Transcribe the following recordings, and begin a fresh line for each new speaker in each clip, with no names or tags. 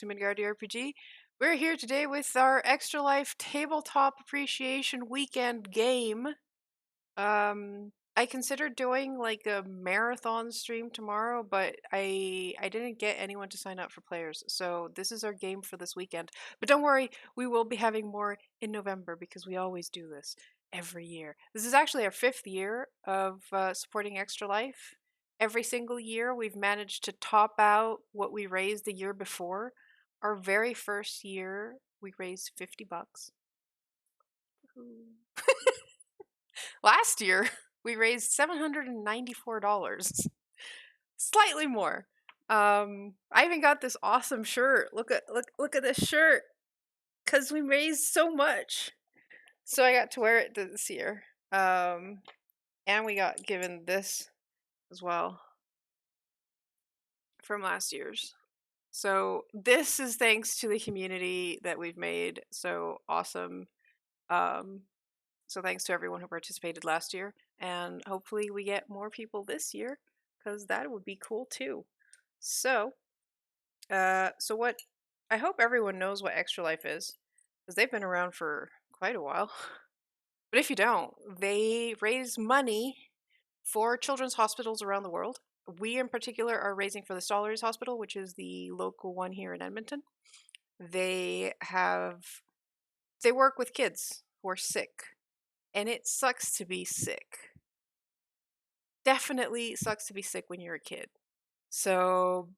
to Midgard RPG. We're here today with our Extra Life Tabletop Appreciation Weekend game. I considered doing like a marathon stream tomorrow, but I didn't get anyone to sign up for players. So this is our game for this weekend. But don't worry, we will be having more in November because we always do this every year. This is actually our 5th year of supporting Extra Life. Every single year we've managed to top out what we raised the year before. Our very first year we raised $50. Last year, we raised $794. Slightly more. I even got this awesome shirt. Look at this shirt. Cause we raised so much. So I got to wear it this year. And we got given this as well from last year's. So this is thanks to the community that we've made. So awesome. So thanks to everyone who participated last year, and hopefully we get more people this year, because that would be cool too. So, what? I hope everyone knows what Extra Life is, because they've been around for quite a while. But if you don't, they raise money for children's hospitals around the world. We in particular are raising for the Stollery's Hospital, which is the local one here in Edmonton. They work with kids who are sick, and it sucks to be sick. Definitely sucks to be sick when you're a kid. So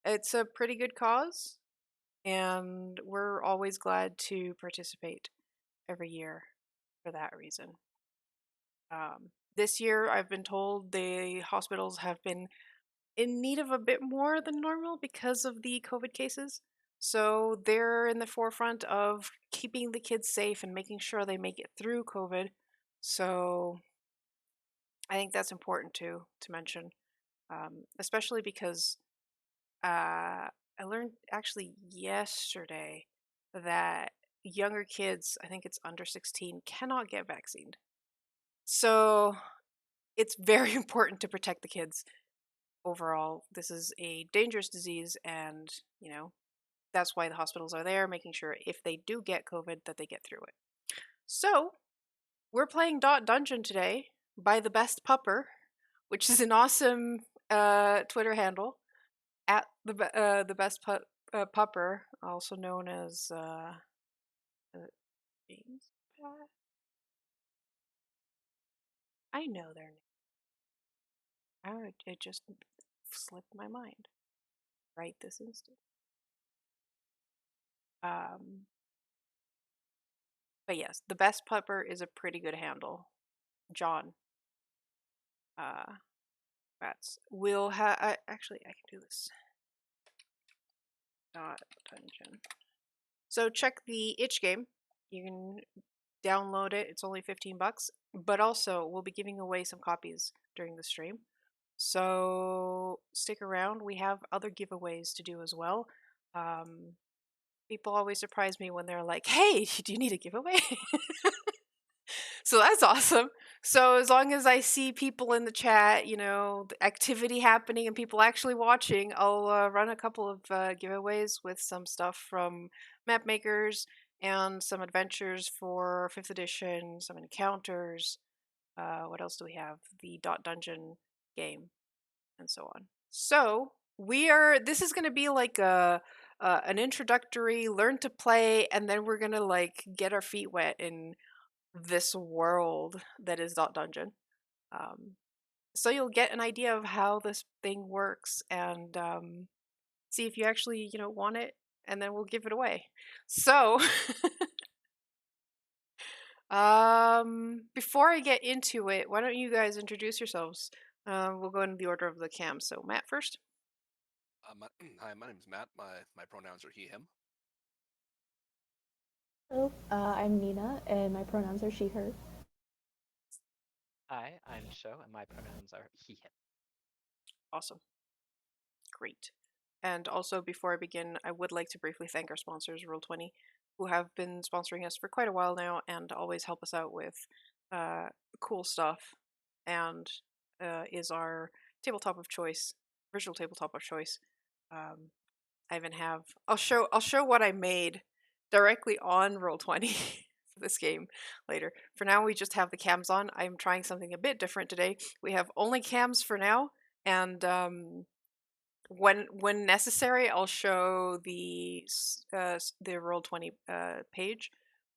it's a pretty good cause, and we're always glad to participate every year for that reason. This year, I've been told the hospitals have been in need of a bit more than normal because of the COVID cases. So they're in the forefront of keeping the kids safe and making sure they make it through COVID. So I think that's important to mention, especially because I learned actually yesterday that younger kids, I think it's under 16, cannot get vaccinated. So it's very important to protect the kids overall. This is a dangerous disease, and that's why the hospitals are there, making sure if they do get COVID that they get through it. So we're playing dotDungeon today by the Best Pupper, which is an awesome Twitter handle, at the Best Pupper, also known as James Pat. I know their name. It just slipped my mind right this instant. But yes, the Best Pupper is a pretty good handle. John. We'll have actually I can do this. dotDungeon. So check the itch game. You can download it. It's only $15, but also we'll be giving away some copies during the stream. So stick around. We have other giveaways to do as well. People always surprise me when they're like, "Hey, do you need a giveaway?" So that's awesome. So as long as I see people in the chat, the activity happening and people actually watching, I'll run a couple of giveaways with some stuff from map makers and some adventures for 5th edition, some encounters. What else do we have? The dotDungeon game, and so on. So this is going to be like an introductory learn to play, and then we're going to like get our feet wet in this world that is dotDungeon. So you'll get an idea of how this thing works, and see if you actually want it, and then we'll give it away. So before I get into it, why don't you guys introduce yourselves? We'll go in the order of the cam. So Matt first.
Hi, my name is Matt. My pronouns are he, him.
Hello, I'm Nina, and my pronouns are she, her.
Hi, I'm Sho, and my pronouns are he, him.
Awesome. Great. And also, before I begin, I would like to briefly thank our sponsors, Roll20, who have been sponsoring us for quite a while now and always help us out with cool stuff, and is our tabletop of choice, virtual tabletop of choice. I even have. I'll show what I made directly on Roll20 for this game later. For now, we just have the cams on. I'm trying something a bit different today. We have only cams for now, and when necessary, I'll show the Roll20 page.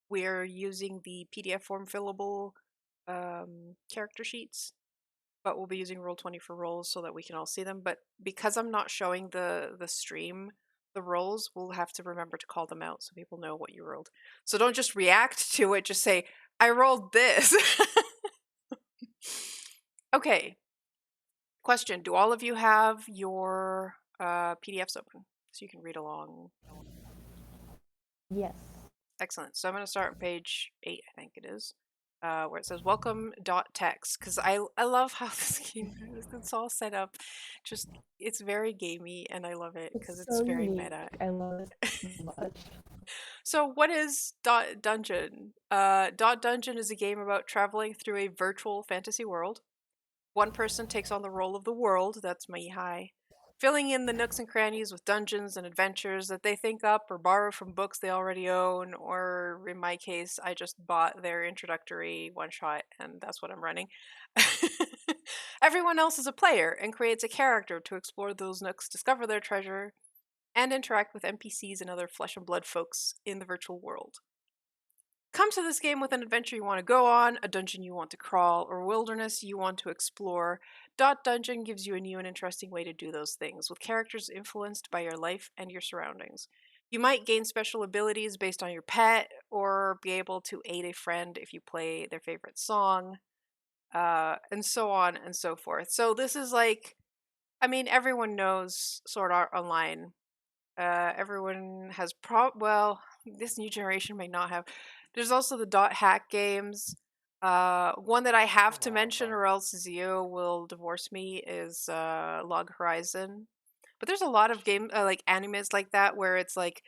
We're using the PDF form fillable character sheets, but we'll be using Roll20 for rolls so that we can all see them. But because I'm not showing the stream the rolls, we'll have to remember to call them out so people know what you rolled. So don't just react to it, just say, I rolled this. Okay. Question, do all of you have your PDFs open so you can read along?
Yes.
Excellent. So I'm going to start on page 8, I think it is, where it says welcome.text, because I love how this game is. It's all set up. Just, it's very gamey, and I love it because it's
so
very
unique.
meta.
I love it so much.
So what is dotDungeon? dotDungeon is a game about traveling through a virtual fantasy world. One person takes on the role of the world, that's Maihai, filling in the nooks and crannies with dungeons and adventures that they think up or borrow from books they already own, or in my case, I just bought their introductory one-shot and that's what I'm running. Everyone else is a player and creates a character to explore those nooks, discover their treasure, and interact with NPCs and other flesh and blood folks in the virtual world. Come to this game with an adventure you want to go on, a dungeon you want to crawl, or wilderness you want to explore. dotDungeon gives you a new and interesting way to do those things, with characters influenced by your life and your surroundings. You might gain special abilities based on your pet, or be able to aid a friend if you play their favorite song, and so on and so forth. So this is like, I mean, everyone knows Sword Art Online. Everyone has well, this new generation may not have. There's also the dot hack games. One that I have to mention, or else Zio will divorce me, is Log Horizon. But there's a lot of game like animes like that where it's like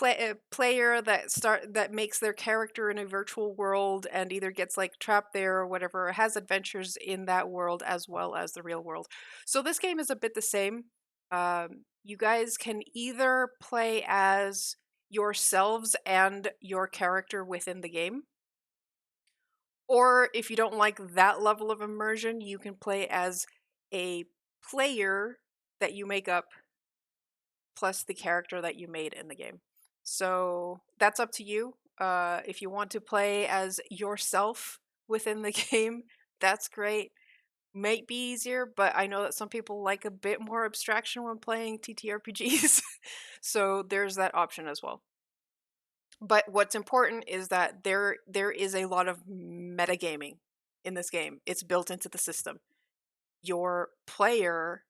a player that makes their character in a virtual world and either gets like trapped there or whatever, or has adventures in that world as well as the real world. So this game is a bit the same. You guys can either play as yourselves and your character within the game, or if you don't like that level of immersion, you can play as a player that you make up plus the character that you made in the game. So that's up to you. If you want to play as yourself within the game, that's great. Might be easier, but I know that some people like a bit more abstraction when playing TTRPGs. So there's that option as well. But what's important is that there is a lot of metagaming in this game. It's built into the system. Your player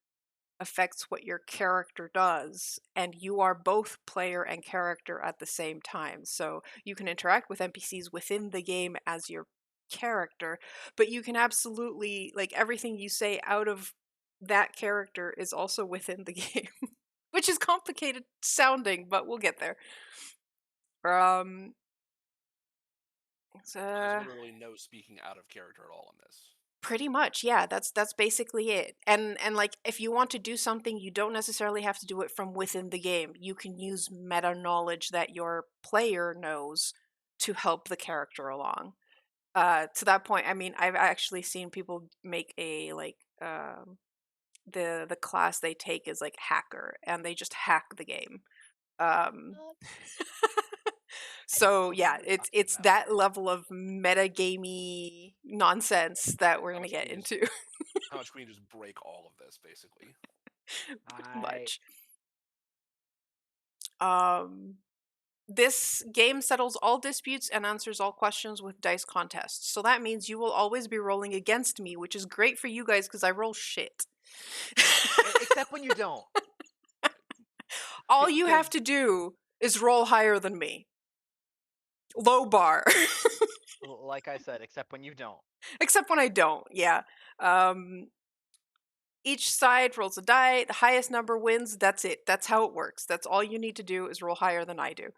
affects what your character does, and you are both player and character at the same time. So you can interact with NPCs within the game as your character, but you can absolutely, like, everything you say out of that character is also within the game, which is complicated sounding, but we'll get there.
So there's literally no speaking out of character at all in this.
Pretty much, yeah. That's basically it. And like, if you want to do something, you don't necessarily have to do it from within the game. You can use meta knowledge that your player knows to help the character along. To that point, I mean, I've actually seen people make a like the class they take is like hacker, and they just hack the game. Um, so yeah, it's that level of metagamey nonsense that we're gonna get into.
How much can we just break all of this, basically?
Much. This game settles all disputes and answers all questions with dice contests. So that means you will always be rolling against me, which is great for you guys because I roll shit.
Except when you don't.
All you have to do is roll higher than me. Low bar.
Like I said, except when you don't.
Except when I don't, yeah. Each side rolls a die. The highest number wins. That's it. That's how it works. That's all you need to do is roll higher than I do.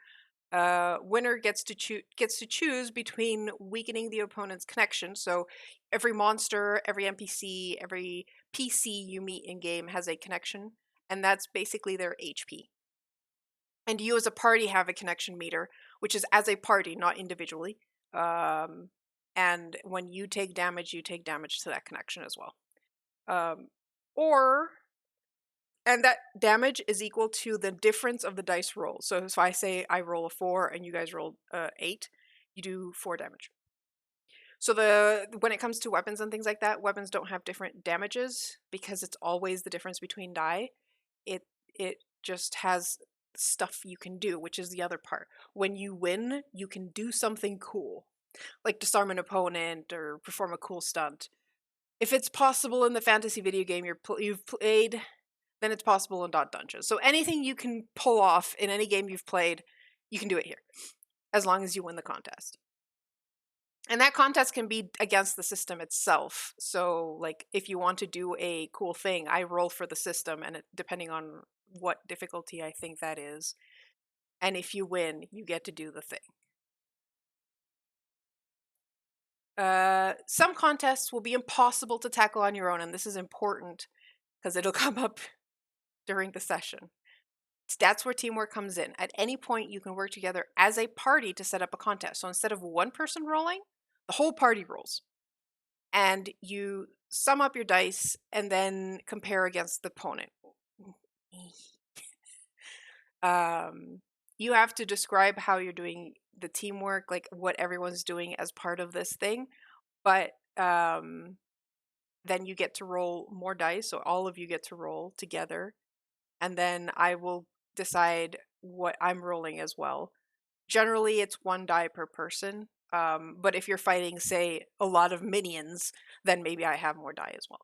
Winner gets to choose between weakening the opponent's connection. So every monster, every NPC, every PC you meet in game has a connection, and that's basically their HP. And you as a party have a connection meter, which is as a party, not individually. And when you take damage to that connection as well. And that damage is equal to the difference of the dice roll. So if I say I roll a 4 and you guys roll 8, you do 4 damage. So when it comes to weapons and things like that, weapons don't have different damages because it's always the difference between die. It just has stuff you can do, which is the other part. When you win, you can do something cool, like disarm an opponent or perform a cool stunt. If it's possible in the fantasy video game you've played, then it's possible in dotDungeon. So anything you can pull off in any game you've played, you can do it here, as long as you win the contest. And that contest can be against the system itself. So, like, if you want to do a cool thing, I roll for the system, and depending on what difficulty I think that is, and if you win, you get to do the thing. Some contests will be impossible to tackle on your own, and this is important because it'll come up during the session. That's where teamwork comes in. At any point, you can work together as a party to set up a contest. So instead of one person rolling, the whole party rolls. And you sum up your dice and then compare against the opponent. You have to describe how you're doing the teamwork, like what everyone's doing as part of this thing. But then you get to roll more dice. So all of you get to roll together. And then I will decide what I'm rolling as well. Generally, it's 1 die per person. But if you're fighting, say, a lot of minions, then maybe I have more die as well.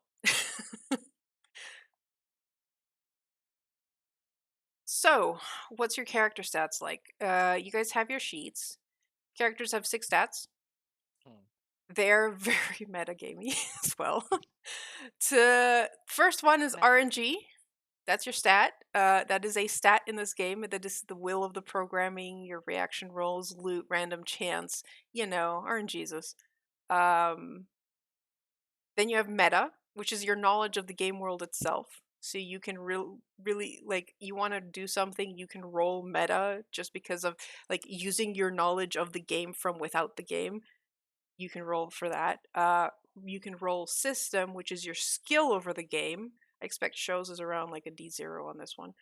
So, what's your character stats like? You guys have your sheets. Characters have 6 stats. They're very metagamey as well. First one is RNG. That's your stat. That is a stat in this game. That is the will of the programming, your reaction rolls, loot, random chance, RNGesus. Then you have meta, which is your knowledge of the game world itself. So you can really, like, you want to do something, you can roll meta just because of, like, using your knowledge of the game from without the game. You can roll for that. You can roll system, which is your skill over the game. I expect shows is around like a D0 on this one.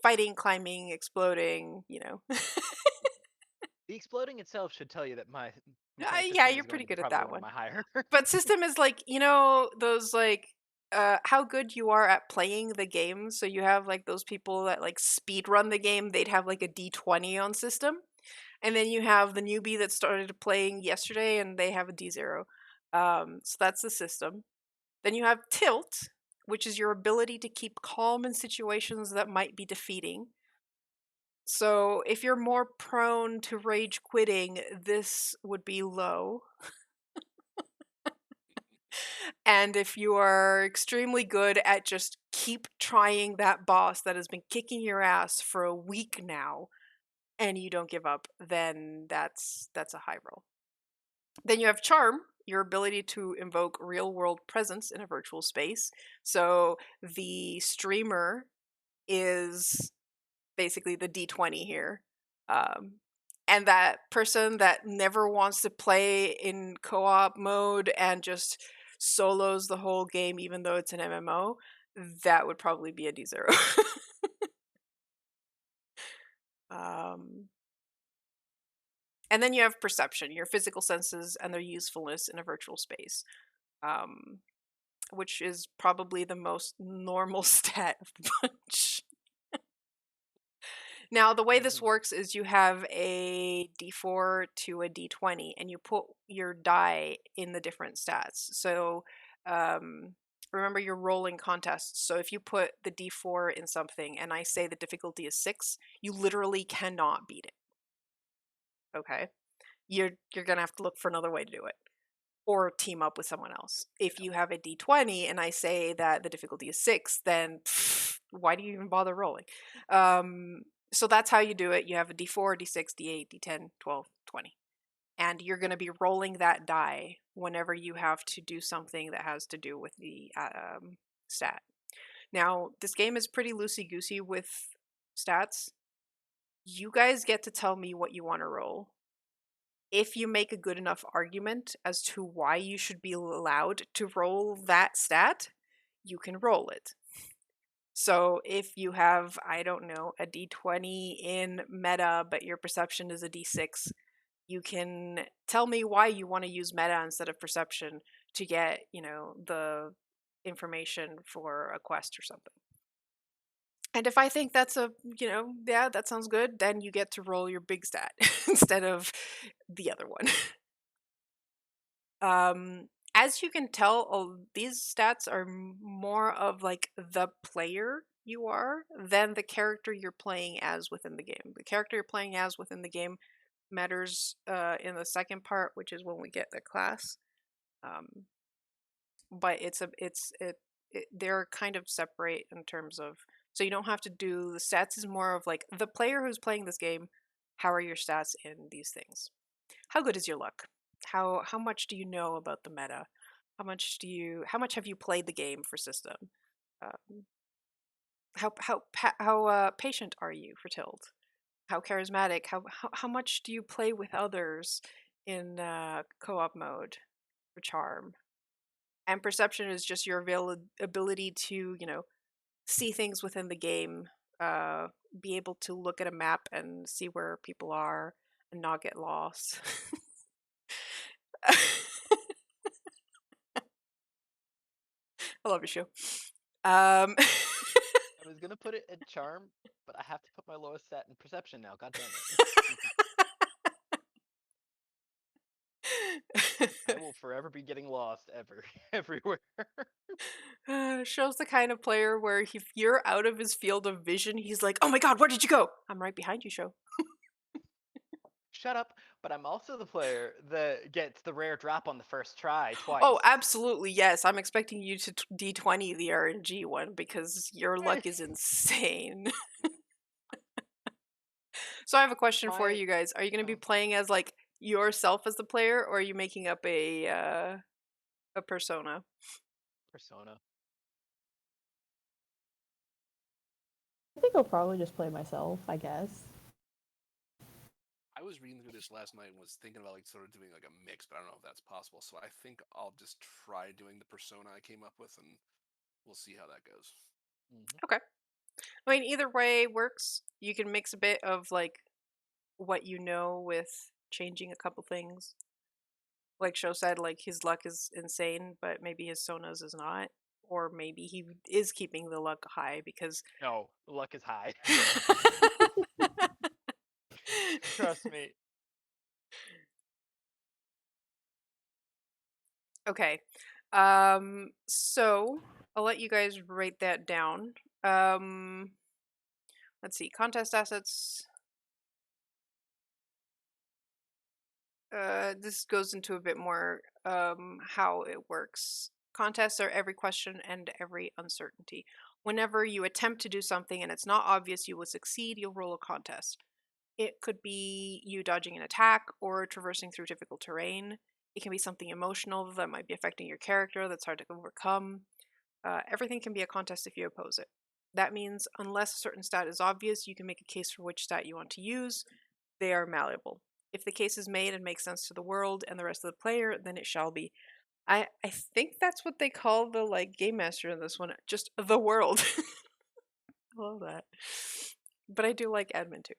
Fighting, climbing, exploding,
The exploding itself should tell you that my
yeah,
system
you're
is
pretty
going to be
good at
probably
that
one of
one.
my higher.
But system is like, those like how good you are at playing the game. So you have like those people that like speed run the game, they'd have like a D20 on system. And then you have the newbie that started playing yesterday and they have a D0. So that's the system. Then you have tilt, which is your ability to keep calm in situations that might be defeating. So if you're more prone to rage quitting, this would be low. And if you are extremely good at just keep trying that boss that has been kicking your ass for a week now and you don't give up, then that's a high roll. Then you have charm, your ability to invoke real world presence in a virtual space. So the streamer is basically the D20 here. And that person that never wants to play in co-op mode and just solos the whole game even though it's an MMO, that would probably be a D0. And then you have perception, your physical senses and their usefulness in a virtual space, which is probably the most normal stat of the bunch. Now, the way this works is you have a D4 to a D20, and you put your die in the different stats. So remember, you're rolling contests. So if you put the D4 in something, and I say the difficulty is 6, you literally cannot beat it. Okay? You're going to have to look for another way to do it. Or team up with someone else. If you have a D20 and I say that the difficulty is 6, then why do you even bother rolling? So that's how you do it. You have a D4, D6, D8, D10, 12, 20. And you're going to be rolling that die whenever you have to do something that has to do with the stat. Now, this game is pretty loosey-goosey with stats. you guys get to tell me what you want to roll. If you make a good enough argument as to why you should be allowed to roll that stat, you can roll it. So if you have, I don't know, a d20 in meta, but your perception is a d6, you can tell me why you want to use meta instead of perception to get, the information for a quest or something. And if I think that's yeah, that sounds good, then you get to roll your big stat instead of the other one. As you can tell, these stats are more of like the player you are than the character you're playing as within the game. The character you're playing as within the game matters in the second part, which is when we get the class. But they're kind of separate in terms of, so you don't have to do the stats. Is more of like the player who's playing this game. How are your stats in these things? How good is your luck? How much do you know about the meta? How much have you played the game for system? Um, how patient are you for tilt? How charismatic? How much do you play with others in co-op mode for charm? And perception is just your ability to see things within the game, be able to look at a map and see where people are and not get lost. I love your show.
I was gonna put it in charm, but I have to put my lowest stat in perception now. God damn it! I will forever be getting lost everywhere.
Show's the kind of player where if you're out of his field of vision, he's like, "Oh my god, where did you go? I'm right behind you, Show."
Shut up! But I'm also the player that gets the rare drop on the first try twice.
Oh, absolutely, yes. I'm expecting you to D20 the RNG one because your luck is insane. So I have a question for you guys. Are you going to be playing as like yourself as the player, or are you making up a persona?
Persona.
I think I'll probably just play myself, I guess.
I was reading through this last night and was thinking about like sort of doing like a mix, but I don't know if that's possible. So I think I'll just try doing the persona I came up with, and we'll see how that goes.
Okay. I mean, either way works. You can mix a bit of like what you know with changing a couple things. Like Sho said, like his luck is insane, but maybe his sonas is not. Or maybe he is keeping the luck high because
No, luck is high. Trust me.
Okay. So I'll let you guys write that down. Let's see. Contest assets. This goes into a bit more how it works. Contests are every question and every uncertainty. Whenever you attempt to do something and it's not obvious you will succeed, you'll roll a contest. It could be you dodging an attack or traversing through difficult terrain. It can be something emotional that might be affecting your character that's hard to overcome. Everything can be a contest if you oppose it. That means unless a certain stat is obvious, you can make a case for which stat you want to use. They are malleable. If the case is made and makes sense to the world and the rest of the player, then it shall be. I think that's what they call the like game master in this one, just the world. I love that. But I do like admin too.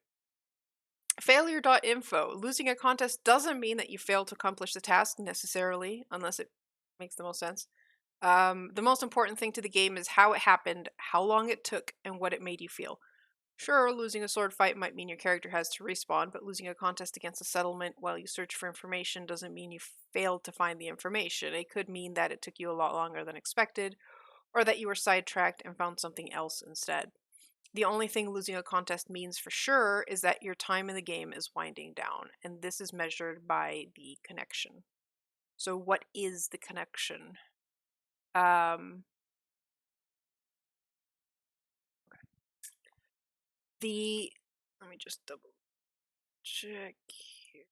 Failure.info. Losing a contest doesn't mean that you failed to accomplish the task necessarily, unless it makes the most sense. The most important thing to the game is how it happened, how long it took, and what it made you feel. Sure, losing a sword fight might mean your character has to respawn, but losing a contest against a settlement while you search for information doesn't mean you failed to find the information. It could mean that it took you a lot longer than expected, or that you were sidetracked and found something else instead. The only thing losing a contest means for sure is that your time in the game is winding down, and this is measured by the connection. So what is the connection? Let me just double check here.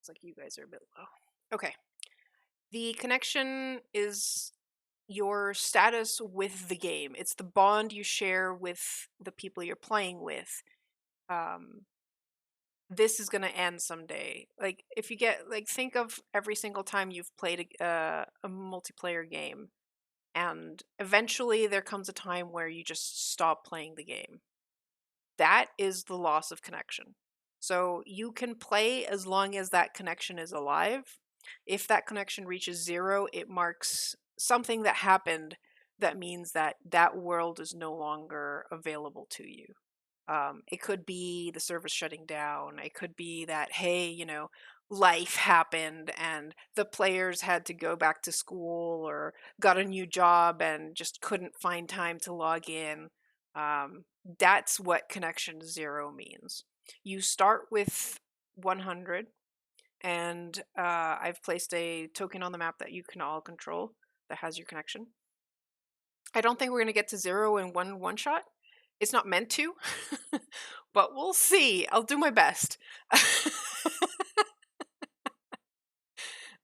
It's like you guys are a bit low. Okay. The connection is your status with the game. It's the bond you share with the people you're playing with. this is going to end someday. Like, if you get, like, think of every single time you've played a multiplayer game, and eventually there comes a time where you just stop playing the game. That is the loss of connection. So you can play as long as that connection is alive. If that connection reaches 0, it marks something that happened that means that that world is no longer available to you. It could be the service shutting down. It could be that, hey, life happened and the players had to go back to school or got a new job and just couldn't find time to log in. That's what connection 0 means. You start with 100, and I've placed a token on the map that you can all control that has your connection. I don't think we're going to get to 0 in one shot. It's not meant to, but we'll see. I'll do my best.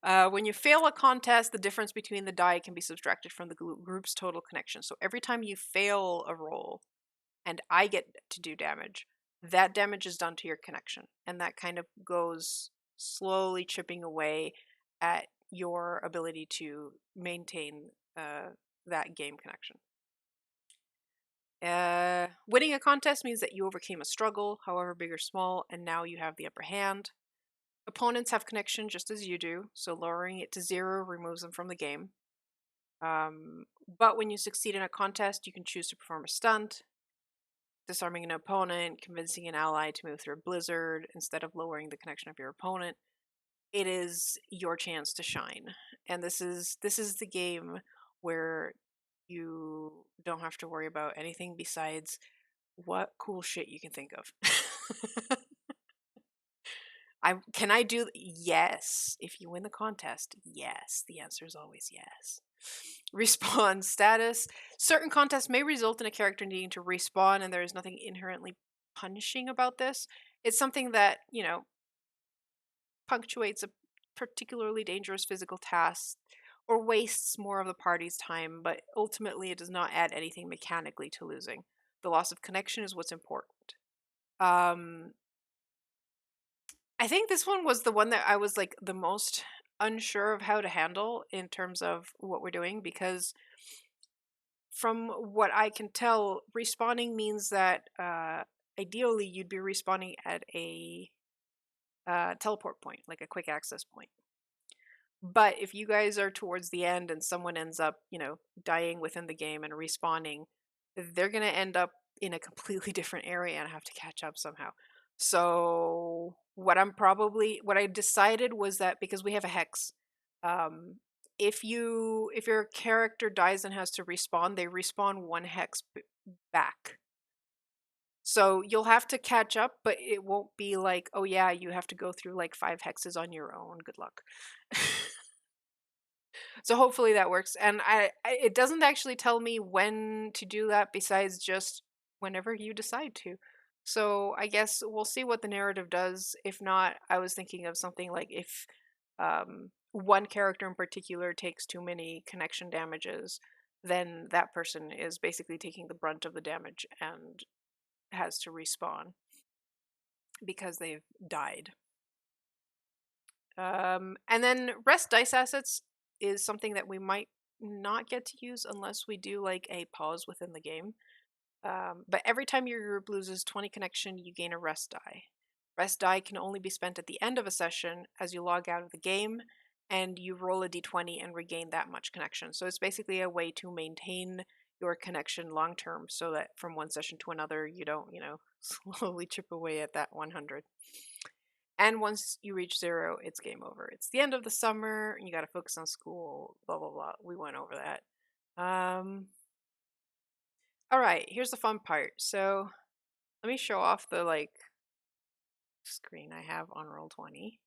When you fail a contest, the difference between the die can be subtracted from the group's total connection. So every time you fail a roll and I get to do damage, that damage is done to your connection. And that kind of goes slowly chipping away at your ability to maintain that game connection. Winning a contest means that you overcame a struggle, however big or small, and now you have the upper hand. Opponents have connection just as you do, so lowering it to 0 removes them from the game. But when you succeed in a contest, you can choose to perform a stunt, disarming an opponent, convincing an ally to move through a blizzard instead of lowering the connection of your opponent. It is your chance to shine, and this is the game where you don't have to worry about anything besides what cool shit you can think of. Can I do? Yes. If you win the contest, yes. The answer is always yes. Respawn status. Certain contests may result in a character needing to respawn, and there is nothing inherently punishing about this. It's something that, punctuates a particularly dangerous physical task or wastes more of the party's time, but ultimately it does not add anything mechanically to losing. The loss of connection is what's important. I think this one was the one that I was like the most unsure of how to handle in terms of what we're doing, because from what I can tell, respawning means that ideally you'd be respawning at a teleport point, like a quick access point. But if you guys are towards the end and someone ends up, dying within the game and respawning, they're going to end up in a completely different area and have to catch up somehow. So what I decided was that, because we have a hex, if your character dies and has to respawn, they respawn 1 hex back. So you'll have to catch up, but it won't be like, oh yeah, you have to go through like 5 hexes on your own. Good luck. So hopefully that works. And it doesn't actually tell me when to do that besides just whenever you decide to. So I guess we'll see what the narrative does. If not, I was thinking of something like if one character in particular takes too many connection damages, then that person is basically taking the brunt of the damage and has to respawn because they've died. And then rest dice assets is something that we might not get to use unless we do like a pause within the game. But every time your group loses 20 connection, you gain a rest die. Rest die can only be spent at the end of a session as you log out of the game, and you roll a d20 and regain that much connection. So it's basically a way to maintain your connection long term so that from one session to another you don't, slowly chip away at that 100. And once you reach 0, it's game over. It's the end of the summer, and you got to focus on school, blah, blah, blah. We went over that. All right, here's the fun part. So let me show off the, screen I have on Roll20.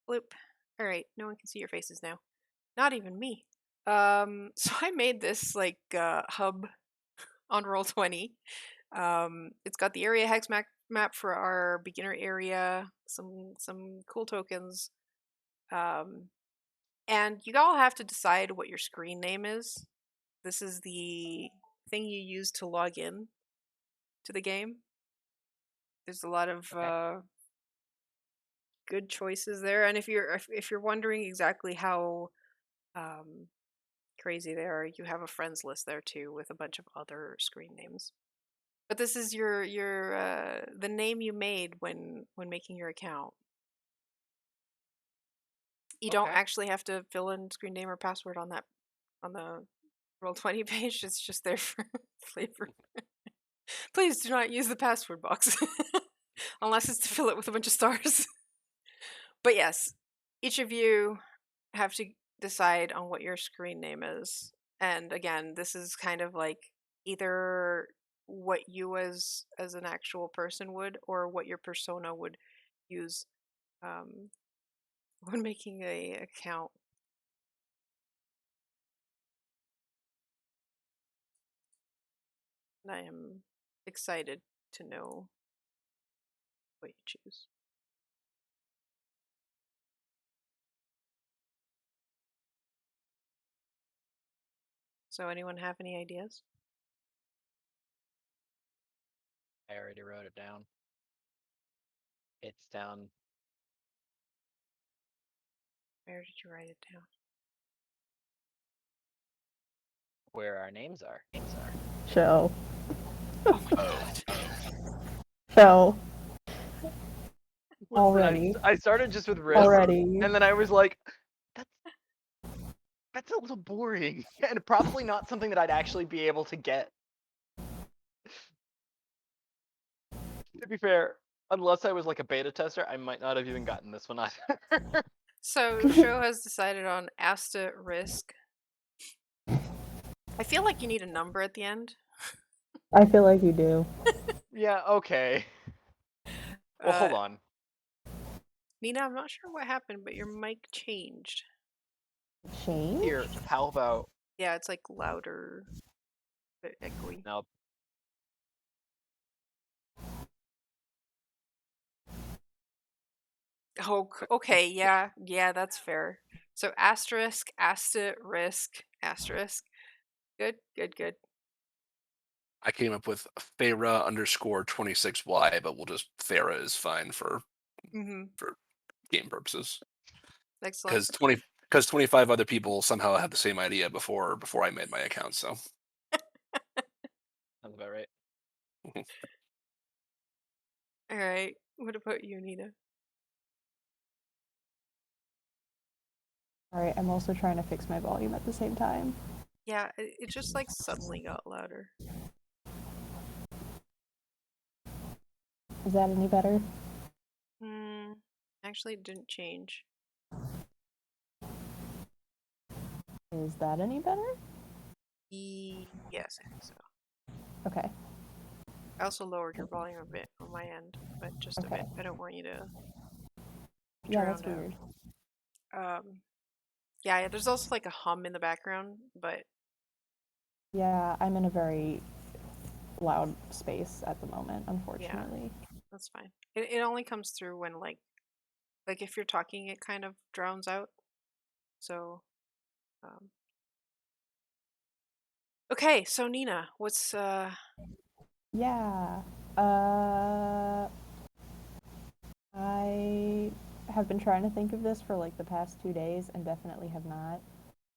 Bloop. All right, no one can see your faces now. Not even me. So I made this, hub on Roll20. It's got the area hex map for our beginner area, some cool tokens, and you all have to decide what your screen name is. This is the thing you use to log in to the game. There's a lot of
Okay.
good choices there, and if you're wondering exactly how crazy they are, you have a friends list there too with a bunch of other screen names. But this is your the name you made when making your account. You don't
Okay.
actually have to fill in screen name or password on the Roll20 page. It's just there for flavor. Please do not use the password box unless it's to fill it with a bunch of stars. But yes, each of you have to decide on what your screen name is. And again, this is kind of like either what you as an actual person would, or what your persona would use um, when making a account. And I am excited to know what you choose. So anyone have any ideas?
I already wrote it down. It's down.
Where did you write it down?
Where our names are.
Show.
Oh my
Oh.
Show.
Listen,
Already.
I started just with risk,
Already.
and then I was like, that's that's a little boring, and probably not something that I'd actually be able to get. To be fair, unless I was like a beta tester, I might not have even gotten this one either.
So Show has decided on asterisk. I feel like you need a number at the end.
I feel like you do.
Yeah, okay. Well, hold
Uh,
on.
Nina, I'm not sure what happened, but your mic changed.
Change?
Here, how about
Yeah, it's like louder, but echoey.
now?
Oh, okay, yeah, that's fair. So asterisk, asterisk. Good, good, good.
I came up with Farah underscore 26Y, but we'll just Farah is fine for
Mm-hmm.
game purposes.
Excellent.
Because 25 other people somehow had the same idea before I made my account. So
Sounds about right.
All right. What about you, Nina?
Alright, I'm also trying to fix my volume at the same time.
Yeah, it just like suddenly got louder.
Is that any better?
Actually, it didn't change.
Is that any better?
Yes, I think so.
Okay.
I also lowered your volume a bit on my end, but just a
Okay.
bit. I don't want you to be
Yeah, that's
drowned
weird.
out. Yeah, there's also like a hum in the background, but
Yeah, I'm in a very loud space at the moment, unfortunately.
that's fine. It only comes through when like if you're talking, it kind of drowns out. So, um, okay. So Nina, what's
Yeah. I have been trying to think of this for like the past 2 days and definitely have not.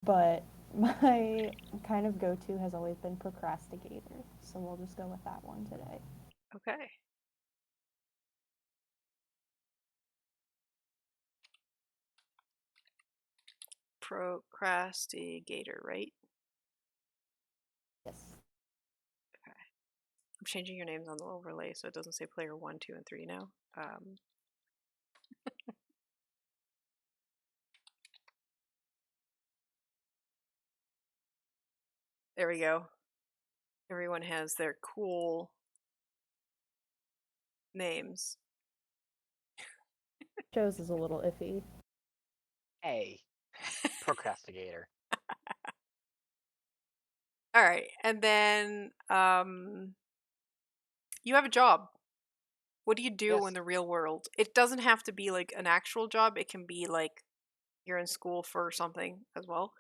But my kind of go-to has always been procrastinator, so we'll just go with that one today.
okay? Procrastinator, right?
Yes.
Okay. I'm changing your names on the overlay so it doesn't say player 1, 2, and 3 now. There we go. Everyone has their cool names.
Joe's is a little iffy.
Hey, procrastinator.
All right, and then you have a job. What do you do in
Yes.
the real world? It doesn't have to be like an actual job. It can be like you're in school for something as well.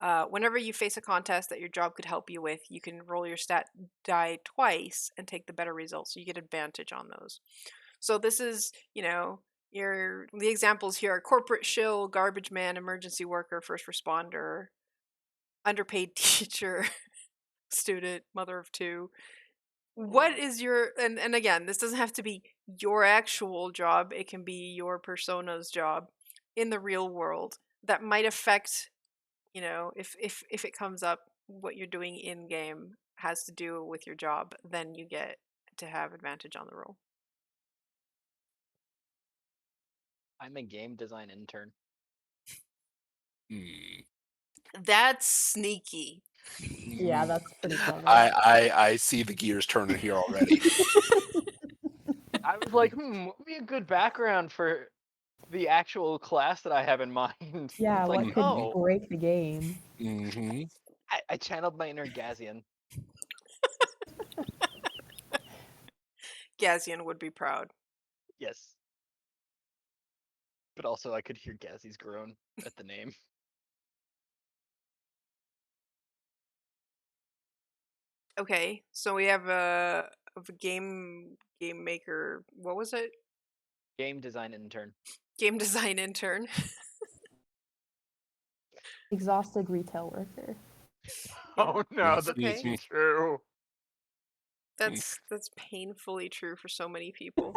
Whenever you face a contest that your job could help you with, you can roll your stat die twice and take the better results. So you get advantage on those. So this is, the examples here are corporate shill, garbage man, emergency worker, first responder, underpaid teacher, student, mother of two. What is your and again, this doesn't have to be your actual job. It can be your persona's job in the real world that might affect, if it comes up, what you're doing in game has to do with your job, then you get to have advantage on the roll.
I'm a game design intern.
That's sneaky.
Yeah, that's pretty clever.
I see the gears turning here already.
I was like, what would be a good background for the actual class that I have in mind?
Yeah,
It's
what
like,
could break the game?
I channeled my inner Gazian.
Gazian would be proud.
Yes. But also I could hear Gazzy's groan at the name.
Okay, so we have a game maker. What was it?
Game design intern.
Game design intern.
Exhausted retail worker.
Oh no,
That's
that's
okay.
too true.
That's painfully true for so many people.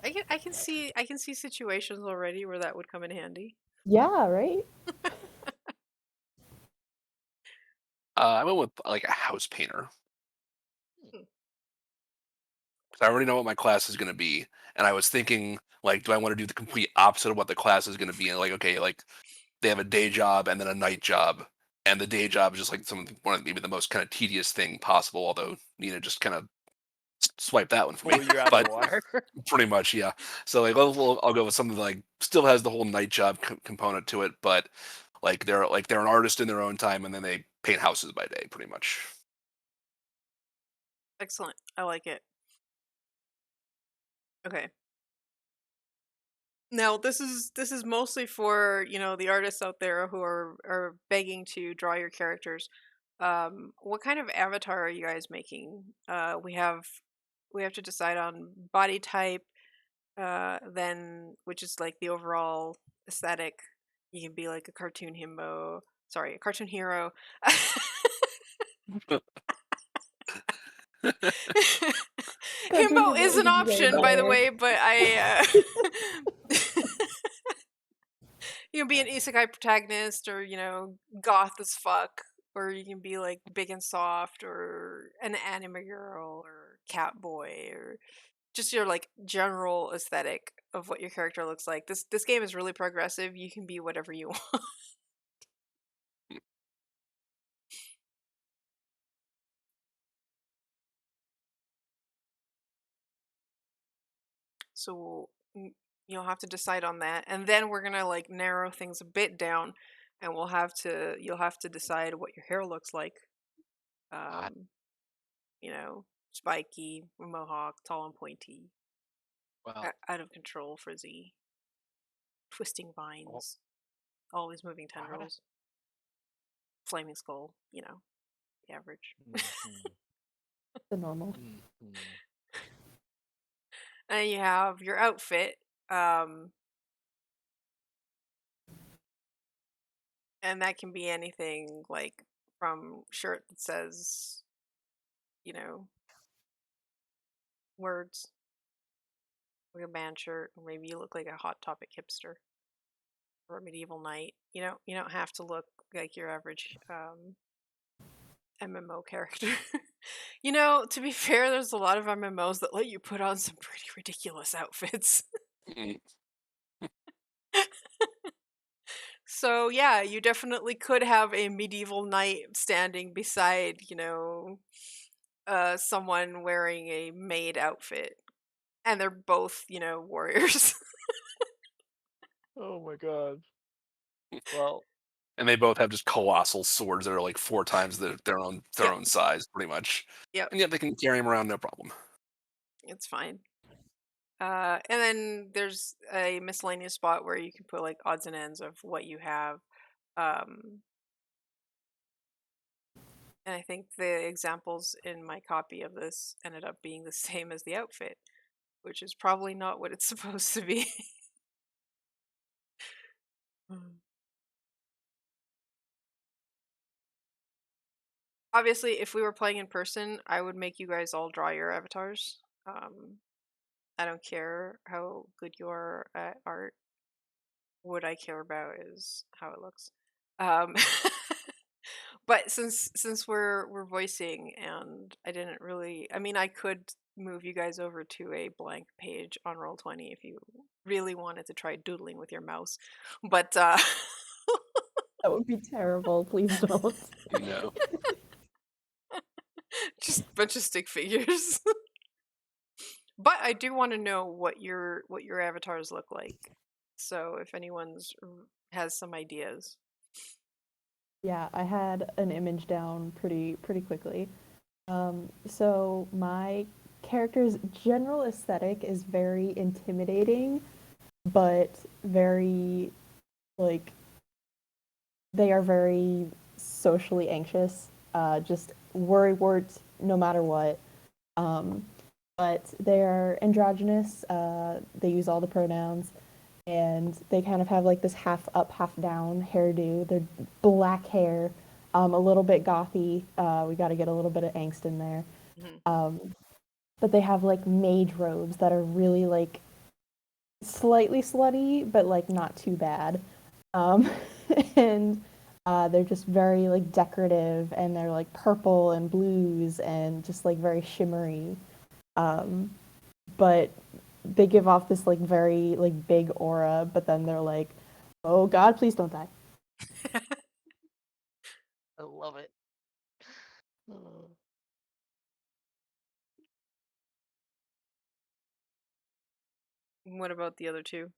I can see situations already where that would come in handy.
Yeah, right?
I went with like a house painter. I already know what my class is going to be, and I was thinking, like, do I want to do the complete opposite of what the class is going to be? And like, okay, like they have a day job and then a night job, and the day job is just like one of maybe the most kind of tedious thing possible. Although Nina just kind of swiped that one for me,
Pull you out
but
of the water.
pretty much, yeah. So like, I'll go with something that, like still has the whole night job component to it, but they're an artist in their own time, and then they paint houses by day, pretty much.
Excellent. I like it. Okay. Now this is mostly for, the artists out there who are begging to draw your characters. What kind of avatar are you guys making? We have to decide on body type, then which is like the overall aesthetic. You can be like a cartoon a cartoon hero. Himbo is an option, by the way, but you can be an isekai protagonist, or goth as fuck, or you can be like big and soft, or an anime girl, or cat boy, or just your like general aesthetic of what your character looks like. This game is really progressive. You can be whatever you want. So you'll have to decide on that, and then we're gonna like narrow things a bit down, and you'll have to decide what your hair looks like. You know, spiky, mohawk, tall and pointy,
Well,
out of control, frizzy, twisting vines, always moving tendrils, flaming skull. The average.
The normal.
And you have your outfit. And that can be anything like from shirt that says, words, like a band shirt, or maybe you look like a Hot Topic hipster or a medieval knight. You don't have to look like your average MMO character. To be fair, there's a lot of MMOs that let you put on some pretty ridiculous outfits. So yeah, you definitely could have a medieval knight standing beside, someone wearing a maid outfit, and they're both, warriors.
Oh my god. Well,
And they both have just colossal swords that are like 4 times their own
Yep.
size, pretty much.
Yep,
And yet they can carry them around no problem.
it's fine. And then there's a miscellaneous spot where you can put like odds and ends of what you have. And I think the examples in my copy of this ended up being the same as the outfit, which is probably not what it's supposed to be. Obviously, if we were playing in person, I would make you guys all draw your avatars. I don't care how good you are at art. What I care about is how it looks. Um, but since we're voicing, and I didn't really, I mean, I could move you guys over to a blank page on Roll20 if you really wanted to try doodling with your mouse. But
That would be terrible. Please don't.
No.
just a bunch of stick figures. But I do want to know what your avatars look like. So if anyone's has some ideas.
Yeah, I had an image down pretty quickly. So my character's general aesthetic is very intimidating, but very like they are very socially anxious, just worrywart no matter what. But they're androgynous. They use all the pronouns, and they kind of have like this half up, half down hairdo. They're black hair, a little bit gothy. We got to get a little bit of angst in there.
Mm-hmm.
But they have like mage robes that are really like slightly slutty, but like not too bad. Um, and they're just very like decorative, and they're like purple and blues and just like very shimmery. But they give off this like very like big aura, but then they're like, "Oh God, please don't die."
I love it.
What about the other two?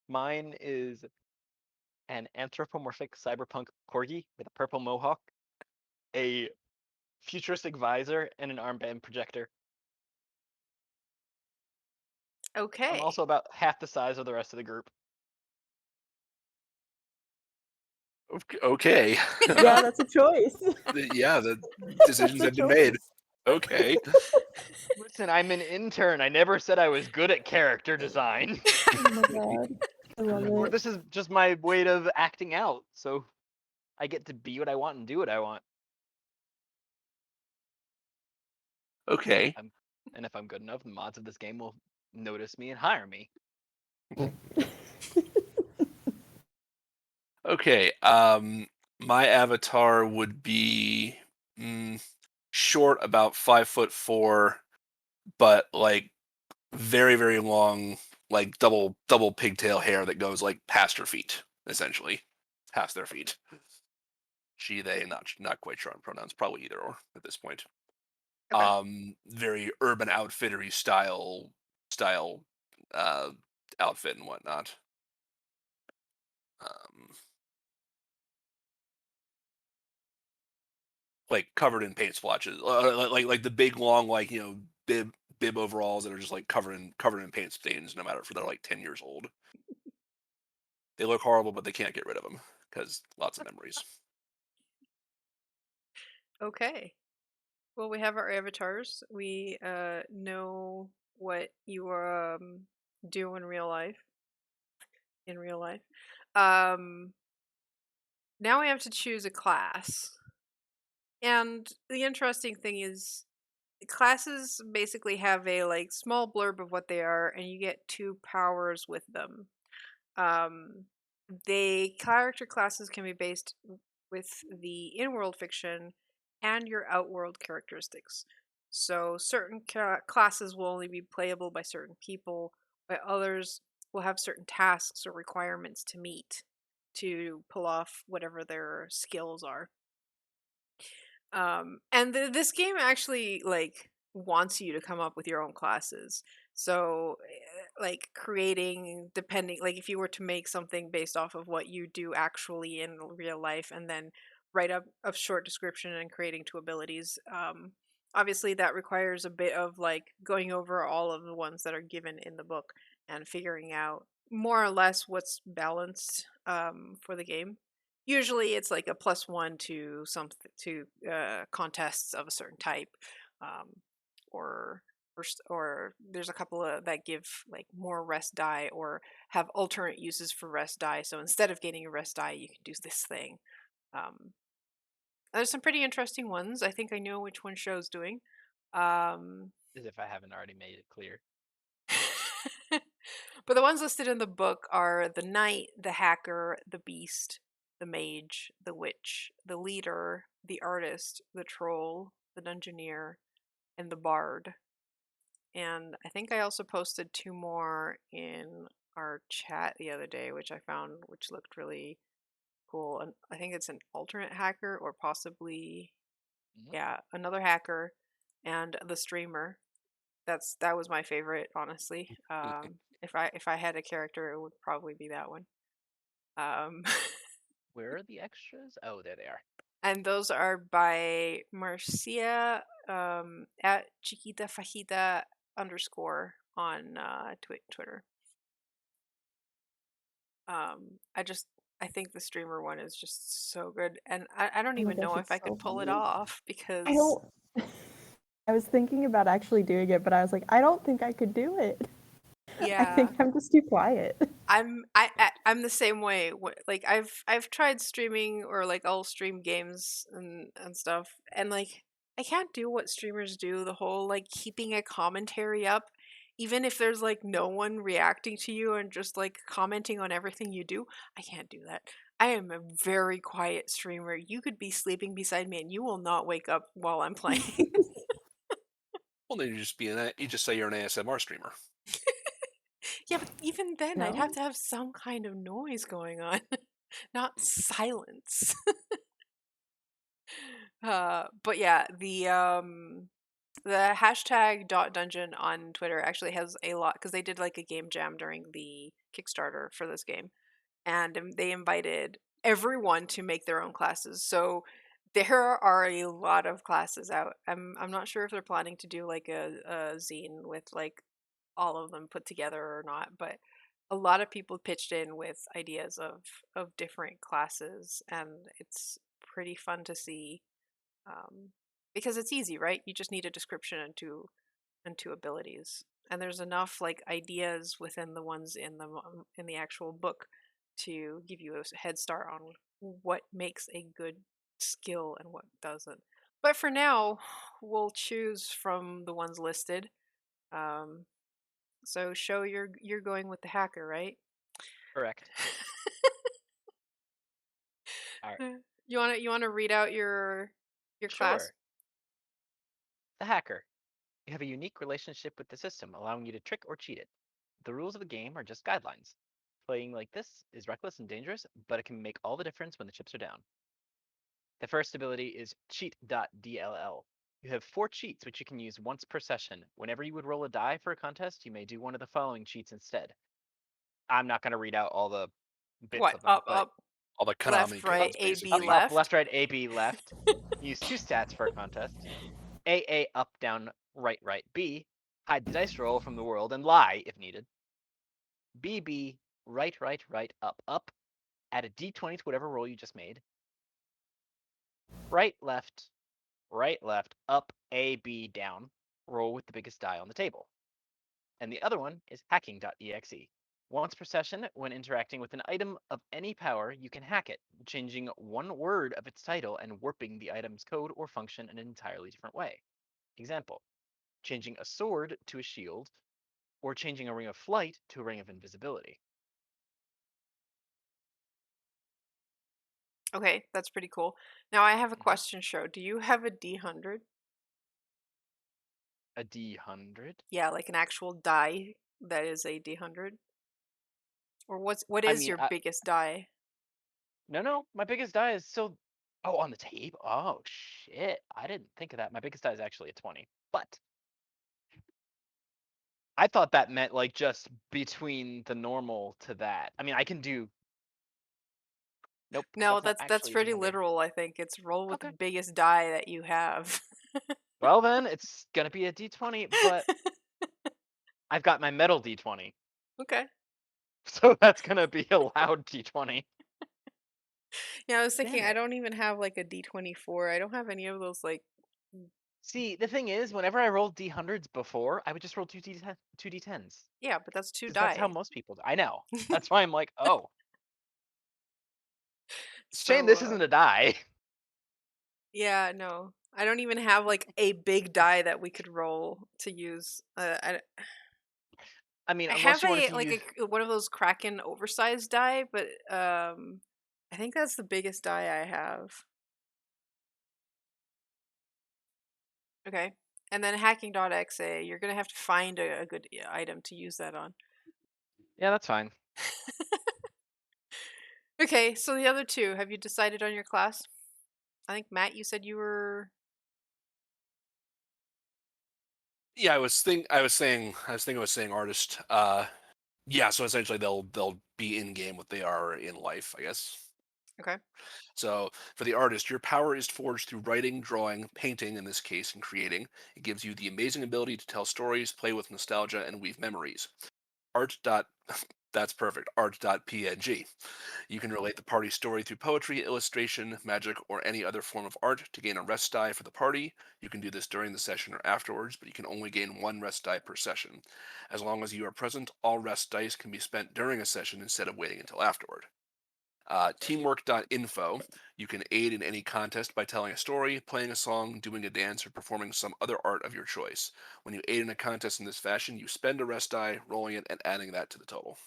Mine is an anthropomorphic cyberpunk corgi with a purple mohawk, a futuristic visor, and an armband projector. I'm
Okay.
also about half the size of the rest of the group.
Okay.
Yeah, that's a choice.
Yeah, the decisions
That's
have
a
been made.
choice.
Okay.
Listen, I'm an intern. I never said I was good at character design.
Oh my God, I love
Or
it.
this is just my way of acting out, so I get to be what I want and do what I want.
Okay.
And if I'm good enough, the mods of this game will notice me and hire me.
Okay. My avatar would be short, about 5'4", but like very, very long, like double pigtail hair that goes like past her feet, essentially, past their feet. She, they, not quite sure on pronouns. Probably either or at this point. Very urban outfittery style uh, outfit and whatnot. Like covered in paint splotches, like the big long like bib overalls that are just like covered in paint stains, no matter if they're like 10 years old. They look horrible, but they can't get rid of them because lots of memories.
Okay. Well, we have our avatars. We know what you do in real life. In real life. Now we have to choose a class. And the interesting thing is classes basically have a like small blurb of what they are, and you get 2 powers with them. They character classes can be based with the in-world fiction and your outworld characteristics. So certain classes will only be playable by certain people, while others will have certain tasks or requirements to meet to pull off whatever their skills are. And this game actually like wants you to come up with your own classes. So like creating, depending, like if you were to make something based off of what you do actually in real life, and then write up a short description and creating 2 abilities. Obviously that requires a bit of like going over all of the ones that are given in the book and figuring out more or less what's balanced for the game. Usually, it's like a +1 to contests of a certain type, um, or or there's a couple of that give like more rest die or have alternate uses for rest die. So instead of getting a rest die, you can do this thing. Um, there's some pretty interesting ones. I think I know which one Show's doing.
As if I haven't already made it clear.
But the ones listed in the book are the knight, the hacker, the beast, the mage, the witch, the leader, the artist, the troll, the dungeoneer, and the bard. And I think I also posted 2 more in our chat the other day, which I found which looked really cool. And I think it's an alternate hacker or possibly another hacker and the streamer. That was my favorite, honestly. If I had a character, it would probably be that one. Um,
Where are the extras? Oh, there they are.
and those are by Marcia at Chiquita Fajita _ on Twitter. I think the streamer one is just so good, and I don't
Oh my
even
gosh,
know if
it's
I
so
could pull it
funny.
off
I
because
don't. I was thinking about actually doing it, but I was like, I don't think I could do it. I
yeah.
think I'm just too quiet.
I'm the same way. Like I've tried streaming or like I'll stream games and stuff, and like I can't do what streamers do. The whole like keeping a commentary up, even if there's like no one reacting to you and just like commenting on everything you do. I can't do that. I am a very quiet streamer. You could be sleeping beside me and you will not wake up while I'm playing.
Well, then you just say you're an ASMR streamer.
Yeah, but even then, I'd have
No?
to have some kind of noise going on, not silence. But yeah, the hashtag dotDungeon on Twitter actually has a lot because they did like a game jam during the Kickstarter for this game, and they invited everyone to make their own classes. So there are a lot of classes out. I'm not sure if they're planning to do like a zine with like all of them put together or not, but a lot of people pitched in with ideas of different classes, and it's pretty fun to see because it's easy, right? You just need a description and two abilities, and there's enough like ideas within the ones in the actual book to give you a head start on what makes a good skill and what doesn't. But for now, we'll choose from the ones listed. Um, so show you're going with the hacker, right?
Correct. All right.
You wanna read out your class?
Sure. The hacker. You have a unique relationship with the system, allowing you to trick or cheat it. The rules of the game are just guidelines. Playing like this is reckless and dangerous, but it can make all the difference when the chips are down. The first ability is cheat.dll. You have 4 cheats which you can use once per session. Whenever you would roll a die for a contest, you may do one of the following cheats instead. I'm not going to read out all the bits
What?
of them,
Up,
but
up,
All the
left,
Konami
right,
codes,
A, B,
up,
basically.
up,
left.
left, right, A, B, left. Use 2 stats for a contest. A, up, down, right, right, B. Hide the dice roll from the world and lie if needed. B, right, right, right, up, up. Add a d20 to whatever roll you just made. Right, left, up, A, B, down. Roll with the biggest die on the table. And the other one is hacking.exe. Once per session, when interacting with an item of any power, you can hack it, changing one word of its title and warping the item's code or function in an entirely different way. Example, changing a sword to a shield, or changing a ring of flight to a ring of invisibility.
Okay, that's pretty cool. Now I have a
Mhm.
question, Show. Do you have a D100?
A D100?
Yeah, like an actual die that is a D100? Or what
I
is
mean,
your biggest die?
no, my biggest die is still. Oh, on the table? Oh, shit. I didn't think of that. My biggest die is actually a 20. But I thought that meant like just between the normal to that. I mean, I can do. Nope,
No,
that's not
that's
actually a
pretty
D100.
literal, I think. It's roll with the
Okay.
biggest die that you have.
Well, then it's going to be a D20, but I've got my metal D20.
Okay.
So that's gonna be a loud d20.
Yeah, I was
Damn
thinking I
it.
don't even have like a D24. I don't have any of those like
See, the thing is, whenever I rolled d100s before, I would just roll 2d10s.
yeah, but that's 2
Because that's how
die.
most people do. I know. That's why I'm like, oh. It's a shame
So
this isn't a die.
yeah, no. I don't even have like a big die that we could roll to use.
I mean,
I
unless
have
you wanted
a
to
like
use...
one of those Kraken oversized die, but I think that's the biggest die I have. Okay. And then hacking.exe, you're gonna have to find a good item to use that on.
Yeah, that's fine.
Okay, so the other two, have you decided on your class? I think Matt, you said you were
Yeah, I was saying artist. Yeah, so essentially they'll be in game what they are in life, I guess.
okay.
So for the artist, your power is forged through writing, drawing, painting, in this case, and creating. It gives you the amazing ability to tell stories, play with nostalgia, and weave memories. Art. That's perfect. Art.png. You can relate the party story through poetry, illustration, magic, or any other form of art to gain a rest die for the party. You can do this during the session or afterwards, but you can only gain 1 rest die per session. As long as you are present, all rest dice can be spent during a session instead of waiting until afterward. Teamwork.info. You can aid in any contest by telling a story, playing a song, doing a dance, or performing some other art of your choice. When you aid in a contest in this fashion, you spend a rest die, rolling it, and adding that to the total.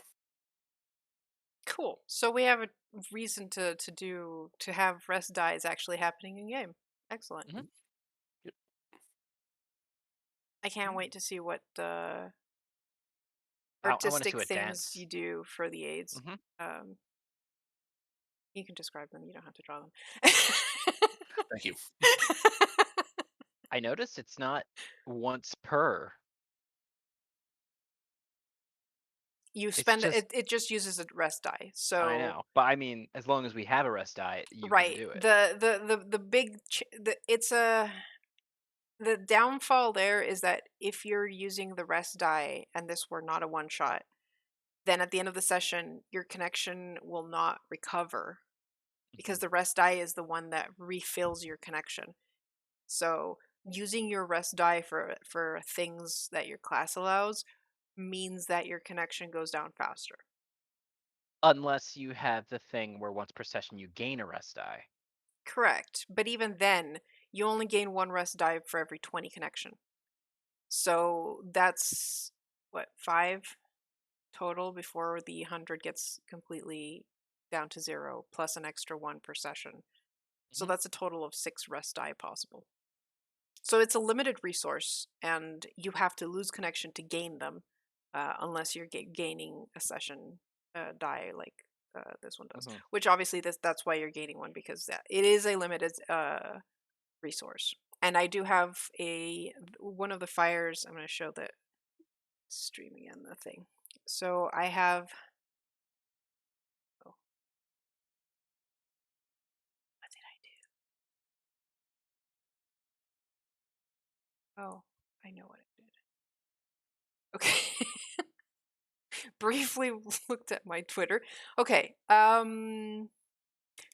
Cool. So we have a reason to have rest dies actually happening in game. Excellent.
Mhm.
Yep.
I can't wait to see what
I want to see
artistic
what
things
dance.
you do for the aids.
Hmm.
Um, you can describe them. You don't have to draw them.
Thank you.
I noticed it's not once per.
You
It's
spend
just...
it. It just uses a rest die.
I
So
know, but I mean, as long as we have a rest die, you can
right.
do it.
The big it's a the downfall there is that if you're using the rest die and this were not a one shot, then at the end of the session your connection will not recover because
Mhm.
the rest die is the one that refills your connection. So using your rest die for things that your class allows means that your connection goes down faster.
Unless you have the thing where once per session you gain a rest die.
Correct. But even then, you only gain 1 rest die for every 20 connection. So that's what, 5 total before the 100 gets completely down to 0, plus an extra 1 per session. So
Mhm.
that's a total of 6 rest die possible. So it's a limited resource, and you have to lose connection to gain them, unless you're gaining a session die like this one does.
Mhm.
Which obviously that's why you're gaining one, because it is a limited resource. And I do have one of the fires. I'm going to show the streaming in the thing. So I have. Oh, what did I do? Oh, I know what I did. Okay. Briefly looked at my Twitter. Okay.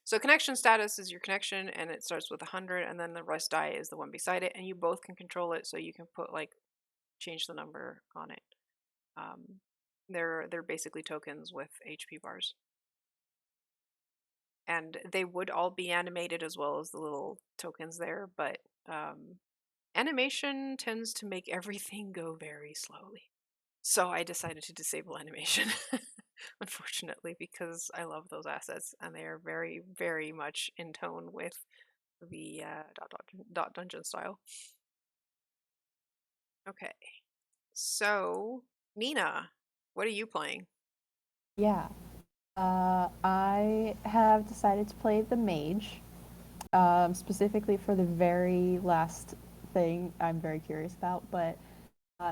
So connection status is your connection, and it starts with 100, and then the rest die is the one beside it, and you both can control it, so you can put like change the number on it. Um, they're basically tokens with HP bars, and they would all be animated as well as the little tokens there, but animation tends to make everything go very slowly. So I decided to disable animation, unfortunately, because I love those assets and they are very, very much in tone with the dotDungeon style. Okay, so Nina, what are you playing?
Yeah. I have decided to play the mage, specifically for the very last thing I'm very curious about. But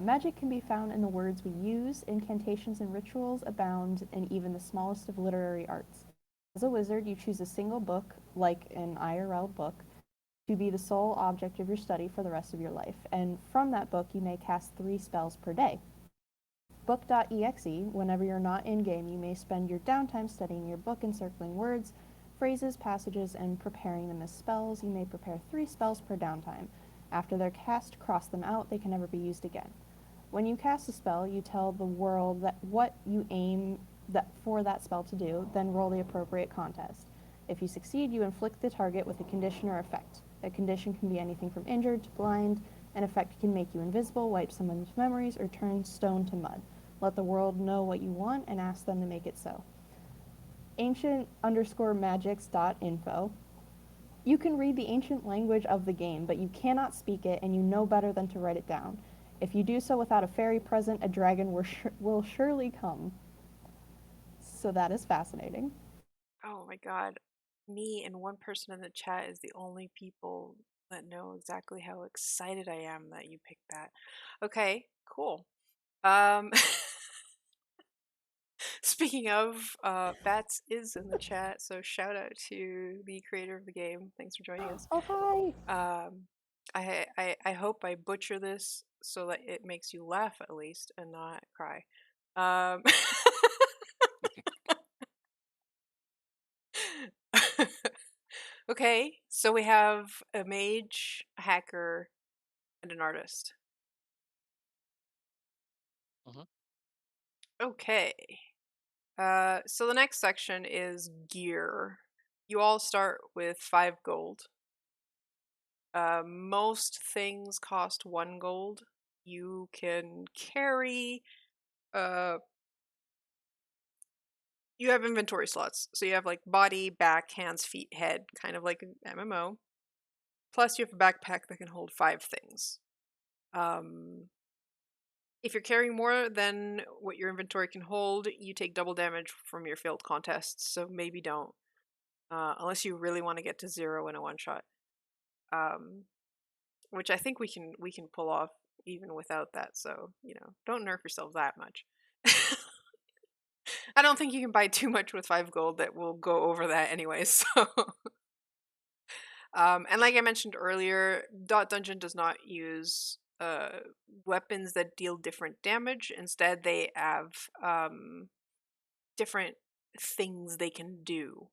magic can be found in the words we use, incantations and rituals abound in even the smallest of literary arts. As a wizard, you choose a single book, like an IRL book, to be the sole object of your study for the rest of your life. And from that book, you may cast 3 spells per day. Book.exe, whenever you're not in-game, you may spend your downtime studying your book and circling words, phrases, passages, and preparing them as spells. You may prepare 3 spells per downtime. After they're cast, cross them out. They can never be used again. When you cast a spell, you tell the world that what you aim for that spell to do, then roll the appropriate contest. If you succeed, you inflict the target with a condition or effect. A condition can be anything from injured to blind. An effect can make you invisible, wipe someone's memories, or turn stone to mud. Let the world know what you want and ask them to make it so. Ancient_magics.info. You can read the ancient language of the game, but you cannot speak it, and you know better than to write it down. If you do so without a fairy present, a dragon will surely come. So that is fascinating.
Oh my god. Me and one person in the chat is the only people that know exactly how excited I am that you picked that. Okay, cool. Speaking of, Bats is in the chat, so shout out to the creator of the game. Thanks for joining us.
Oh, hi!
I hope I butcher this so that it makes you laugh at least and not cry. Um, okay, so we have a mage, a hacker, and an artist.
Mhm.
Okay. So the next section is gear. You all start with 5 gold. Most things cost 1 gold. You can carry, you have inventory slots. So you have like body, back, hands, feet, head, kind of like an MMO. Plus you have a backpack that can hold 5 things. If you're carrying more than what your inventory can hold, you take double damage from your failed contests, so maybe don't. Unless you really want to get to 0 in a one-shot. Which I think we can pull off even without that, so, don't nerf yourself that much. I don't think you can buy too much with 5 gold that will go over that anyway, so... and like I mentioned earlier, dotDungeon does not use weapons that deal different damage. Instead, they have different things they can do.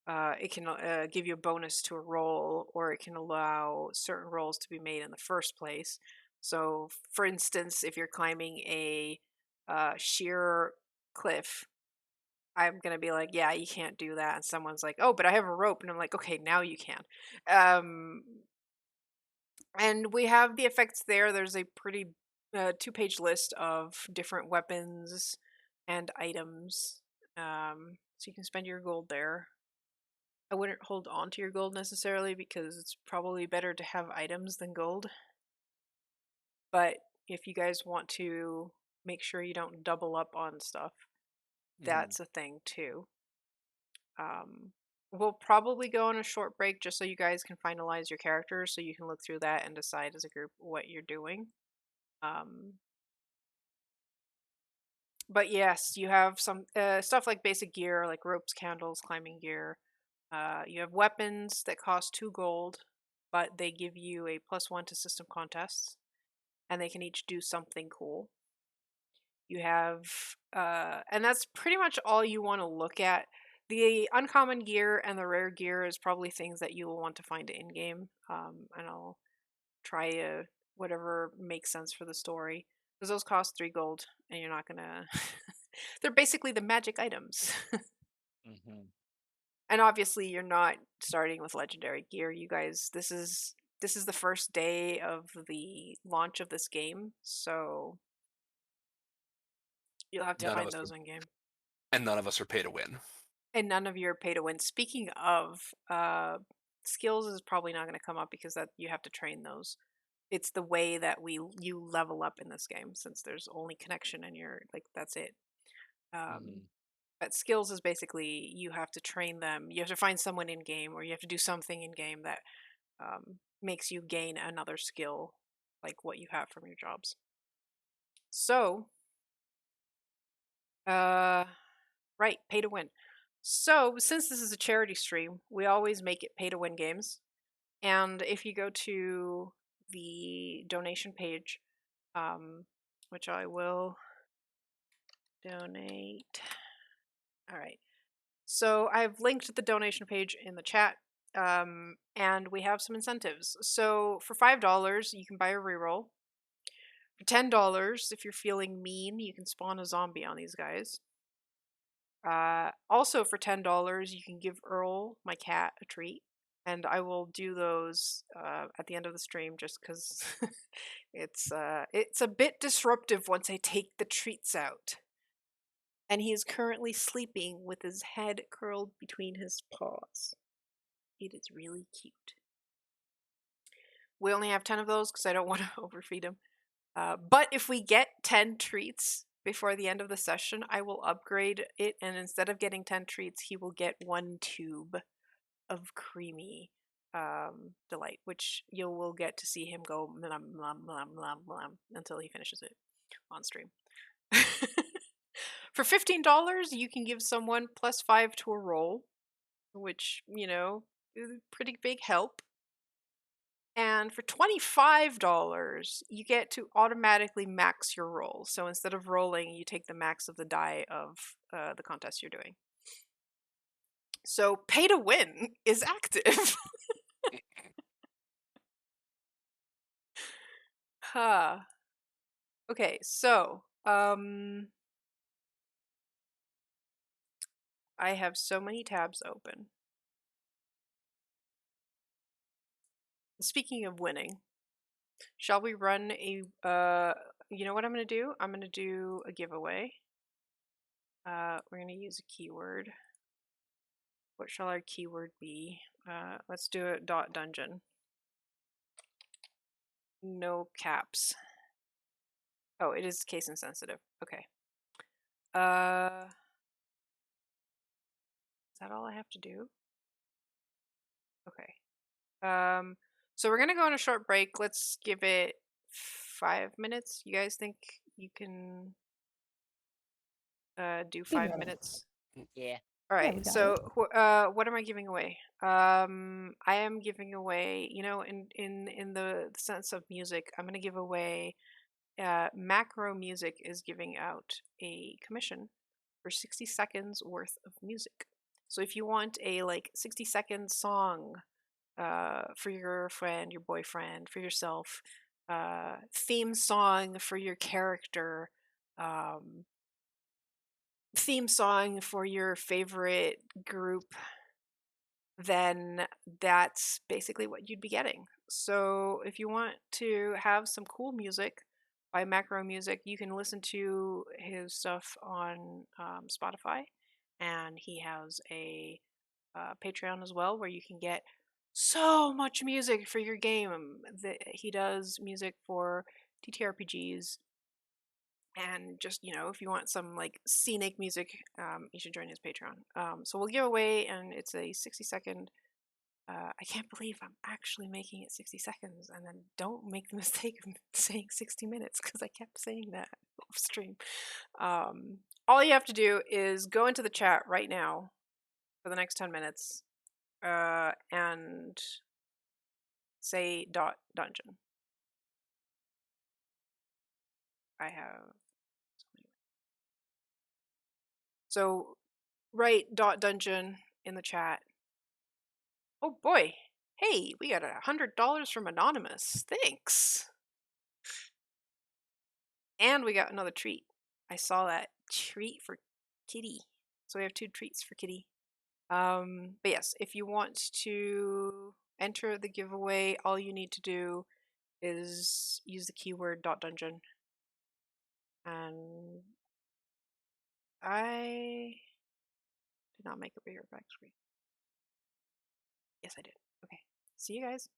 It can give you a bonus to a roll, or it can allow certain rolls to be made in the first place. So, for instance, if you're climbing a sheer cliff, I'm gonna be like, yeah, you can't do that. And someone's like, oh, but I have a rope. And I'm like, okay, now you can. And we have the effects there. There's a pretty 2-page list of different weapons and items. So you can spend your gold there. I wouldn't hold on to your gold necessarily because it's probably better to have items than gold. But if you guys want to make sure you don't double up on stuff, that's a thing too. We'll probably go on a short break just so you guys can finalize your characters so you can look through that and decide as a group what you're doing. But yes, you have some stuff like basic gear, like ropes, candles, climbing gear. You have weapons that cost 2 gold, but they give you a +1 to system contests, and they can each do something cool. You have, and that's pretty much all you want to look at. The uncommon gear and the rare gear is probably things that you will want to find in game, and I'll try whatever makes sense for the story. Because those cost 3 gold, and you're not gonna. They're basically the magic items.
Mhm.
And obviously, you're not starting with legendary gear. You guys, this is the first day of the launch of this game, so you'll have to
None of
find
us are,
those in game.
and none of us are pay to win.
And none of your pay to win. Speaking of, skills is probably not going to come up because that you have to train those. It's the way that you level up in this game, since there's only connection and you're like that's it.
Mhm.
But skills is basically you have to train them. You have to find someone in game, or you have to do something in game that makes you gain another skill, like what you have from your jobs. So, right, pay to win. So, since this is a charity stream, we always make it pay to win games. And if you go to the donation page, which I will Donate. All right. So I've linked the donation page in the chat, and we have some incentives. So for $5, you can buy a reroll. For $10, if you're feeling mean, you can spawn a zombie on these guys. Also for $10, you can give Earl, my cat, a treat. And I will do those at the end of the stream just because it's a bit disruptive once I take the treats out. And he is currently sleeping with his head curled between his paws. It is really cute. We only have 10 of those because I don't want to overfeed him. But if we get 10 treats before the end of the session, I will upgrade it, and instead of getting 10 treats, he will get 1 tube of creamy delight, which you will get to see him go blum, blum, blum, blum, blum, until he finishes it on stream. For $15, you can give someone +5 to a roll, which, you know, is a pretty big help. And for $25, you get to automatically max your roll. So instead of rolling, you take the max of the die of the contest you're doing. So pay to win is active. Huh. Okay, so I have so many tabs open. Speaking of winning, shall we run a you know what I'm going to do? I'm going to do a giveaway. We're going to use a keyword. What shall our keyword be? Let's do it dotDungeon. No caps. Oh, it is case insensitive. Okay. Is that all I have to do? Okay. So we're gonna go on a short break. Let's give it 5 minutes. You guys think you can do 5 minutes?
Yeah.
All
Yeah,
right.
we got
So what am I giving away? I am giving away, you know, in the sense of music, I'm gonna give away. Macro Music is giving out a commission for 60 seconds worth of music. So if you want a like 60-second song for your girlfriend, your boyfriend, for yourself, theme song for your character, um, theme song for your favorite group, then that's basically what you'd be getting. So if you want to have some cool music by Macro Music, you can listen to his stuff on Spotify, and he has a Patreon as well where you can get so much music for your game. He does music for TTRPGs, and just, you know, if you want some like scenic music, you should join his Patreon. So we'll give away, and it's a 60-second. I can't believe I'm actually making it 60 seconds, and then don't make the mistake of saying 60 minutes because I kept saying that off stream. All you have to do is go into the chat right now for the next 10 minutes and say dotDungeon. I have so write dotDungeon in the chat. Oh boy, hey, we got $100 from Anonymous. Thanks. And we got another treat. I saw that treat for Kitty. So we have 2 treats for Kitty. But yes, if you want to enter the giveaway, all you need to do is use the keyword dotDungeon. And I did not make a bigger back screen. Yes, I did. Okay. See you guys.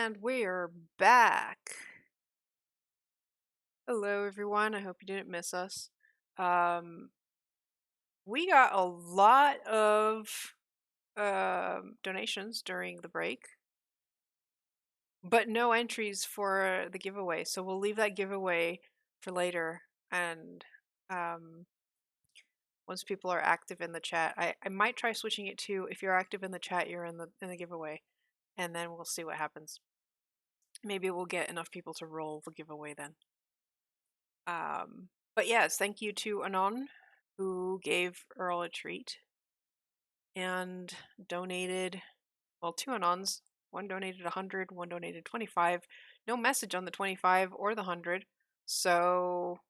And we're back. Hello, everyone. I hope you didn't miss us. We got a lot of donations during the break, but no entries for the giveaway. So we'll leave that giveaway for later. And once people are active in the chat, I might try switching it to if you're active in the chat, you're in the giveaway, and then we'll see what happens. Maybe we'll get enough people to roll the giveaway then. But yes, thank you to Anon, who gave Earl a treat and donated, well, two Anons. One donated 100, one donated 25. No message on the 25 or the 100, so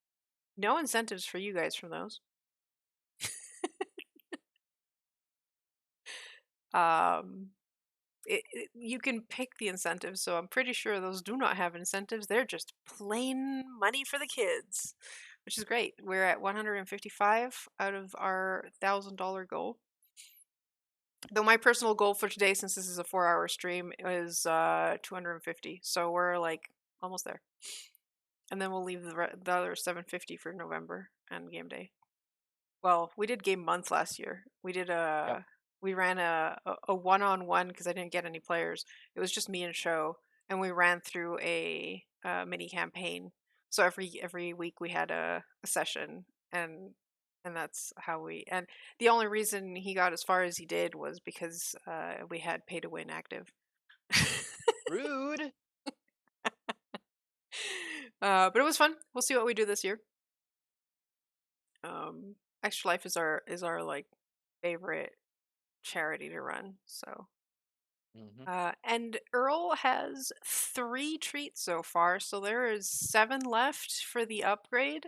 no incentives for you guys from those. You can pick the incentives, so I'm pretty sure those do not have incentives. They're just plain money for the kids, which is great. We're at 155 out of our $1,000 goal. Though my personal goal for today, since this is a 4-hour stream, is 250. So we're like almost there. And then we'll leave the other 750 for November and game day. Well, we did game month last year. We did we ran a one-on-one because I didn't get any players. It was just me and Show, and we ran through a mini campaign. So every week we had a session, and that's how we. And the only reason he got as far as he did was because we had pay to win active.
Rude.
But it was fun. We'll see what we do this year. Extra Life is our like favorite charity to run. So, and Earl has 3 treats so far, so there is 7 left for the upgrade.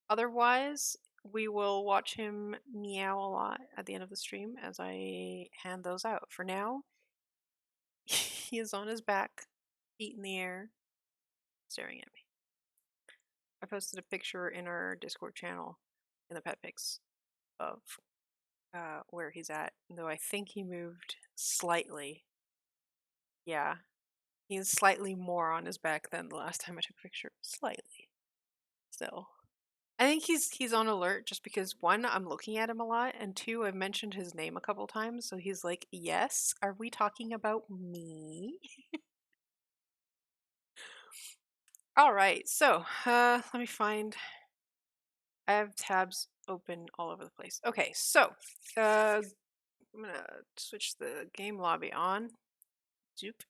Otherwise, we will watch him meow a lot at the end of the stream as I hand those out. For now, he is on his back, feet in the air, staring at me. I posted a picture in our Discord channel in the pet pics of where he's at, though I think he moved slightly. Yeah, he's slightly more on his back than the last time I took a picture. Slightly. Still. I think he's on alert just because 1, I'm looking at him a lot, and 2, I've mentioned his name a couple times, so he's like, yes, are we talking about me? Alright, so let me find. I have tabs open all over the place. Okay, so I'm gonna switch the game lobby on. Zoop.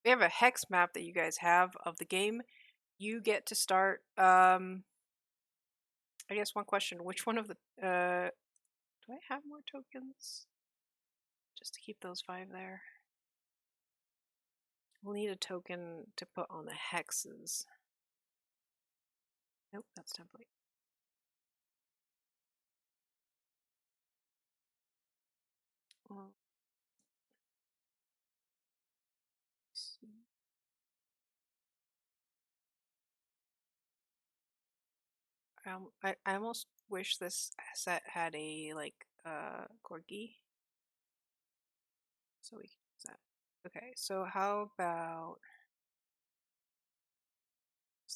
We have a hex map that you guys have of the game. You get to start. I guess one question: which one of the? Do I have more tokens? Just to keep those 5 there. We'll need a token to put on the hexes. Nope, that's template. I almost wish this set had a like corgi, so we can use that. Okay, so how about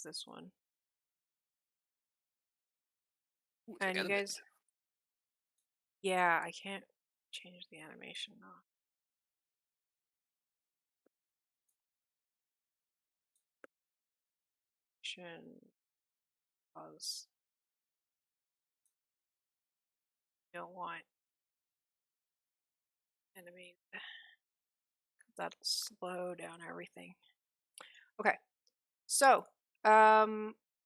this one?
Ooh, it's
And you
animated.
guys, yeah, I can't change the animation though. Pause. Don't want enemy. That'll slow down everything. Okay, so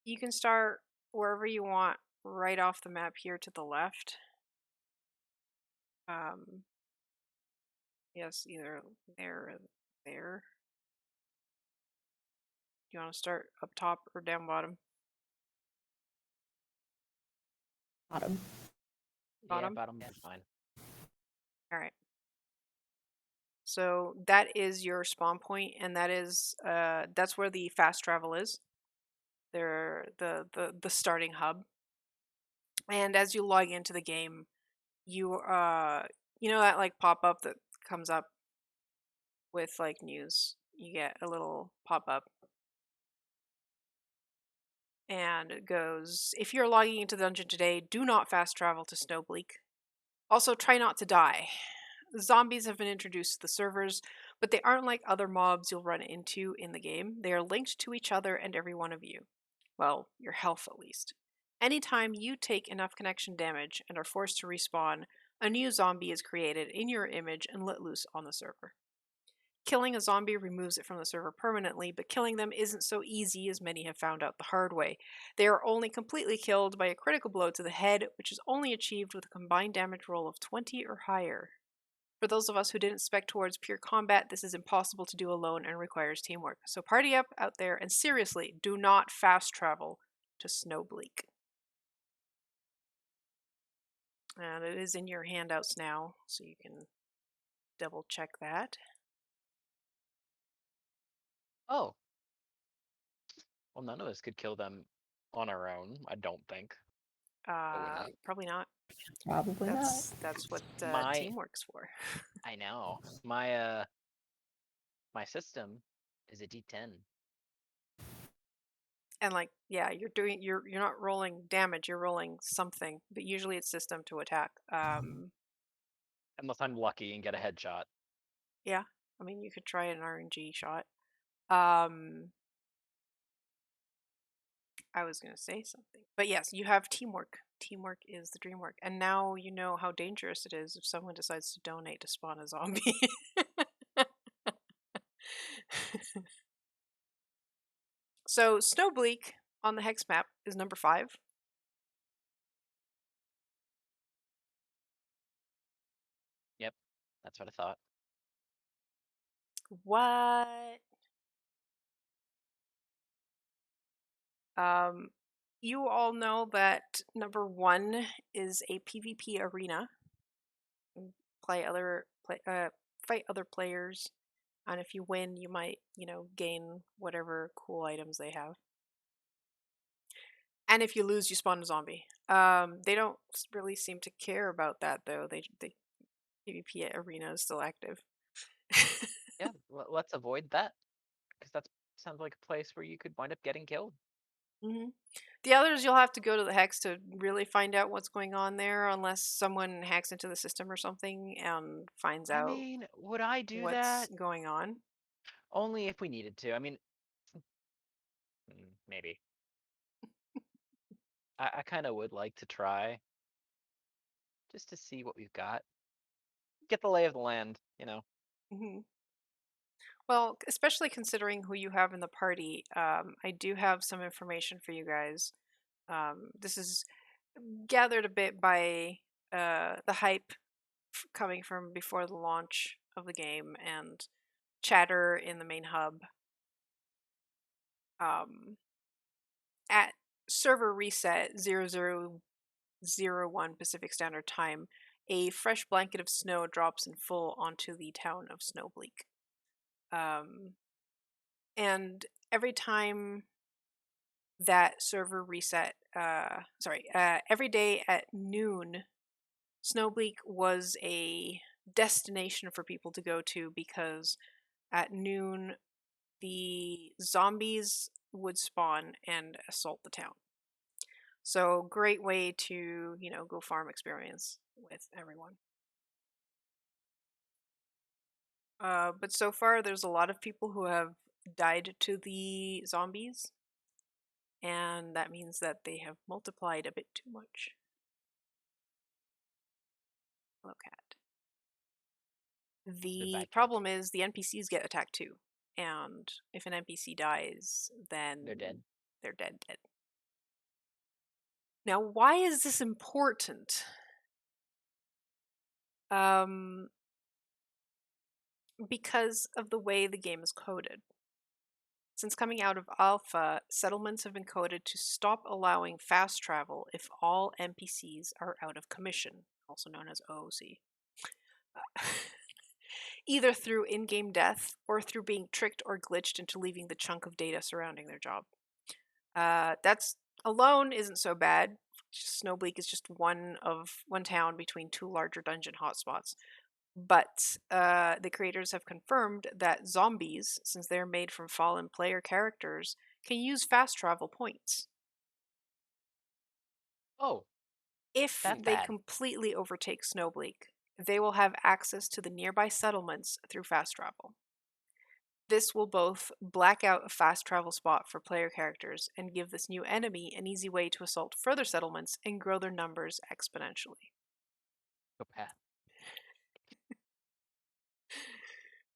you can start wherever you want, right off the map here to the left. Yes, either there or there. Do you want to start up top or down bottom?
Bottom.
Yeah,
Bottom?
bottom is fine.
All right. So that is your spawn point, and that is that's where the fast travel is. They're the starting hub. And as you log into the game, you you know that like pop up that comes up with like news you get a little pop-up. And it goes, if you're logging into the dungeon today, do not fast travel to Snowbleak. Also, try not to die. Zombies have been introduced to the servers, but they aren't like other mobs you'll run into in the game. They are linked to each other and every one of you. Well, your health at least. Anytime you take enough connection damage and are forced to respawn, a new zombie is created in your image and let loose on the server. Killing a zombie removes it from the server permanently, but killing them isn't so easy as many have found out the hard way. They are only completely killed by a critical blow to the head, which is only achieved with a combined damage roll of 20 or higher. For those of us who didn't spec towards pure combat, this is impossible to do alone and requires teamwork. So party up out there, and seriously, do not fast travel to Snowbleak. And it is in your handouts now, so you can double check that.
Oh. Well, none of us could kill them on our own, I don't think.
Probably not.
Probably not.
Probably not.
That's what
My-
teamwork's for.
I know. My system is a D10.
And like, yeah, you're not rolling damage, you're rolling something, but usually it's system to attack.
Unless I'm lucky and get a headshot.
Yeah, I mean you could try an RNG shot. I was gonna say something, but yes, you have teamwork. Teamwork is the dream work, and now you know how dangerous it is if someone decides to donate to spawn a zombie. So Snowbleak on the hex map is number 5.
Yep, that's what I thought.
What? You all know that number 1 is a PvP arena. Fight other players, and if you win, you might, gain whatever cool items they have. And if you lose, you spawn a zombie. They don't really seem to care about that though. They PvP arena is still active.
Yeah, let's avoid that, because that sounds like a place where you could wind up getting killed.
Mm-hmm. The others, you'll have to go to the hex to really find out what's going on there, unless someone hacks into the system or something and finds
I
out
mean, would I do
what's
that?
going on.
Only if we needed to. I mean, maybe. I kind of would like to try, just to see what we've got. Get the lay of the land,
Mm-hmm. Well, especially considering who you have in the party, I do have some information for you guys. This is gathered a bit by the hype coming from before the launch of the game and chatter in the main hub. At server reset 0001 Pacific Standard Time, a fresh blanket of snow drops in full onto the town of Snowbleak. And every time that server reset, every day at noon, Snowbleak was a destination for people to go to because at noon the zombies would spawn and assault the town. So great way to, go farm experience with everyone. But so far there's a lot of people who have died to the zombies, and that means that they have multiplied a bit too much. Hello, cat. The problem is the NPCs get attacked too, and if an NPC dies, then
They're dead.
They're dead. Now, why is this important? Because of the way the game is coded. Since coming out of alpha, settlements have been coded to stop allowing fast travel if all NPCs are out of commission, also known as OOC. Either through in-game death or through being tricked or glitched into leaving the chunk of data surrounding their job. That's alone isn't so bad. Snowbleak is just one town between 2 larger dungeon hotspots. But the creators have confirmed that zombies, since they're made from fallen player characters, can use fast travel points
Oh,
if
that
they
bad.
completely overtake Snowbleak. They will have access to the nearby settlements through fast travel. This will both black out a fast travel spot for player characters and give this new enemy an easy way to assault further settlements and grow their numbers exponentially.
Psychopath.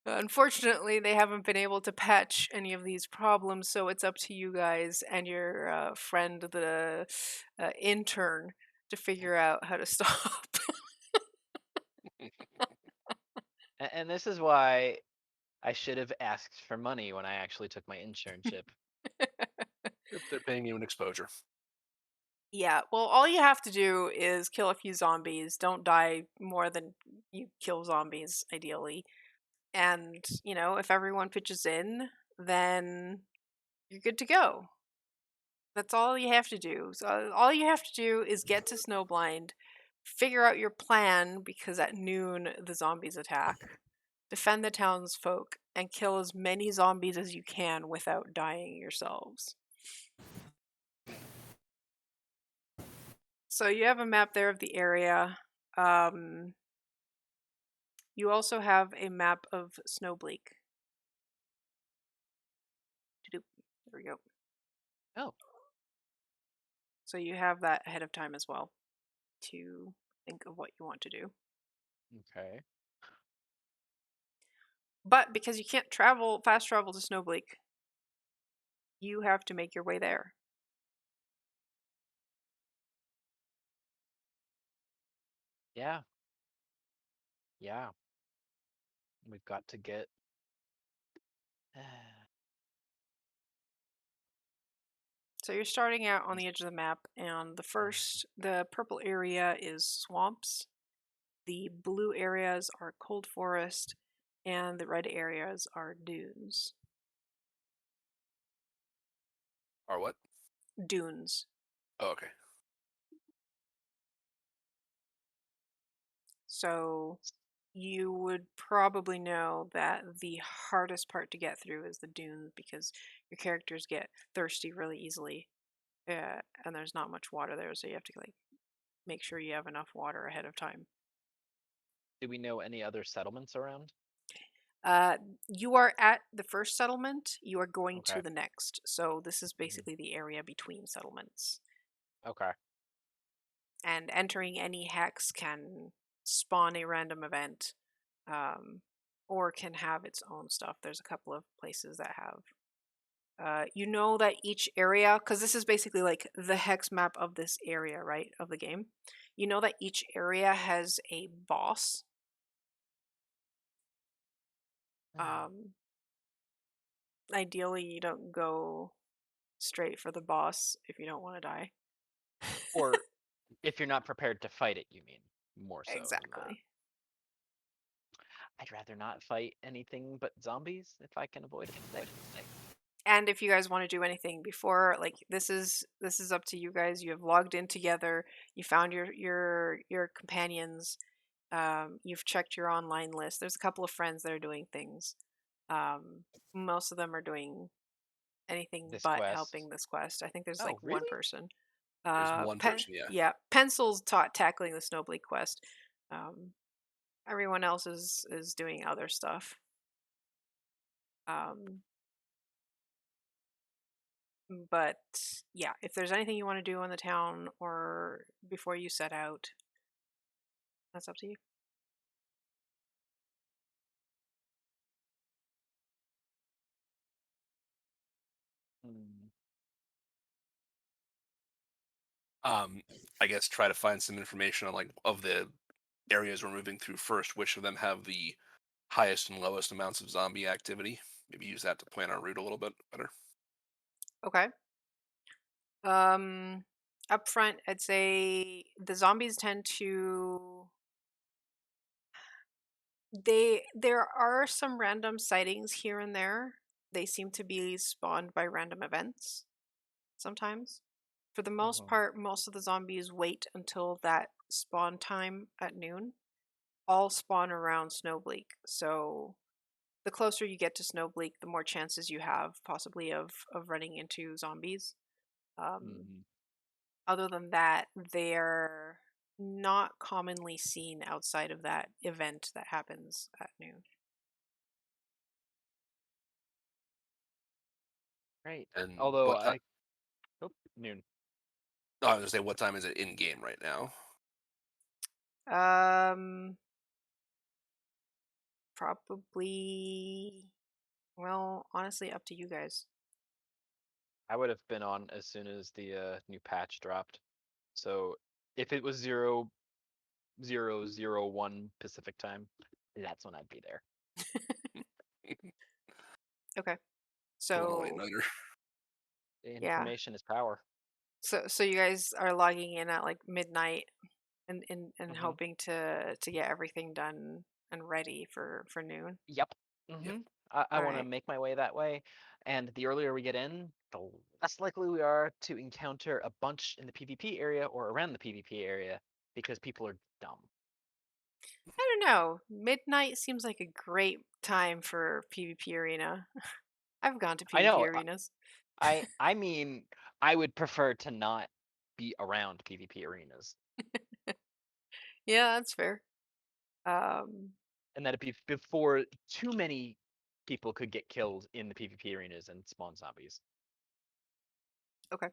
Unfortunately, they haven't been able to patch any of these problems, so it's up to you guys and your friend, the intern, to figure out how to stop.
And this is why I should have asked for money when I actually took my internship.
If they're paying you an exposure.
Yeah, well, all you have to do is kill a few zombies. Don't die more than you kill zombies, ideally. And, if everyone pitches in, then you're good to go. That's all you have to do. So all you have to do is get to Snowblind, figure out your plan because at noon the zombies attack, defend the townsfolk, and kill as many zombies as you can without dying yourselves. So you have a map there of the area. You also have a map of Snowbleak. There we go.
Oh,
So you have that ahead of time as well to think of what you want to do.
okay.
But because you can't fast travel to Snowbleak, you have to make your way there.
Yeah. Yeah. We've got to get.
So you're starting out on the edge of the map, and the purple area is swamps, the blue areas are cold forest, and the red areas are dunes.
Or what?
Dunes.
Oh, okay.
So you would probably know that the hardest part to get through is the dunes because your characters get thirsty really easily, and there's not much water there, so you have to make sure you have enough water ahead of time.
Do we know any other settlements around?
You are at the first settlement. You are going
Okay.
to the next. So this is basically the area between settlements.
Okay.
And entering any hex can spawn a random event, or can have its own stuff. There's a couple of places that have. You know that each area, because this is basically like the hex map of this area, right, of the game. You know that each area has a boss. Um, Ideally, you don't go straight for the boss if you don't want to die.
Or if you're not prepared to fight it, you mean more so than that.
Exactly.
I'd rather not fight anything but zombies if I can avoid it.
And if you guys want to do anything before, like this is up to you guys. You have logged in together. You found your companions. You've checked your online list. There's a couple of friends that are doing things. Most of them are doing anything
This
but
quest.
helping this quest. I think there's like
Oh,
one
really?
person.
There's one person, yeah.
Yeah, Pencil's tackling the Snowbleak quest. Um, Everyone else is doing other stuff. Um, but yeah, if there's anything you want to do in the town or before you set out, that's up to you.
Hmm.
I guess try to find some information on like of the areas we're moving through first, which of them have the highest and lowest amounts of zombie activity. Maybe use that to plan our route a little bit better.
Okay. Um, Up front, I'd say the zombies tend to there are some random sightings here and there. They seem to be spawned by random events sometimes. For the most
Uh-huh.
part, most of the zombies wait until that spawn time at noon, all spawn around Snowbleak. So the closer you get to Snowbleak, the more chances you have possibly of running into zombies.
Mhm.
Other than that, they're not commonly seen outside of that event that happens at noon.
Right.
And
Although
what time?
noon.
Oh, I was gonna say, what time is it in game right now?
Um, Probably, well, honestly, up to you guys.
I would have been on as soon as the new patch dropped. So if it was 0001 Pacific time, that's when I'd be there.
Okay.
Pulling a late
So,
nighter.
yeah.
Information is power.
So you guys are logging in at like midnight and
Hmm.
hoping to get everything done and ready for noon.
Yep.
Yep.
Hmm. I
All
want to
right.
make my way that way, and the earlier we get in, the less likely we are to encounter a bunch in the PvP area or around the PvP area because people are dumb.
I don't know. Midnight seems like a great time for PvP arena. I've gone to
I
PvP
know.
arenas.
I mean, I would prefer to not be around PvP arenas,
Yeah, that's fair. Um,
and that it be before too many people could get killed in the PvP arenas and spawn zombies.
okay.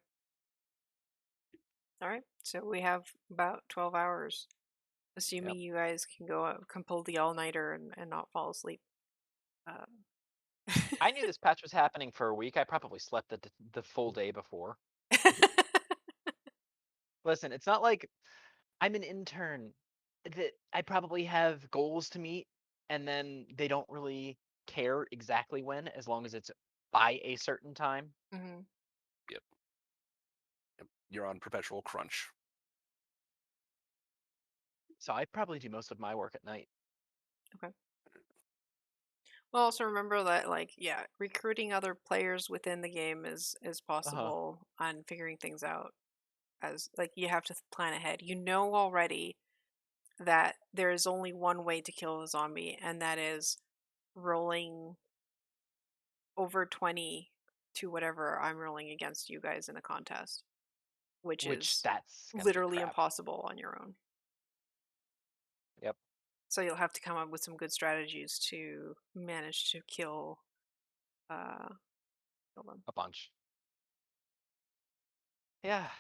All right. So we have about 12 hours,
Yep.
assuming you guys can go out, can pull the all-nighter and not fall asleep. Uh,
I knew this patch was happening for a week. I probably slept the full day before. Listen, it's not like I'm an intern that I probably have goals to meet, and then they don't really care exactly when, as long as it's by a certain time.
Mhm.
Yep. Yep. You're on perpetual crunch.
So I probably do most of my work at night.
Okay. Well, also remember that, like, yeah, recruiting other players within the game is
Uh-huh.
possible on figuring things out. As like you have to plan ahead. You know already that there is only one way to kill a zombie, and that is rolling over 20 to whatever I'm rolling against you guys in a contest, which
Which
is
that's gonna be
literally
crap.
impossible on your own.
Yep,
So you'll have to come up with some good strategies to manage to uh kill them.
a bunch. Yeah.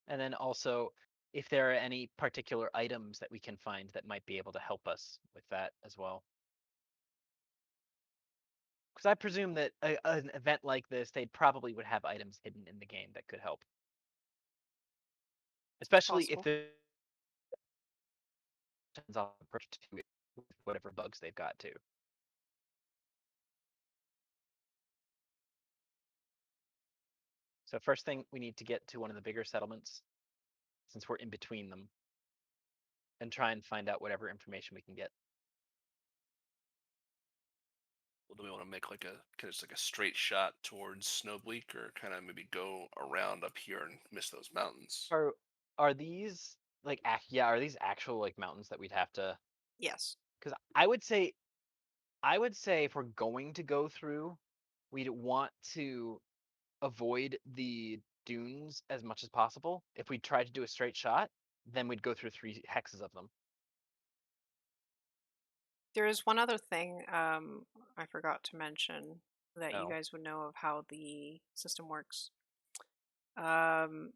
And then also, if there are any particular items that we can find that might be able to help us with that as well. Because I presume that an event like this, they probably would have items hidden in the game that could help.
It's
Especially if
possible.
there's approach to it with whatever bugs they've got too. So first thing, we need to get to one of the bigger settlements, since we're in between them, and try and find out whatever information we can get.
Well, do we want to make like just like a straight shot towards Snowbleak, or kind of maybe go around up here and miss those mountains?
Are these like yeah, are these actual like mountains that we'd have to?
Yes.
Because I would say if we're going to go through, we'd want to avoid the dunes as much as possible. If we tried to do a straight shot, then we'd go through 3 hexes of them.
There is one other thing I forgot to mention that you
Oh,
guys would know of how the system works.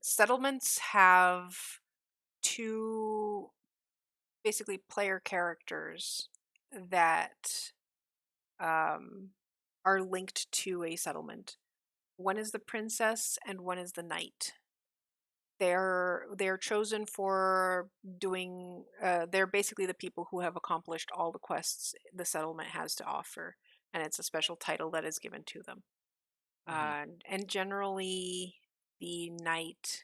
Settlements have two basically player characters that um, are linked to a settlement. One is the princess and one is the knight. They're chosen for doing. They're basically the people who have accomplished all the quests the settlement has to offer, and it's a special title that is given to them.
hmm,
And generally, the knight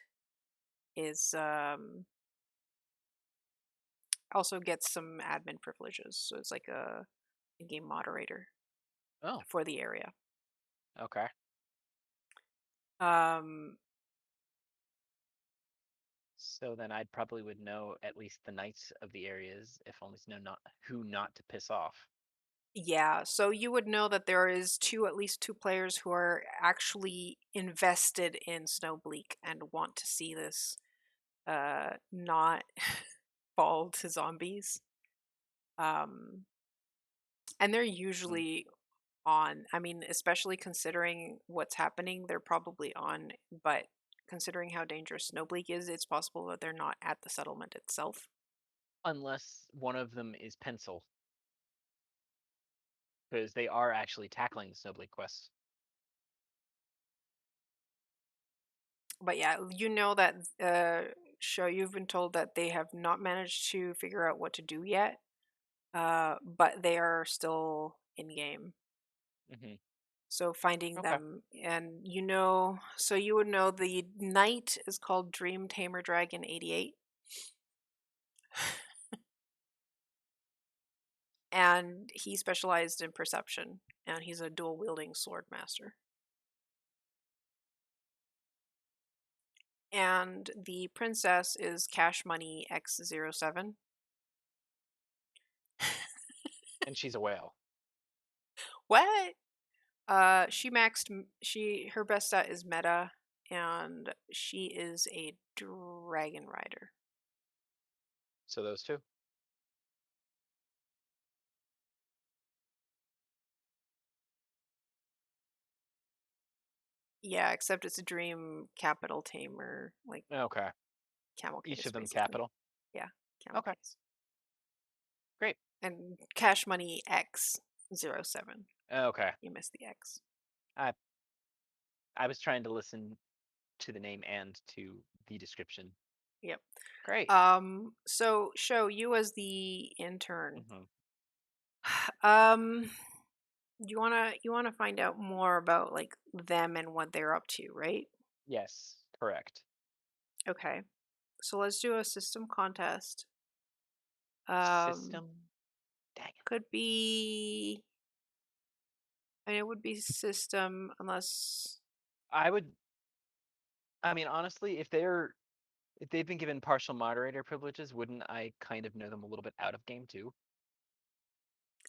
is also gets some admin privileges, so it's like a game moderator
oh,
for the area.
okay.
Um,
So then I probably would know at least the knights of the areas, if only to know not who not to piss off.
Yeah, so you would know that there is at least two players who are actually invested in Snowbleak and want to see this not fall to zombies. And they're usually on. I mean, especially considering what's happening, they're probably on, but considering how dangerous Snowbleak is, it's possible that they're not at the settlement itself.
Unless one of them is Pencil, because they are actually tackling the Snowblade quest.
But yeah, you know that show you've been told that they have not managed to figure out what to do yet, but they are still in game.
Mm-hmm.
So finding
Okay.
them, and so you would know the knight is called Dream Tamer Dragon 88. And he specialized in perception, and he's a dual wielding sword master. And the princess is Cash Money X07.
And she's a whale.
What? She maxed. Her best stat is meta, and she is a dragon rider.
So those two.
Yeah, except it's a dream capital tamer, like
Okay.
camel
Each
case,
of them
basically.
capital.
Yeah, camel
Okay.
case.
Great.
And Cash Money X07.
Okay.
You missed the X.
I was trying to listen to the name and to the description.
Yep.
Great.
So show you as the intern.
Mm-hmm.
Um, you wanna find out more about like them and what they're up to, right?
Yes, correct.
Okay. So let's do a system contest. Um,
System. Dang it.
could be. I mean, it would be system unless.
I mean, honestly, if they've been given partial moderator privileges, wouldn't I kind of know them a little bit out of game too?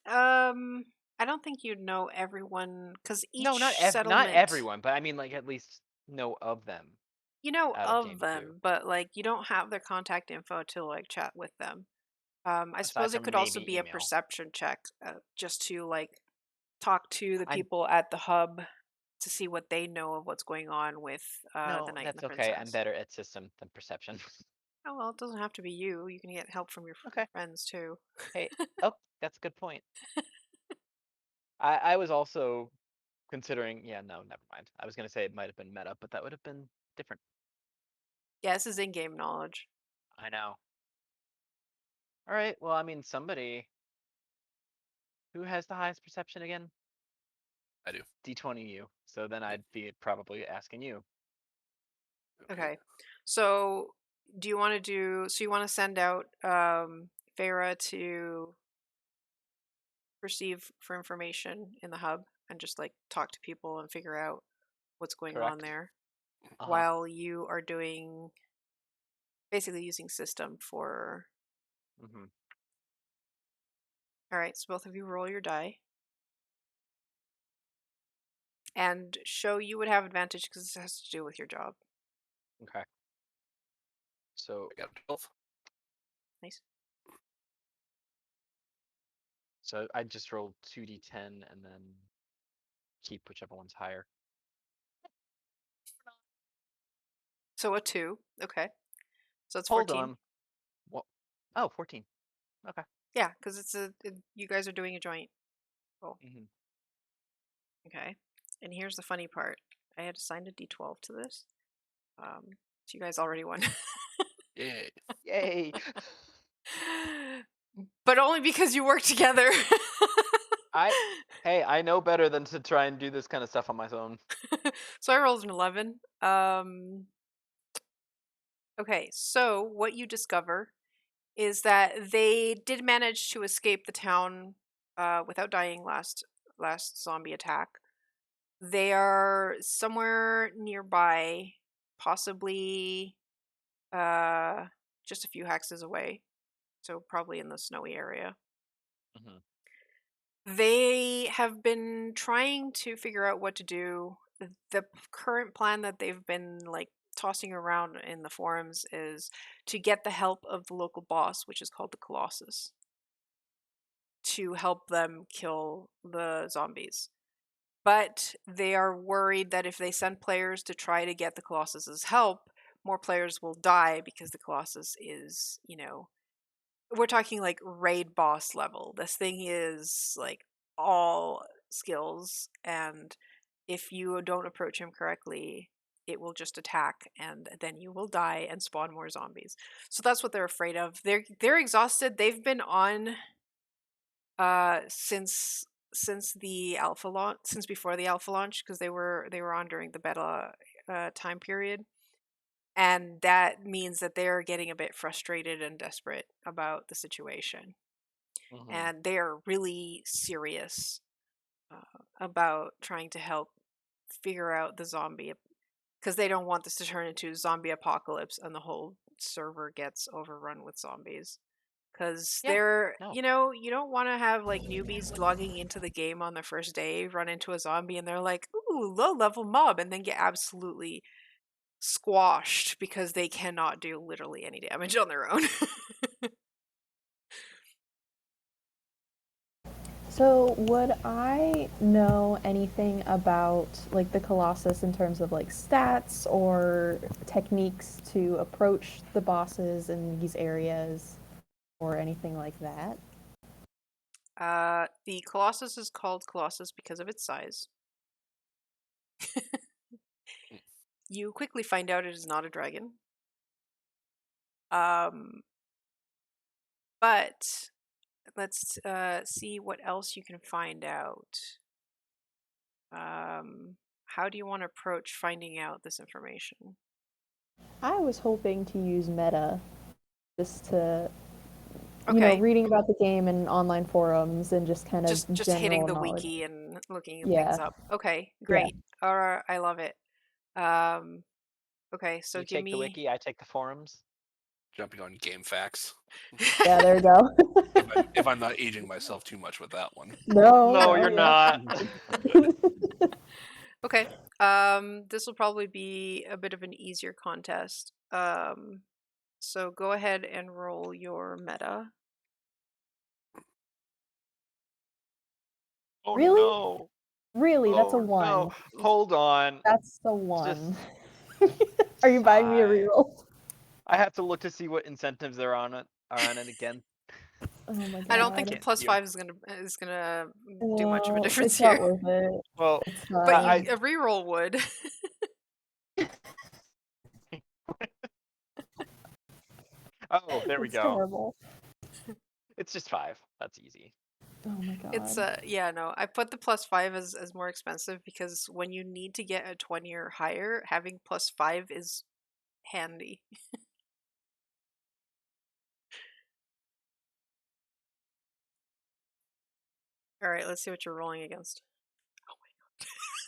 I don't think you'd know everyone because
No,
each
not
settlement.
everyone, but I mean like at least know of them
You know
out of
of
game too.
them, but like you don't have their contact info to like chat with them. I
Aside
suppose it
from
could also
maybe
be a
email.
perception check, just to like talk to the
I'm
people at the hub to see what they know of what's going on with the
No,
knight and
that's
the
okay. I'm
princess.
better at system than perception.
Oh well, it doesn't have to be you. You can get help from your
Okay.
friends too.
Hey, oh, that's a good point. I was also considering, yeah, no, never mind. I was gonna say it might have been meta, but that would have been different.
Yeah, this is in-game knowledge.
I know. All right, well, I mean, somebody who has the highest perception again?
I do.
D20 you. So then I'd be probably asking you.
Okay. So do you want to do? So you want to send out Farah to receive for information in the hub and just like talk to people and figure out what's going on
Correct.
there
Uh-huh.
while you are doing basically using system for.
Mm-hmm.
All right, so both of you roll your die and show you would have advantage because this has to do with your job.
Okay. So
I got a 12.
Nice.
I just roll 2d10 and then keep whichever one's higher.
So a 2. Okay. So it's
Hold
14.
on. What? Oh, 14. Okay.
Yeah, because you guys are doing a joint roll.
Mm-hmm.
Okay. And here's the funny part. I had assigned a d12 to this. So you guys already won.
Yay.
Yay!
But only because you work together.
Hey, I know better than to try and do this kind of stuff on my own.
So I rolled an 11. Okay, so what you discover is that they did manage to escape the town without dying last zombie attack. They are somewhere nearby, possibly just a few hexes away, so probably in the snowy area.
Mhm.
They have been trying to figure out what to do. The current plan that they've been like tossing around in the forums is to get the help of the local boss, which is called the Colossus, to help them kill the zombies. But they are worried that if they send players to try to get the Colossus's help, more players will die because the Colossus is, we're talking like raid boss level. This thing is like all skills, and if you don't approach him correctly, it will just attack, and then you will die and spawn more zombies. So that's what they're afraid of. They're exhausted. They've been on since the alpha launch, since before the alpha launch, because they were on during the beta time period. And that means that they're getting a bit frustrated and desperate about the situation.
Mhm.
And they're really serious about trying to help figure out the zombie, because they don't want this to turn into zombie apocalypse and the whole server gets overrun with zombies. Because
Yeah,
they're,
no.
you don't want to have like newbies logging into the game on their first day, run into a zombie, and they're like, ooh, low level mob, and then get absolutely squashed because they cannot do literally any damage on their own.
So, would I know anything about like the Colossus in terms of like stats or techniques to approach the bosses in these areas or anything like that?
The Colossus is called Colossus because of its size. You quickly find out it is not a dragon. But let's see what else you can find out. How do you want to approach finding out this information?
I was hoping to use meta just to,
Okay,
reading about the game in online forums and just kind of
just hitting
general
the
knowledge.
wiki and looking things
Yeah,
up. Okay,
yeah.
great. I love it. Okay, so
You
give
take the
me.
wiki, I take the forums.
Jumping on game facts.
Yeah, there you go.
If I'm not aging myself too much with that one.
No,
No, you're
yeah.
not.
Okay. This will probably be a bit of an easier contest. So go ahead and roll your meta.
Oh
Really?
no.
Really, that's a
Oh
one.
no. Hold on.
That's the one. Are you buying me a
5.
reroll?
I have to look to see what incentives are on it again.
Oh my
I don't
I
think
god.
the
can't
plus
see 'em.
5 is gonna do much of a
No,
difference
it's not
here,
worth it.
Well,
It's not.
but
I
a reroll would.
oh, there we
It's
go.
terrible.
It's just 5. That's easy.
Oh my
It's
god.
yeah, no. I put the plus 5 as more expensive because when you need to get a 20 or higher, having plus 5 is handy. All right, let's see what you're rolling against.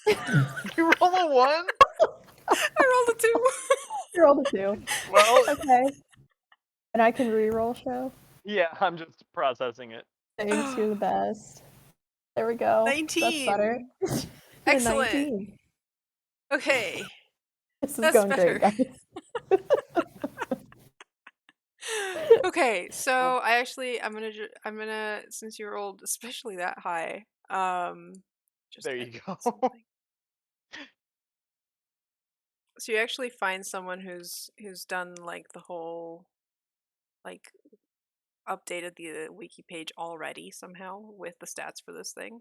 You roll a 1?
I rolled a 2.
You rolled a 2.
Well,
Okay. And I can reroll show.
yeah, I'm just processing it.
Thanks, you're the best. There we go. That's better.
19.
And a
Excellent.
19.
Okay.
This is
That's
going
better.
great, guys.
Okay, so I'm gonna since you rolled especially that high, just
There you
edit
go.
something. So you actually find someone who's done like the whole like updated the wiki page already somehow with the stats for this thing.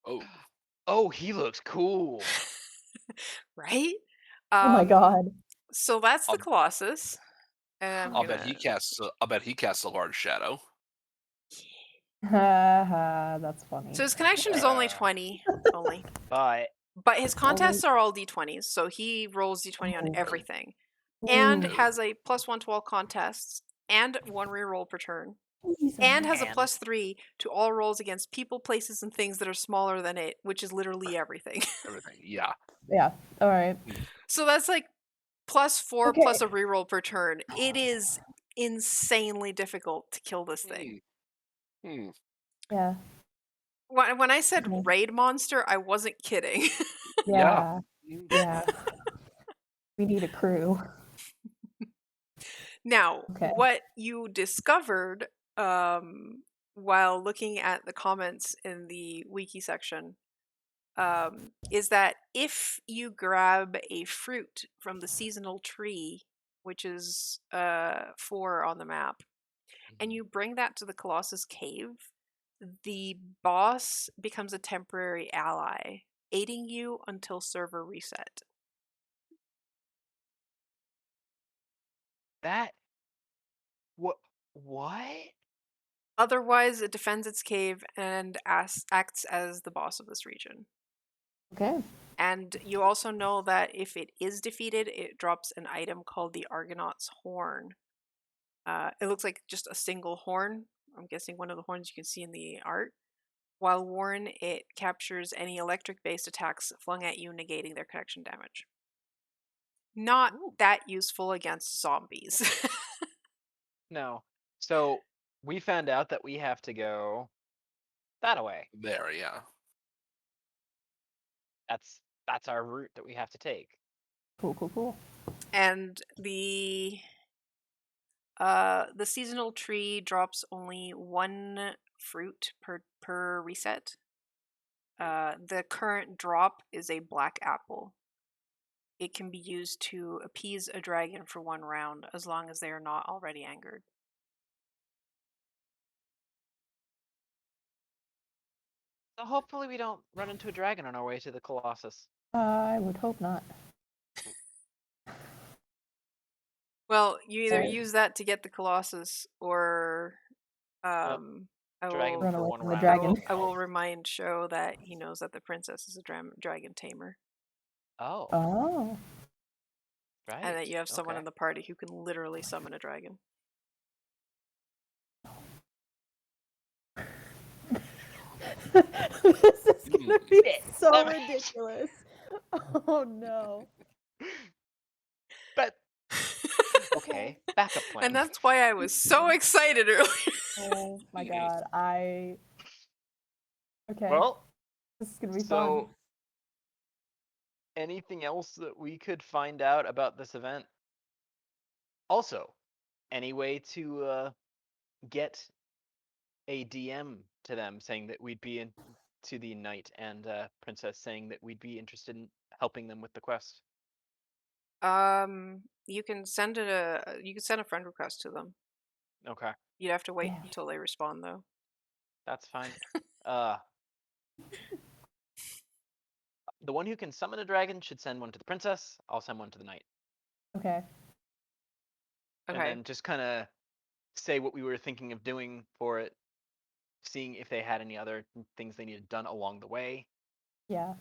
Oh,
Oh, he looks cool.
Right?
Oh my god.
So that's the
I'll,
Colossus. And I'm
I'll bet
gonna.
he casts a large shadow.
Haha, that's funny.
So his connection is only 20 only.
But
But his contests are all d20s, so he rolls d20 on
Ooh.
everything. And
Ooh.
has a +1 to all contests, and 1 reroll per turn.
He's
And has a
And-
+3 to all rolls against people, places, and things that are smaller than it, which is literally everything.
Everything. Yeah.
Yeah. All right.
So that's like +4
Okay.
plus a reroll per turn. It is insanely difficult to kill this thing.
Hmm.
Yeah.
When I said
Okay.
raid monster, I wasn't kidding.
Yeah.
Mm.
Yeah. We need a crew.
Now,
Okay.
what you discovered while looking at the comments in the wiki section is that if you grab a fruit from the seasonal tree, which is 4 on the map, and you bring that to the Colossus Cave, the boss becomes a temporary ally, aiding you until server reset.
That what?
Otherwise, it defends its cave and acts as the boss of this region.
Okay.
And you also know that if it is defeated, it drops an item called the Argonaut's Horn. It looks like just a single horn. I'm guessing one of the horns you can see in the art. While worn, it captures any electric-based attacks flung at you, negating their connection damage. Not
Ooh.
that useful against zombies.
No. So we found out that we have to go that way.
There, yeah.
That's our route that we have to take.
Cool.
And the seasonal tree drops only 1 fruit per reset. The current drop is a black apple. It can be used to appease a dragon for 1 round, as long as they are not already angered.
So hopefully we don't run into a dragon on our way to the Colossus.
I would hope not.
Well, you either
Right.
use that to get the Colossus, or I
Dragon
will
Run
for
away
1
from the
round.
dragon.
I will remind Sho that he knows that the princess is a dragon tamer,
Oh,
Oh.
right.
and that you have someone
Okay.
in the party who can literally summon a dragon.
This is gonna be so
Damn it.
ridiculous. Oh no.
But okay, backup plan.
And that's why I was so excited earlier.
Oh my god. Okay.
Well,
This is gonna be fun.
so anything else that we could find out about this event? Also, any way to get a DM to them saying that we'd be to the knight and princess saying that we'd be interested in helping them with the quest?
You can send a friend request to them.
Okay,
You'd have to wait
Yeah.
until they respond, though.
that's fine. uh, the one who can summon a dragon should send one to the princess. I'll send one to the knight,
Okay.
and
Okay.
then just kind of say what we were thinking of doing for it, seeing if they had any other things they needed done along the way.
Yeah.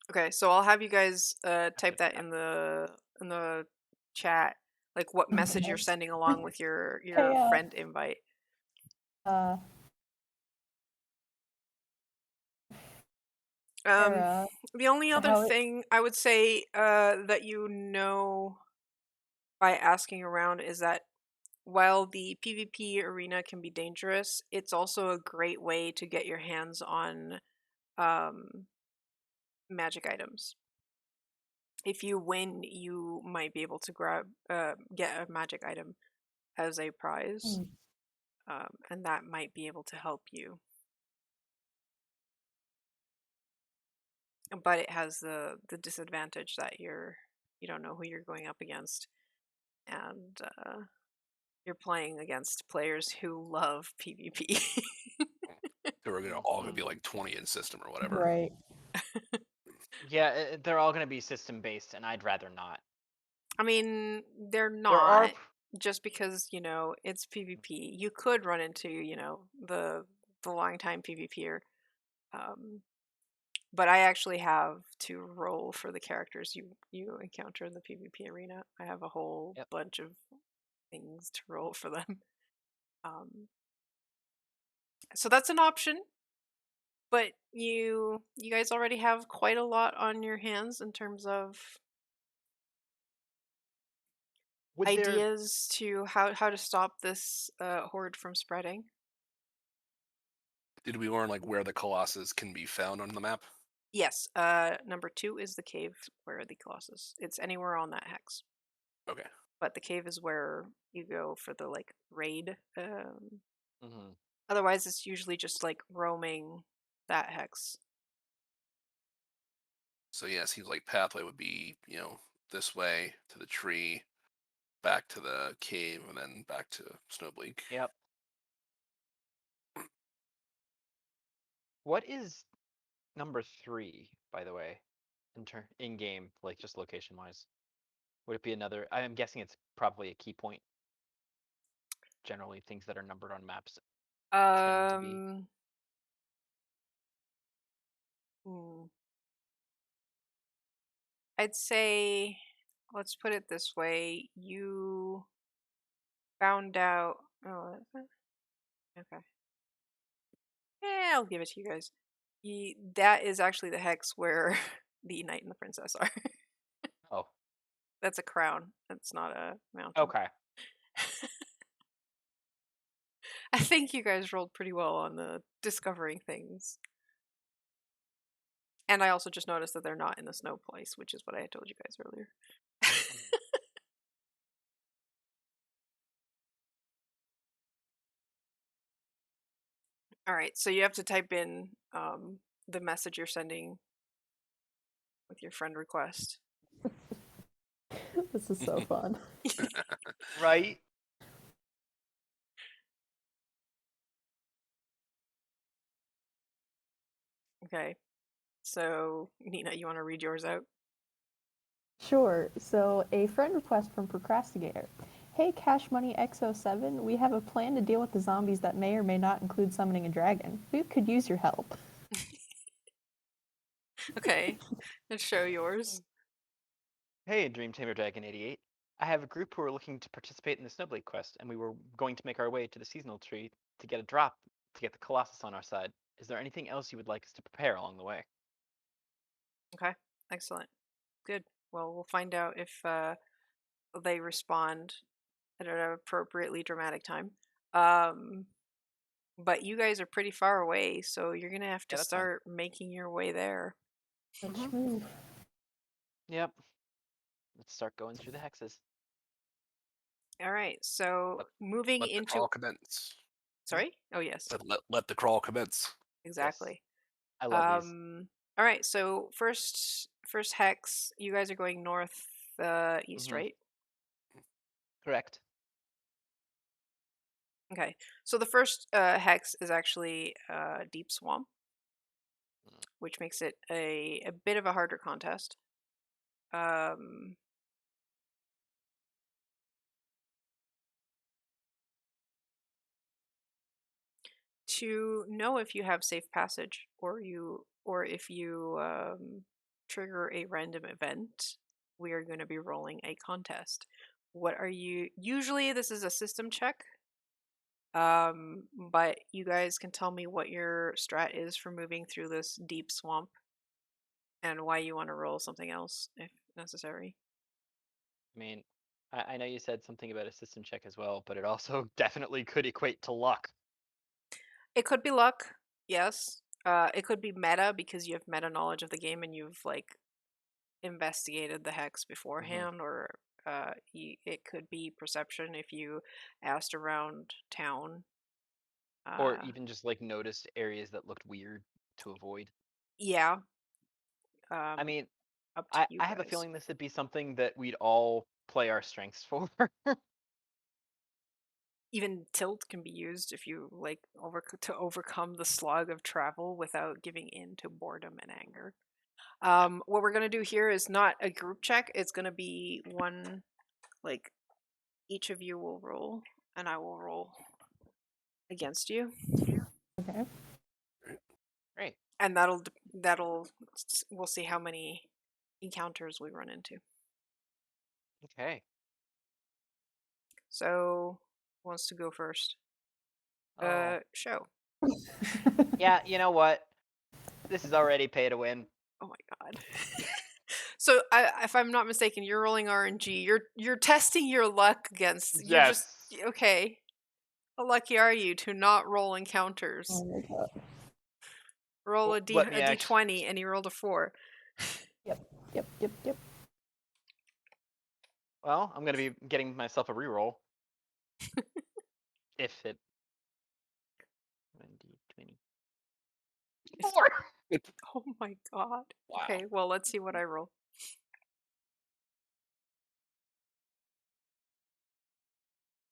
Okay, so I'll have you guys type that in the chat, like what message you're
Okay.
sending along with your
Hey,
friend invite.
uh,
Um,
Sarah,
the only other
how it,
thing I would say that you know by asking around is that while the PvP arena can be dangerous, it's also a great way to get your hands on um, magic items. If you win, you might be able to get a magic item as a prize, and that might be able to help you. But it has the disadvantage that you don't know who you're going up against, and you're playing against players who love PvP.
So we're all gonna be like 20 in system or whatever.
right.
Yeah, they're all going to be system based, and I'd rather not.
I mean, they're
There are
not, just because it's PvP. You could run into the longtime PvPer, but I actually have to roll for the characters you encounter in the PvP arena. I have a whole
Yep.
bunch of things to roll for them. So that's an option, but you guys already have quite a lot on your hands in terms of
Would there?
ideas to how to stop this horde from spreading?
Did we learn like where the Colossus can be found on the map?
Yes. Number 2 is the cave where the Colossus. It's anywhere on that hex,
Okay.
but the cave is where you go for the like raid.
Mhm.
Otherwise, it's usually just like roaming that hex.
So yeah, it seems like pathway would be, this way to the tree, back to the cave, and then back to Snowbleak.
Yep. What is number 3, by the way, in game, like just location wise? Would it be another? I'm guessing it's probably a key point. Generally, things that are numbered on maps tend to be.
Um. hmm, I'd say, let's put it this way: you found out. Oh, is it? Okay. Yeah, I'll give it to you guys. That is actually the hex where the knight and the princess are.
Oh,
That's a crown. That's not a mountain.
okay.
I think you guys rolled pretty well on the discovering things. And I also just noticed that they're not in the snow place, which is what I had told you guys earlier. All right, so you have to type in the message you're sending with your friend request.
This is so fun.
Right.
Okay, so Nina, you want to read yours out?
Sure. So, a friend request from Procrastinator. Hey, Cash Money XO7, we have a plan to deal with the zombies that may or may not include summoning a dragon. We could use your help.
Okay, let's show yours.
Hey, Dream Tamer Dragon 88. I have a group who are looking to participate in the Snowblade quest, and we were going to make our way to the seasonal tree to get a drop to get the Colossus on our side. Is there anything else you would like us to prepare along the way?
Okay, excellent. Good. Well, we'll find out if they respond at an appropriately dramatic time. But you guys are pretty far away, so you're gonna have to
Yeah, that's fine.
start making your way there.
Let's
Mhm.
move.
Yep. Let's start going through the hexes.
All right, so
Let,
moving
let the
into.
crawl commence.
Sorry? Oh, yes,
Let the crawl commence.
Yes.
exactly.
I love these.
All right, so first hex, you guys are going north east,
Mhm.
right?
Correct.
Okay. So the first hex is actually deep swamp, which makes it a bit of a harder contest. Um to know if you have safe passage or if you trigger a random event, we are going to be rolling a contest. What are you usually this is a system check. But you guys can tell me what your strat is for moving through this deep swamp and why you want to roll something else if necessary.
I mean, I know you said something about a system check as well, but it also definitely could equate to luck.
It could be luck, yes. It could be meta because you have meta knowledge of the game and you've like investigated the hex beforehand, or it could be perception if you asked around town.
Or
Uh,
even just like noticed areas that looked weird to avoid.
yeah,
I mean,
up to
I
you
have a
guys.
feeling this would be something that we'd all play our strengths for.
Even tilt can be used if you like to overcome the slog of travel without giving in to boredom and anger.
Yeah.
What we're gonna do here is not a group check. It's gonna be one, like each of you will roll, and I will roll against you,
Okay.
Great.
and we'll see how many encounters we run into.
Okay.
So, who wants to go first?
Oh.
Show.
Yeah, you know what? This is already pay to win.
Oh my god. So, if I'm not mistaken, you're rolling RNG. You're testing your luck against. You're just
Yes.
okay. How lucky are you to not roll encounters?
Oh my god.
Roll
Well,
a
let me
d20, and you rolled a 4.
Yep.
Well, I'm gonna be getting myself a reroll. If it 20.
If-
4.
Oh my god.
Wow.
Okay, well, let's see what I roll.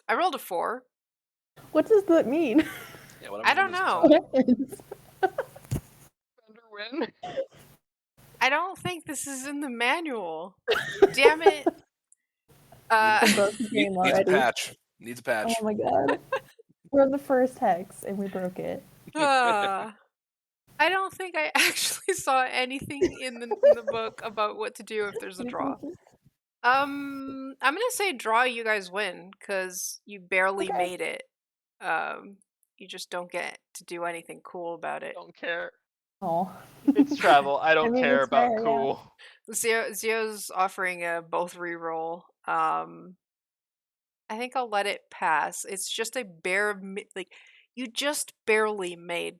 I rolled a 4.
What does that mean?
Yeah,
I don't
does it
know.
sound?
Defender win.
I don't think this is in the manual. Damn it.
We broke the game
Needs a
already.
patch. Needs a patch.
Oh my god. We're on the first hex and we broke it.
I don't think I actually saw anything in the book about what to do if there's a draw. I'm gonna say draw. You guys win because you barely
Okay.
made it. You just don't get to do anything cool about it.
Don't care.
Oh.
It's travel. I don't
mean,
care
it's
about
fair, yeah.
cool.
Zio's offering a both reroll. I think I'll let it pass. It's just a bare like you just barely made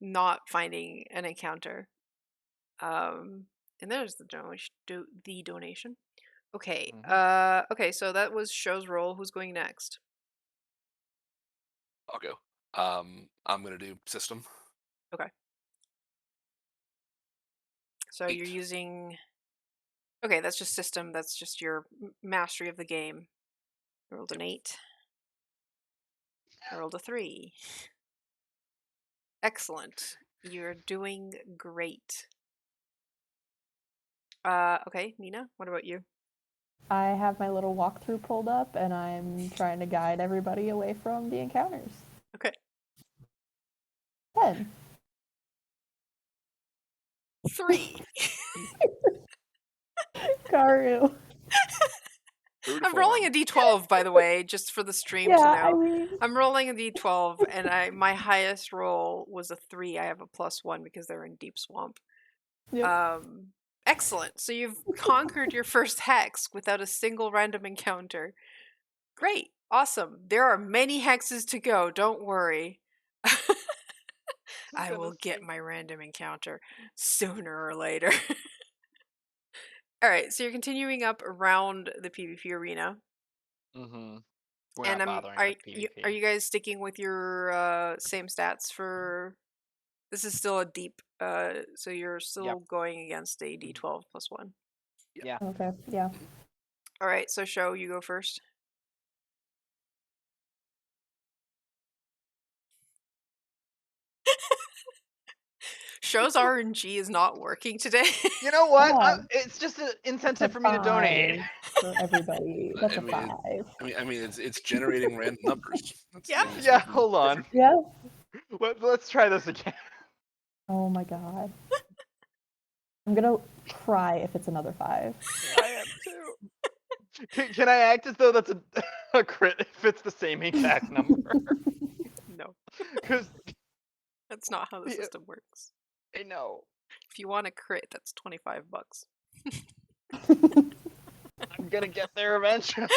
not finding an encounter. And there's the donation. Okay. Okay. So that was show's roll. Who's going next?
I'll go. I'm gonna do system.
Okay. So
8.
you're using. Okay, that's just system. That's just your mastery of the game. I rolled an 8. I rolled a 3. Excellent. You're doing great. Okay, Nina, what about you?
I have my little walkthrough pulled up and I'm trying to guide everybody away from the encounters.
Okay.
10.
3.
Karu.
I'm rolling a d12, by the way, just for the stream to
Yeah,
know.
I mean,
I'm rolling a d12, and my highest roll was a 3. I have a +1 because they're in Deep Swamp.
yep.
Excellent. So you've conquered your first hex without a single random encounter. Great. Awesome. There are many hexes to go. Don't worry. I will get my random encounter sooner or later. All right, so you're continuing up around the PvP arena.
Mm-hmm. We're
And
not bothering
are
with PvP.
are you guys sticking with your same stats for? This is still a deep. So you're still going against a d12 +1.
Yeah.
Okay, yeah.
All right, so show you go first. Show's RNG is not working today.
You know what?
Yeah.
It's just an
That's a
incentive for me to donate.
5 for everybody. That's a 5.
I mean, it's generating random numbers.
Yeah.
Yeah, hold on.
Yeah.
Let's try this again.
Oh my god. I'm gonna cry if it's another 5.
I am too. Can I act as though that's a crit if it's the same exact number?
No,
Because
that's not how the system works.
I know.
If you want a crit, that's $25.
I'm gonna get there eventually.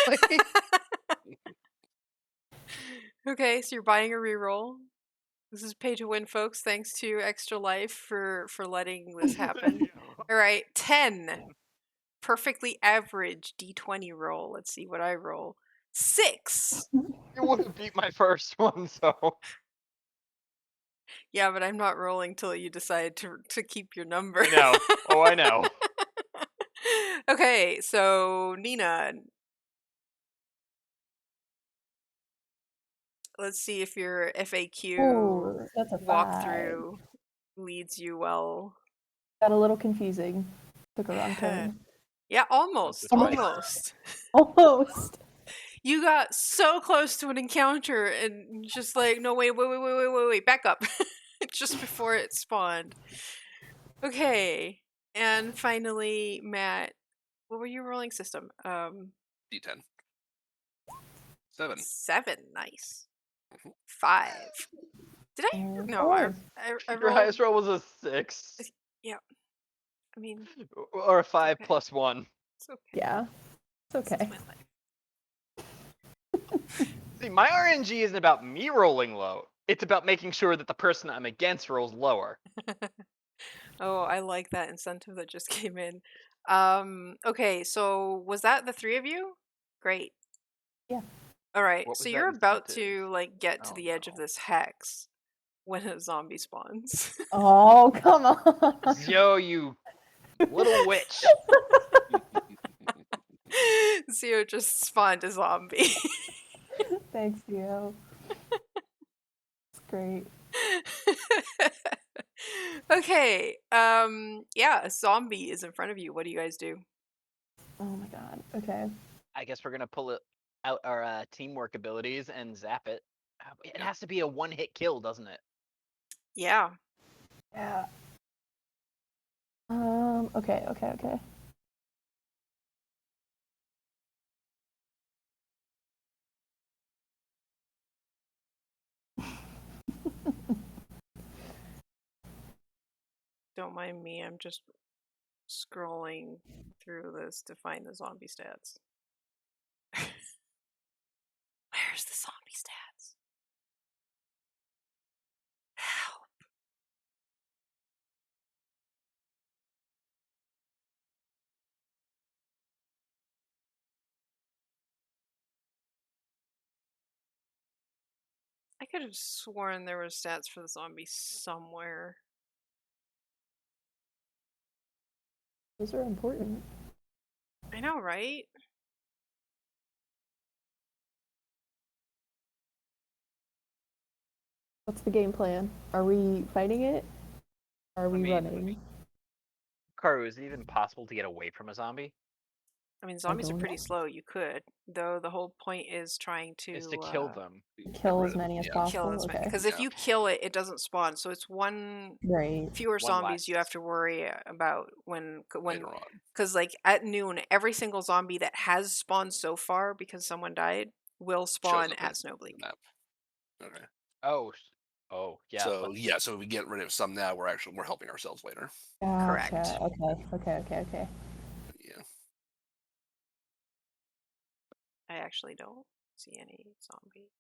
Okay, so you're buying a reroll. This is pay to win, folks. Thanks to Extra Life for letting this happen. All right, 10. Perfectly average d20 roll. Let's see what I roll. 6.
You would have beat my first one, so.
Yeah, but I'm not rolling till you decide to keep your number.
I know. Oh, I know.
Okay, so Nina. Let's see if your FAQ
Ooh, that's a 5.
walkthrough leads you well.
Got a little confusing. Took a wrong turn.
Yeah, almost.
Almost.
Almost.
Almost.
You got so close to an encounter and just like, no, wait, back up. Just before it spawned. Okay. And finally, Matt, what were you rolling system?
D10. 7.
7, nice. 5. Did I? No, I
Your
rolled.
highest roll was a 6.
Yeah. I mean,
Or a 5
okay.
plus 1.
it's okay.
Yeah, it's
This
okay.
is my life.
See, my RNG isn't about me rolling low. It's about making sure that the person I'm against rolls lower.
Oh, I like that incentive that just came in. Okay, so was that the three of you? Great.
Yeah.
All right,
What
so
was that
you're about
incentive?
to like get to
Oh
the edge of
no.
this hex when a zombie spawns.
Oh, come on.
Zio, you little witch.
Zio just spawned a zombie.
Thanks, Theo. It's great.
Okay, yeah, a zombie is in front of you. What do you guys do?
Oh my god. Okay.
I guess we're gonna pull out our teamwork abilities and zap it. It
Yeah.
has to be a one-hit kill, doesn't it?
Yeah.
Yeah. Okay, okay, okay.
Don't mind me, I'm just scrolling through this to find the zombie stats. Where's the zombie stats? Help. I could have sworn there were stats for the zombie somewhere.
Those are important.
I know, right?
What's the game plan? Are we fighting it? Are we
mean,
running?
Karu, is it even possible to get away from a zombie?
I mean,
I
zombies are
don't
pretty
know.
slow. You could, though. The whole point is trying
Is to
to
kill them.
Get
Kill
rid
as
of
many as
yeah.
kill
possible.
as many.
Okay.
Because if
Yeah.
you kill it, it doesn't spawn. So it's one
Right.
fewer
One
zombies you have
less.
to worry about when
Later on.
because like at noon, every single zombie that has spawned so far because someone died will
Shows
spawn
up
at
in the
Snowbleak.
map. Okay.
Oh, oh yeah.
So yeah, so if we get rid of some now, we're helping ourselves later.
Gotcha.
Correct.
Okay. Okay. Okay. Okay.
Yeah.
I actually don't see any zombie.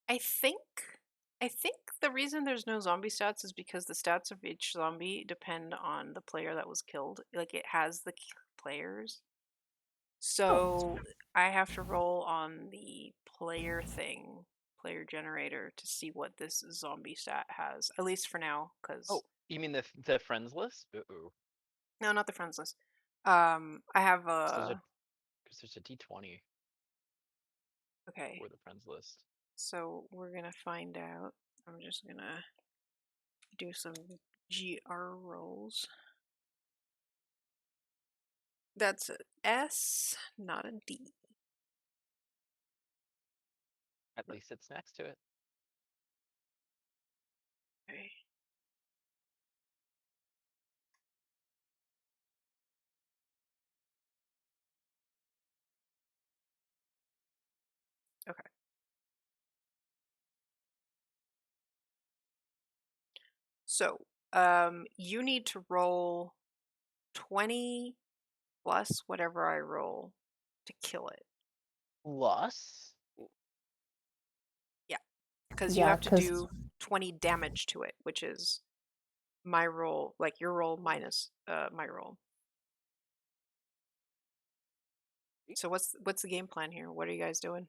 I think I think the reason there's no zombie stats is because the stats of each zombie depend on the player that was killed. Like it has the players. So I have to roll on the player thing, player generator, to see what this zombie stat has. At least for now, because
Oh, you mean the friends list? Ooh.
no, not the friends list. I have
Because there's a D20
okay.
for the friends list.
So we're gonna find out. I'm just gonna do some GR rolls. That's a S, not a D.
At least it's next to it.
Okay. Okay. So, you need to roll 20 plus whatever I roll to kill it.
Plus?
Yeah, because you
Yeah,
have to
because
do 20 damage to it, which is my roll, like your roll minus my roll. So what's the game plan here? What are you guys doing?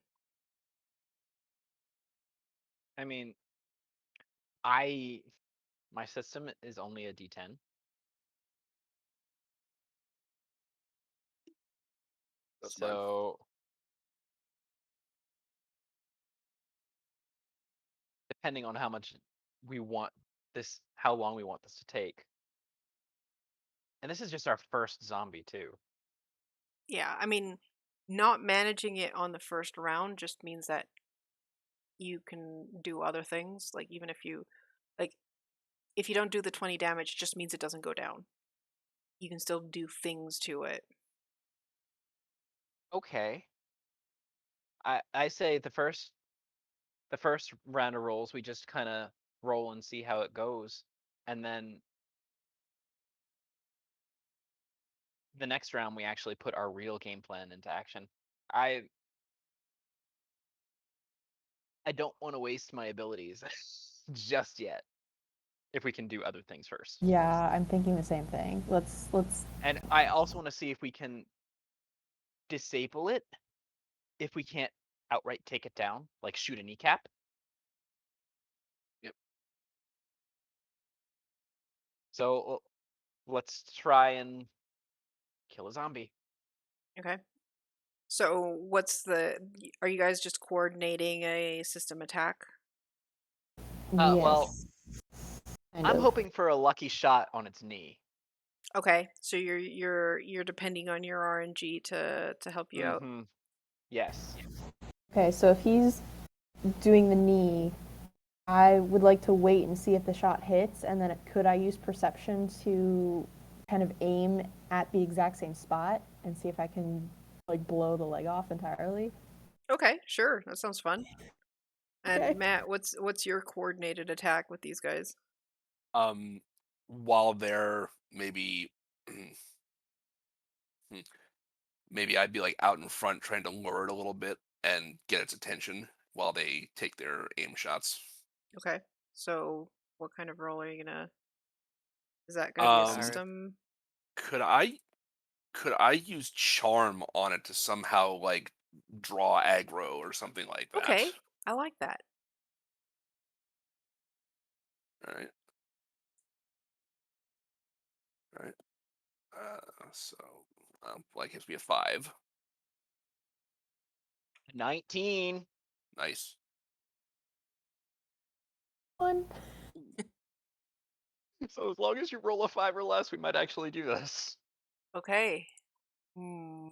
I mean, my system is only a D10.
That's mine.
So depending on how much we want this, how long we want this to take. And this is just our first zombie too.
Yeah, I mean, not managing it on the first round just means that you can do other things. Like even if you like if you don't do the 20 damage, it just means it doesn't go down. you can still do things to it.
Okay. I say the first round of rolls we just kind of roll and see how it goes, and then the next round we actually put our real game plan into action. I don't want to waste my abilities just yet. If we can do other things first.
Yeah, I'm thinking the same thing. Let's
And I also want to see if we can disable it if we can't outright take it down, like shoot a kneecap.
Yep.
So let's try and kill a zombie.
Okay. So are you guys just coordinating a system attack?
Well,
yes. Kind
I'm
of.
hoping for a lucky shot on its knee.
Okay, so you're depending on your RNG to help you out.
Mm-hmm. Yes.
Okay, so if he's doing the knee, I would like to wait and see if the shot hits, and then could I use perception to kind of aim at the exact same spot and see if I can like blow the leg off entirely?
Okay, sure. That sounds fun. And
Okay.
Matt, what's your coordinated attack with these guys?
While they're maybe maybe I'd be like out in front trying to lure it a little bit and get its attention while they take their aim shots.
Okay. So what kind of role are you gonna is that gonna be a
Um,
Alright.
system?
could I use charm on it to somehow like draw aggro or something like that?
Okay. I like that.
All right, all right. So like gives me a 5.
19.
Nice.
One.
So as long as you roll a 5 or less, we might actually do this.
Okay. Your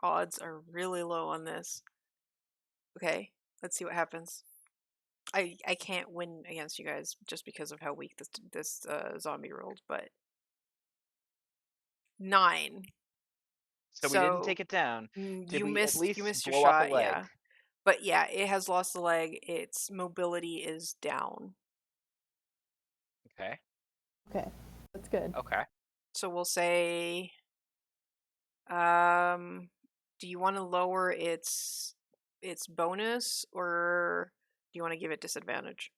odds are really low on this. Okay. Let's see what happens. I can't win against you guys just because of how weak this zombie rolled, but 9.
So we didn't
So
take it down. Did
you
we at
missed
least
your
blow off a
shot,
leg?
yeah. But yeah, it has lost a leg. Its mobility is down.
Okay.
Okay, that's good.
Okay.
So we'll say, um, do you want to lower its bonus, or do you want to give it disadvantage?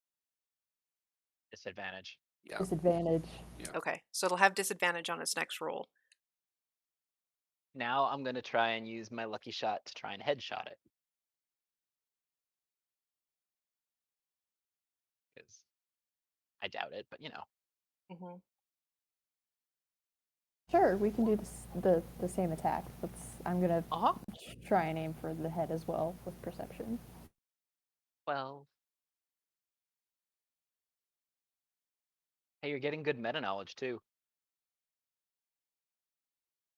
Disadvantage.
Yeah.
Disadvantage.
Yeah.
Okay, so it'll have disadvantage on its next roll.
Now I'm gonna try and use my lucky shot to try and headshot it. Because I doubt it, but you know.
hmm
Sure, we can do the same attack. I'm gonna
Uh-huh.
try and aim for the head as well with perception.
12. Hey, you're getting good meta knowledge too.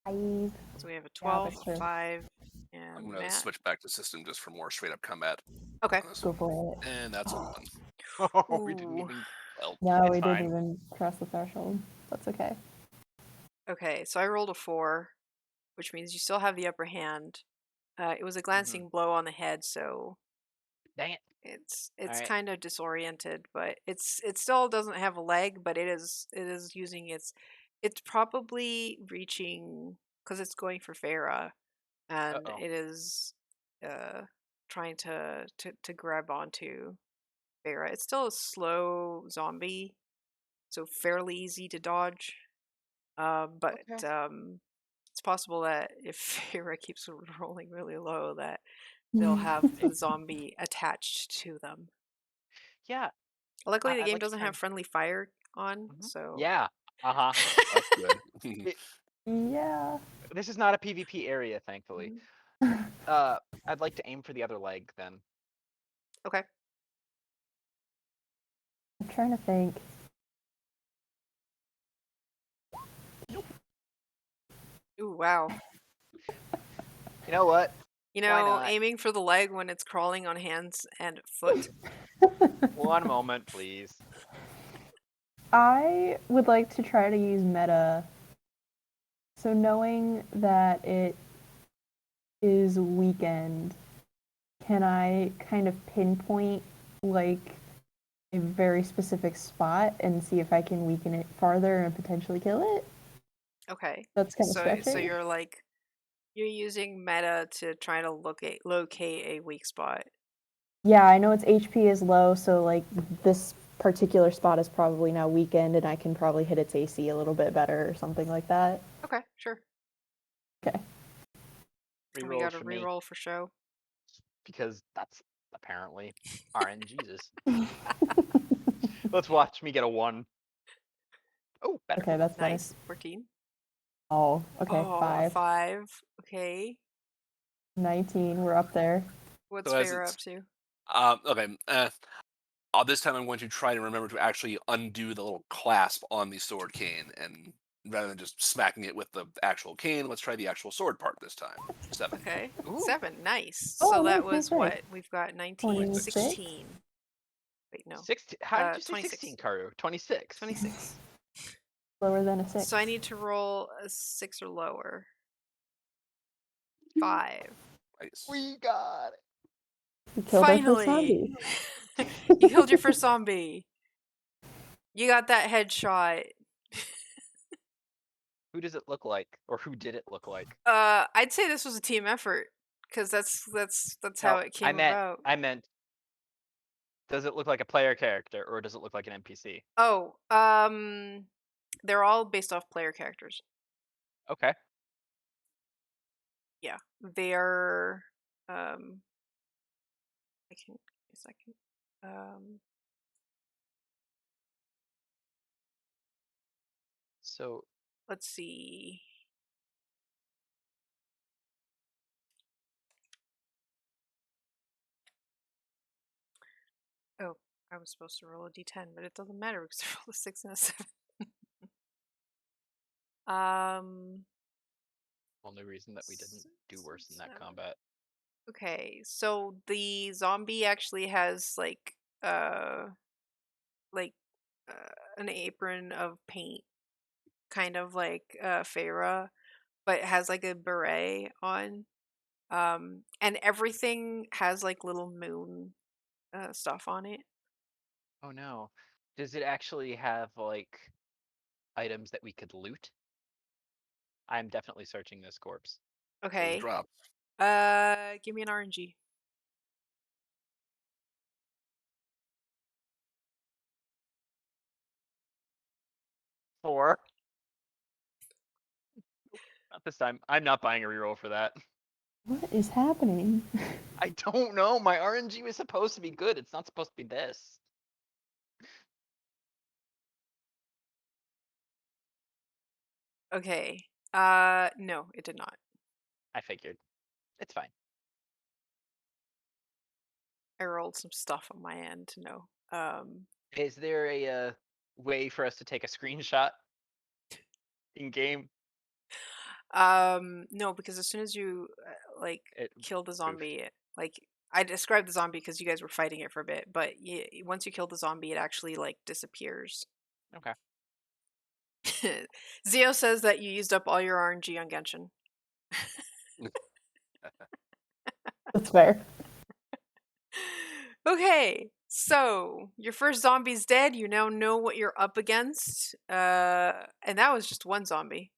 5.
So we have a
Yeah,
12,
that's true.
5,
I'm
and
gonna
Matt.
switch back to system just for more straight up combat
Okay.
on this
Go
one.
for it.
And that's a 1.
Oh, we didn't
Ooh.
even.
Well,
No,
It's
we didn't
fine.
even cross the threshold. That's okay.
Okay, so I rolled a 4, which means you still have the upper hand. It was a glancing blow on the head, so
Dang it.
it's
Alright.
kind of disoriented, but it still doesn't have a leg, but it is using it's probably reaching because it's going for Farah, and
Uh-oh.
it is uh trying to grab onto Farah. It's still a slow zombie, so fairly easy to dodge. But
Okay.
it's possible that if Farah keeps rolling really low, that they'll have the zombie attached to them.
Yeah.
Luckily, the
I'd
game
like to
doesn't
try
have
and.
friendly fire on, so
Yeah. Uh-huh. That's good. It,
Yeah.
this is not a PvP area, thankfully.
Mhm.
I'd like to aim for the other leg then.
Okay.
I'm trying to think.
Ooh, wow.
You know what?
You
Why
know,
not?
aiming for the leg when it's crawling on hands and foot.
One moment, please.
I would like to try to use meta So knowing that it is weekend, can I kind of pinpoint like a very specific spot and see if I can weaken it farther and potentially kill it?
Okay.
That's kind of
So
stretching.
you're using meta to try to locate a weak spot.
Yeah, I know its HP is low, so like this particular spot is probably now weakened, and I can probably hit its AC a little bit better or something like that.
Okay, sure.
Okay.
And we
Rerolls
got a
for me
reroll for show.
because that's apparently RNGesus. Let's watch me get a 1. Oh, better.
Okay, that's better.
Nice. 14.
Oh, okay,
Oh,
5.
5. Okay.
19, we're up there.
What's
So as
Feyre
it's
up to?
okay. This time I'm going to try to remember to actually undo the little clasp on the sword cane, and rather than just smacking it with the actual cane, let's try the actual sword part this time. 7.
Okay.
Ooh.
7. Nice.
Oh,
So that
nice,
was
nice, nice.
what? We've got 19,
26?
16. Wait, no.
16. How did you say
26.
16, Karu? 26.
26.
Lower than a 6.
So I need to roll a 6 or lower. 5.
Nice.
We got it.
We killed our first
Finally!
zombie.
You killed your first zombie. You got that headshot.
Who does it look like, or who did it look like?
I'd say this was a team effort because that's how
No,
it came about.
I meant. Does it look like a player character, or does it look like an NPC?
Oh, they're all based off player characters.
Okay.
Yeah, they're I can give me a second.
So
Let's see. Oh, I was supposed to roll a d10, but it doesn't matter because I rolled a 6 and a 7.
only reason that we didn't do worse in that
7.
combat.
Okay, so the zombie actually has like an apron of paint, kind of like Feyre, but it has like a beret on. And everything has like little moon stuff on it.
Oh no. Does it actually have like items that we could loot? I'm definitely searching this corpse.
Please
Okay.
drop.
Give me an RNG.
4. Not this time. I'm not buying a reroll for that.
What is happening?
I don't know. My RNG was supposed to be good. It's not supposed to be this.
Okay. No, it did not.
I figured. It's fine.
I rolled some stuff on my end to know.
Is there a way for us to take a screenshot in game?
No, because as soon as you
It
kill the
proof.
zombie, I described the zombie because you guys were fighting it for a bit, but once you kill the zombie, it actually like disappears.
Okay.
Zio says that you used up all your RNG on Genshin.
That's fair.
Okay, so your first zombie's dead. You now know what you're up against, and that was just one zombie.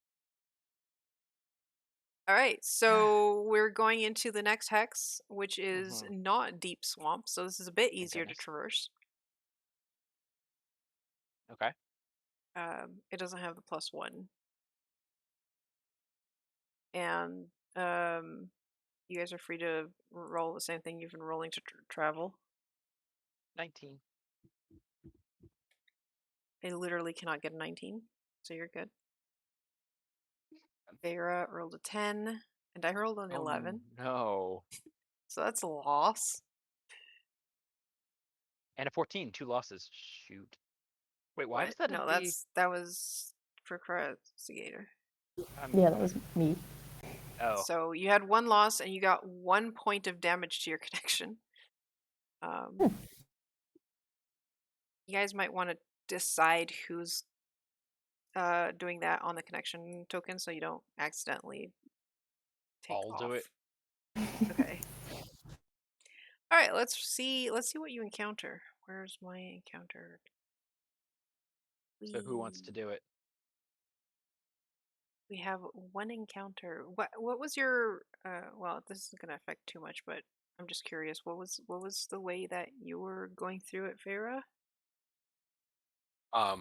All right, so we're going into the next hex, which is not deep swamp, so this is a bit easier to traverse.
Okay.
It doesn't have the +1, and you guys are free to roll the same thing you've been rolling to travel.
19.
I literally cannot get a 19, so you're good. Feyre rolled a 10, and I rolled an 11.
No.
So that's a loss.
And a 14. 2 losses. Shoot. Wait, why
What?
was that
No,
a D?
that was Procrastinator.
Yeah, that was me.
Oh.
So you had 1 loss, and you got 1 point of damage to your connection. You guys might want to decide who's doing that on the connection token so you don't accidentally take
I'll
off.
do it.
Okay. All right, let's see what you encounter. Where's my encounter?
So who wants to do it?
We have one encounter. What was your well, this isn't going to affect too much, but I'm just curious. What was the way that you were going through it, Farah?
I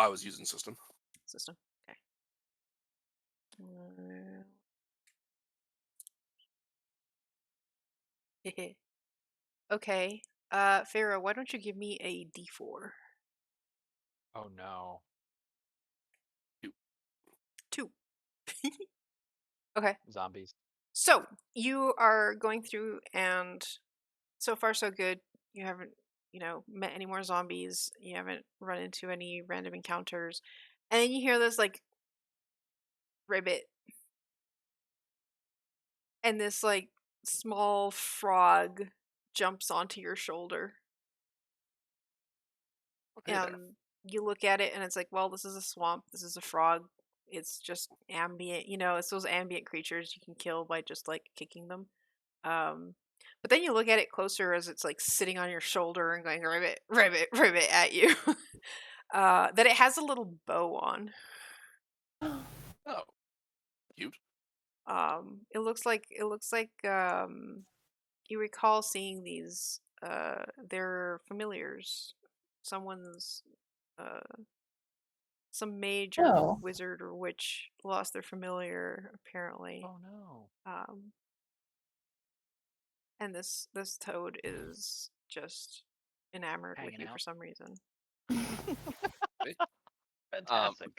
was using system.
System. Okay. Okay. Farah, why don't you give me a D4?
Oh no.
2. Okay.
Zombies.
So you are going through, and so far so good. You haven't, met any more zombies. You haven't run into any random encounters, and then you hear this like ribbit, and this like small frog jumps onto your shoulder,
Hey there.
and you look at it, and it's like, well, this is a swamp. This is a frog. It's just ambient. It's those ambient creatures you can kill by just like kicking them. Um, but then you look at it closer as it's like sitting on your shoulder and going ribbit, ribbit, ribbit at you. That it has a little bow on.
Oh, cute.
It looks like you recall seeing these. They're familiars. Someone's some mage or
Oh.
wizard or witch lost their familiar apparently.
Oh no.
And this toad is just enamored with
Hanging
you for
out.
some reason.
Fantastic.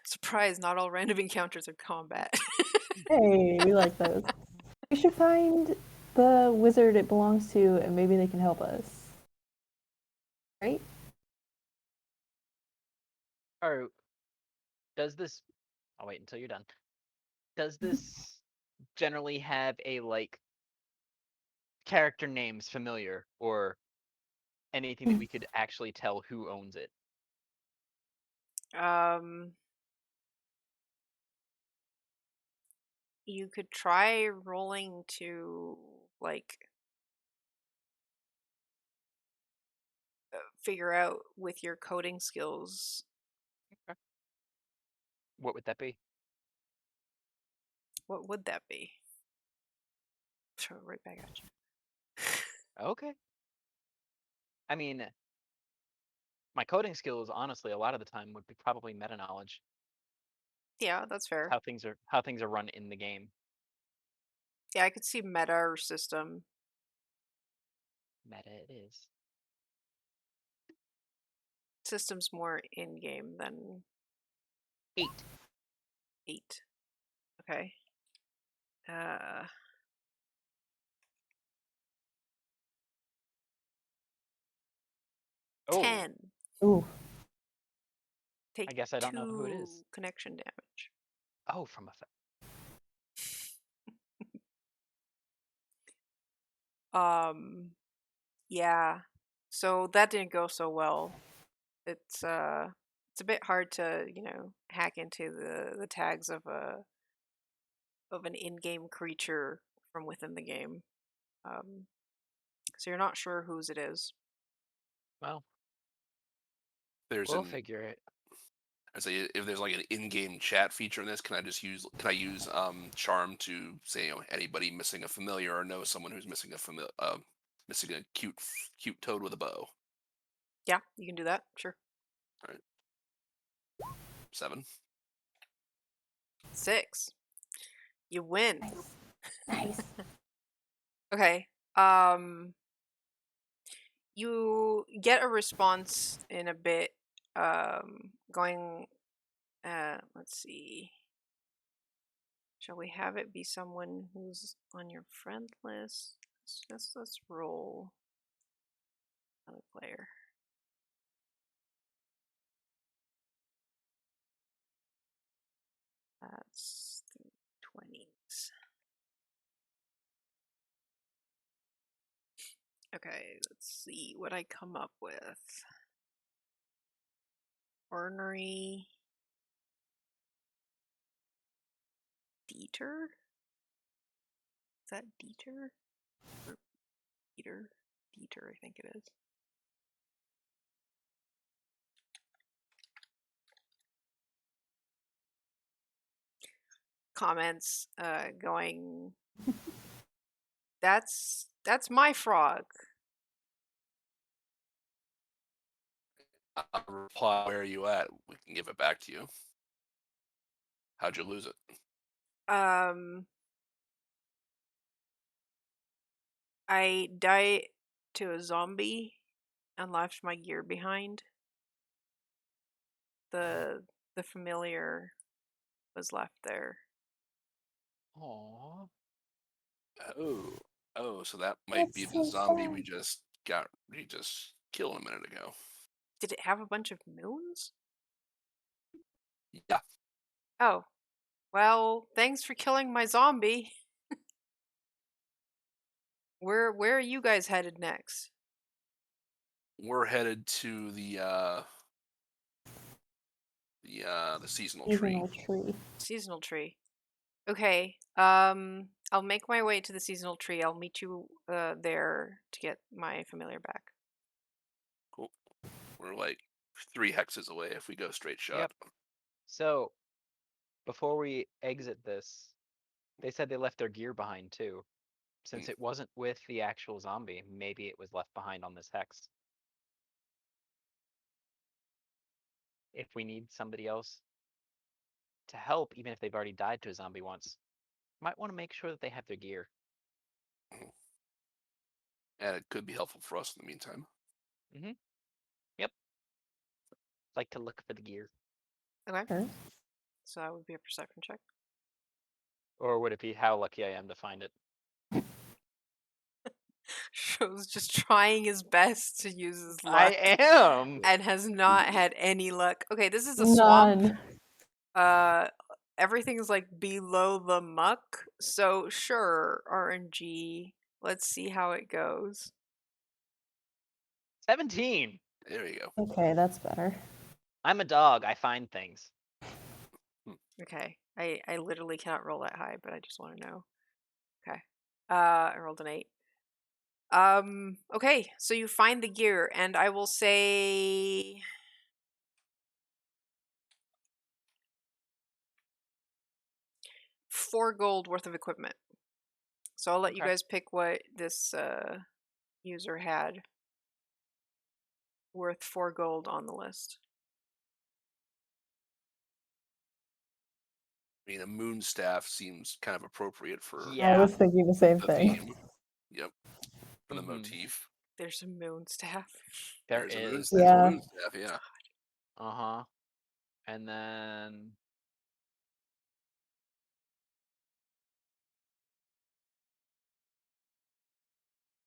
Surprise, not all random encounters are combat.
Hey, we like those. We should find the wizard it belongs to, and maybe they can help us. Right?
Or does this? I'll wait until you're done. Does this generally have a character names familiar or anything that we could actually tell who owns it?
um, you could try rolling to like figure out with your coding skills.
Okay. What would that be?
What would that be? Throw it right back at you.
Okay. I mean, my coding skills, honestly, a lot of the time would be probably meta knowledge.
Yeah, that's fair.
How things are run in the game.
Yeah, I could see meta or system.
Meta it is.
System's more in game than
8.
8. Okay. Uh,
Oh,
10.
Ooh.
Take
I guess I don't know who it
2
is.
connection damage.
Oh, from a.
Yeah. So that didn't go so well. It's a bit hard to, hack into the tags of an in-game creature from within the game. So you're not sure whose it is.
Well,
There's
we'll
an
figure it.
I say if there's like an in-game chat feature in this, can I use charm to say anybody missing a familiar or know someone who's missing missing a cute toad with a bow.
Yeah, you can do that. Sure.
All right. 7.
6. You win.
Nice.
Okay. You get a response in a bit. Going. Let's see. Shall we have it be someone who's on your friend list? Let's roll another player. That's the 20s. Okay, let's see what I come up with. ornery Dieter? Is that Dieter? Or Dieter? Dieter, I think it is. Comments going, that's my frog.
I'll reply, where are you at? We can give it back to you. How'd you lose it?
I died to a zombie and left my gear behind. The familiar was left there.
Aww.
Oh, so that might be
That's
the
so
zombie
sad.
we just killed a minute ago.
Did it have a bunch of moons?
Yeah,
Oh, well, thanks for killing my zombie. Where are you guys headed next?
we're headed to the seasonal tree.
Seasonal tree.
Seasonal tree. Okay. I'll make my way to the seasonal tree. I'll meet you there to get my familiar back.
Cool. We're like 3 hexes away if we go straight shot.
Yep. So, before we exit this, they said they left their gear behind too. Since it wasn't with the actual zombie, maybe it was left behind on this hex. If we need somebody else to help, even if they've already died to a zombie once, might want to make sure that they have their gear.
And it could be helpful for us in the meantime.
Yep. Like to look for the gear.
Okay.
Sure.
So that would be a perception check.
Or would it be how lucky I am to find it?
Show's just trying his best to use his luck.
I am!
And has not had any luck. Okay, this is a swamp.
None.
Everything's like below the muck. So sure, RNG. Let's see how it goes.
17!
There you go.
Okay, that's better.
I'm a dog. I find things.
Okay. I literally cannot roll that high, but I just want to know. Okay. I rolled an 8. Okay, so you find the gear, and I will say 4 gold worth of equipment. So I'll let you
Okay.
guys pick what this user had worth 4 gold on the list.
I mean, a moon staff seems kind of appropriate for
I
Yeah.
was thinking the same
the
thing.
theme. Yep. For the motif.
There's a moon staff.
There
There's a moon
is.
staff. There's
Yeah.
a moon staff, yeah.
Uh-huh. And then...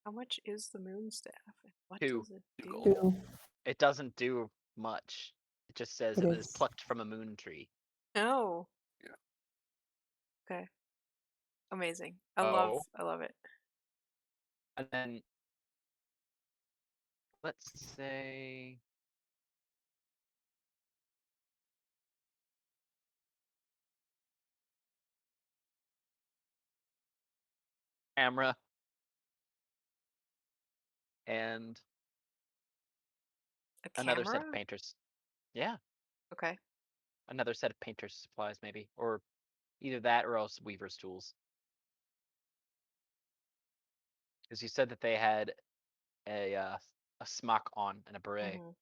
How much is the moon staff? What
2.
does it
2
do?
gold.
Two.
It doesn't do much. It just says
It
it was
is.
plucked from a moon tree.
Oh.
Yeah.
Okay. Amazing. I love it.
And then... Let's say... Camera. And
A
another set
camera?
of painters. Yeah.
Okay.
Another set of painter's supplies, maybe. Or either that or else weaver's tools. Because you said that they had a smock on and a beret.
Mhm.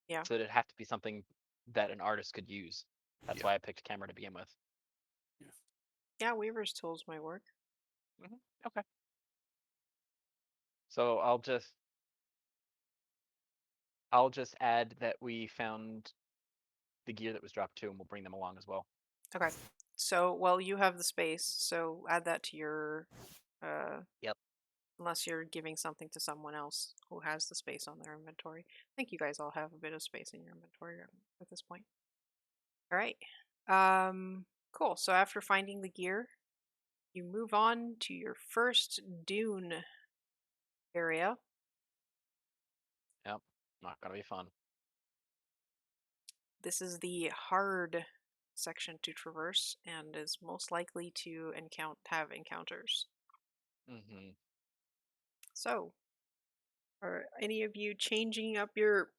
Yeah.
So it'd have to be something that an artist could use. That's
Yeah.
why I picked camera to begin with.
Yeah, Weaver's tools might work.
Okay. So I'll just add that we found the gear that was dropped too, and we'll bring them along as well.
Okay. So, well, you have the space, so add that to your
Yep.
Unless you're giving something to someone else who has the space on their inventory. I think you guys all have a bit of space in your inventory at this point. All right. Cool. So after finding the gear, you move on to your first dune area.
Yep. Not gonna be fun.
this is the hard section to traverse and is most likely to have encounters.
Mm-hmm.
So, are any of you changing up your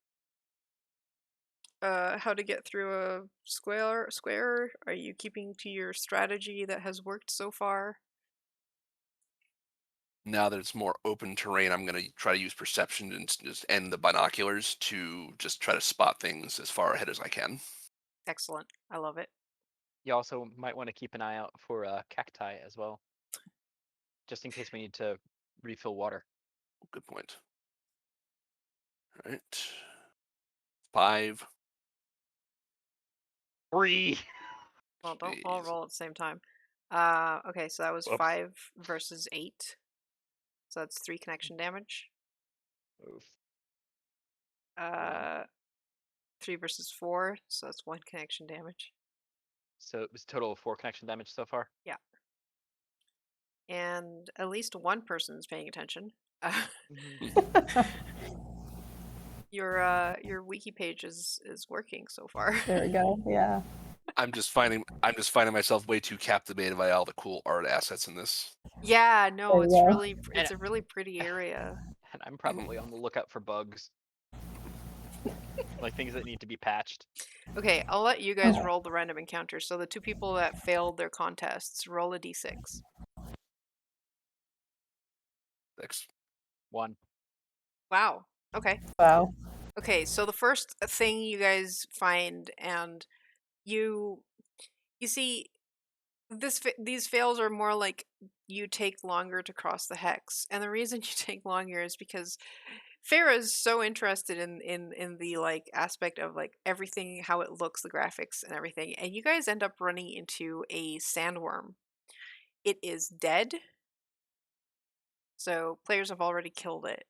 how to get through a square? Are you keeping to your strategy that has worked so far?
Now that it's more open terrain, I'm going to try to use perception and the binoculars to just try to spot things as far ahead as I can.
Excellent. I love it.
You also might want to keep an eye out for cacti as well, just in case we need to refill water.
Good point. All right. 5.
3.
Well, don't all
Jeez.
roll at the same time. Okay, so that was
Whoops.
5 versus 8. So that's 3 connection damage.
Oof.
3 versus 4, so that's 1 connection damage.
So it was a total of 4 connection damage so far.
Yeah. And at least one person is paying attention. Your wiki page is working so far.
There we go. Yeah.
I'm just finding myself way too captivated by all the cool art assets in this.
Yeah,
There
no,
you
it's
go.
really
And-
it's a really pretty area.
And I'm probably on the lookout for bugs. Like things that need to be patched.
Okay, I'll let you guys
Okay.
roll the random encounters. So the 2 people that failed their contests, roll a d6.
6.
1.
Wow. Okay.
Wow.
Okay, so the first thing you guys find, and you see these fails are more like you take longer to cross the hex, and the reason you take longer is because Farah's so interested in the like aspect of like everything, how it looks, the graphics and everything, and you guys end up running into a sandworm. It is dead, so players have already killed it.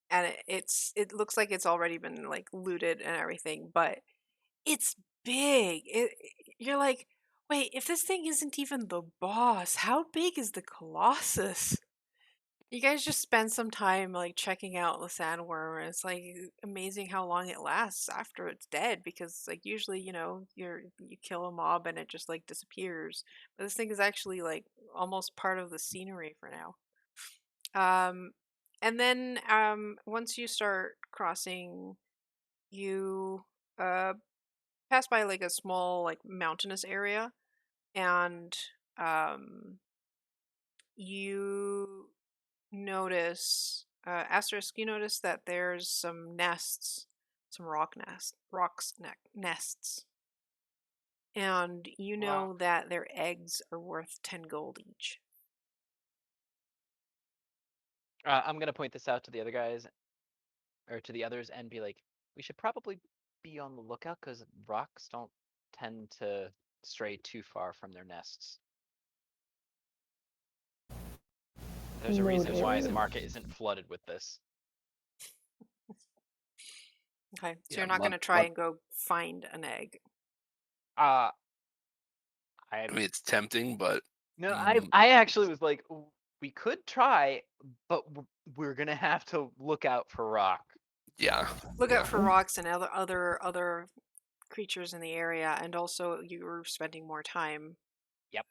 And it looks like it's already been like looted and everything, but it's big. You're like, wait, if this thing isn't even the boss, how big is the Colossus? You guys just spend some time like checking out the sandworm, and it's like amazing how long it lasts after it's dead, because like usually, you kill a mob and it just like disappears. But this thing is actually like almost part of the scenery for now. And then once you start crossing, you pass by like a small like mountainous area, and you notice asterisk. You notice that there's some nests, some nests, and you
Wow.
know that their eggs are worth 10 gold each.
I'm gonna point this out to the other guys, or to the others, and be like, we should probably be on the lookout because rocks don't tend to stray too far from their nests. There's a reason why the
Noted.
market isn't flooded with this.
Okay, so
Yeah,
you're not going to try and go find an egg.
I
mean, it's tempting, but
No, I actually was like, we could try, but we're gonna have to look out for rock.
yeah.
Look
yeah.
out for rocks and other creatures in the area, and also you're spending more time.
Yep.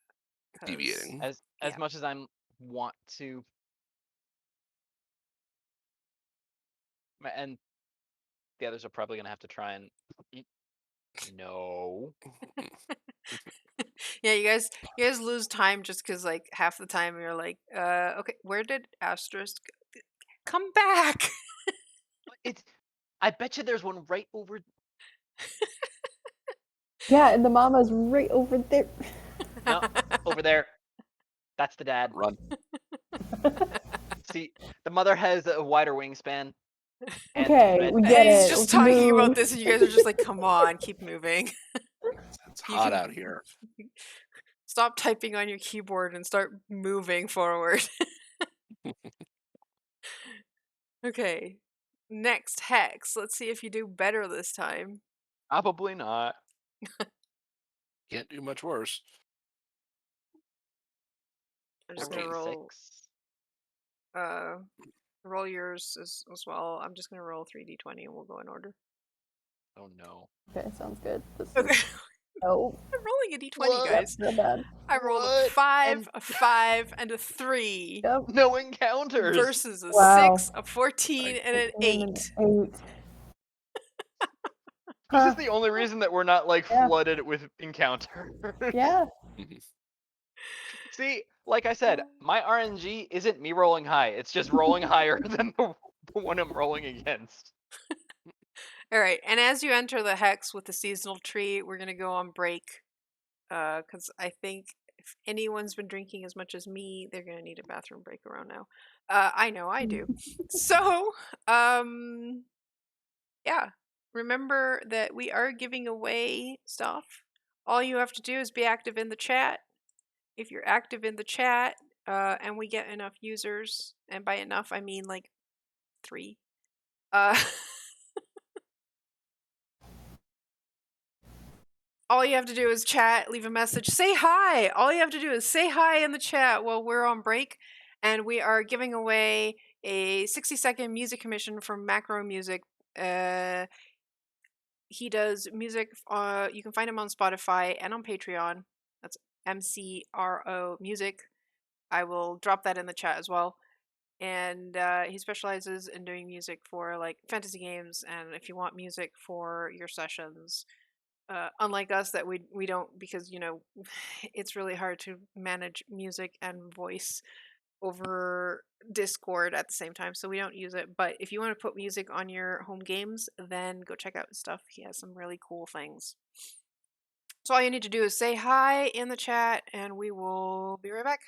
Deviating.
As
Yeah.
much as I want to, and the others are probably gonna have to try and eat. No.
Yeah, you guys lose time just because like half the time you're like, okay, where did Asterisk come back?
It's. I bet you there's one right over.
Yeah, and the mama's right over there.
No, over there. That's the dad.
Run.
See, the mother has a wider wingspan. And
Okay, we
And
get
he's
it.
just
Let's
talking about
move.
this, and you guys are just like, come on, keep moving.
It's
You
hot
can
out here.
stop typing on your keyboard and start moving forward. Okay. Next hex. Let's see if you do better this time.
probably not.
Can't do much worse.
I'm just gonna
46.
roll Roll yours as well. I'm just gonna roll 3d20 and we'll go in order.
Oh no.
Okay, sounds good. This
Okay.
is oh,
I'm rolling a d20,
What?
guys.
real bad.
I rolled a
What?
5,
And
a 5, and a 3
Yep.
no encounters.
versus a
Wow.
6, a 14, and an 8.
8.
This
Huh.
is the only reason that we're not like
Yeah.
flooded with encounters.
Yeah.
See, like I said, my RNG isn't me rolling high. It's just rolling higher than the one I'm rolling against.
All right, and as you enter the hex with the seasonal tree, we're gonna go on break. Because I think if anyone's been drinking as much as me, they're gonna need a bathroom break around now. I know I do. So, yeah. Remember that we are giving away stuff. All you have to do is be active in the chat. If you're active in the chat, and we get enough users, and by enough I mean like 3. All you have to do is chat, leave a message, say hi. All you have to do is say hi in the chat while we're on break. And we are giving away a 60-second music commission from Macro Music. He does music. You can find him on Spotify and on Patreon. That's MCRO Music. I will drop that in the chat as well. And he specializes in doing music for like fantasy games. And if you want music for your sessions, unlike us that we don't, because it's really hard to manage music and voice over Discord at the same time, so we don't use it. But if you want to put music on your home games, then go check out his stuff. He has some really cool things. So all you need to do is say hi in the chat and we will be right back.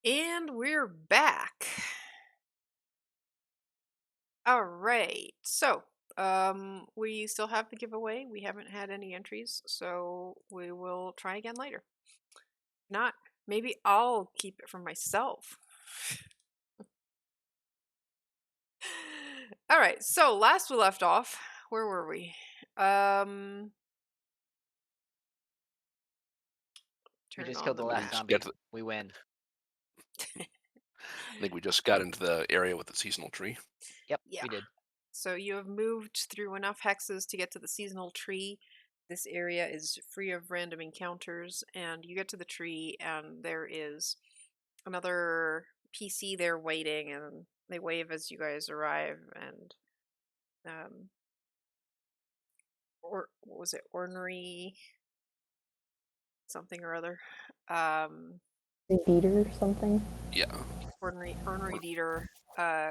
And we're back. All right. So, we still have the giveaway. We haven't had any entries, so we will try again later. Not, maybe I'll keep it for myself. All right. So, last we left off, where were we?
We
Turn
just
on
killed
the
the
We
last
map.
just
zombie.
get to,
We win.
I think we just got into the area with the seasonal tree.
Yep,
Yeah.
we did.
So you have moved through enough hexes to get to the seasonal tree. This area is free of random encounters, and you get to the tree, and there is another PC there waiting, and they wave as you guys arrive, and or what was it, ornery something or other,
Beater or something.
Yeah.
ornery Dieter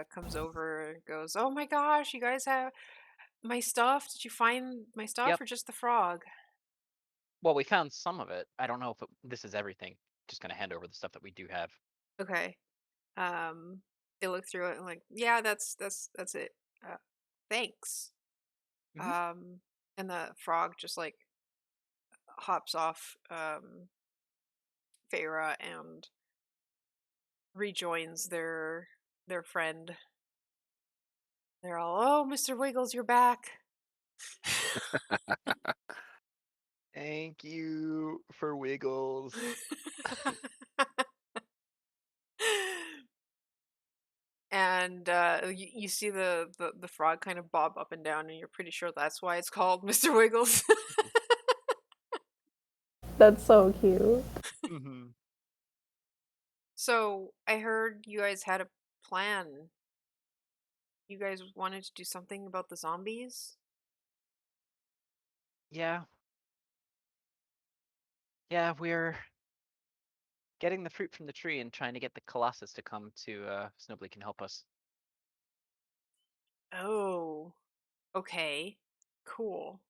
comes over and goes, "Oh my gosh, you guys have my stuff? Did you find my stuff
Yep.
or just the frog?"
Well, we found some of it. I don't know if this is everything. Just gonna hand over the stuff that we do have.
Okay. They look through it and like, yeah, that's it. Uh, thanks.
Mhm.
And the frog just like hops off Feyre and rejoins their friend. They're all, "Oh, Mr. Wiggles, you're back."
Thank you for Wiggles.
And you see the frog kind of bob up and down, and you're pretty sure that's why it's called Mr. Wiggles.
That's so cute.
Mm-hmm.
So I heard you guys had a plan. You guys wanted to do something about the zombies?
Yeah. Yeah, we're getting the fruit from the tree and trying to get the Colossus to come to Snowbly can help us.
Oh, okay. Cool.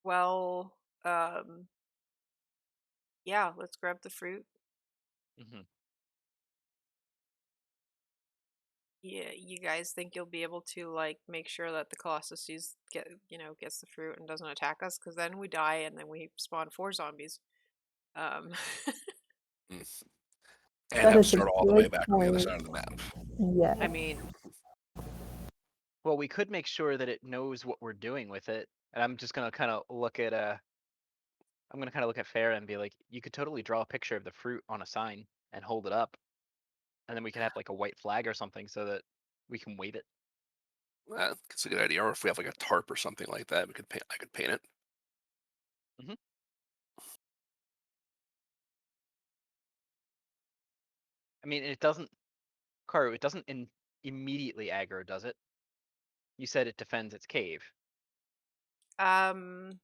Well, yeah, let's grab the fruit.
Mm-hmm.
Yeah, you guys think you'll be able to like make sure that the Colossus gets the fruit and doesn't attack us? Because then we die and then we spawn 4 zombies. Um,
Mm. And
That
have to
is a
start all the way
good
back on the other
point.
side of the map.
Yes.
I mean, well, we could make sure that it knows what we're doing with it. And I'm just gonna kind of look at I'm gonna kind of look at Farah and be like, you could totally draw a picture of the fruit on a sign and hold it up, and then we could have like a white flag or something so that we can wave it.
That's a good idea. Or if we have like a tarp or something like that, we could paint. I could paint it.
Mm-hmm. I mean, it doesn't, Karu, it doesn't immediately aggro, does it? You said it defends its cave.
um,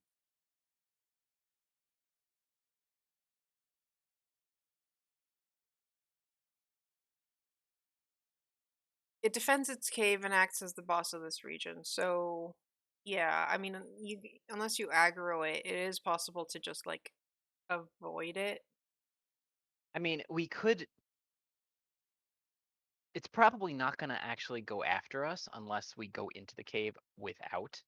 it defends its cave and acts as the boss of this region. So, yeah, I mean, unless you aggro it, it is possible to just like avoid it.
I mean, we could. It's probably not going to actually go after us unless we go into the cave without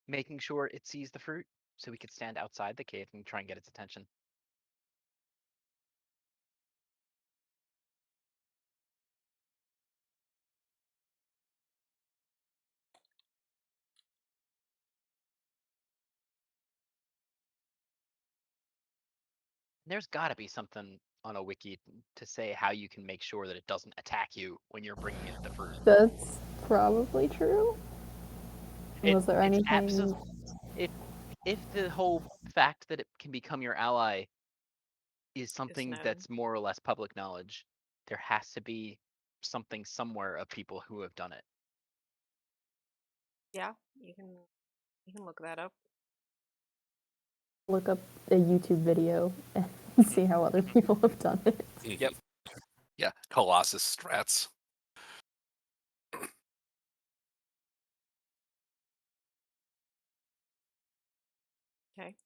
making sure it sees the fruit. So we could stand outside the cave and try and get its attention. There's got to be something on a wiki to say how you can make sure that it doesn't attack you when you're bringing it the fruit.
That's probably true. Was there
It's
anything?
absolute. If the whole fact that it can become your ally is
Is
something
known.
that's more or less public knowledge, there has to be something somewhere of people who have done it.
Yeah, you can look that up.
Look up a YouTube video and see how other people have done it.
Yep.
Yeah, Colossus strats.
Okay.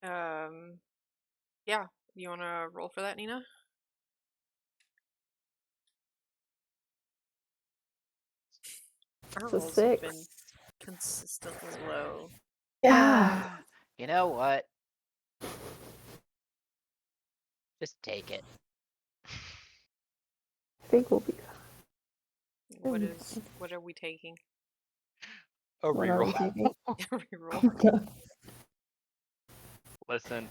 Yeah. You want to roll for that, Nina? Our
It's a
rolls have been
6.
consistently low.
Yeah.
You know what? Just take it.
I think we'll be
What
fine.
what are we taking?
A
What are we
reroll.
taking?
Reroll.
Oh god.
Listen,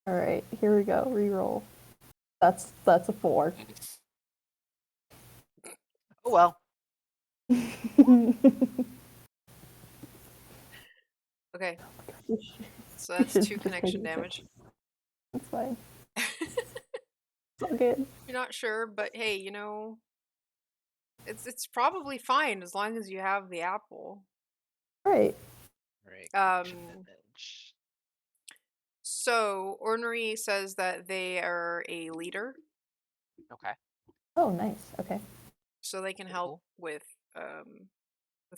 Alright, here we go. Reroll. That's a 4.
oh well.
Okay,
We should-
so
we
that's
should
2
just take
connection
it.
damage.
That's fine. It's all good.
You're not sure, but hey, it's probably fine as long as you have the apple.
Right.
Right, connection
Um,
damage.
so Ornery says that they are a leader,
Okay.
Oh, nice. Okay.
so they can
Cool,
help
cool.
with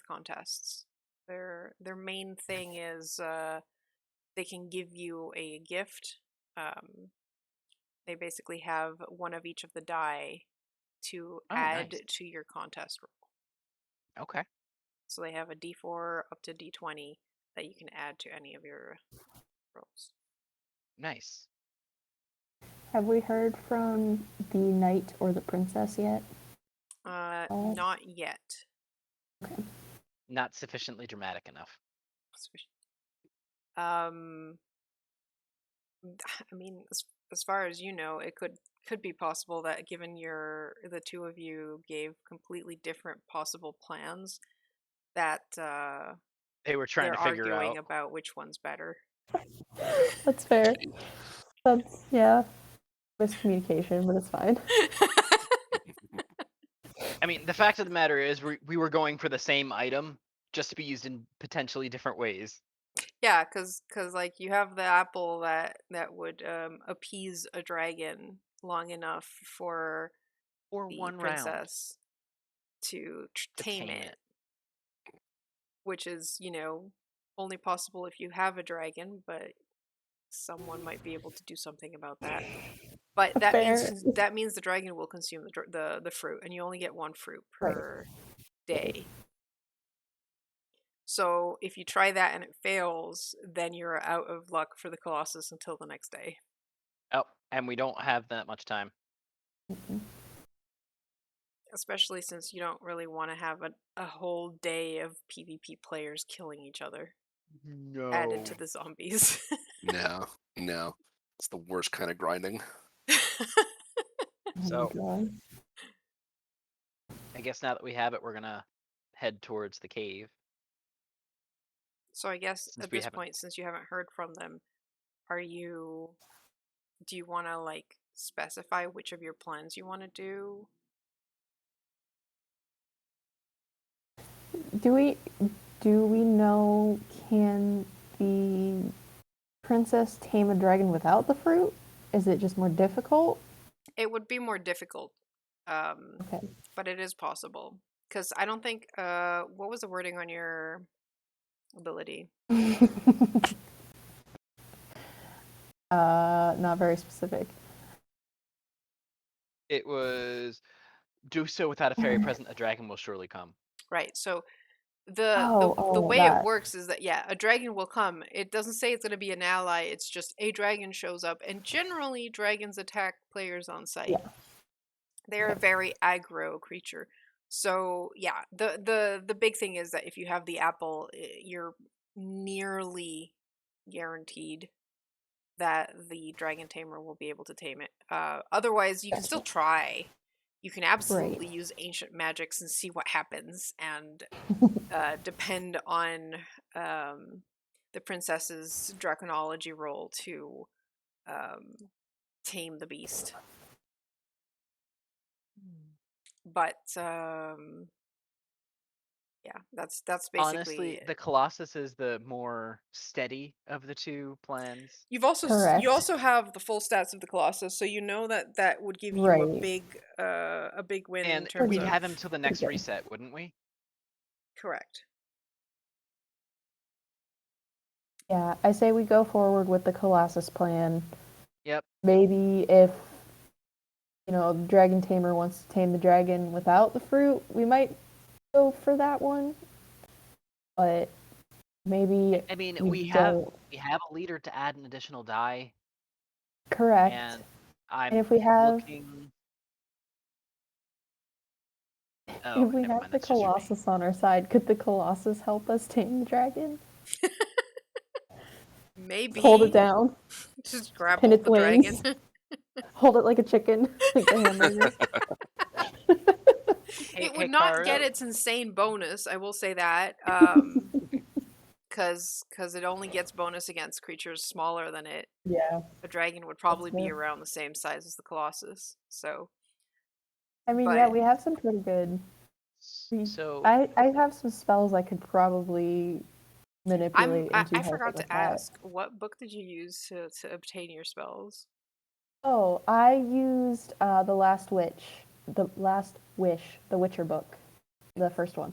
contests. Their main thing is they can give you a gift. They basically have one of each of the die to
Oh,
add
nice.
to your contest roll.
Okay.
So they have a D4 up to D20 that you can add to any of your rolls.
Nice.
Have we heard from the knight or the princess yet?
Not yet.
Okay.
Not sufficiently dramatic enough.
Um, I mean, as far as you know, it could be possible that given the two of you gave completely different possible plans, that
They were trying
they're
to figure
arguing
out.
about which one's better.
That's fair. That's, yeah, miscommunication, but it's fine.
I mean, the fact of the matter is, we were going for the same item, just to be used in potentially different ways.
Yeah, because like you have the apple that would appease a dragon long enough for
For
the
one round
princess to
to
tame
tame
it,
it.
which is only possible if you have a dragon, but someone might be able to do something about that. But that
Fair.
means the dragon will consume the fruit, and you only get one fruit
Right.
per day. So if you try that and it fails, then you're out of luck for the Colossus until the next day.
Oh, and we don't have that much time.
Especially since you don't really want to have a whole day of PvP players killing each other
No.
added to the zombies.
No, no. It's the worst kind of grinding.
So-
Oh my god.
I guess now that we have it, we're gonna head towards the cave.
So I guess
Since
at
we
this
haven't-
point, since you haven't heard from them, do you want to like specify which of your plans you want to do?
Do we know, can the princess tame a dragon without the fruit? Is it just more difficult?
It would be more difficult,
Okay.
but it is possible. Because I don't think, what was the wording on your ability?
Not very specific.
It was do so without a fairy present, a dragon will surely come.
Right. So the
Oh,
way it
that.
works is that a dragon will come. It doesn't say it's going to be an ally. It's just a dragon shows up, and generally dragons attack players on sight.
Yeah.
They're a very aggro creature. So yeah, the big thing is that if you have the apple, you're nearly guaranteed that the dragon tamer will be able to tame it. Otherwise, you can still try. You can absolutely use ancient magics and see what happens, and depend on the princess's draconology roll to tame the beast. But yeah, that's basically
Honestly,
it.
the Colossus is the more steady of the two plans.
You
Correct.
also have the full stats of the Colossus, so you know that would give you
Right.
a big win in
And
terms
we'd
of
have him till the next
good.
reset, wouldn't we?
correct.
Yeah, I say we go forward with the Colossus plan.
Yep.
Maybe if, the Dragon Tamer wants to tame the dragon without the fruit, we might go for that one. But maybe
I mean,
we
we have
don't.
a leader to add an additional die,
Correct.
and
And
I'm
if we have
looking.
if
Oh,
we
never
have
mind.
the
That's just for me.
Colossus on our side, could the Colossus help us tame the dragon? Hold it
Maybe.
down,
Just
pin
grapple
its
the dragon.
wings, hold it like a chicken, like the hamburger.
Hey,
It would
hey,
not get
Karu.
its insane bonus, I will say that. Because it only gets bonus against creatures smaller than it.
Yeah,
A dragon would
that's
probably be
fair.
around the same size as the Colossus. So,
I mean, yeah,
but
we have some pretty good.
So
I have some spells I could probably manipulate into
I
helping
forgot
with
to
that.
ask, what book did you use to obtain your spells?
Oh, I used the Last Wish, the Witcher book, the first one.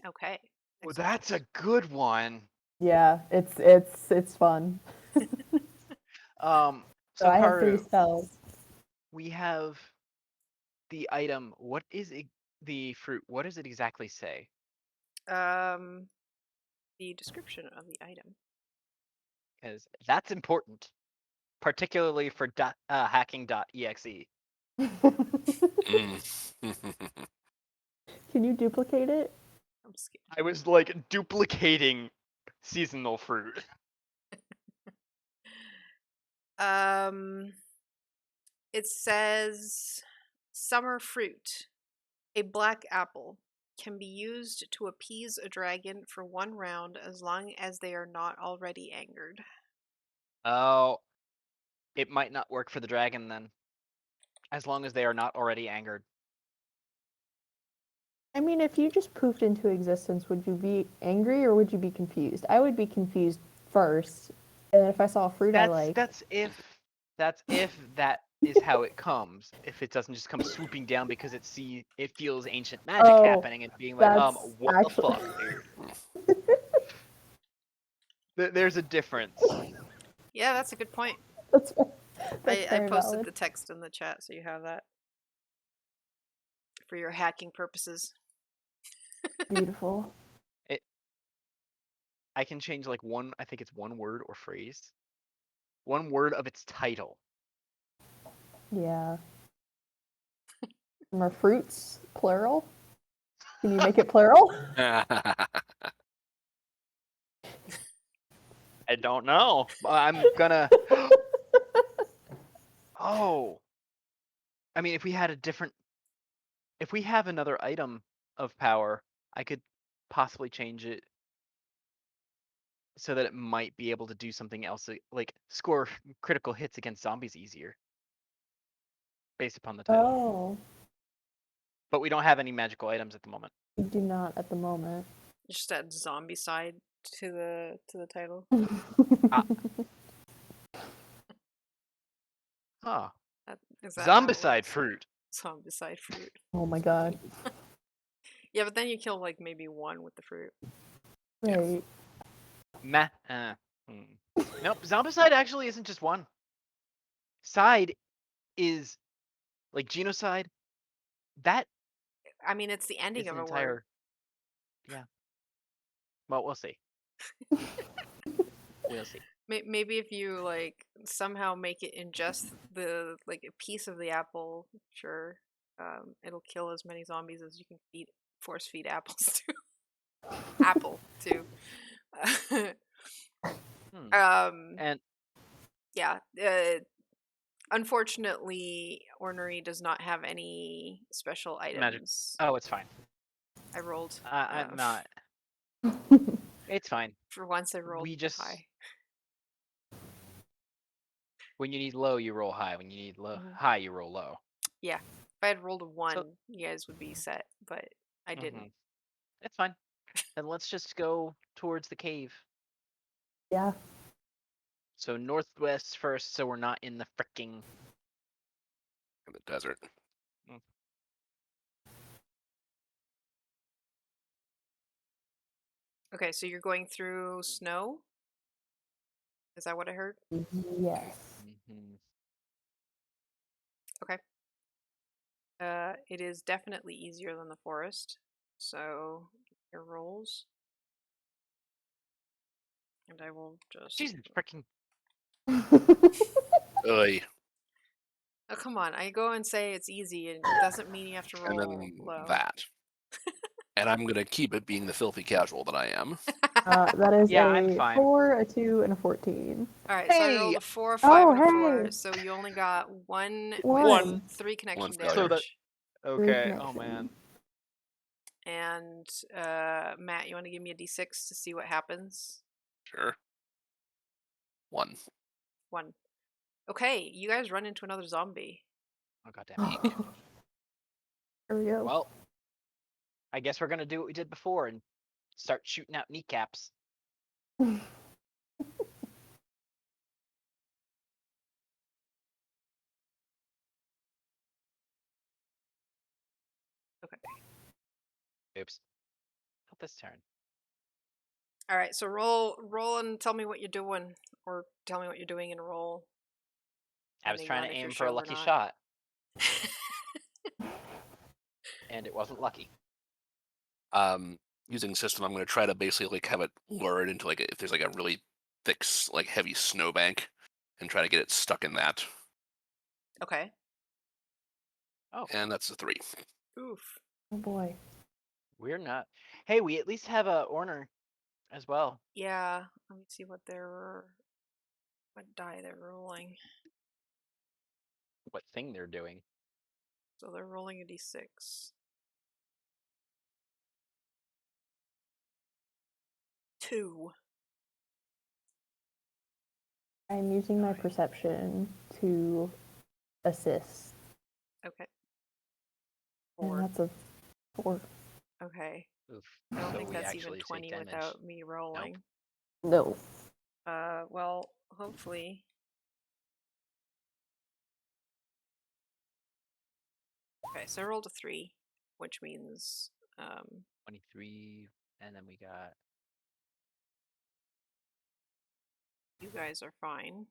Okay.
well,
Excellent
that's a
choice.
good one.
Yeah, it's fun. So
So
I have 3
Karu,
spells.
we have the item. What is it? The fruit? What does it exactly say?
Um, the description of the item.
Because that's important, particularly for hacking.exe.
Mm.
Can you duplicate it?
I'm scared.
I was like duplicating seasonal fruit.
Um, it says summer fruit. A black apple can be used to appease a dragon for 1 round as long as they are not already angered.
Oh, it might not work for the dragon then, as long as they are not already angered.
I mean, if you just poofed into existence, would you be angry or would you be confused? I would be confused first, and if I saw a fruit I
That's
liked,
that's if that's if that is how it comes. If it doesn't just come swooping down because it feels ancient magic
oh,
happening and being like,
that's
what the
actually
fuck, dude? There's a difference.
Yeah, that's a good point.
that's that's
I
very
posted
valid.
the text in the chat so you have that for your hacking purposes.
Beautiful.
It I can change like one. I think it's one word or phrase. One word of its title.
Yeah. More fruits, plural. Can you make it plural?
I don't know. I'm gonna. Oh, I mean, if we have another item of power, I could possibly change it so that it might be able to do something else, like score critical hits against zombies easier, based upon the title.
Oh,
But we don't have any magical items at the moment.
we do not at the moment.
Just add zombie side to the title.
Ah, huh.
Is that how it
Zombicide
works?
fruit.
Zombicide fruit.
Oh my god.
Yeah, but then you kill like maybe one with the fruit.
Right.
Meh. Nope. Zombicide actually isn't just one. Side is like genocide. That
I mean, it's the ending
is
of
an
a word.
entire. Yeah. Well, we'll see. We'll see.
Maybe if you like somehow make it ingest the like a piece of the apple, sure, it'll kill as many zombies as you can force feed apples to. Apple to.
Hmm.
um,
And
yeah. Unfortunately, Ornery does not have any special
magic.
items.
Oh, it's fine.
I rolled.
I'm not. It's fine.
For once, I rolled
We just
high.
when you need low, you roll high. When you need low,
Mhm.
high, you roll low.
Yeah. If I had rolled a
So,
1, you guys would be set, but I didn't.
it's fine. Then let's just go towards the cave.
Yeah.
So northwest first, so we're not in the fricking.
In the desert.
Mm.
Okay, so you're going through snow? Is that what I heard?
Yes.
Mm-hmm.
Okay. It is definitely easier than the forest. So your rolls. And I will just.
Jesus freaking.
Oy.
Oh, come on. I go and say it's easy, and it doesn't mean you have to
And
roll
then
low.
that. And I'm going to keep it being the filthy casual that I am.
That is
Yeah, I'm
a
fine.
4, a 2, and a 14.
All right, so I
Hey!
rolled a 4, 5,
Oh,
and a 4.
hey!
So you only got one
One.
with 3 connection
failure.
So
damage.
that.
3
Okay. Oh man.
connection.
And Matt, you want to give me a d6 to see what happens?
Sure. 1.
1. Okay, you guys run into another zombie.
Oh goddamn.
There we go.
Well, I guess we're gonna do what we did before and start shooting out kneecaps.
Okay.
Oops. Not this turn.
All right, so roll and tell me what you're doing, or tell me what you're doing and roll.
I was
Depending
trying
on
to
if you're
aim for a
sure or
lucky
not.
shot, and it wasn't lucky.
Using system, I'm going to try to basically like have it lured into like if there's like a really thick, like heavy snowbank, and try to get it stuck in that.
Okay.
Oh,
And that's a 3.
Oof.
Oh boy.
we're not. Hey, we at least have a Orner as well.
Yeah. Let me see what die they're rolling.
What thing they're doing?
So they're rolling a d6. 2.
I'm using my perception to assist.
Okay.
And
4.
that's a 4.
Okay.
Oof.
I don't
So
think
we
that's even
actually take
20
damage.
without me rolling.
No.
Well, hopefully. Okay, so I rolled a 3, which means
23, and then we got.
you guys are fine.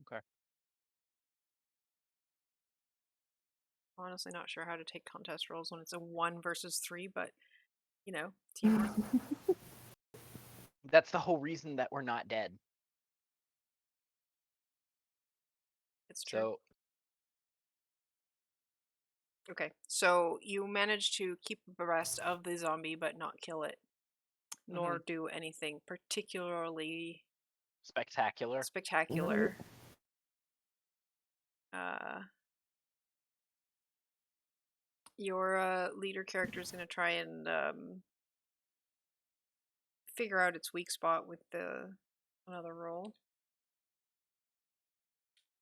Okay.
Honestly, not sure how to take contest rolls when it's a 1 versus 3, but you know, teamwork.
That's the whole reason that we're not dead.
It's true.
So
Okay, so you manage to keep abreast of the zombie but not kill it, nor do anything particularly
spectacular.
spectacular. Your leader character is going to try and figure out its weak spot with another roll.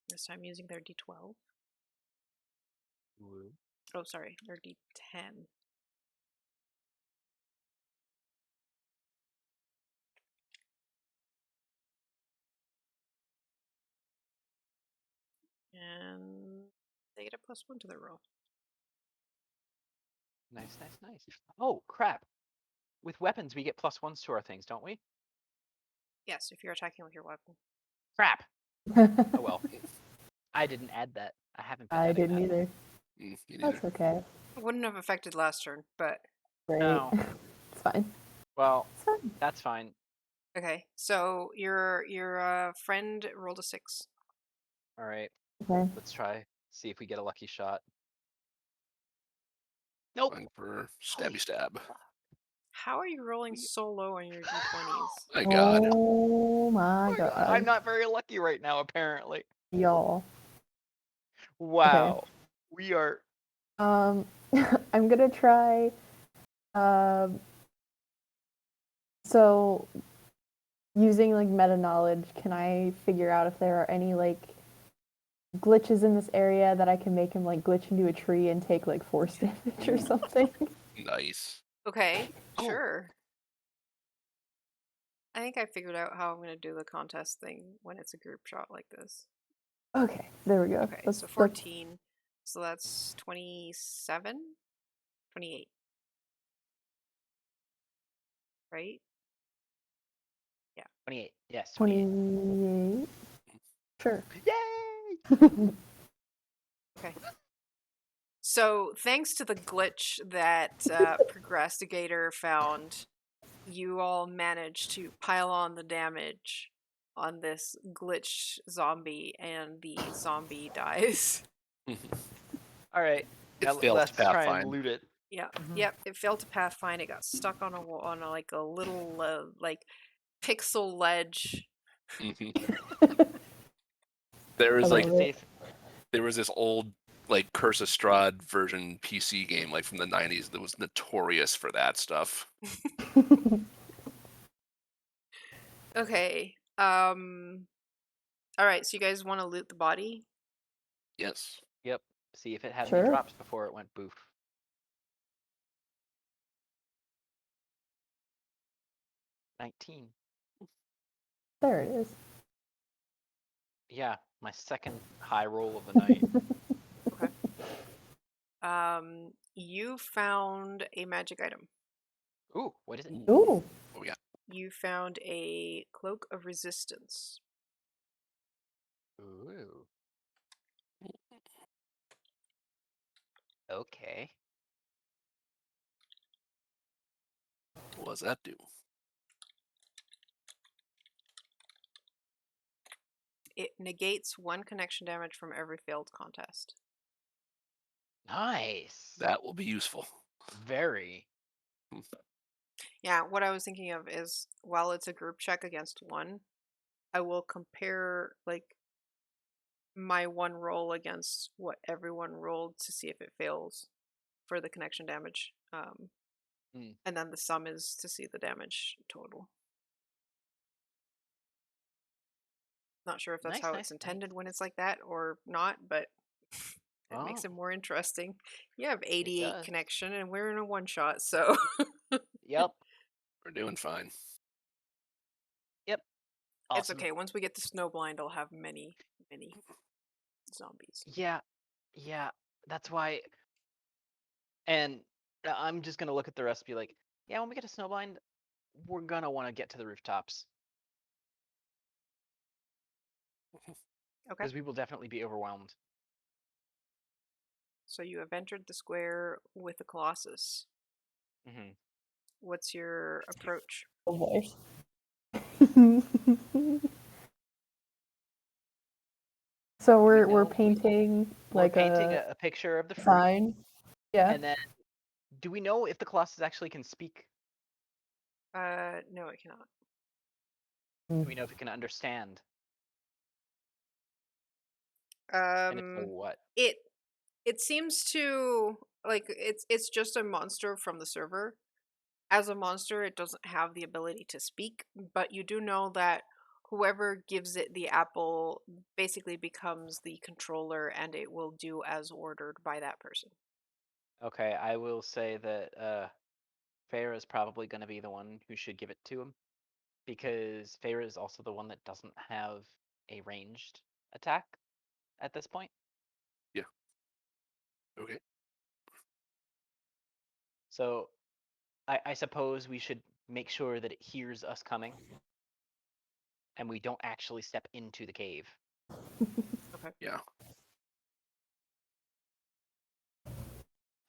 This time using their d12.
Woo.
Oh, sorry, their d10. And they get a +1 to their roll.
Nice, nice, nice. Oh crap! With weapons, we get +1s to our things, don't we?
Yes, if you're attacking with your weapon.
Crap. Oh well. I didn't add that. I haven't been
I
adding
didn't
that.
either.
You
That's
neither.
okay.
It wouldn't have affected last turn, but
Great.
No.
It's fine.
Well,
It's fine.
that's fine.
okay. So your friend rolled a 6.
All right.
Okay.
Let's try. See if we get a lucky shot. Nope.
Going for stabby stab.
How are you rolling so low on your d20s?
My God.
Oh my god.
I'm not very lucky right now, apparently.
Y'all.
Wow. We are.
I'm gonna try. So, using like meta knowledge, can I figure out if there are any like glitches in this area that I can make him like glitch into a tree and take like force damage or something?
Nice.
Okay,
Oh.
sure. I think I figured out how I'm going to do the contest thing when it's a group shot like this.
Okay, there we go.
Okay, so 14. So that's 27? 28. right?
28. Yes, 28.
28. Sure.
Yay!
Okay. So, thanks to the glitch that Progrestigator found, you all managed to pile on the damage on this glitched zombie, and the zombie dies.
All right.
It
Now
failed to
let's try and
pathfind.
loot it.
Yeah, yep. It failed to pathfind. It got stuck on like a little like pixel ledge.
Mhm. There
I
is
Check
like
love
to see
it.
if
there was this old like Curse of Strahd version PC game like from the 90s that was notorious for that stuff.
Okay. All right. So you guys want to loot the body?
Yes.
Yep. See if it had any
Sure.
drops before it went boof. 19.
There it is.
Yeah, my second high roll of the night.
Okay. You found a magic item.
Ooh, what is it?
Ooh.
Oh yeah.
You found a cloak of resistance.
Ooh. Okay.
What does that do?
It negates 1 connection damage from every failed contest.
Nice.
That will be useful.
Very.
Yeah, what I was thinking of is while it's a group check against 1, I will compare like my 1 roll against what everyone rolled to see if it fails for the connection damage. And then the sum is to see the damage total. Not sure if that's
Nice,
how
nice,
it's
nice.
intended when it's like that or not, but it makes
Oh,
it more interesting. You have 88
does.
connection and we're in a one shot, so
Yep.
We're doing fine.
Yep.
it's
Awesome.
okay. Once we get to Snowblind, I'll have many, many zombies.
Yeah. Yeah. That's why. And I'm just gonna look at the recipe like, yeah, when we get to Snowblind, we're gonna want to get to the rooftops
Okay.
because we will definitely be overwhelmed.
So you have entered the square with the Colossus.
Hmm.
What's your approach?
Oh boy. So
Do we
we're
know?
painting
We're
like
painting
a
a picture of the fruit,
sign. Yeah.
and then do we know if the Colossus actually can speak?
No, it cannot.
Do we know if it can understand? And if so,
Um,
what?
it it seems to like it's just a monster from the server. As a monster, it doesn't have the ability to speak, but you do know that whoever gives it the apple basically becomes the controller and it will do as ordered by that person.
Okay, I will say that Farah is probably going to be the one who should give it to him because Farah is also the one that doesn't have a ranged attack at this point.
Yeah. Okay.
So I suppose we should make sure that it hears us coming and we don't actually step into the cave.
Okay.
Yeah.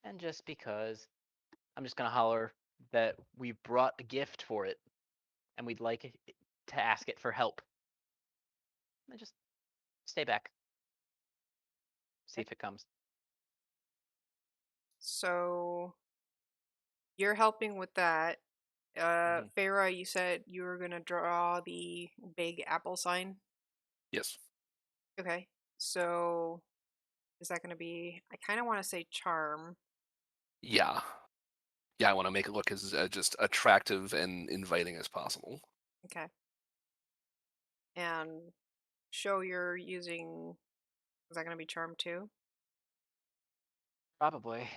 And just because I'm just going to holler that we brought a gift for it and we'd like to ask it for help. And just stay back. See if it comes.
So you're helping with that.
Mhm.
Farah, you said you were gonna draw the big apple sign.
Yes.
Okay. So is that gonna be? I kind of want to say charm.
Yeah. Yeah, I want to make it look as just attractive and inviting as possible.
Okay. And show you're using. Is that gonna be charm too?
Probably.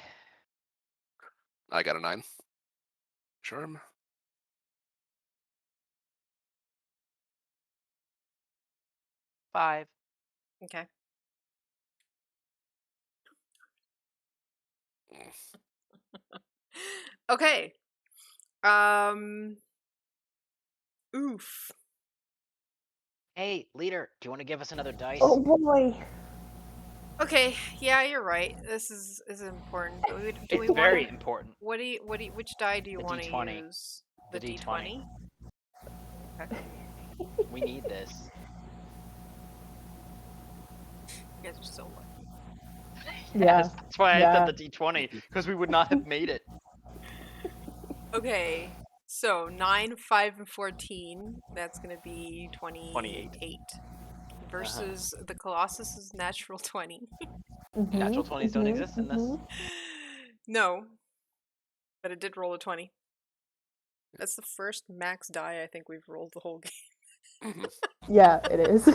I got a 9. Charm.
5.
Okay.
Mm.
Okay. Um. Oof.
Hey, leader, do you want to give us another dice?
Oh boy.
Okay, yeah, you're right. This is important. Do we
It's
want
very
to?
important.
Which die do you
The
want to
D20.
use?
The
The
D20.
D20. Okay.
We need this.
You guys are so lucky.
Yeah.
Yes, that's why I said
Yeah.
the D20, because we would not have made it.
Okay, so 9, 5, and 14. That's gonna be
28.
28
Uh-huh.
versus the Colossus's natural 20.
Natural 20s don't exist in this.
No, but it did roll a 20. That's the first max die I think we've rolled the whole game.
Mhm.
Yeah, it is.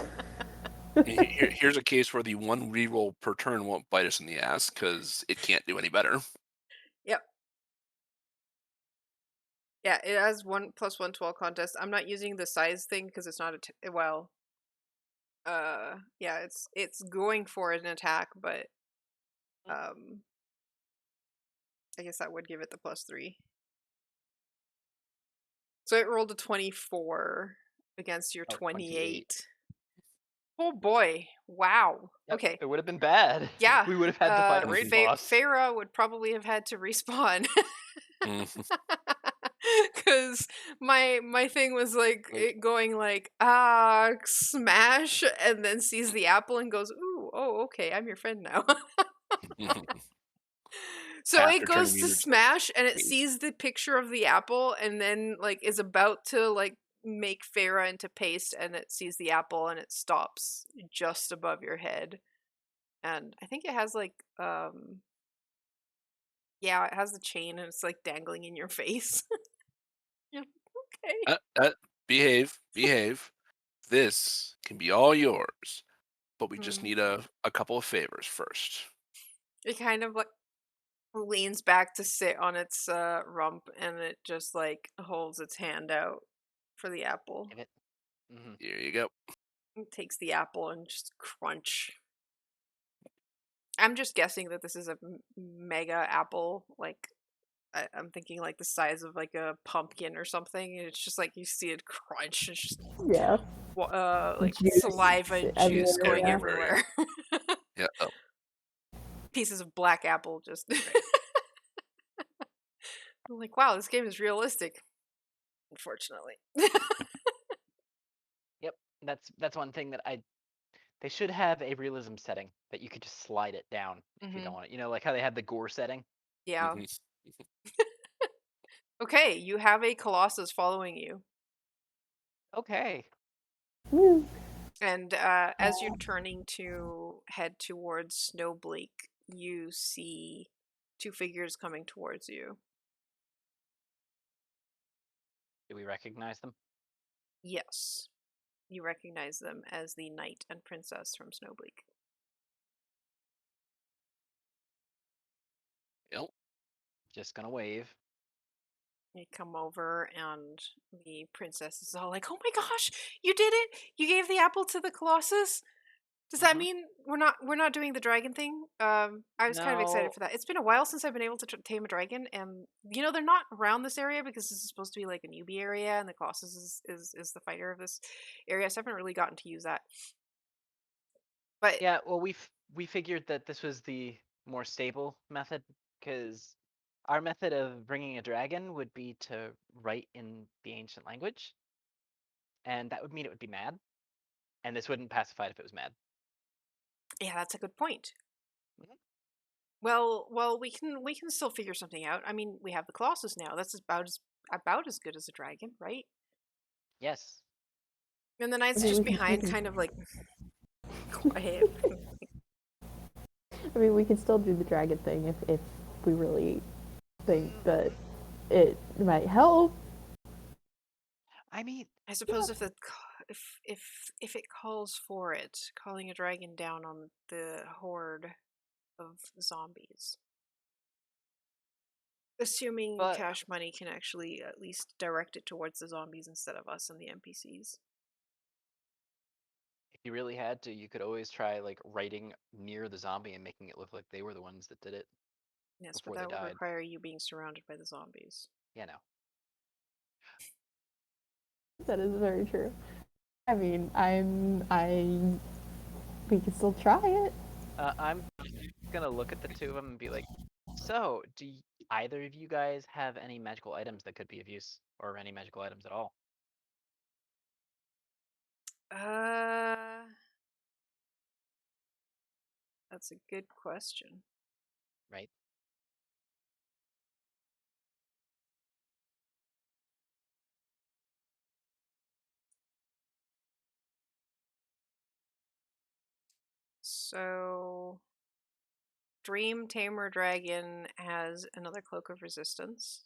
Here's a case where the one reroll per turn won't bite us in the ass because it can't do any better.
Yep. Yeah, it has 1+1 to all contests. I'm not using the size thing because it's not well. Yeah, it's going for an attack, but um, I guess that would give it the +3. So it rolled a 24 against your
Oh, 28.
28. Oh boy! Wow.
Yep,
Okay.
it would have been bad.
Yeah.
We would have had to fight a raid boss.
Farah would probably have had to respawn.
Mhm.
Because my thing was like it going like smash and then sees the apple and goes, ooh, oh, okay, I'm your friend now. So it
After turning
goes
me
to
into
smash and it
Mage.
sees the picture of the apple and then like is about to like make Farah into paste and it sees the apple and it stops just above your head. And I think it has like yeah, it has the chain and it's like dangling in your face. Yeah, okay.
Behave. This can be all yours, but we just
Mm.
need a couple of favors first.
It kind of like leans back to sit on its rump and it just like holds its hand out for the apple.
Give it. Mm-hmm.
Here you go.
It takes the apple and just crunch. I'm just guessing that this is a mega apple. Like I'm thinking like the size of like a pumpkin or something. And it's just like you see it crunch. It's just
Yeah.
like
Juice
saliva and juice
everywhere.
going
Yeah.
everywhere.
Yeah. Oh,
Pieces of black apple just. I'm like, wow, this game is realistic. Unfortunately.
Yep, that's one thing that they should have a realism setting that you could just slide it down if you don't want it. You know, like how they had the gore setting.
Yeah.
mhm.
Okay, you have a colossus following you.
Okay.
Woo.
And as you're turning to head towards Snowbleak, you see two figures coming towards you.
Do we recognize them?
Yes. You recognize them as the knight and princess from Snowbleak.
Yep.
Just gonna wave.
They come over and the princess is all like, "Oh my gosh, you did it! You gave the apple to the colossus!" Does that
Mhm.
mean we're not doing the dragon thing? I was kind of excited
No.
for that. It's been a while since I've been able to tame a dragon, and they're not around this area because this is supposed to be like a newbie area, and the Colossus is the fighter of this area. So I haven't really gotten to use that. But
Yeah, well, we figured that this was the more stable method because our method of bringing a dragon would be to write in the ancient language, and that would mean it would be mad, and this wouldn't pacify it if it was mad.
yeah, that's a good point.
Mhm.
Well, we can still figure something out. I mean, we have the Colossus now. That's about as good as a dragon, right?
Yes.
And the knight's
I mean,
just
we
behind,
can,
kind of like quiet.
I mean, we can still do the dragon thing if we really think that it might help.
I mean,
I suppose if it calls for it, calling a dragon down on the horde of zombies. Assuming
but
Cash Money can actually at least direct it towards the zombies instead of us and the NPCs.
if you really had to, you could always try like writing near the zombie and making it look like they were the ones that did it
Yes, but
before they
that would
died.
require you being surrounded by the zombies.
You know.
That is very true. I mean, we can still try it.
I'm gonna look at the two of them and be like, so, either of you guys have any magical items that could be of use, or any magical items at all?
Uh, that's a good question.
Right?
So, Dream Tamer Dragon has another Cloak of Resistance,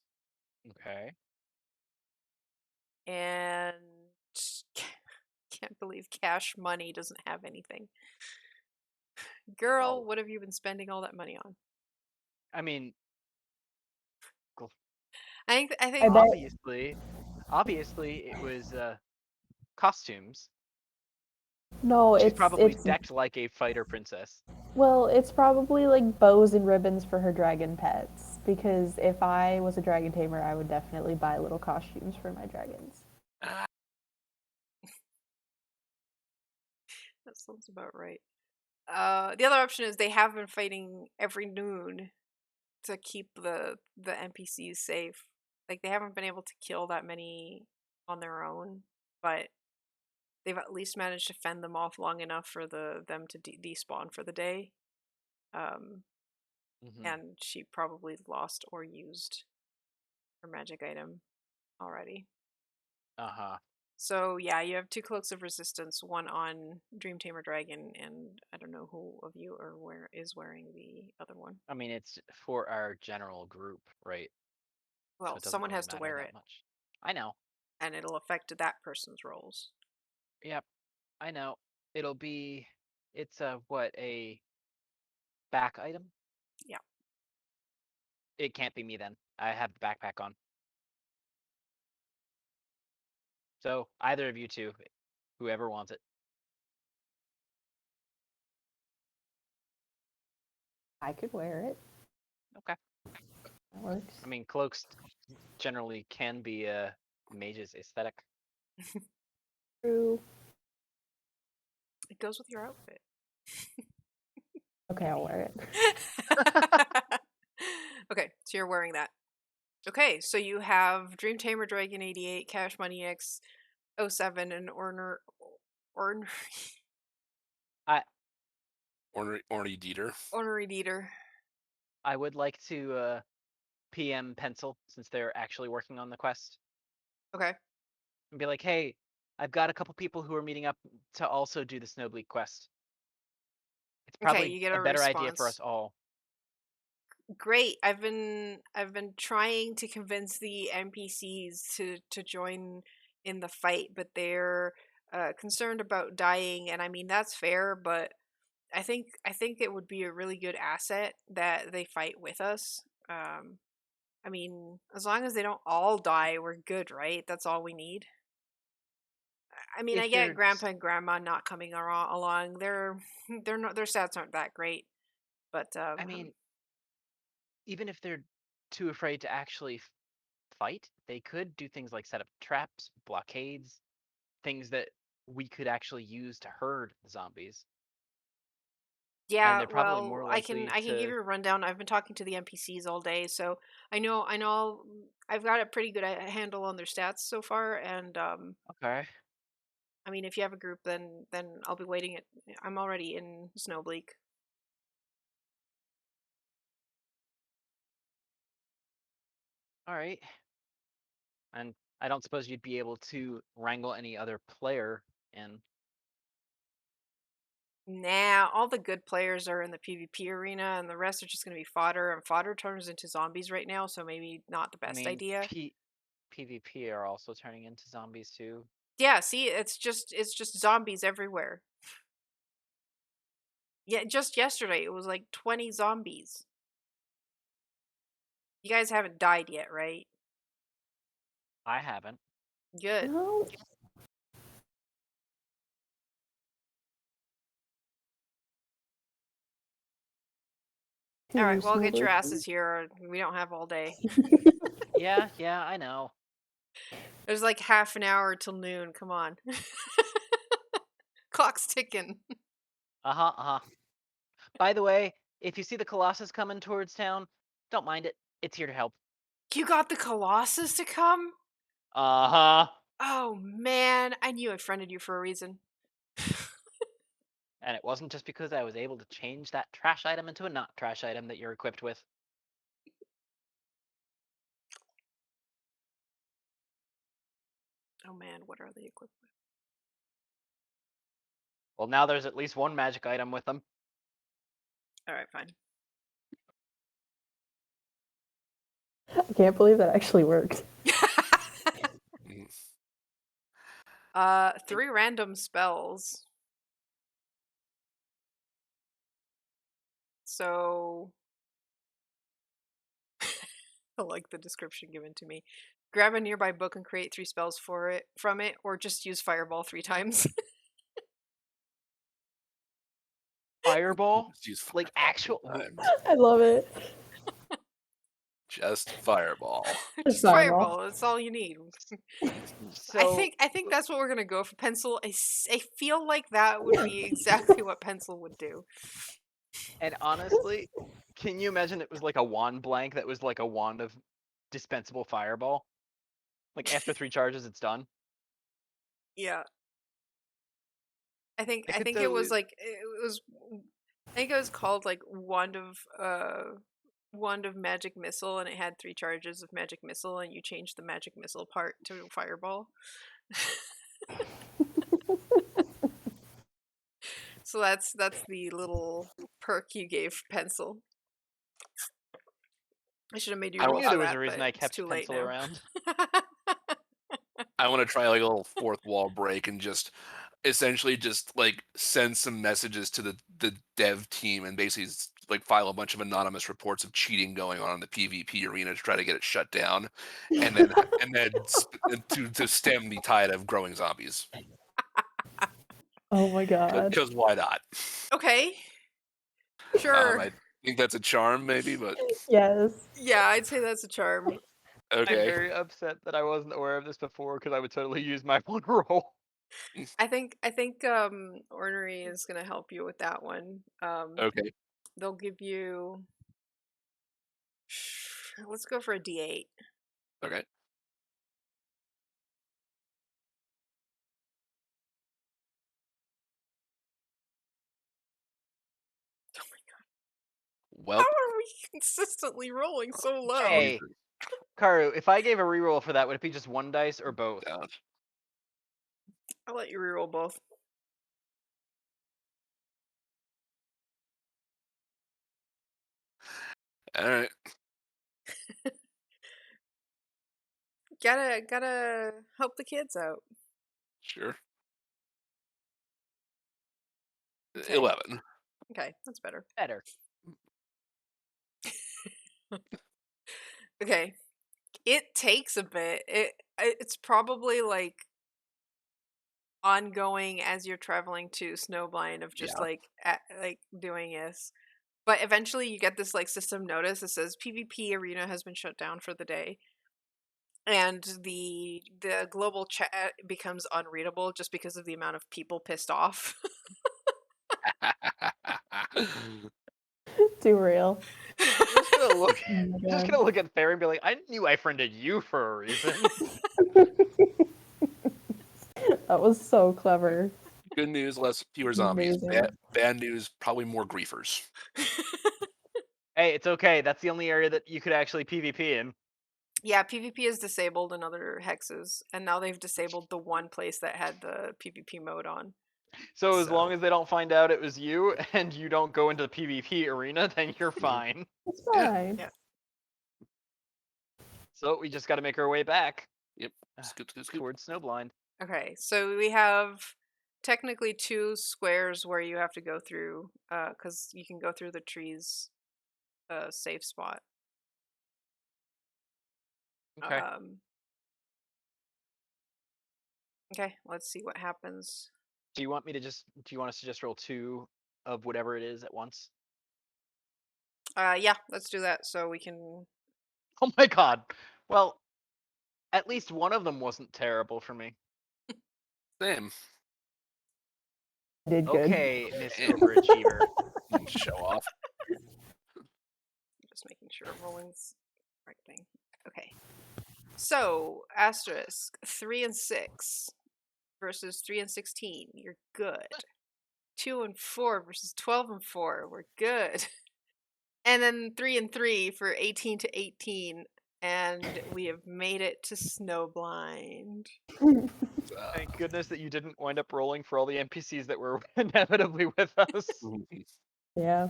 Okay.
and can't believe Cash Money doesn't have anything. Girl,
Well,
what have you been spending all that money on?
I mean,
I
I
think
bet.
obviously it was costumes.
No,
She's probably
it's
decked like a fighter princess.
well, it's probably like bows and ribbons for her dragon pets. Because if I was a dragon tamer, I would definitely buy little costumes for my dragons.
that sounds about right. The other option is they have been fighting every noon to keep the NPCs safe. Like they haven't been able to kill that many on their own, but they've at least managed to fend them off long enough for them to despawn for the day. Um,
Mm-hmm.
and she probably lost or used her magic item already.
Uh-huh.
So yeah, you have two cloaks of resistance, one on Dream Tamer Dragon, and I don't know who of you is wearing the other one.
I mean, it's for our general group, right? So
Well,
it doesn't
someone
really
has to
matter
wear
that
it,
much. I know.
and it'll affect that person's rolls.
Yep. I know. It'll be, it's a back item?
Yeah.
It can't be me then. I have the backpack on. So either of you two, whoever wants it.
I could wear it.
Okay.
That works.
I mean, cloaks generally can be a mage's aesthetic.
True.
It goes with your outfit.
Okay, I'll wear it.
Okay, so you're wearing that. Okay, so you have Dream Tamer Dragon 88, Cash Money X 07, and Ornery
I
Orny Dieter.
Ornery Dieter.
I would like to PM Pencil, since they're actually working on the quest,
Okay.
and be like, hey, I've got a couple people who are meeting up to also do the Snowbleak quest. It's
Okay,
probably
you get
a
a
better idea for
response.
us all.
Great. I've been trying to convince the NPCs to join in the fight, but they're concerned about dying, and I mean that's fair, but I think it would be a really good asset that they fight with us. I mean, as long as they don't all die, we're good, right? That's all we need. I mean, I
If
get
they're,
grandpa and grandma not coming along. They're not their stats aren't that great, but
I mean, even if they're too afraid to actually fight, they could do things like set up traps, blockades, things that we could actually use to herd the zombies. And
yeah,
they're probably
well,
more
I can
likely
I can give
to.
you a rundown. I've been talking to the NPCs all day, so I know I've got a pretty good handle on their stats so far, and
Okay.
I mean, if you have a group, then I'll be waiting. I'm already in Snowbleak.
All right. And I don't suppose you'd be able to wrangle any other player in.
Nah, all the good players are in the PvP arena, and the rest are just going to be fodder. And fodder turns into zombies right now, so maybe not the
I
best
mean,
idea.
PvP are also turning into zombies too.
Yeah, see, it's just zombies everywhere. Yeah, just yesterday it was like 20 zombies. You guys haven't died yet, right?
I haven't.
Good.
No.
All right,
To
well, get your
Snowbird.
asses here. We don't have all day.
Yeah, I know.
There's like half an hour till noon. Come on. Clock's ticking.
Uh-huh. By the way, if you see the Colossus coming towards town, don't mind it. It's here to help.
You got the Colossus to come?
Uh-huh.
Oh man, I knew I friended you for a reason.
And it wasn't just because I was able to change that trash item into a not trash item that you're equipped with.
Oh man, what are they equipped with?
Well, now there's at least one magic item with them.
Alright, fine.
I can't believe that actually worked.
Mm.
3 random spells. So I like the description given to me. Grab a nearby book and create 3 spells from it, or just use Fireball 3 times.
Fireball?
Just use
Like
fireball
actual.
times.
I love it.
Just fireball.
Just
Fireball.
Fireball, that's all you need.
So
I think that's what we're gonna go for. Pencil. I feel like that would be exactly what Pencil would do.
And honestly, can you imagine it was like a wand blank that was like a wand of dispensable fireball? Like after 3 charges, it's done.
Yeah.
I
I
could
think it was
totally.
like it was I think it was called like Wand of Magic Missile, and it had 3 charges of Magic Missile, and you changed the Magic Missile part to Fireball. So that's the little perk you gave Pencil. I should have made you
I,
I
roll
knew
I,
for
there was
that,
a reason
but
I
it's
kept
too late
pencil
now.
around.
I want to try like a little fourth wall break and just essentially just like send some messages to the dev team and basically like file a bunch of anonymous reports of cheating going on in the PvP arena to try to get it shut down, and then to stem the tide of growing zombies.
Oh my god.
Because why not?
Okay. Sure.
I think that's a charm, maybe, but
Yes.
Yeah, I'd say that's a charm.
I'm
okay.
very upset that I wasn't aware of this before because I would totally use my one roll.
I think Ornery is gonna help you with that one.
Okay.
They'll give you let's go for a D8.
Okay.
Oh my god. How
Welp.
are we consistently rolling so low?
Hey,
Jesus.
Karu, if I gave a reroll for that, would it be just 1 dice or both?
Down.
I'll let you reroll both.
All right.
Gotta help the kids out.
Sure.
Okay.
11.
Okay, that's better.
Better.
Okay. It takes a bit. It's probably like ongoing as you're traveling to Snowblind of just
Yeah.
like doing this. But eventually you get this like system notice that says PvP arena has been shut down for the day. And the global chat becomes unreadable just because of the amount of people pissed off.
Too real.
I'm just gonna look.
Oh my
Just
god.
gonna look at Thayer and be like, I knew I friended you for a reason.
That was so clever.
Good news, fewer zombies.
Amazing.
Bad news, probably more griefers.
Hey, it's okay. That's the only area that you could actually PvP in.
Yeah, PvP is disabled in other hexes, and now they've disabled the one place that had the PvP mode on.
So as long
So
as they don't find out it was you and you don't go into the PvP arena, then you're fine.
It's
Yeah.
fine.
yeah.
So we just got to make our way back
Yep. Scoop, scoop, scoop.
towards Snowblind.
Okay, so we have technically 2 squares where you have to go through, because you can go through the trees, safe spot.
Okay.
Okay, let's see what happens.
Do you want me to just? Do you want us to just roll 2 of whatever it is at once?
Yeah, let's do that so we can.
Oh my god. Well, At least one of them wasn't terrible for me.
Same.
Did good.
Okay, Miss
Damn.
Overachiever.
Show off.
Just making sure rolling's the right thing. Okay. So, asterisk 3 and 6 versus 3 and 16. You're good. 2 and 4 versus 12 and 4. We're good. And then 3 and 3 for 18 to 18. And we have made it to Snowblind.
Thank goodness that you didn't wind up rolling for all the NPCs that were inevitably with us.
Yeah.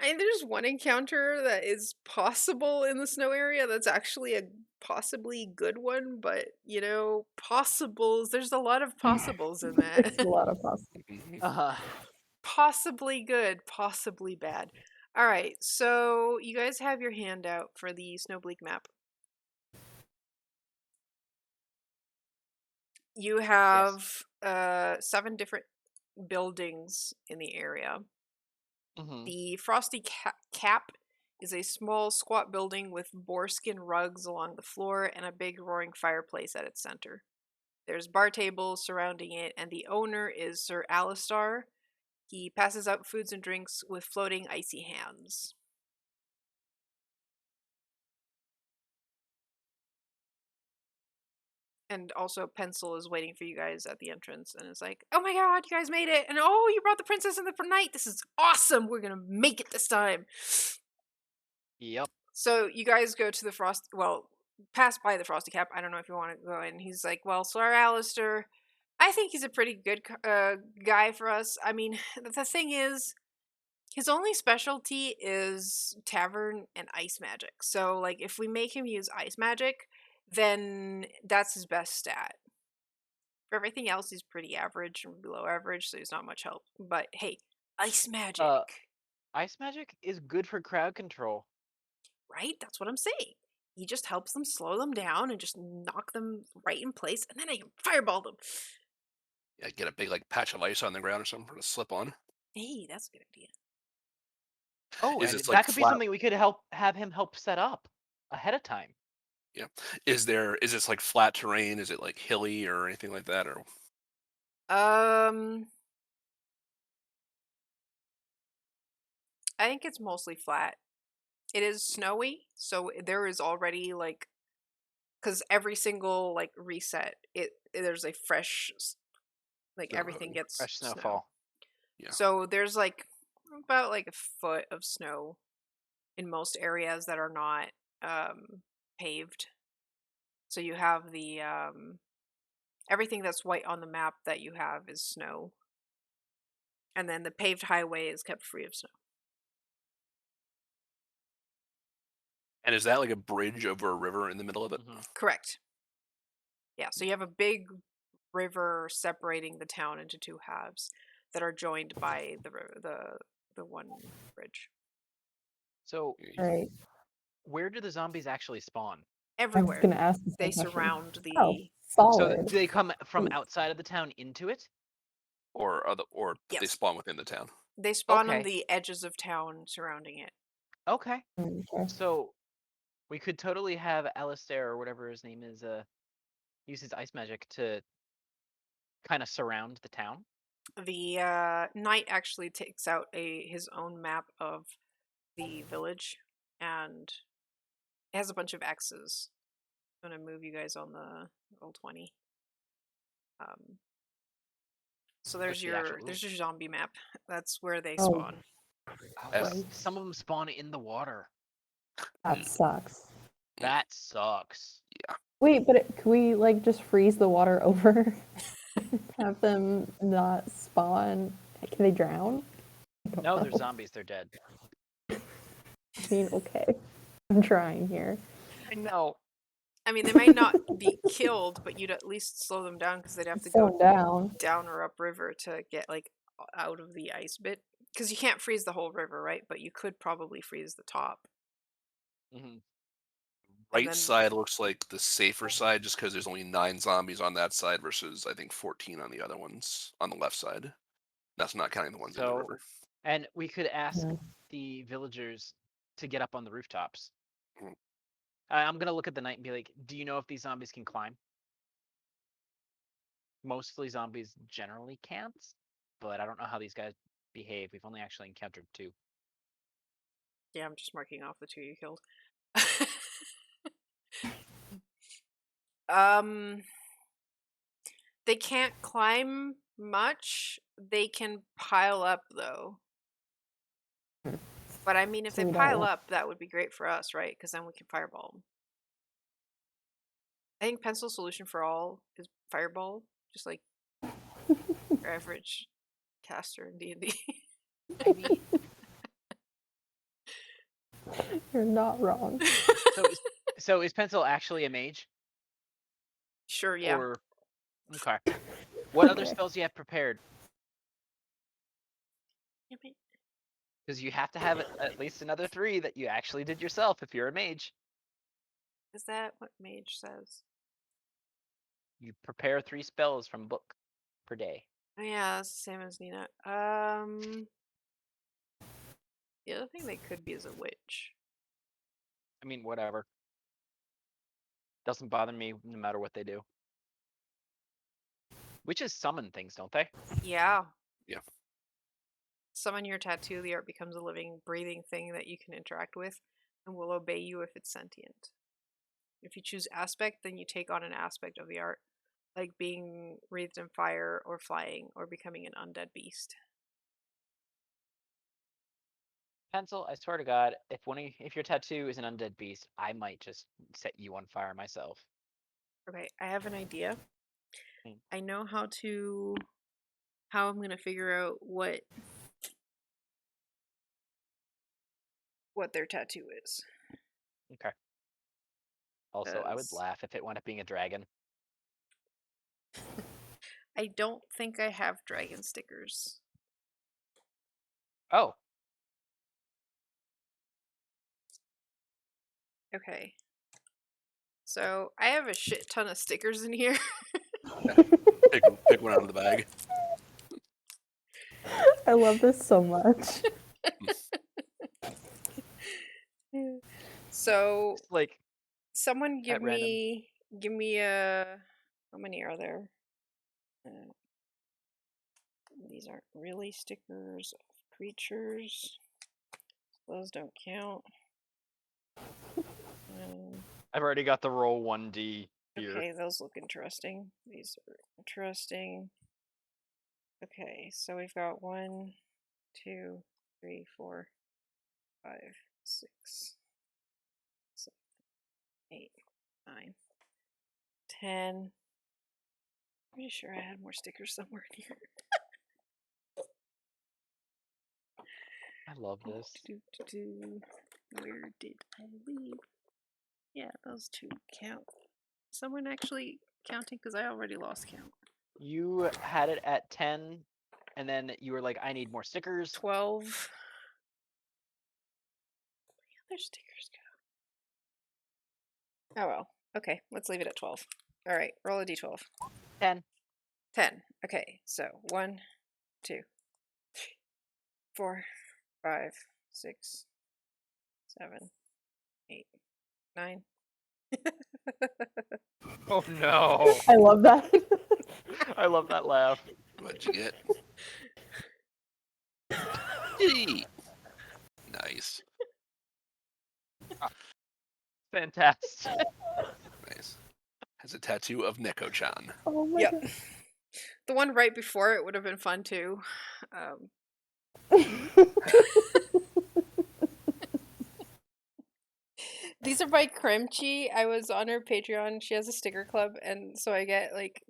I mean, there's one encounter that is possible in the snow area that's actually a possibly good one, but you know, possibles, there's a lot of possibles in that.
It's a lot of us.
Possibly good, possibly bad. All right, so you guys have your handout for the Snowbleak map. You have 7 different buildings in the area.
Mhm.
The Frosty Cap is a small, squat building with boarskin rugs along the floor and a big roaring fireplace at its center. There's bar tables surrounding it, and the owner is Sir Alistar. He passes out foods and drinks with floating icy hands. And also, Pencil is waiting for you guys at the entrance and is like, "Oh my god, you guys made it! And oh, you brought the princess in the night! This is awesome! We're gonna make it this time!"
Yep.
So you guys go to the pass by the Frosty Cap. I don't know if you want to go in. He's like, "Well, Sir Alistair, I think he's a pretty good guy for us. I mean, the thing is, his only specialty is tavern and ice magic. So, like, if we make him use ice magic, then that's his best stat. For everything else, he's pretty average and below average, so he's not much help. But hey, ice magic,
Ice magic is good for crowd control.
right? That's what I'm saying. He just helps them slow them down and just knock them right in place, and then I can fireball them.
Yeah, get a big like patch of ice on the ground or something for to slip on.
Hey, that's a good idea.
Oh,
Is
and
this like
that could be
flat?
something we could have him help set up ahead of time.
Yeah. Is this like flat terrain? Is it like hilly or anything like that? Or
Um, I think it's mostly flat. It is snowy, so there is already like, because every single like reset, there's a fresh like everything gets
Fresh
snow.
snowfall.
Yeah.
So there's like about like a foot of snow in most areas that are not paved. So you have the everything that's white on the map that you have is snow. And then the paved highway is kept free of snow.
And is that like a bridge over a river in the middle of it?
Mhm.
Correct. Yeah, so you have a big river separating the town into 2 halves that are joined by the one bridge.
So,
Right.
where do the zombies actually spawn?
I was
Everywhere.
gonna ask the same
They
question.
surround the
Oh,
So,
solid.
do they come from
Ooh.
outside of the town into it?
Or they
Yes.
spawn within the town?
They spawn on
Okay.
the edges of town surrounding it.
Okay.
Okay.
So, we could totally have Alistair or whatever his name is use his ice magic to kind of surround the town.
The knight actually takes out his own map of the village, and it has a bunch of X's. I'm gonna move you guys on the roll 20. So
Where's the actual-
there's your zombie map. That's where they
Oh.
spawn.
Oh,
Right.
some of them spawn in the water.
That sucks.
That sucks.
Wait, but can we like just freeze the water over? Have them not spawn? Can they drown? I don't
No, they're
know.
zombies. They're dead.
I mean, okay. I'm trying here.
I know.
I mean, they might not be killed, but you'd at least slow them down because they'd have to
Slow
go
down.
down or upriver to get like out of the ice bit. Because you can't freeze the whole river, right? But you could probably freeze the top.
Hmm.
Right
then-
side looks like the safer side just because there's only 9 zombies on that side versus I think 14 on the other ones on the left side. That's not counting the ones in the
So,
river.
and we could ask
Mhm.
the villagers to get up on the rooftops. I'm gonna look at the knight and be like, do you know if these zombies can climb? Mostly zombies generally can't, but I don't know how these guys behave. We've only actually encountered 2.
Yeah, I'm just marking off the 2 you killed. um, they can't climb much. They can pile up though. But I mean, if
So
they
we don't
pile
want-
up, that would be great for us, right? Because then we can fireball them. I think pencil solution for all is fireball, just like your average caster in D&D.
I mean,
You're not wrong.
so is Pencil actually a mage?
Sure, yeah.
Or okay. What other
Okay.
spells do you have prepared?
Damn it.
Because you have to have at least another 3 that you actually did yourself if you're a mage.
Is that what mage says?
You prepare 3 spells from book per day.
Oh yeah, that's the same as Nina. The other thing they could be is a witch.
I mean, whatever. Doesn't bother me no matter what they do. Witches summon things, don't they?
Yeah.
Yeah.
Summon your tattoo, the art becomes a living, breathing thing that you can interact with and will obey you if it's sentient. If you choose aspect, then you take on an aspect of the art, like being wreathed in fire or flying or becoming an undead beast.
Pencil, I swear to God, if your tattoo is an undead beast, I might just set you on fire myself.
Okay, I have an idea.
Hmm.
I know how I'm gonna figure out what their tattoo is.
Okay. Also, I would
'Cause
laugh if it wound up being a dragon.
I don't think I have dragon stickers.
Oh,
Okay. So I have a shit ton of stickers in here.
Pick one out of the bag.
I love this so much.
So
just like
someone
at random.
give me a how many are there? These aren't really stickers of creatures. Those don't count.
I've already got the roll 1d here.
Okay, those look interesting. These are interesting. Okay, so we've got 1, 2, 3, 4, 5, 6, 7, 8, 9, 10. Pretty sure I had more stickers somewhere in here.
I love this.
Where did I leave? Yeah, those 2 count. Someone actually counting because I already lost count.
You had it at 10, and then you were like, I need more stickers.
12. Where the other stickers go? Oh well. Okay, let's leave it at 12. All right, roll a d12.
10.
10. Okay, so 1, 2, 3, 4, 5, 6, 7, 8, 9.
Oh no.
I love that.
I love that laugh.
What'd you get? Yee. Nice.
Fantastic.
Nice. Has a tattoo of Neko-chan.
Oh my
Yep.
god.
The one right before it would have been fun too. These are by Kremchi. I was on her Patreon. She has a sticker club, and so I get like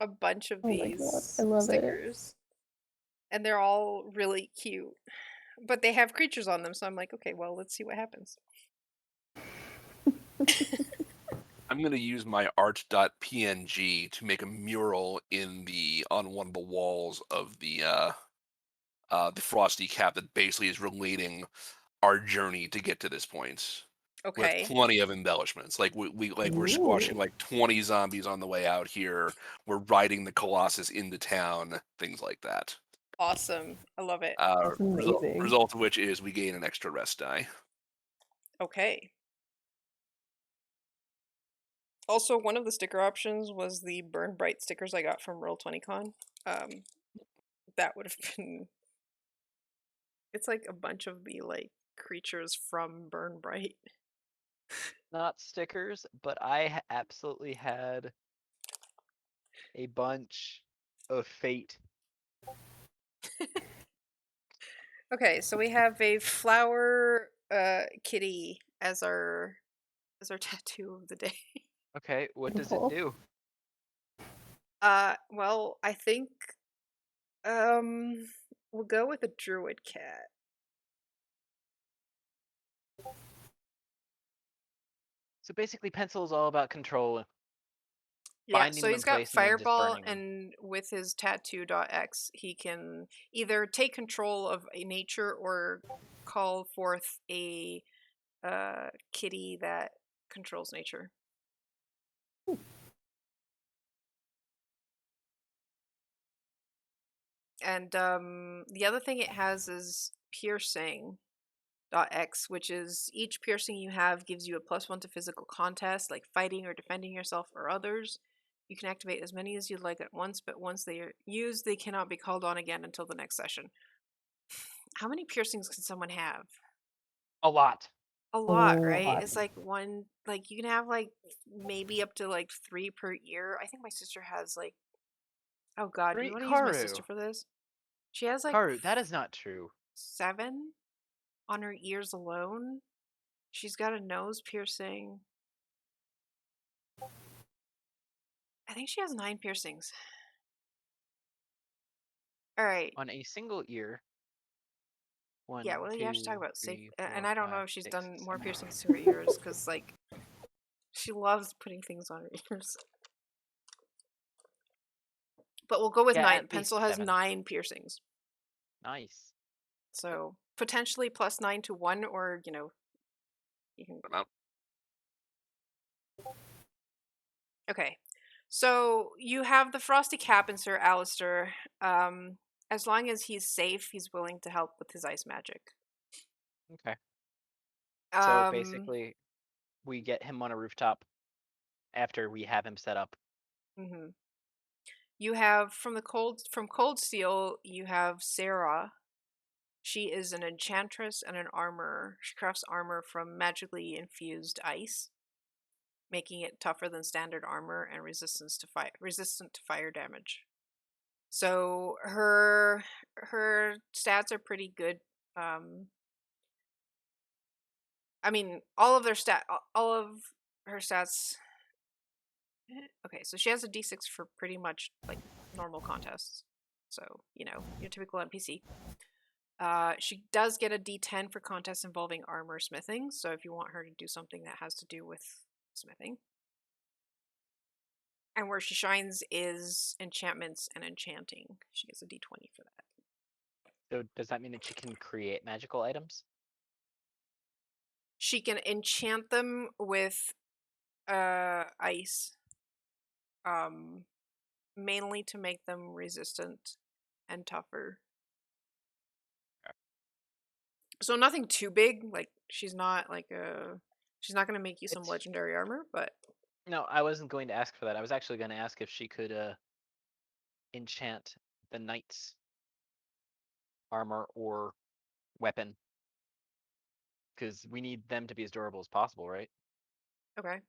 a bunch of
Oh my
these
god, I love it.
stickers. And they're all really cute. But they have creatures on them, so I'm like, okay, well, let's see what happens.
I'm gonna use my art.png to make a mural on one of the walls of the Frosty Cap that basically is relating our journey to get to this point. With
Okay.
plenty of embellishments. Like we're squashing
Ooh.
like 20 zombies on the way out here. We're riding the Colossus into town, things like that.
Awesome. I love it.
That's amazing.
Result of which is we gain an extra rest die.
Okay. Also, one of the sticker options was the Burn Bright stickers I got from Roll20Con. That would have been. It's like a bunch of the creatures from Burn Bright.
Not stickers, but I absolutely had a bunch of fate.
Okay, so we have a flower kitty as our tattoo of the day.
Okay, what does it
Beautiful.
do?
Well, I think we'll go with a druid cat.
So basically, Pencil is all about control,
Yeah,
finding
so
them
he's
in
got
place and then just
Fireball,
burning them.
and with his tattoo.x, he can either take control of a nature or call forth a kitty that controls nature. And the other thing it has is piercing. X, which is each piercing you have gives you a +1 to physical contest, like fighting or defending yourself or others. You can activate as many as you'd like at once, but once they are used, they cannot be called on again until the next session. How many piercings can someone have?
A lot.
A
A
lot, right?
lot.
It's like one, like you can have maybe up to 3 per ear. I think my sister has oh god, do you
Great
want to use my sister
Karu.
for this? She has
Karu, that is not true.
7 on her ears alone. She's got a nose piercing. I think she has 9 piercings. All right.
On a single ear.
Yeah,
1,
well, you have to talk
2,
about safe.
3,
And
4,
I don't know
5,
if she's
6,
done more
7.
piercings to her ears because, she loves putting things on her ears. But we'll go with
Yeah,
9.
at least
Pencil has
7.
9 piercings.
Nice.
So potentially +9 to 1, or, you can.
Amount.
Okay. So you have the Frosty Capincer, Alistair. As long as he's safe, he's willing to help with his ice magic.
Okay. So
Um,
basically, we get him on a rooftop after we have him set up.
mhm. You have from Cold Steel, you have Sarah. She is an enchantress and an armorer. She crafts armor from magically infused ice, making it tougher than standard armor and resistant to fire damage. So her stats are pretty good. I mean, all of her stats. Okay, so she has a D6 for pretty much normal contests. So your typical NPC. She does get a D10 for contests involving armor smithing, so if you want her to do something that has to do with smithing. And where she shines is enchantments and enchanting. She gets a D20 for that.
So does that mean that she can create magical items?
She can enchant them with ice, mainly to make them resistant and tougher. So nothing too big. She's not she's not going to make you some legendary armor, but
No, I wasn't going to ask for that. I was actually going to ask if she could enchant the knight's armor or weapon, because we need them to be as durable as possible, right?
okay.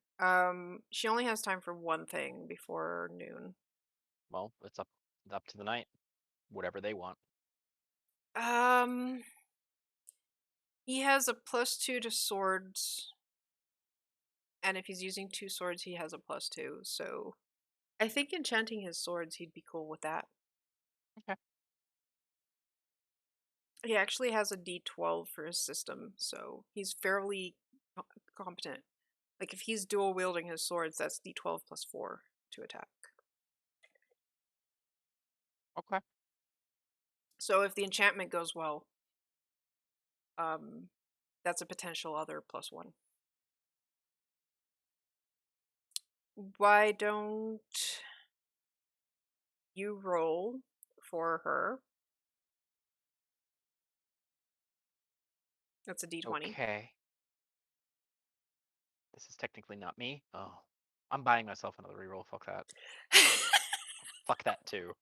She only has time for one thing before noon.
Well, it's up to the knight, whatever they want.
Um, he has a +2 to swords, and if he's using 2 swords, he has a +2. So I think enchanting his swords, he'd be cool with that.
Okay.
He actually has a D12 for his system, so he's fairly competent. If he's dual wielding his swords, that's D12 +4 to attack.
Okay.
So if the enchantment goes well, that's a potential other +1. Why don't you roll for her? That's a D20.
Okay. This is technically not me. Oh. I'm buying myself another reroll. Fuck that. Fuck that too.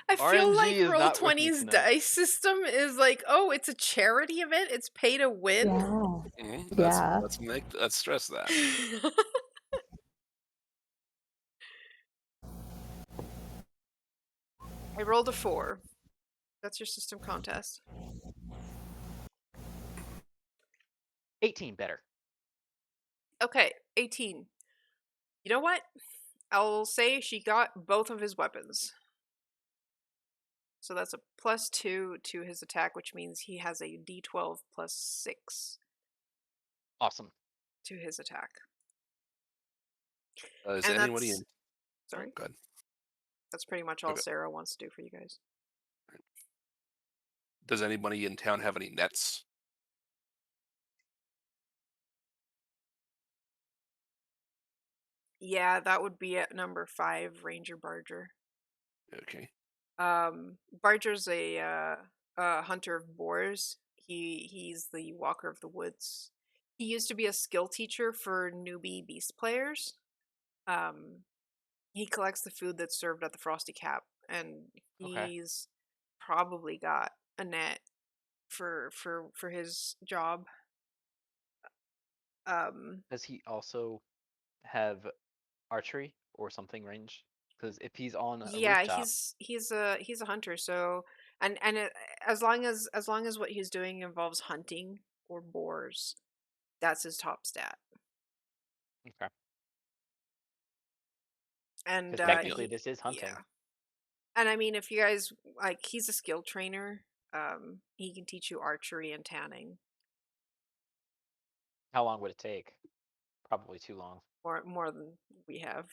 I feel like
RNG is not with me
Roll20's
tonight.
dice system is like, oh, it's a charity event. It's pay to win.
Yeah.
Mhm,
Yeah.
Let's stress that.
I rolled a 4. That's your system contest.
18 better.
Okay, 18. You know what? I'll say she got both of his weapons. So that's a +2 to his attack, which means he has a d12 +6
Awesome.
to his attack.
Is
And
anybody
that's
in?
sorry.
Go ahead.
That's pretty much all
Okay.
Sarah wants to do for you guys.
Does anybody in town have any nets?
Yeah, that would be at number 5, Ranger Barger.
Okay.
Barger's a hunter of boars. He's the walker of the woods. He used to be a skill teacher for newbie beast players. Um, he collects the food that's served at the Frosty Cap, and
Okay.
he's probably got a net for his job.
Does he also have archery or something range? Because if he's on a
Yeah,
rooftop,
he's a hunter. So and as long as what he's doing involves hunting or boars, that's his top stat.
okay.
And
Because technically
he
this is hunting.
yeah. And I mean, if you guys like, he's a skill trainer. He can teach you archery and tanning,
How long would it take? Probably too long.
or more than we have.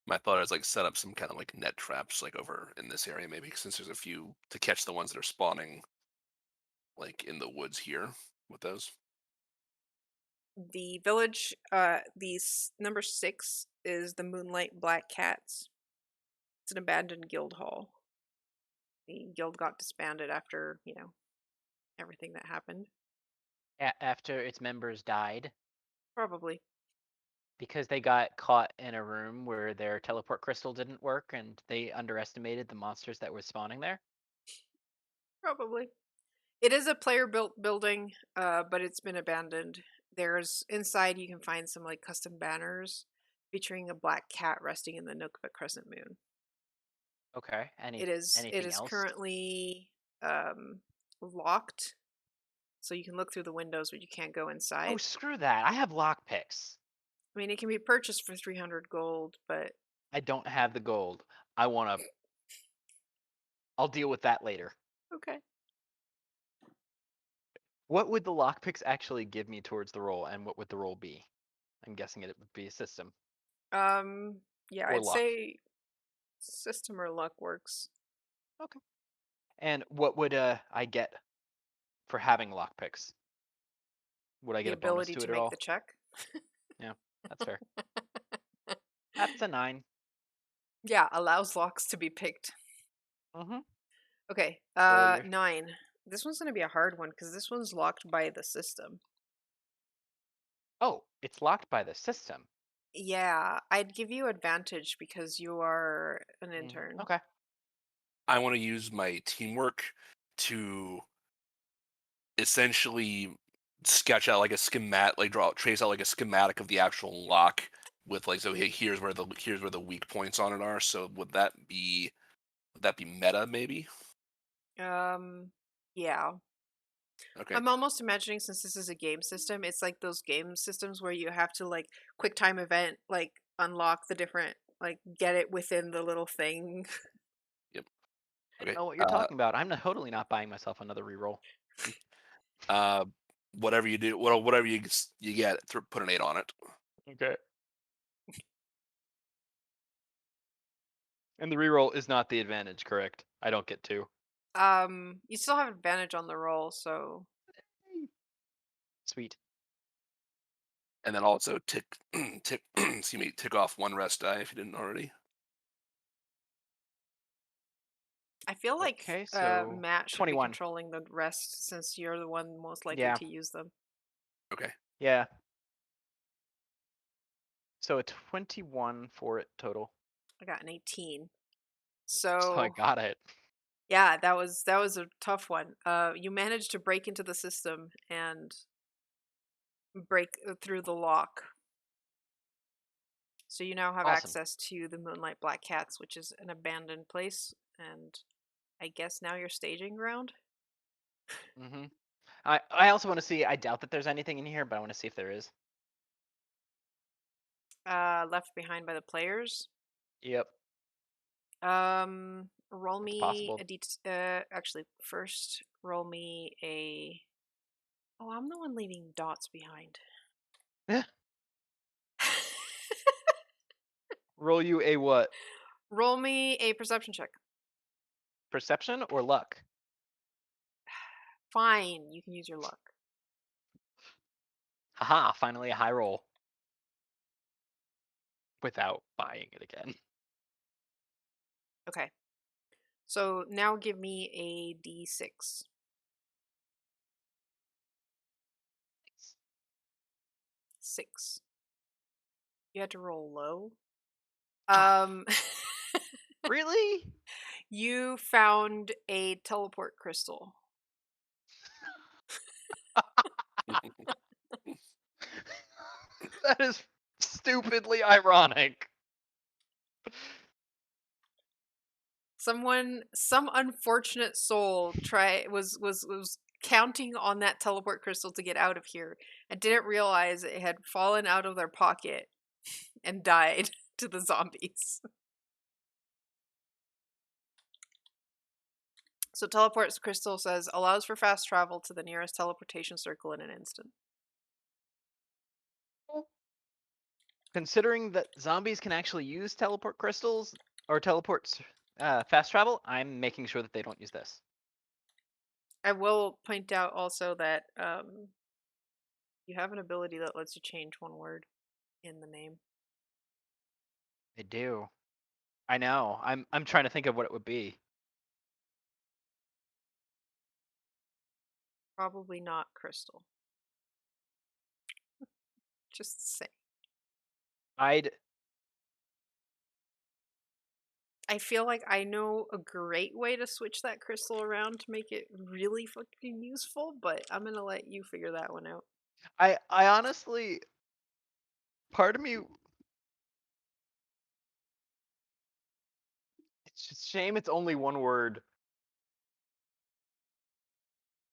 My thought is like set up some kind of like net traps like over in this area maybe since there's a few to catch the ones that are spawning like in the woods here with those.
The village, number 6 is the Moonlight Black Cats. It's an abandoned guild hall. The guild got disbanded after, everything that happened.
After its members died,
Probably.
because they got caught in a room where their teleport crystal didn't work and they underestimated the monsters that were spawning there.
Probably. It is a player built building, but it's been abandoned. There's inside you can find some like custom banners featuring a black cat resting in the nook of a crescent moon.
Okay.
It
Anything
is
else?
currently locked, so you can look through the windows, but you can't go
Oh,
inside.
screw that. I have lockpicks.
I mean, it can be purchased for 300 gold, but
I don't have the gold. I'll deal with that later.
okay.
What would the lockpicks actually give me towards the roll, and what would the roll be? I'm guessing it would be a system
Yeah,
or
I'd
luck.
say system or luck works.
Okay. And what would I get for having lockpicks? Would I
The
get a bonus
ability
to
to
it at
make
all?
the check.
Yeah, that's fair. That's a 9.
Yeah, allows locks to be picked.
Mm-hmm.
Okay,
So
9. This one's gonna be a hard one because this one's locked by the system.
oh, it's locked by the system.
Yeah, I'd give you advantage because you are an intern.
Okay.
I want to use my teamwork to essentially sketch out like a schematic, like trace out like a schematic of the actual lock with like so here's where the weak points on it are. So would that be meta maybe?
Yeah.
Okay.
I'm almost imagining, since this is a game system, it's like those game systems where you have to like quick time event, like unlock the different, like get it within the little thing.
Yep.
I don't
Okay.
know what you're talking about. I'm totally not buying myself another reroll.
Uh, whatever you do, whatever you get, put an 8 on it.
Okay. And the reroll is not the advantage, correct? I don't get 2.
You still have advantage on the roll, so
Sweet.
And then also excuse me, tick off 1 rest die if you didn't already.
I feel like
Okay, so
Matt should be
21.
controlling the rest since you're the one most likely
Yeah.
to use them.
Okay.
Yeah. So a 21 for it total.
I got an 18.
So I
So
got it.
yeah, that was a tough one. You managed to break into the system and break through the lock. So you now have
Awesome.
access to the Moonlight Black Cats, which is an abandoned place, and I guess now your staging ground.
Mm-hmm. I also want to see. I doubt that there's anything in here, but I want to see if there is.
Left behind by the players.
Yep,
Roll
it's
me
possible.
a actually, first roll me a. Oh, I'm the one leaving dots behind.
Roll you a what?
Roll me a perception check.
Perception or luck?
Fine, you can use your luck.
Haha! Finally a high roll. Without buying it again.
Okay. So now give me a d6. 6. You had to roll low. Um,
Really?
you found a teleport crystal.
That is stupidly ironic.
Some unfortunate soul was counting on that teleport crystal to get out of here and didn't realize it had fallen out of their pocket and died to the zombies. So teleport crystal says allows for fast travel to the nearest teleportation circle in an instant.
Considering that zombies can actually use teleport crystals or fast travel, I'm making sure that they don't use this.
I will point out also that you have an ability that lets you change one word in the name.
They do. I know. I'm trying to think of what it would be.
Probably not crystal. Just say.
I'd
I feel like I know a great way to switch that crystal around to make it really fucking useful, but I'm gonna let you figure that one out.
I honestly, part of me, it's just a shame it's only one word,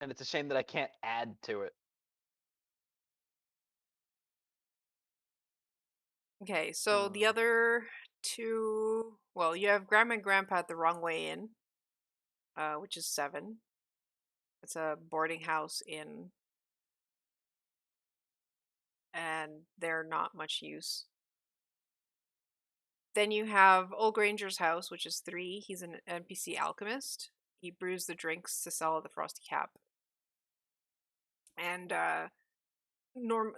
and it's a shame that I can't add to it.
Okay, so the other two, well, you have Grandma and Grandpa at the wrong way in, which is 7. It's a boarding house inn, and they're not much use. Then you have Old Granger's house, which is 3. He's an NPC alchemist. He brews the drinks to sell at the Frosty Cap. And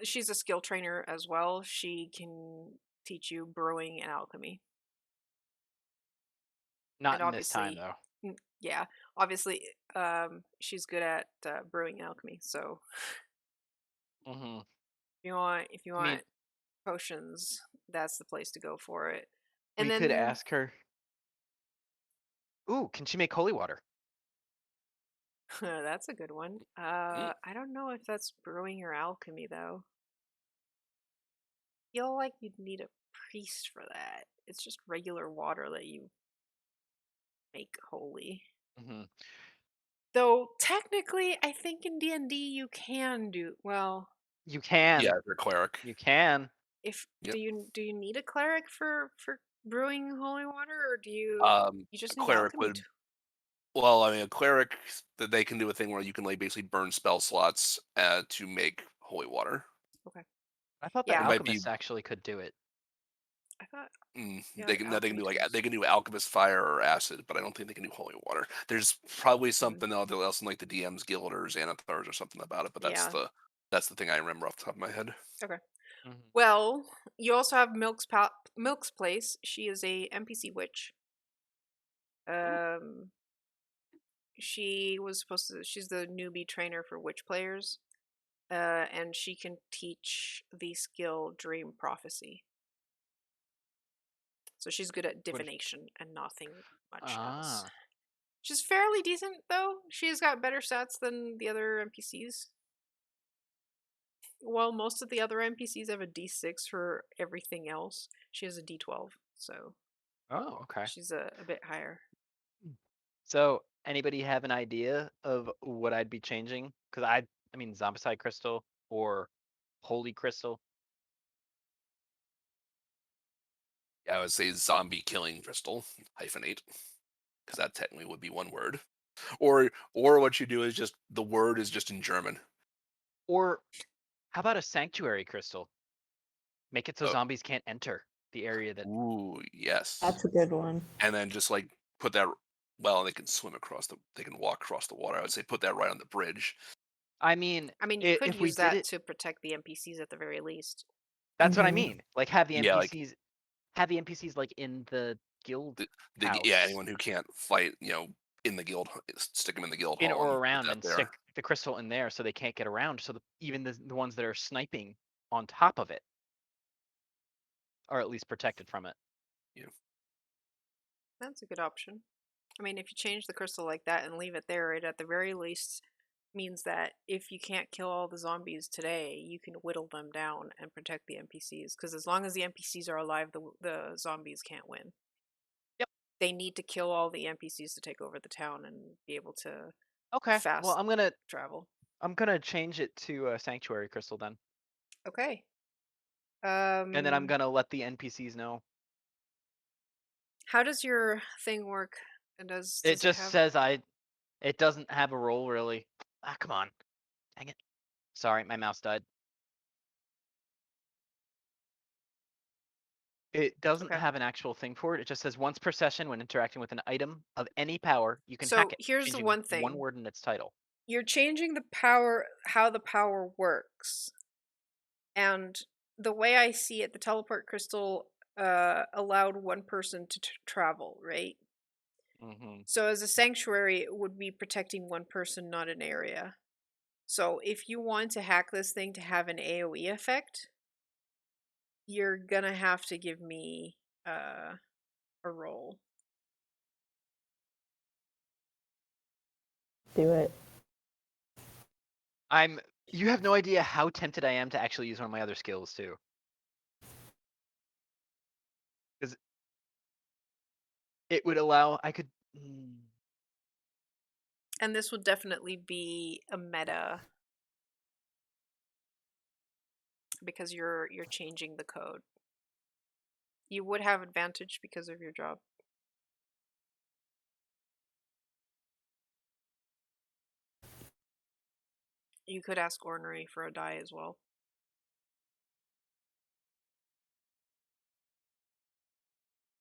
she's a skill trainer as well. She can teach you brewing and alchemy.
Not
And
in this time
obviously,
though.
yeah, obviously, she's good at brewing and alchemy. So
Hmm.
if you
I mean,
want potions, that's the place to go for it. And
we could
then
ask her. Ooh, can she make holy water?
that's a good one.
Mm.
I don't know if that's brewing or alchemy though. Feel like you'd need a priest for that. It's just regular water that you make holy.
Hmm.
Though technically, I think in D&D you can do well.
You
Yeah,
can.
they're cleric.
You can.
If
Yep.
do you need a cleric for brewing holy water, or do you
A
just need
cleric
alchemy?
would. Well, I mean, a cleric that they can do a thing where you can like basically burn spell slots to make holy water.
Okay.
I thought that
It
Yeah,
might be.
alchemists actually could do it.
I thought
They
yeah,
can. They can
alchemy
do like
tools.
they can do alchemist fire or acid, but I don't think they can do holy water. There's probably
Mm,
something else in like the DM's guild or Xanathars or something about it, but
yeah.
that's the thing I remember off the top of my head.
Okay.
Hmm.
Well, you also have Milk's place. She is a NPC witch. Um, she's the newbie trainer for witch players, and she can teach the skill Dream Prophecy. So she's good at
What-
divination and nothing much else.
Ah.
She's fairly decent though. She's got better stats than the other NPCs. While most of the other NPCs have a D6 for everything else, she has a D12, so
Oh, okay.
she's a bit higher.
So, anybody have an idea of what I'd be changing? Because I mean, Zombicide Crystal or Holy Crystal.
I would say zombie killing crystal hyphenate, because that technically would be one word. Or what you do is just the word is just in German.
Or how about a Sanctuary Crystal? Make it so
Oh,
zombies can't enter the area that.
ooh, yes.
That's a good one.
And then just like put that. Well, they can swim across they can walk across the water. I would say put that right on the bridge.
I mean,
I mean, you could
if we
use
did
that
it,
to protect the NPCs at the very least.
that's what I
Mhm.
mean. Like have the
Yeah, like
NPCs like in the guild
yeah,
house
anyone who can't fight, in the guild, stick them in the guild
in
hall
or
and put
around
that
and
there.
stick the crystal in there so they can't get around. So even the ones that are sniping on top of it are at least protected from it.
Yeah.
That's a good option. I mean, if you change the crystal like that and leave it there, it at the very least means that if you can't kill all the zombies today, you can whittle them down and protect the NPCs. Because as long as the NPCs are alive, the zombies can't win.
Yep.
They need to kill all the NPCs to take over the town and be able to
Okay. Well,
fast travel.
I'm gonna change it to a Sanctuary Crystal then,
Okay.
and then I'm gonna let the NPCs know.
How does your thing work? And does
It
does it
just
have?
says It doesn't have a role really. Ah, come on. Dang it. Sorry, my mouse died. It doesn't
Okay.
have an actual thing for it. It just says once per session when interacting with an item of any power, you can hack
So
it,
here's the
changing
one
one
thing.
word in its title.
You're changing the power, how the power works. And the way I see it, the teleport crystal allowed one person to travel, right?
Mm-hmm.
So as a sanctuary, it would be protecting one person, not an area. So if you want to hack this thing to have an AoE effect, you're gonna have to give me a roll.
Do it.
You have no idea how tempted I am to actually use one of my other skills too. Because it would allow I could
And this would definitely be a meta because you're changing the code. You would have advantage because of your job. You could ask Ornery for a die as well.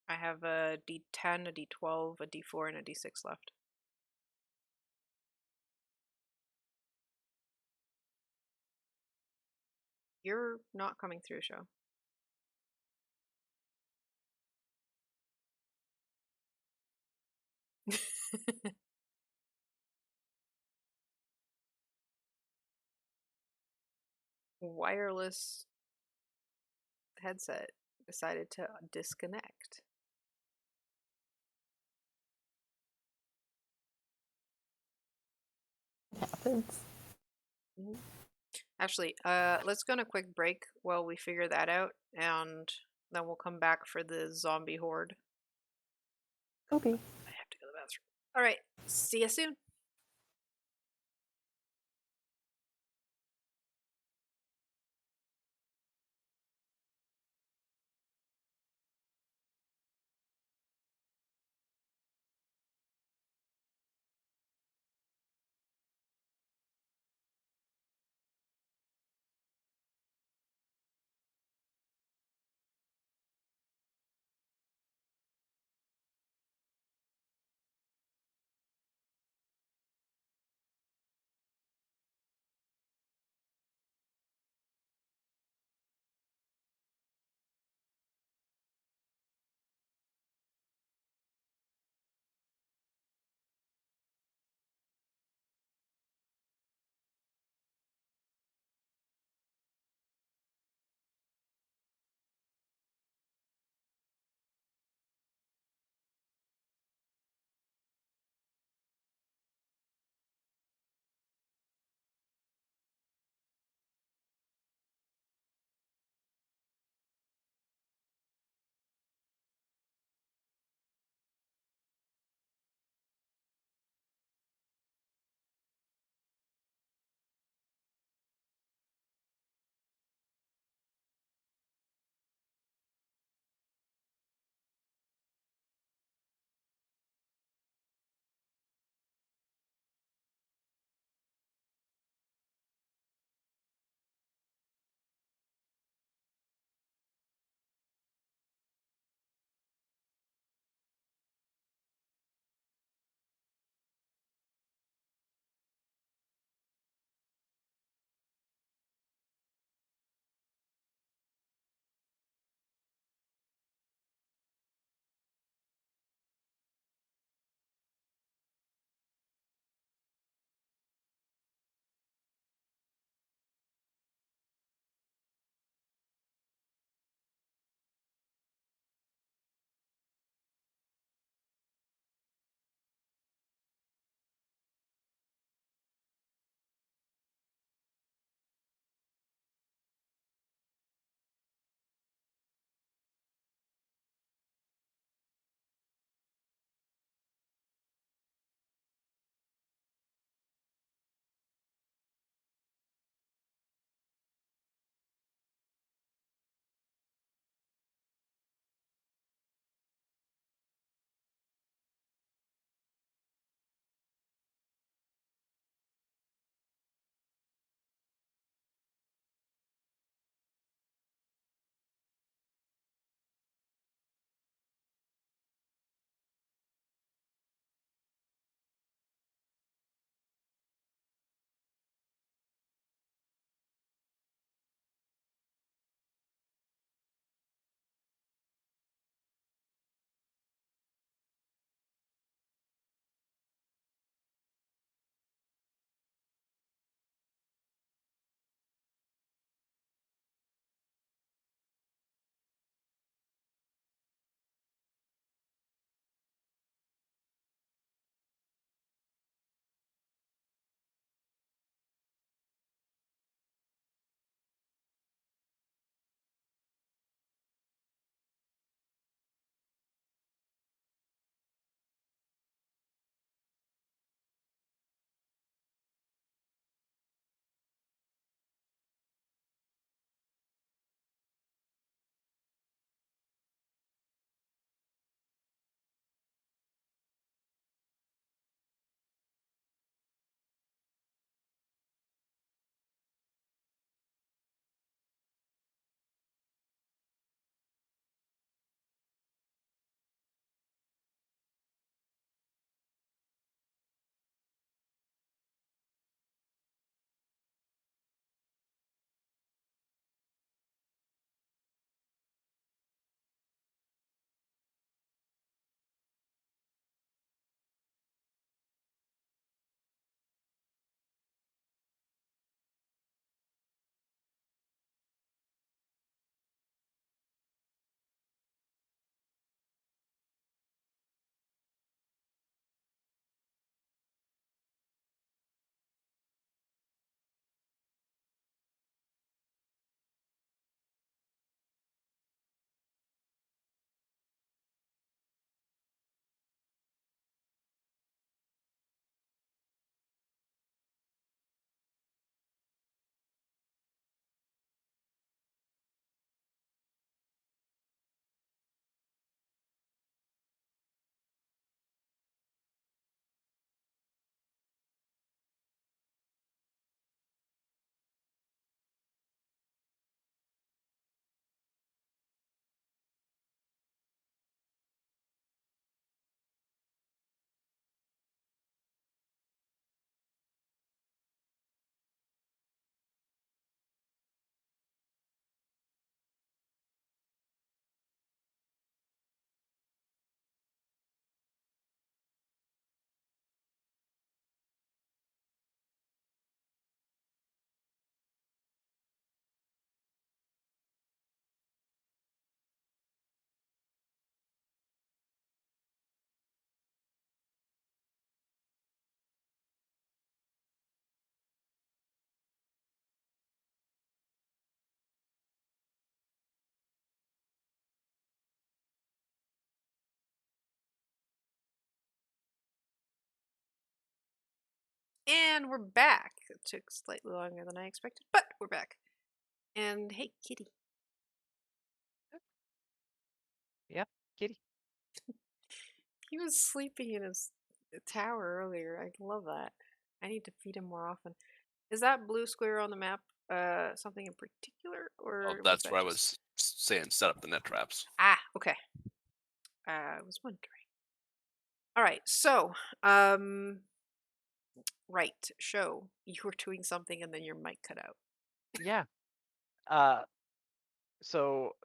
I have a D10, a D12, a D4, and a D6 left. You're not coming through, show. Wireless headset decided to disconnect.
It happens.
Actually, let's go on a quick break while we figure that out, and then we'll come back for the zombie horde.
Okay.
I have to go to the bathroom. All right, see you soon. And we're back. It took slightly longer than I expected, but we're back. And hey, kitty.
Yep, kitty.
He was sleeping in his tower earlier. I love that. I need to feed him more often. Is that blue square on the map something in particular,
Oh,
or was
that's
that
where I
just...
was saying set up the net traps.
Ah, okay. I was wondering. All right, so, right, show. You were doing something and then your mic cut out.
Yeah. So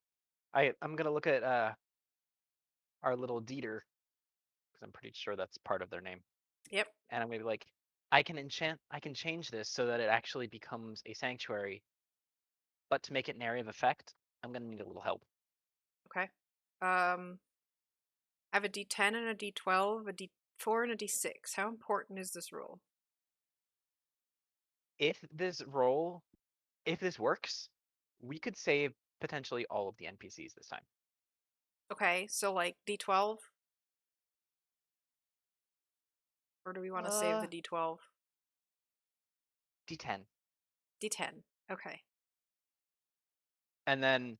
I'm gonna look at our little Dieter, because I'm pretty sure that's part of their name.
Yep.
And I'm gonna be like, I can change this so that it actually becomes a sanctuary. But to make it an area of effect, I'm gonna need a little help.
Okay. I have a D10 and a D12, a D4 and a D6. How important is this roll?
If this works, we could save potentially all of the NPCs this time.
Okay, so like D12? Or do we want to save the D12?
D10.
D10. Okay.
And then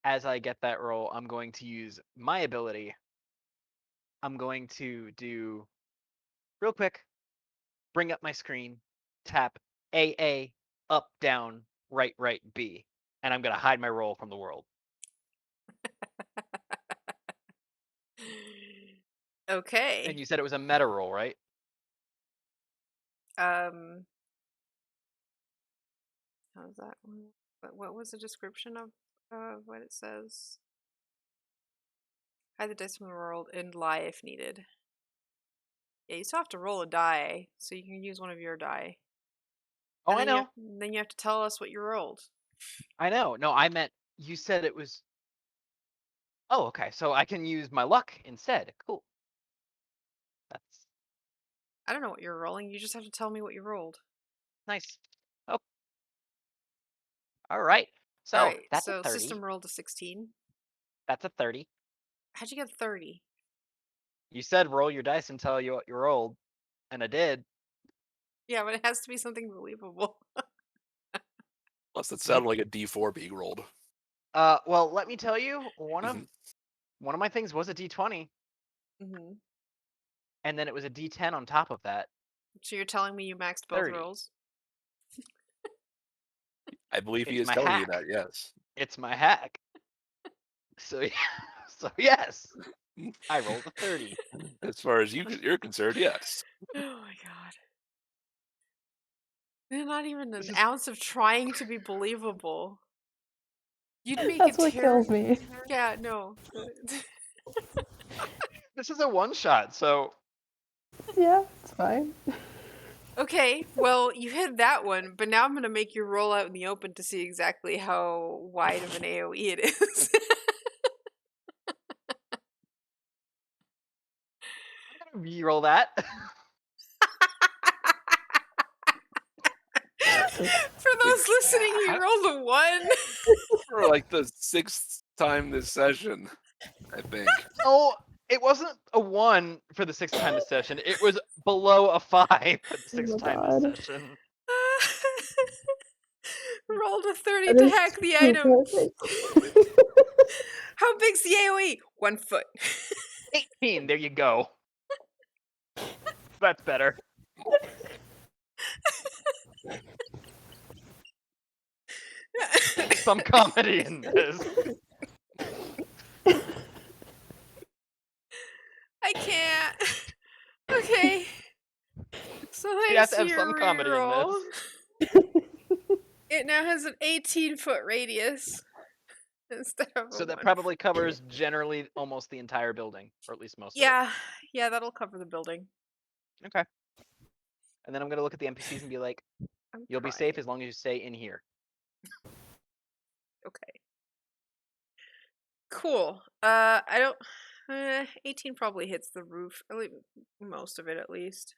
as I get that roll, I'm going to use my ability. I'm going to do real quick, bring up my screen, tap AA, up, down, right, B. And I'm going to hide my roll from the world.
Okay.
And you said it was a meta roll, right?
How's that one? What was the description of what it says? Hide the dice from the world and lie if needed. Yeah, you still have to roll a die, so you can use one of your die.
Oh,
And
I know.
then you have to tell us what you rolled.
I know. No, I meant you said it was. Oh, okay. So I can use my luck instead. Cool. That's
I don't know what you're rolling. You just have to tell me what you rolled.
nice. Oh, all right. So
All right.
that's a
So
30.
system rolled a 16.
That's a 30.
How'd you get 30?
You said roll your dice and tell you what you rolled, and I did.
Yeah, but it has to be something believable.
Plus, that sounded like a D4 being rolled.
Well, let me tell you, one
Mhm.
of my things was a D20,
Mm-hmm.
and then it was a D10 on top of that.
So you're telling me you maxed both
30.
rolls?
I believe he
It's
is
my
telling you
hack.
that, yes.
It's my hack. So, so yes, I rolled a 30.
As far as you're concerned, yes.
Oh my god. There's not even an
This is
ounce of trying to be believable. You'd make
That's
it
what kills me.
Yeah, no.
this is a one shot. So
Yeah, it's fine.
Okay, well, you hit that one, but now I'm going to make you roll out in the open to see exactly how wide of an AoE it is.
I'm gonna re-roll that.
For those listening, he rolled a 1.
For like the 6th time this session, I think.
Oh, it wasn't a 1 for the 6th time this session. It was below a 5 for the 6th
Oh my
time this
god.
session.
Rolled a 30
That
to
is
hack the
too
item.
perfect.
How big's the AoE? 1 foot.
18. There you go. That's better. Some comedy in this.
I can't. Okay. So
You have
thanks
to
to
have
your
some comedy in
reroll,
this.
it now has an 18-foot radius instead of a
So that
1.
probably covers generally almost the entire building, or at least most of
Yeah, that'll cover the building.
it. Okay. And then I'm gonna look at the NPCs and be like,
I'm
"You'll be
crying.
safe as long as you stay in here."
Okay. Cool. I don't. 18 probably hits the roof. Most of it, at least.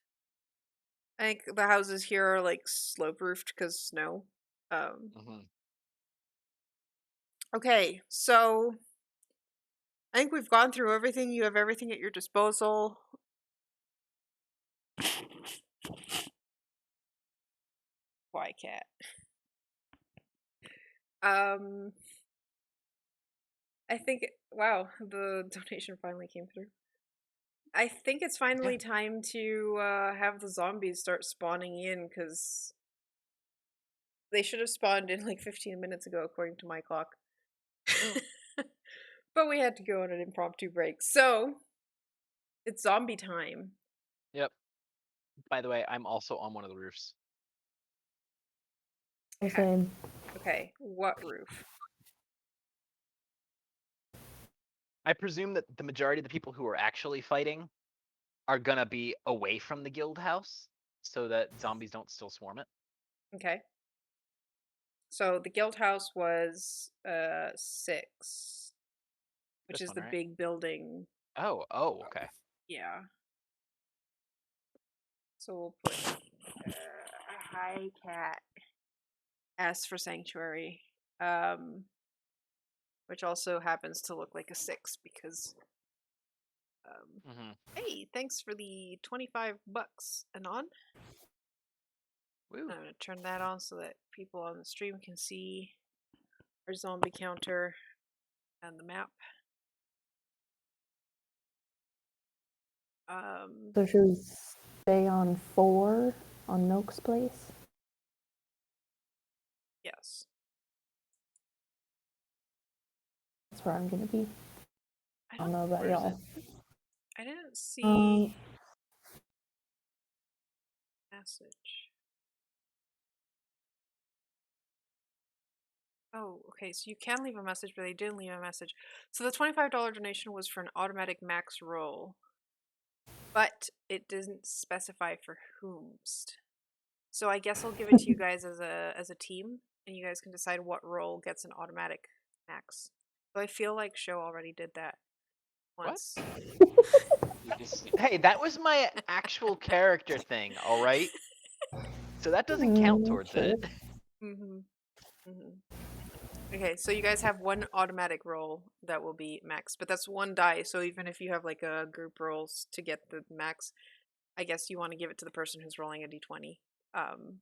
I think the houses here are like slope roofed because snow.
Mm-hmm.
Okay, so I think we've gone through everything. You have everything at your disposal. Why cat? I think wow, the donation finally came through. I think it's finally time to have the zombies start spawning in because they should have spawned in like 15 minutes ago, according to my clock. But we had to go on an impromptu break, so it's zombie time.
Yep. By the way, I'm also on one of the roofs.
The same.
Okay, what roof?
I presume that the majority of the people who are actually fighting are gonna be away from the guild house so that zombies don't still swarm it.
Okay. So the guild house was 6, which
This
is
one,
the
right?
big building.
Oh, okay.
Yeah. So we'll put hi cat. S for sanctuary. Which also happens to look like a 6 because hey, thanks for the $25, Anon.
Woo.
I'm gonna turn that on so that people on the stream can see our zombie counter and the map.
So should we stay on 4 on Noak's place?
Yes.
That's where I'm gonna be. I don't know about
Where is
y'all.
I didn't see message. Oh, okay. So you can leave a message, but they didn't leave a message. So the $25 donation was for an automatic max roll, but it didn't specify for whomst. So I guess I'll give it to you guys as a team, and you guys can decide what roll gets an automatic max. So I feel like Show already did that once.
Hey, that was my actual character thing, all right? So that doesn't count towards
Sure.
it.
Mm-hmm. Mm-hmm. Okay, so you guys have one automatic roll that will be max, but that's one die. So even if you have like a group rolls to get the max, I guess you want to give it to the person who's rolling a d20.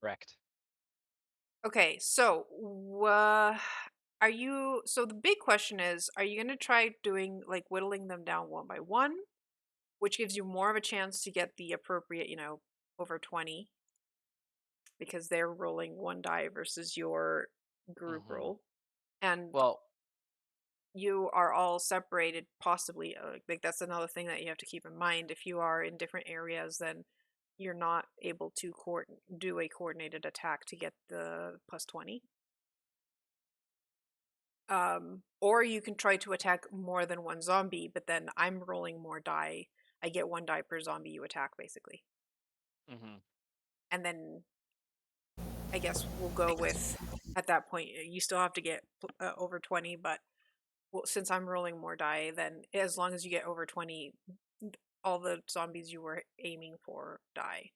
Correct.
Okay, so are you? So the big question is, are you gonna try doing like whittling them down one by one, which gives you more of a chance to get the appropriate, over 20, because they're rolling one die versus your group roll, and
Well,
you are all separated possibly, like that's another thing that you have to keep in mind. If you are in different areas, then you're not able to do a coordinated attack to get the plus 20. Or you can try to attack more than one zombie, but then I'm rolling more die. I get one die per zombie you attack, basically. And then I guess we'll go with, at that point, you still have to get over 20, but well, since I'm rolling more die, then as long as you get over 20, all the zombies you were aiming for die.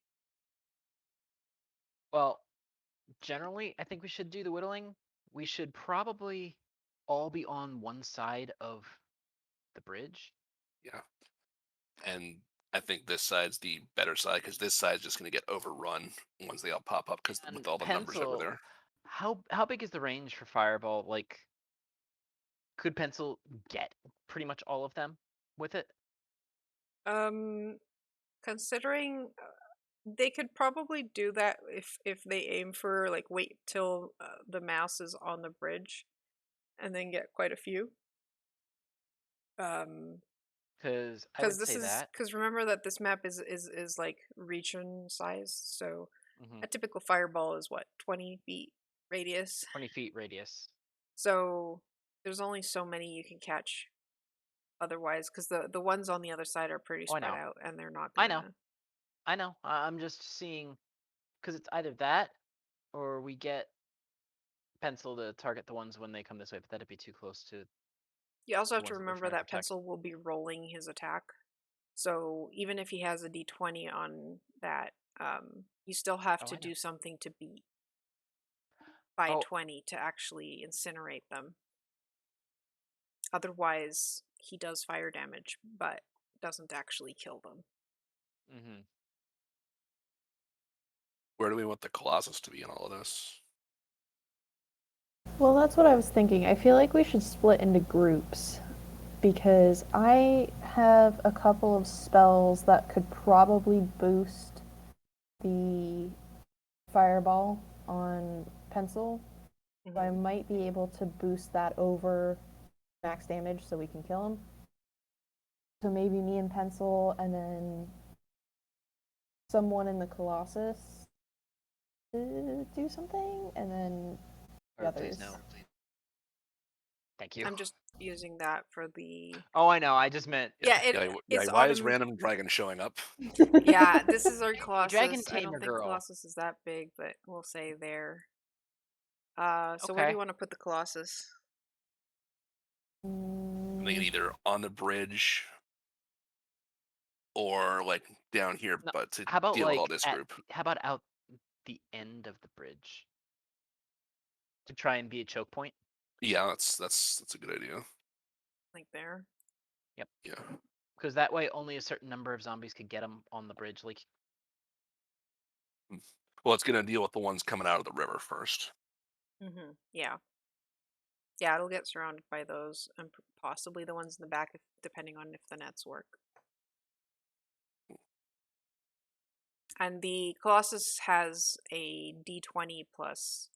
well, generally, I think we should do the whittling. We should probably all be on one side of the bridge.
Yeah. And I think this side's the better side because this side's just going to get overrun once they all pop up because
And
with all the numbers that were
Pencil,
there.
how big is the range for Fireball? Like, could Pencil get pretty much all of them with it?
Considering they could probably do that if they aim for like wait till the mass is on the bridge, and then get quite a few.
Because I
Because
would
this
say
is
that.
because remember that this map is like region size, so
Mhm.
a typical fireball is what, 20 feet radius.
20 feet radius.
So there's only so many you can catch otherwise, because the ones on the other side are pretty
Oh, I
spread
know.
out, and they're not
I know.
gonna.
I know. I'm just seeing because it's either that or we get Pencil to target the ones when they come this way, but that'd be too close to
You also
the
have to
ones that we're
remember
trying to
that
protect.
Pencil will be rolling his attack. So even if he has a d20 on that, you still have
Oh,
to
I know.
do something to beat by
Oh,
20 to actually incinerate them. Otherwise, he does fire damage, but doesn't actually kill them.
mhm.
Where do we want the Colossus to be in all of this?
Well, that's what I was thinking. I feel like we should split into groups because I have a couple of spells that could probably boost the fireball on Pencil. So I might be able to boost that over max damage so we can kill him. So maybe me and Pencil, and then someone in the Colossus do something, and then the
Or
others.
please no. Thank you.
I'm just using that for the.
Oh, I know. I just meant
Yeah, it's
why is
autumn.
random dragon showing up?
Yeah, this is our
Hey, Dragon
Colossus. I
Tamer
don't think
girl.
Colossus is that big, but we'll say there. So where do
Okay.
you want to put the Colossus?
I'm thinking either on the bridge or like down here,
No,
but to
how about
deal with all
like
this group.
how about out the end of the bridge to try and be a choke point?
Yeah, that's a good idea.
Like there.
Yep.
Yeah.
Because that way only a certain number of zombies could get him on the bridge. Like,
Well, it's gonna deal with the ones coming out of the river first.
Yeah. Yeah, it'll get surrounded by those, and possibly the ones in the back, depending on if the nets work. And the Colossus has a D20 plus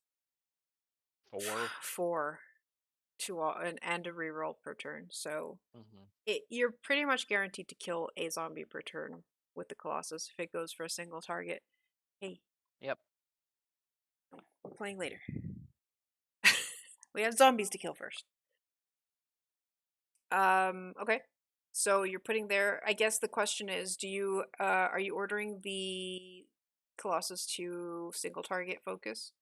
4 to all, and a reroll per turn. So you're pretty much guaranteed to kill a zombie per turn with the Colossus if it goes for a single target. Hey.
Yep.
We're playing later. We have zombies to kill first. Okay. So you're putting there. I guess the question is, are you ordering the Colossus to single target focus?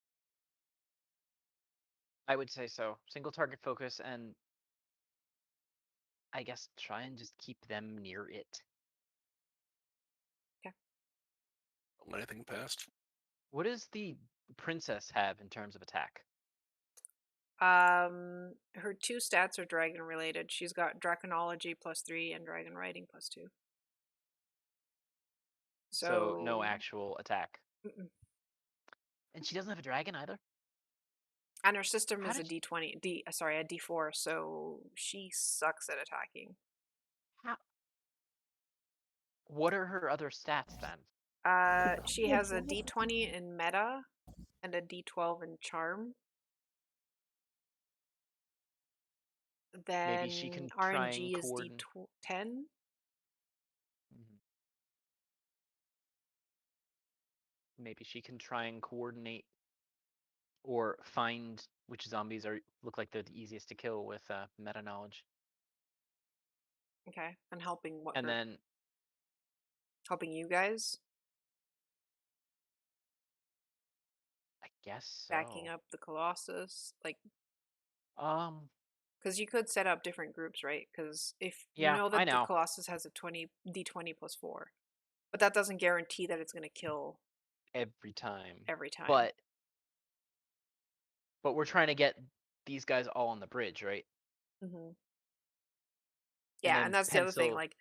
I would say so. Single target focus, and I guess try and just keep them near it.
Okay.
Don't let anything past.
What does the princess have in terms of attack?
Her 2 stats are dragon related. She's got Draconology +3 and Dragon Riding +2.
So no
So
actual attack.
mm-mm.
And she doesn't have a dragon either?
And her system
How
is a
did
a D4, so she sucks at attacking.
How? What are her other stats then?
She has a D20 in meta and a D12 in charm.
Maybe she
Then
can try and
RNG is
coordinate.
D10.
Maybe she can try and coordinate or find which zombies look like they're the easiest to kill with meta knowledge.
Okay, and helping what
And
group?
then
Helping you guys?
I guess
Backing
so.
up the Colossus, like,
Um.
because you could set up different groups, right? Because if you
Yeah,
know
I
that the
know.
Colossus has a D20 +4, but that doesn't guarantee that it's going to kill
Every time.
every time.
But we're trying to get these guys all on the bridge, right?
Mm-hmm.
And
Yeah, and
then
that's the other thing.
pencil.
Like,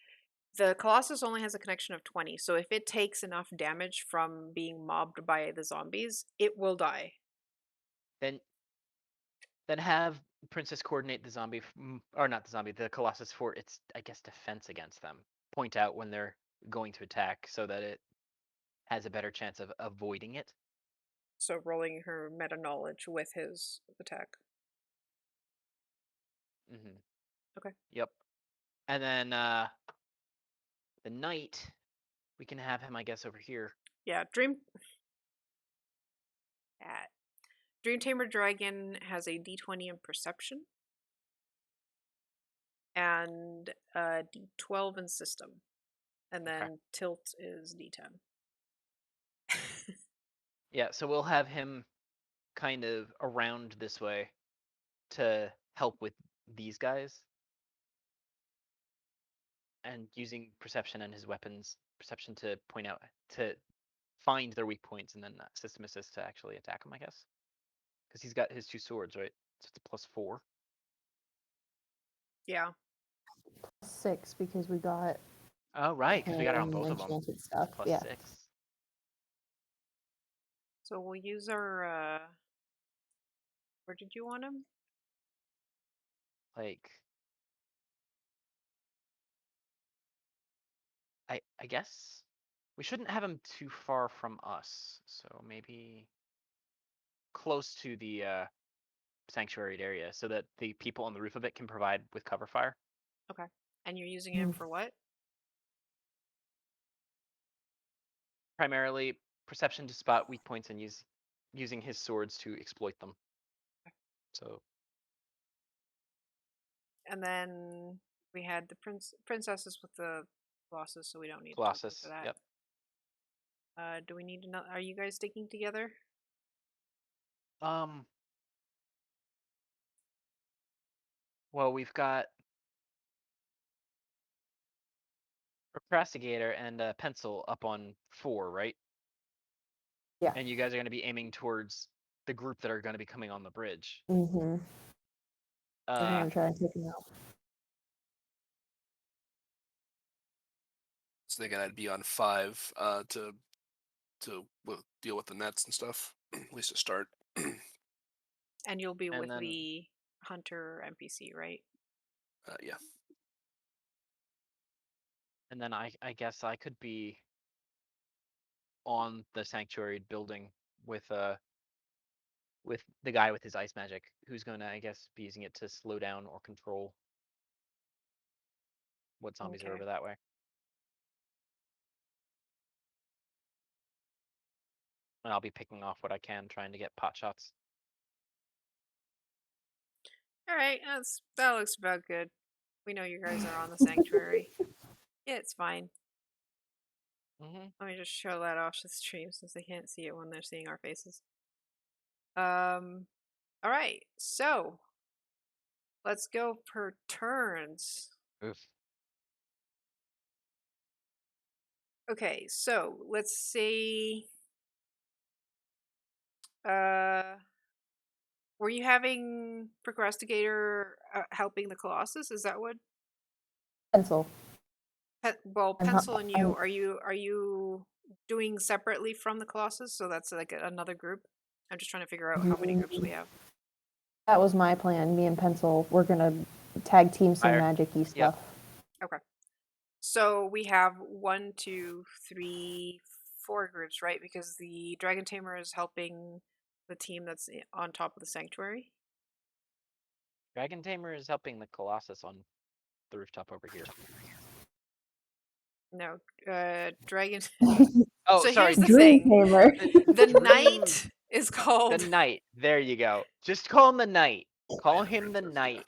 the Colossus only has a connection of 20, so if it takes enough damage from being mobbed by the zombies, it will die.
Then have Princess coordinate the zombie, or not the zombie, the Colossus for its, I guess, defense against them. Point out when they're going to attack so that it has a better chance of avoiding it.
So rolling her meta knowledge with his attack. Okay.
Yep. And then the knight, we can have him, I guess, over here.
Yeah, Dream Tamer Dragon has a D20 in perception and a D12 in system, and then tilt is D10.
Yeah, so we'll have him kind of around this way to help with these guys. And using perception and his weapons, perception to point out, to find their weak points, and then system assist to actually attack them, I guess. Because he's got his 2 swords, right? So it's a +4.
Yeah.
6 because we got.
Oh, right, because we got it on both of them.
Enchanted stuff.
+6.
Yeah.
So we'll use our. Where did you want him?
Like, I guess we shouldn't have him too far from us. So maybe close to the sanctuary area, so that the people on the roof of it can provide with cover fire.
Okay. And you're using him for what?
Primarily perception to spot weak points and using his swords to exploit them. So.
And then we had the princesses with the Colossus, so we don't need to look
Colossus.
for that.
Yep.
Do we need to know? Are you guys sticking together?
Well, we've got Procrastinator and Pencil up on 4, right?
Yeah.
And you guys are going to be aiming towards the group that are going to be coming on the bridge.
Mm-hmm. I'm gonna try and take him out.
So thinking I'd be on 5 to deal with the nets and stuff. At least to start.
And you'll be
And
with
then-
the hunter NPC, right?
Yeah.
And then I guess I could be on the sanctuary building with the guy with his ice magic, who's going to, I guess, be using it to slow down or control what zombies are over that way. And I'll be picking off what I can, trying to get pot shots.
All right, that looks about good. We know you guys are on the sanctuary. Yeah, it's fine. Let me just show that off the stream since they can't see it when they're seeing our faces. All right, so let's go per turns.
Oof.
Okay, so let's see. Were you having Procrastinator helping the Colossus? Is that what?
Pencil.
Pencil and you are you doing separately from the Colossus? So that's like another group. I'm just trying to figure out how many groups we have.
That was my plan. Me and Pencil, we're gonna tag team some
Fire.
magic-y stuff.
Yep.
Okay. So we have 1, 2, 3, 4 groups, right? Because the Dragon Tamer is helping the team that's on top of the sanctuary.
Dragon Tamer is helping the Colossus on the rooftop over here.
No, Dragon.
Oh,
So
sorry.
here's the
Dream
thing.
Tamer.
The knight is called
The Knight. There you go. Just call him the Knight. Call him the Knight.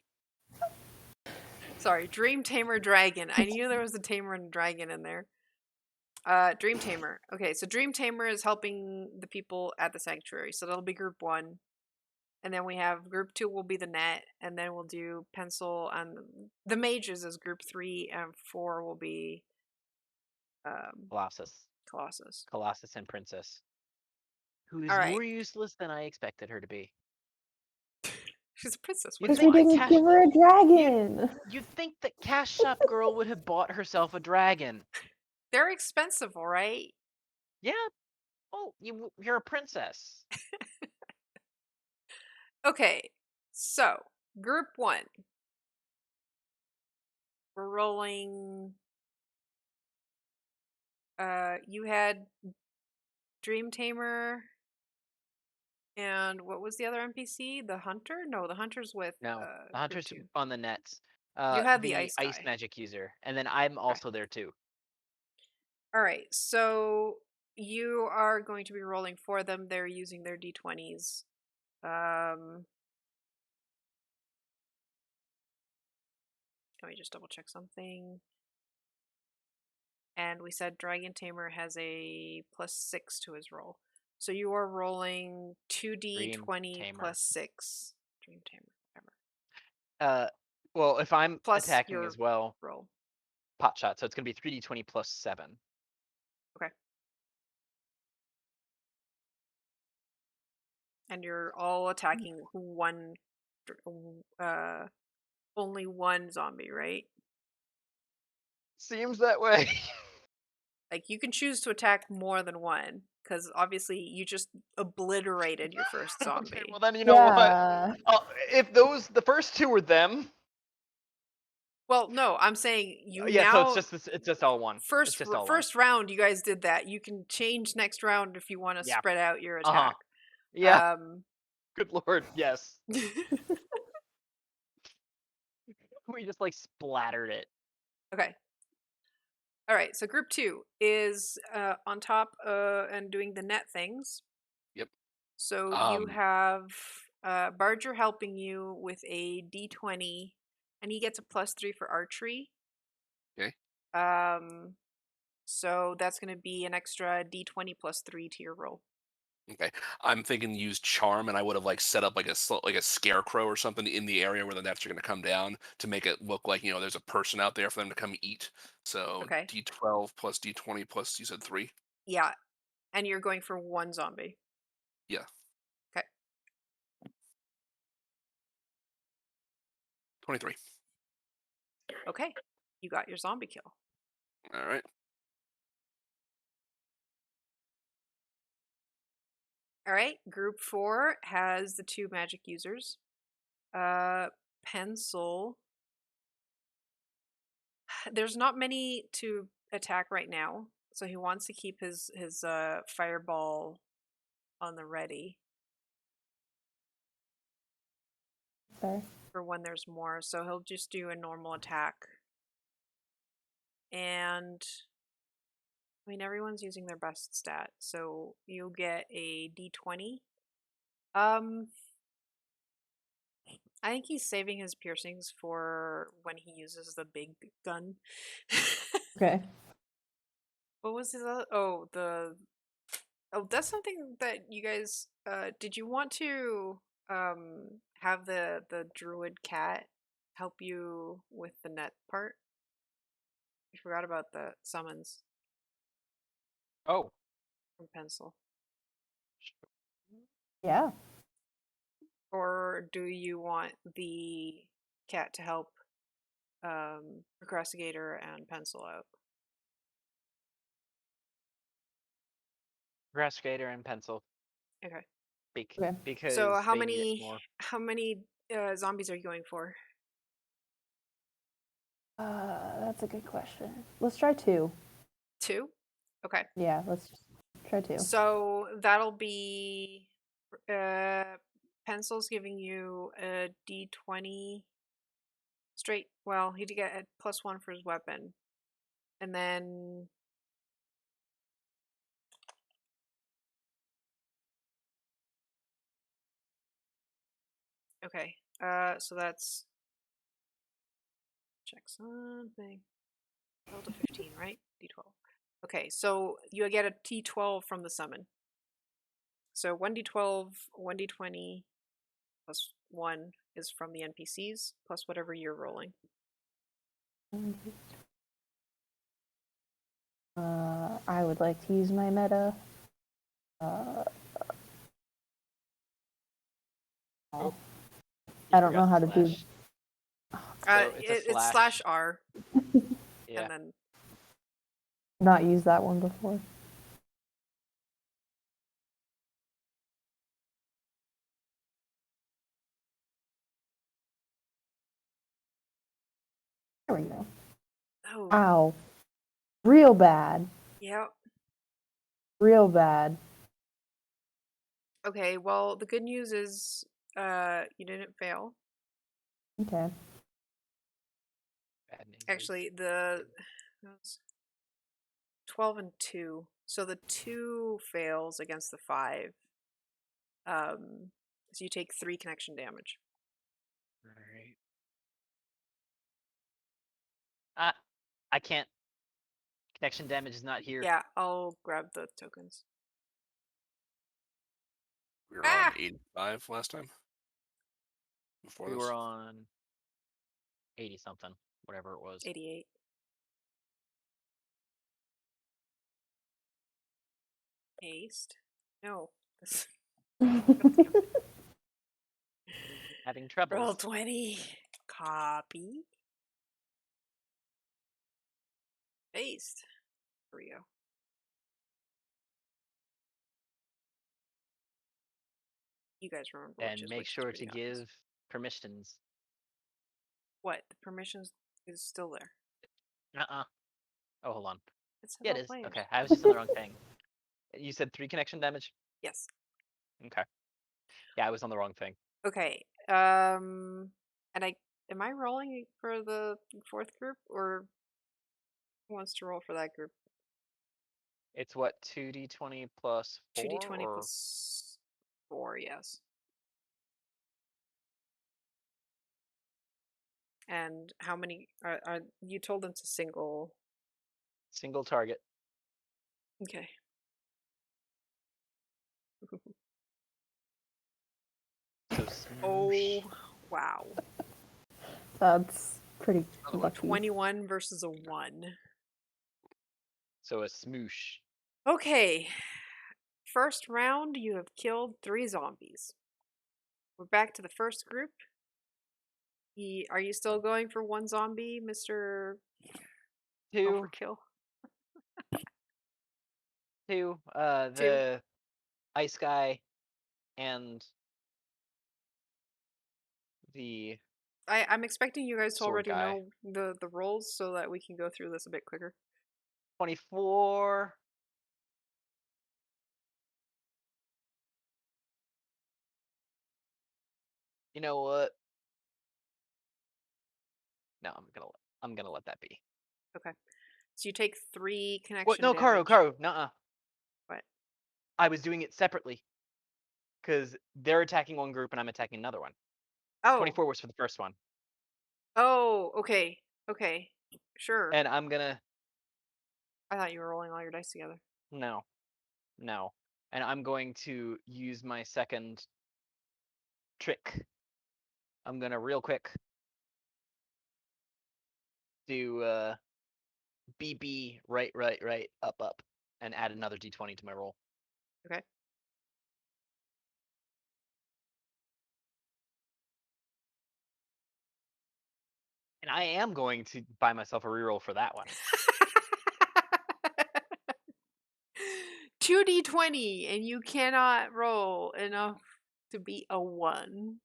Sorry, Dream Tamer Dragon. I knew there was a tamer and a dragon in there. Dream Tamer. Okay, so Dream Tamer is helping the people at the sanctuary. So that'll be group 1. And then we have group 2 will be the net, and then we'll do Pencil and the mages as group 3, and 4 will be
Colossus. Colossus and Princess. Who is
All right.
more useless than I expected her to be.
She's a princess.
You'd
Because
think
we
that
didn't give her a dragon.
You'd think that Cash Shop Girl would have bought herself a dragon.
They're expensive, all right?
Yeah. Oh, you're a princess.
Okay, so group 1. We're rolling. You had Dream Tamer, and what was the other NPC? The hunter? No, the hunter's with.
No, the hunter's
group 2.
on the nets.
You had the
ice
ice guy.
magic user, and then I'm also there too.
All right, so you are going to be rolling for them. They're using their d20s. Let me just double check something. And we said Dragon Tamer has a +6 to his roll. So you are rolling 2d20 plus 6. Dream Tamer, whatever.
Well, if I'm
Plus
attacking
your
as well,
roll.
pot shot. So it's gonna be 3d20 plus 7.
Okay. And you're all attacking only one zombie, right?
Seems that way.
Like you can choose to attack more than one. because obviously you just obliterated your first zombie.
Okay, well then you know what?
Yeah.
If the first two were them,
Well, no, I'm saying you
yeah. So
now
it's just all one. It's just all one.
first round you guys did that. You can change next round if you want to
Yeah.
spread out your
Uh-huh.
attack.
Yeah. Good lord, yes. We just like splattered it.
Okay. All right. So group 2 is on top and doing the net things.
Yep.
So you have Barger helping you with a D20, and he gets a +3 for archery.
Okay.
So that's going to be an extra D20 +3 to your roll.
Okay. I'm thinking use charm, and I would have like set up like a scarecrow or something in the area where the nets are going to come down to make it look like there's a person out there for them to come eat. So
Okay.
D12 plus D20 plus you said 3.
Yeah, and you're going for 1 zombie.
Yeah.
Okay.
23.
Okay. You got your zombie kill.
All right.
All right. Group 4 has the 2 magic users. Pencil. There's not many to attack right now, so he wants to keep his fireball on the ready
Fair.
for when there's more. So he'll just do a normal attack. And I mean, everyone's using their best stat, so you'll get a D20. I think he's saving his piercings for when he uses the big gun.
Okay.
What was his other? Oh, that's something that you guys did you want to have the druid cat help you with the net part? I forgot about the summons
Oh.
from Pencil.
Yeah.
Or do you want the cat to help Procrastinator and Pencil out?
Grassgator and pencil.
Okay.
Okay.
Because
So
they need it more.
how many zombies are you going for?
That's a good question. Let's try 2.
2? Okay.
Yeah, let's just try 2.
So that'll be Pencil's giving you a D20 straight. Well, he'd get a +1 for his weapon. And then okay. So that's check something. Rolled a 15, right? D12. Okay, so you get a D12 from the summon. So 1d12, 1d20 plus 1 is from the NPCs plus whatever you're rolling.
I would like to use my meta.
Oh,
I don't know how to do.
So
It's slash R.
Yeah.
And then
Not used that one before. There we go.
oh
Ow. Real bad.
yeah.
Real bad.
Okay, well the good news is you didn't fail.
Okay.
Bad name.
Actually the 12 and 2. So the 2 fails against the 5. So you take 3 connection damage.
Alright. I can't. Connection damage is not here.
Yeah, I'll grab the tokens.
We were on 85 last time. Before
We
this.
were on 80 something, whatever it was.
88. Haste? No.
Having troubles.
Roll 20. Copy. Paste. There we go. You guys remember which
And
is
make
which
sure
to
to
be honest.
give permissions.
What? The permissions is still there.
Oh, hold on.
It says
Yeah, it
all
is.
players.
Okay, I was just on the wrong thing. You said 3 connection damage?
Yes.
Okay. Yeah, I was on the wrong thing.
Okay. And am I rolling for the fourth group, or who wants to roll for that group?
It's what, 2d20 plus 4?
2d20
or...
plus 4, yes. And how many are you told them to single?
Single target.
Okay.
So
Oh,
smoosh.
wow.
That's pretty
Another one.
lucky.
21 versus a 1.
So a smoosh.
Okay. First round, you have killed 3 zombies. We're back to the first group. Are you still going for 1 zombie, Mr.
Two.
Overkill?
2.
2.
The ice guy and the
I'm expecting you guys to
sword
already
guy.
know the roles so that we can go through this a bit quicker.
24. You know what? No, I'm gonna let that be.
Okay. So you take 3 connection
What? No,
damage.
Karu, nuh-uh.
What?
I was doing it separately. Because they're attacking one group and I'm attacking another one.
Oh.
24 was for the first one.
Oh, okay. Okay. Sure.
And I'm gonna...
I thought you were rolling all your dice together.
No. And I'm going to use my second trick. I'm gonna real quick do BB right, up, and add another d20 to my roll.
Okay.
And I am going to buy myself a reroll for that one.
2d20, and you cannot roll enough to be a 1.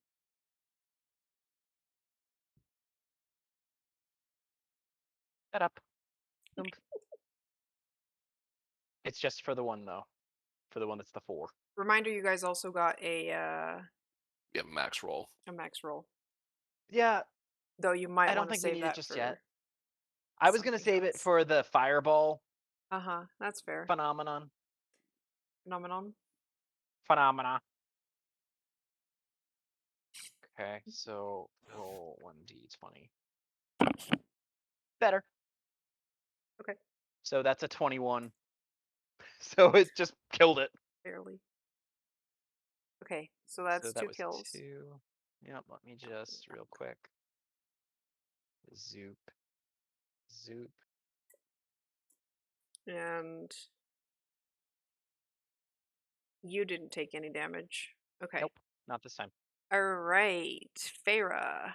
Shut up. Oomph. It's just for the one though. For the one that's the 4.
Reminder, you guys also got a
Yeah, max roll.
max roll.
Yeah,
Though you might
I don't
want to
think we
save
need it
that
just
for
yet. I was gonna
something
save it
else.
for the fireball
That's fair.
phenomenon.
Phenomenon.
Phenomena. Okay, so roll 1d20. Better.
Okay.
So that's a 21. So it just killed it.
Barely. Okay, so
So
that's
that
2
was
kills.
2. Yep, let me just real quick. Zoop.
And you didn't take any damage. Okay.
Nope, not this time.
All right, Farah.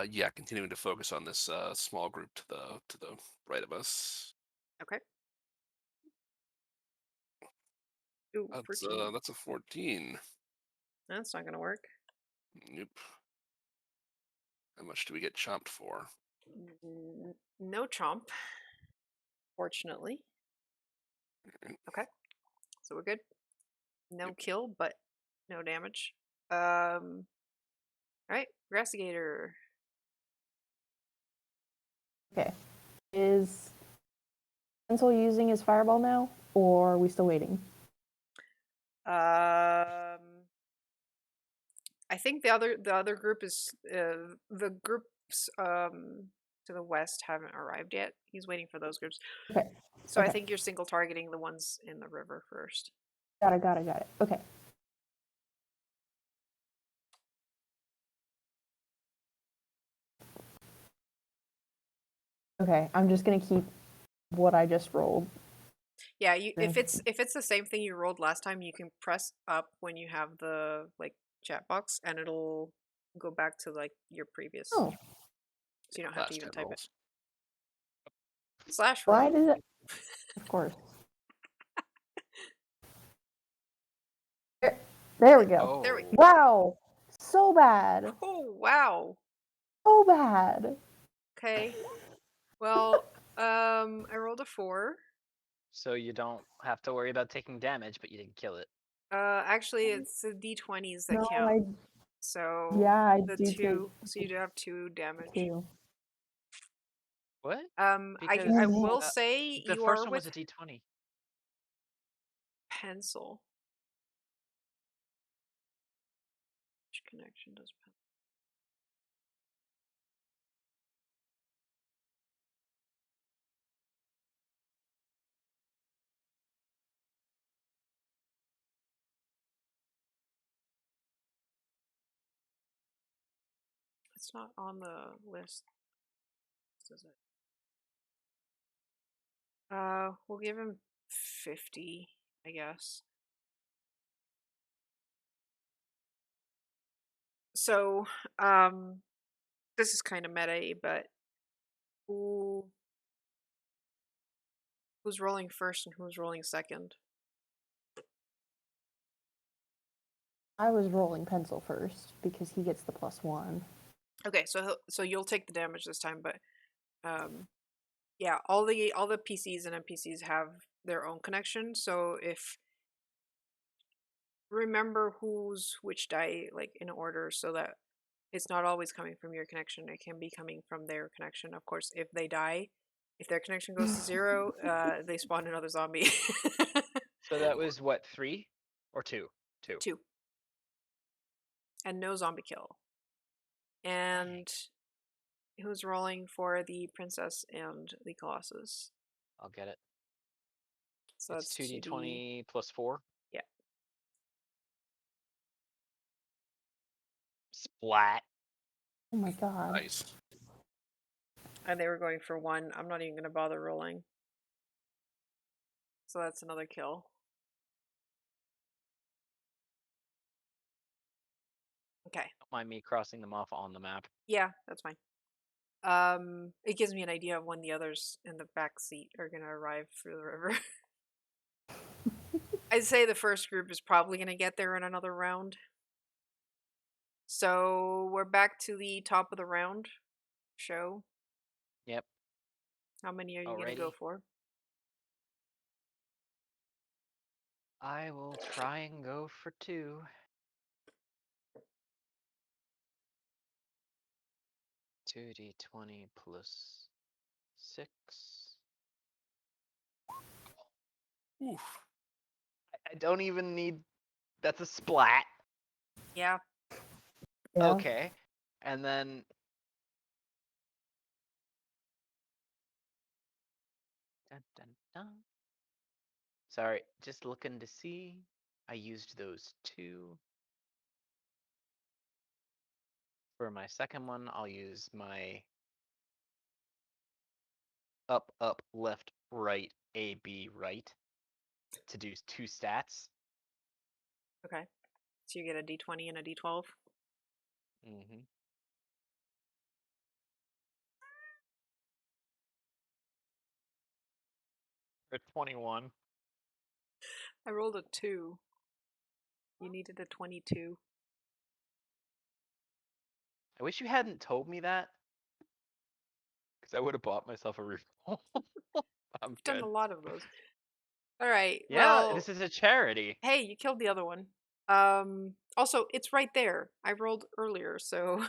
Yeah, continuing to focus on this small group to the right of us.
Okay. Ooh, 14.
That's a 14.
That's not gonna work.
Nope. How much do we get chomped for?
No chomp. Fortunately. Okay. So we're good. No kill, but no damage. All right, Grastigator.
Okay. Is Pencil using his fireball now, or are we still waiting?
I think the other group is the groups to the west haven't arrived yet. He's waiting for those groups.
Okay.
So I
Okay.
think you're single targeting the ones in the river first.
Got it. Okay. Okay, I'm just gonna keep what I just rolled.
Yeah, if it's the same thing you rolled last time, you can press up when you have the chat box, and it'll go back to your previous.
Oh.
So you don't have to
Last
even
10
type
rolls.
it. Slash roll.
Why did it? Of course. There we go.
There we go.
Wow. So bad.
Oh, wow.
So bad.
Okay. Well, I rolled a 4.
So you don't have to worry about taking damage, but you didn't kill it.
Actually, it's the d20s that
No,
count. So
I
the
do
2, so you do have 2 damage.
take 2.
What?
I
Because
will say
the
you
first
are
one was
with
a d20.
pencil. Which connection does pencil? It's not on the list. Does it? We'll give him 50, I guess. So, this is kind of meta, but who's rolling first and who's rolling second?
I was rolling pencil first because he gets the +1.
Okay, so you'll take the damage this time, but yeah, all the PCs and NPCs have their own connection. So if remember who's which die like in order, so that it's not always coming from your connection. It can be coming from their connection. Of course, if they die, if their connection goes to 0, they spawn another zombie.
So that was what, 3 or 2? 2.
2. And no zombie kill. And who's rolling for the princess and the colossus?
I'll get it.
So
It's
that's
2d20 plus 4.
Yeah.
Splat.
Oh my god.
Nice.
And they were going for 1. I'm not even going to bother rolling. So that's another kill. Okay.
Don't mind me crossing them off on the map.
Yeah, that's fine. It gives me an idea of when the others in the back seat are going to arrive through the river. I'd say the first group is probably going to get there in another round. So we're back to the top of the round show.
Yep.
How many are you going to go
Alrighty.
for?
I will try and go for 2. 2d20 plus 6.
Oof.
I don't even need. That's a splat.
Yeah.
Yeah.
Okay. And then. Dun, dun, dun. Sorry, just looking to see. I used those 2. For my second one, I'll use my up, left, right, A, B, right to do 2 stats.
Okay. So you get a d20 and a d12.
Mm-hmm. For 21.
I rolled a 2. You needed a 22.
I wish you hadn't told me that, because I would have bought myself a reroll. I'm
I've done
good.
a lot of those. All right.
Yeah,
Well,
this is a charity.
hey, you killed the other one. Also, it's right there. I rolled earlier, so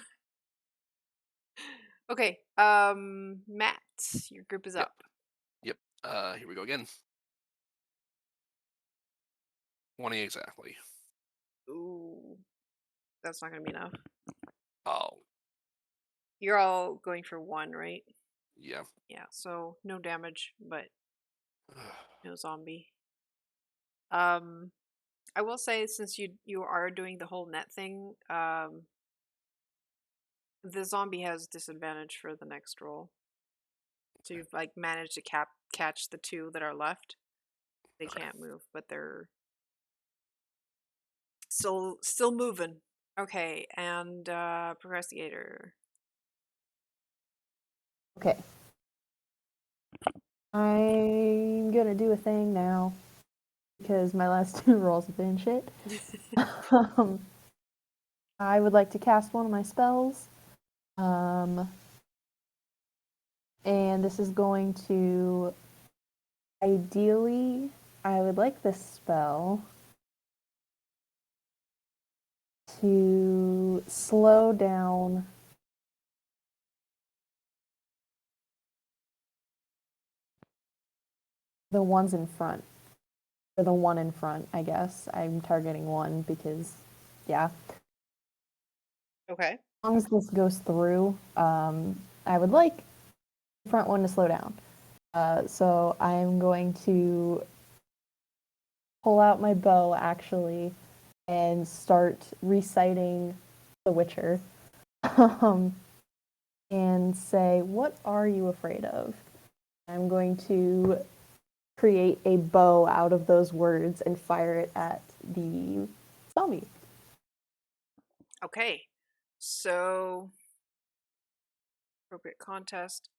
okay. Matt, your group is
Yep.
up.
Yep. Here we go again. 20 exactly.
Ooh, that's not gonna be enough.
Oh,
You're all going for 1, right?
yeah.
Yeah. So no damage, but no zombie. I will say since you are doing the whole net thing, the zombie has disadvantage for the next roll. So you've like managed to catch the 2 that are left. They
Okay.
can't move, but they're still moving. Okay, and Progressigator.
Okay. I'm gonna do a thing now because my last 2 rolls have been shit. um, I would like to cast one of my spells. And this is going to, ideally, I would like this spell to slow down the ones in front. Or the one in front, I guess. I'm targeting one because, yeah.
Okay.
As long as this goes through, I would like the front one to slow down. So I'm going to pull out my bow, actually, and start reciting The Witcher. And say, what are you afraid of? I'm going to create a bow out of those words and fire it at the zombie.
Okay. So, appropriate contest.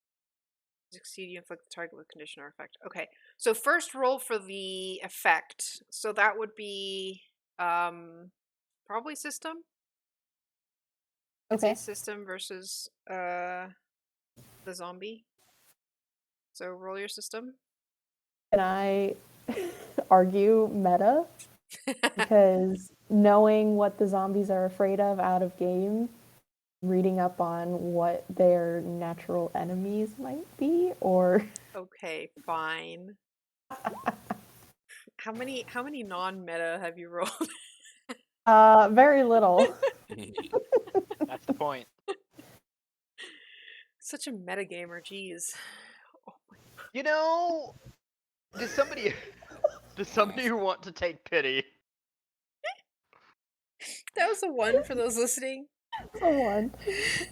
Succeed, you inflict the target with condition or effect. Okay. So first roll for the effect. So that would be probably system. I'd say
Okay.
system versus the zombie. So roll your system.
Can I argue meta? Because knowing what the zombies are afraid of out of game, reading up on what their natural enemies might be, or
Okay, fine. How many non-meta have you rolled?
very little.
That's the point.
Such a meta gamer, jeez.
You know, does somebody want to take pity?
That was a 1 for those listening.
So one,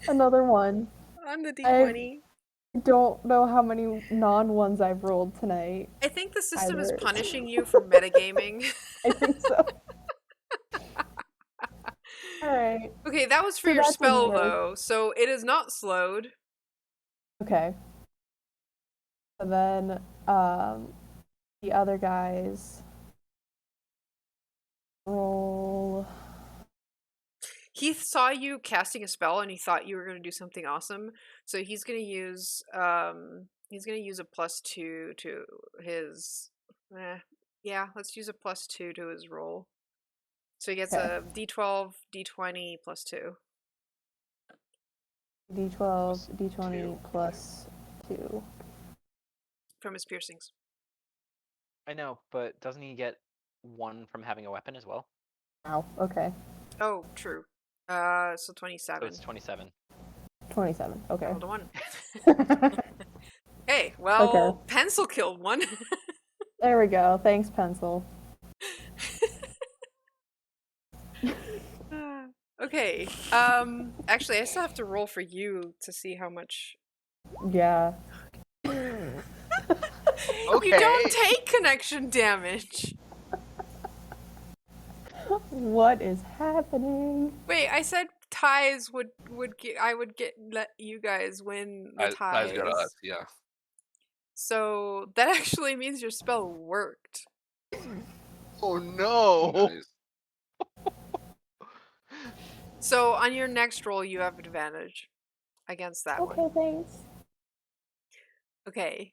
another one.
On the
I
d20.
don't know how many non-ones I've rolled tonight.
I think the system is
Either.
punishing you for metagaming.
I think so. All right.
Okay, that was for
So
your
that didn't
spell
work.
though, so it is not slowed.
Okay. And then the other guys roll.
He saw you casting a spell and he thought you were going to do something awesome, so he's going to use a +2 to his. Yeah, let's use a +2 to his roll. So he gets
Okay.
a d12, d20 +2.
D12, D20
2.
plus 2.
From his piercings.
I know, but doesn't he get 1 from having a weapon as well?
Wow. Okay.
Oh, true. So
So
27.
it's 27.
27. Okay.
Rolled a 1. Hey, well,
Okay.
pencil killed one.
There we go. Thanks, pencil.
Okay. Actually, I still have to roll for you to see how much.
Yeah.
You don't take connection damage.
What is happening?
Wait, I said ties would let you guys win the
Ties go to us,
ties.
yeah.
So that actually means your spell worked.
Oh no!
Nice.
So on your next roll, you have advantage against that
Okay,
one.
thanks.
Okay.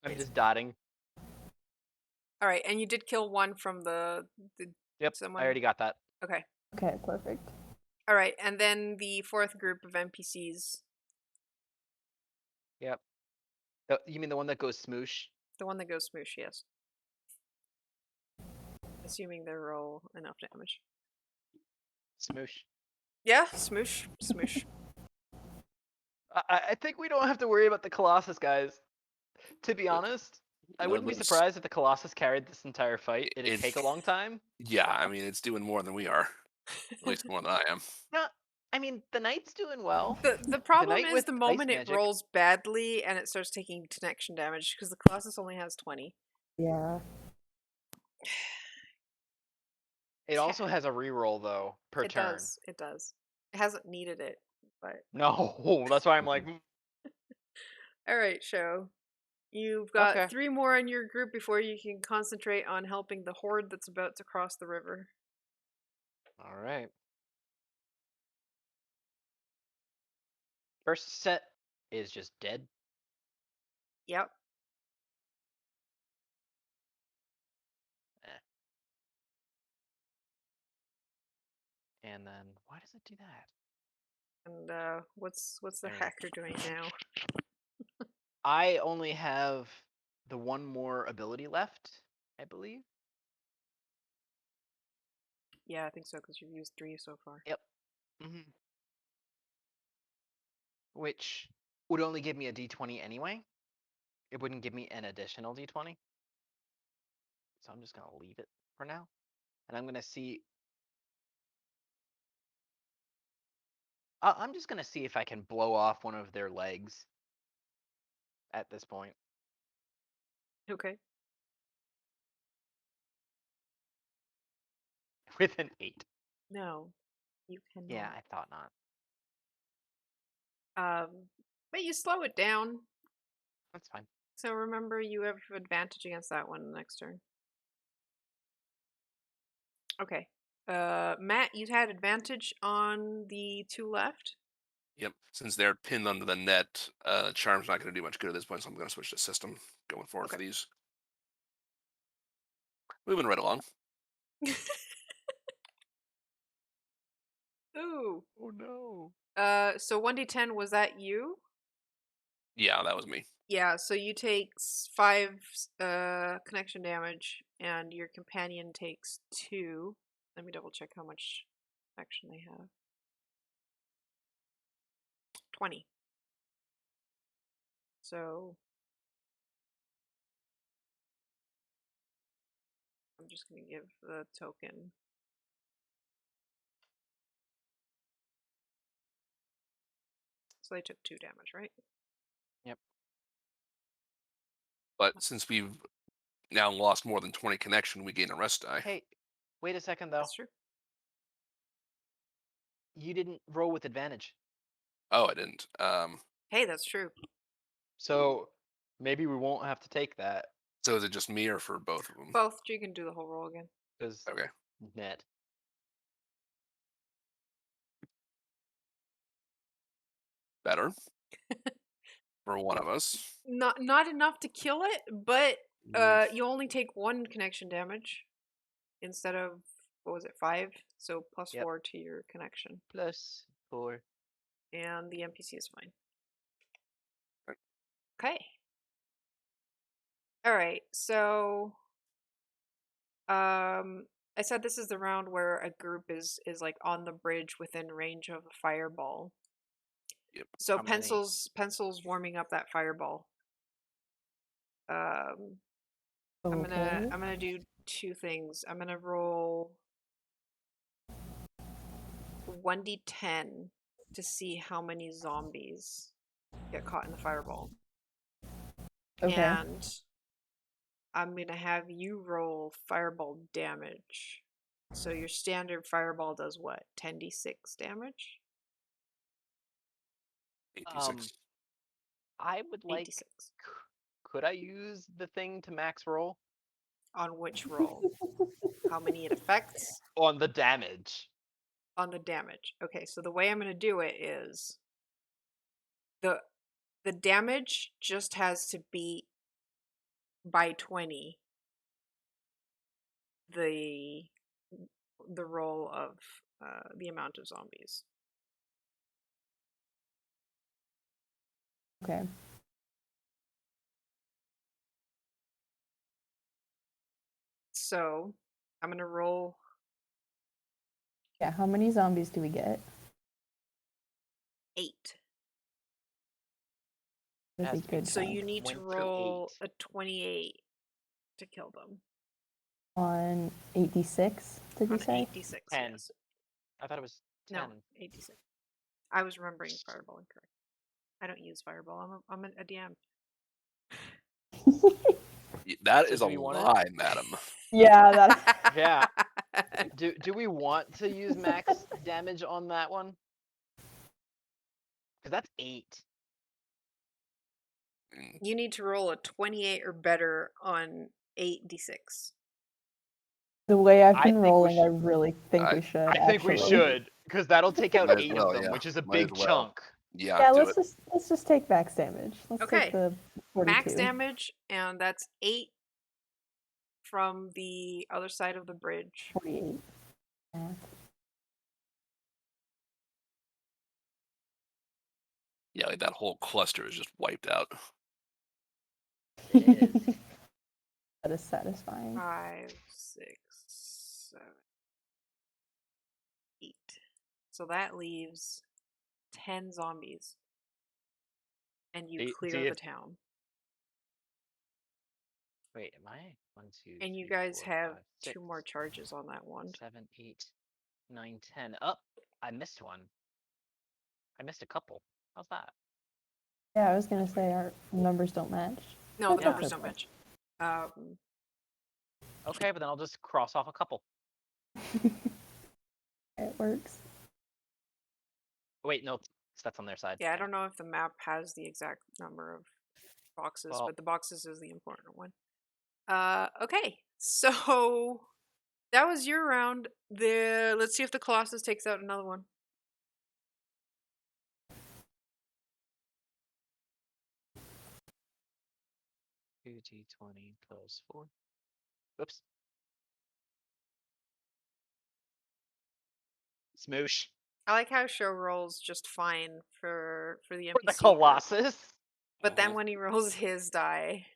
I'm just dotting.
All right, and you did kill one from the
Yep,
someone.
I already got that.
Okay.
Okay, perfect.
All right, and then the fourth group of NPCs,
Yep. You mean the one that goes smoosh?
the one that goes smoosh, yes. Assuming they roll enough damage.
Smoosh.
Yeah, smoosh, smoosh.
I think we don't have to worry about the Colossus, guys. To be honest, I wouldn't be surprised if the Colossus carried this entire fight. It'd take a long time.
Yeah, I mean, it's doing more than we are. At least more than I am.
No, I mean, the Knight's doing well.
The problem
knight
is
with
the
ice
moment it
magic.
rolls badly and it starts taking connection damage because the Colossus only has 20.
Yeah.
It also has a reroll though per
It
turn.
does. It does. It hasn't needed it, but
No, that's why I'm like,
all right, show. You've got
Okay.
3 more in your group before you can concentrate on helping the horde that's about to cross the river.
All right. First set is just dead.
Yep.
Eh. And then why does it do that?
And what's the
There we go.
hacker doing now?
I only have the one more ability left, I believe.
Yeah, I think so, because you've used 3 so far.
Yep. Which would only give me a d20 anyway. It wouldn't give me an additional d20. So I'm just going to leave it for now. And I'm going to see... I'm just going to see if I can blow off one of their legs at this point.
Okay.
With an 8.
No, you cannot.
Yeah, I thought not.
But you slow it down.
That's fine.
So remember, you have advantage against that one next turn. Okay. Matt, you had advantage on the 2 left.
Yep. Since they're pinned under the net, charm's not going to do much good at this point, so I'm going to switch to system going forward for
Okay.
these. Moving right along.
Ooh.
Oh no.
So 1d10, was that you?
Yeah, that was me.
Yeah, so you take 5 connection damage, and your companion takes 2. Let me double check how much action they have. 20. So I'm just going to give the token. So they took 2 damage, right?
Yep.
But since we've now lost more than 20 connection, we gain a rest die.
Hey, wait a second, though.
That's true.
You didn't roll with advantage.
Oh, I didn't.
Hey, that's true.
So maybe we won't have to take that.
So is it just me or for both of them?
Both. You can do the whole roll again.
Because
Okay.
net.
Better. For one of us.
Not enough to kill it, but you only take 1 connection damage instead of, what was it, 5? So plus
Yep.
4 to your connection.
Plus 4.
And the NPC is fine. Okay. Alright, so I said this is the round where a group is like on the bridge within range of a fireball.
Yep.
So
How many?
pencil's warming up that fireball. I'm
Okay.
gonna do 2 things. I'm gonna roll 1d10 to see how many zombies get caught in the fireball.
Okay.
And I'm gonna have you roll fireball damage. So your standard fireball does what? 10d6 damage?
86.
I would like.
8d6.
Could I use the thing to max roll?
On which roll? How many it affects?
On the damage.
On the damage. Okay, so the way I'm gonna do it is the damage just has to beat by 20 the roll of the amount of zombies.
Okay.
So I'm gonna roll
Yeah, how many zombies do we get?
8.
That's a
Has to be
good
So
chunk.
you need to
1 through
roll
8.
a 28 to kill them.
On 8d6, did you
On
say?
8d6,
10.
yes.
I thought it was 10.
No, 8d6. I was remembering Fireball incorrect. I don't use Fireball. I'm a DM.
That
So
is
do
a
we wanna-
lie, madam.
Yeah, that.
Yeah. Do we want to use max damage on that one? Because that's 8.
You need to roll a 28 or better on 8d6.
The way I've
I
been
think we
rolling, I
should.
really think
I-
we should.
I think we
actually.
should, because that'll take out
Might as
8
well,
of them,
yeah.
which is a
Might as
big
well.
chunk.
Yeah,
Yeah,
do
let's
it.
just take max damage. Let's
Okay.
take the 42.
Max damage, and that's 8 from the other side of the bridge.
48. Yeah.
Yeah, like that whole cluster is just wiped out.
It is.
That is satisfying.
5, 6, 7, 8. So that leaves 10 zombies. And you
See-
clear
see
the
if-
town.
Wait, am I? 1, 2,
And you
3,
guys
4,
have
5,
2
6,
more charges on that one.
7, 8, 9, 10. Oh, I missed one. I missed a couple. How's that?
Yeah, I was gonna say our numbers don't match.
No, the
Yeah.
numbers don't match.
Okay, but then I'll just cross off a couple.
It works.
Wait, no, that's on their side.
Yeah, I
Damn
don't
it.
know if the map has the exact number of boxes,
Well-
but the boxes is the important one. Okay, so that was your round. Let's see if the Colossus takes out another one.
Two D20 plus 4. Oops. Smoosh.
I like how show rolls just fine for the
For the
NPC group.
Colossus.
But then when he rolls his die,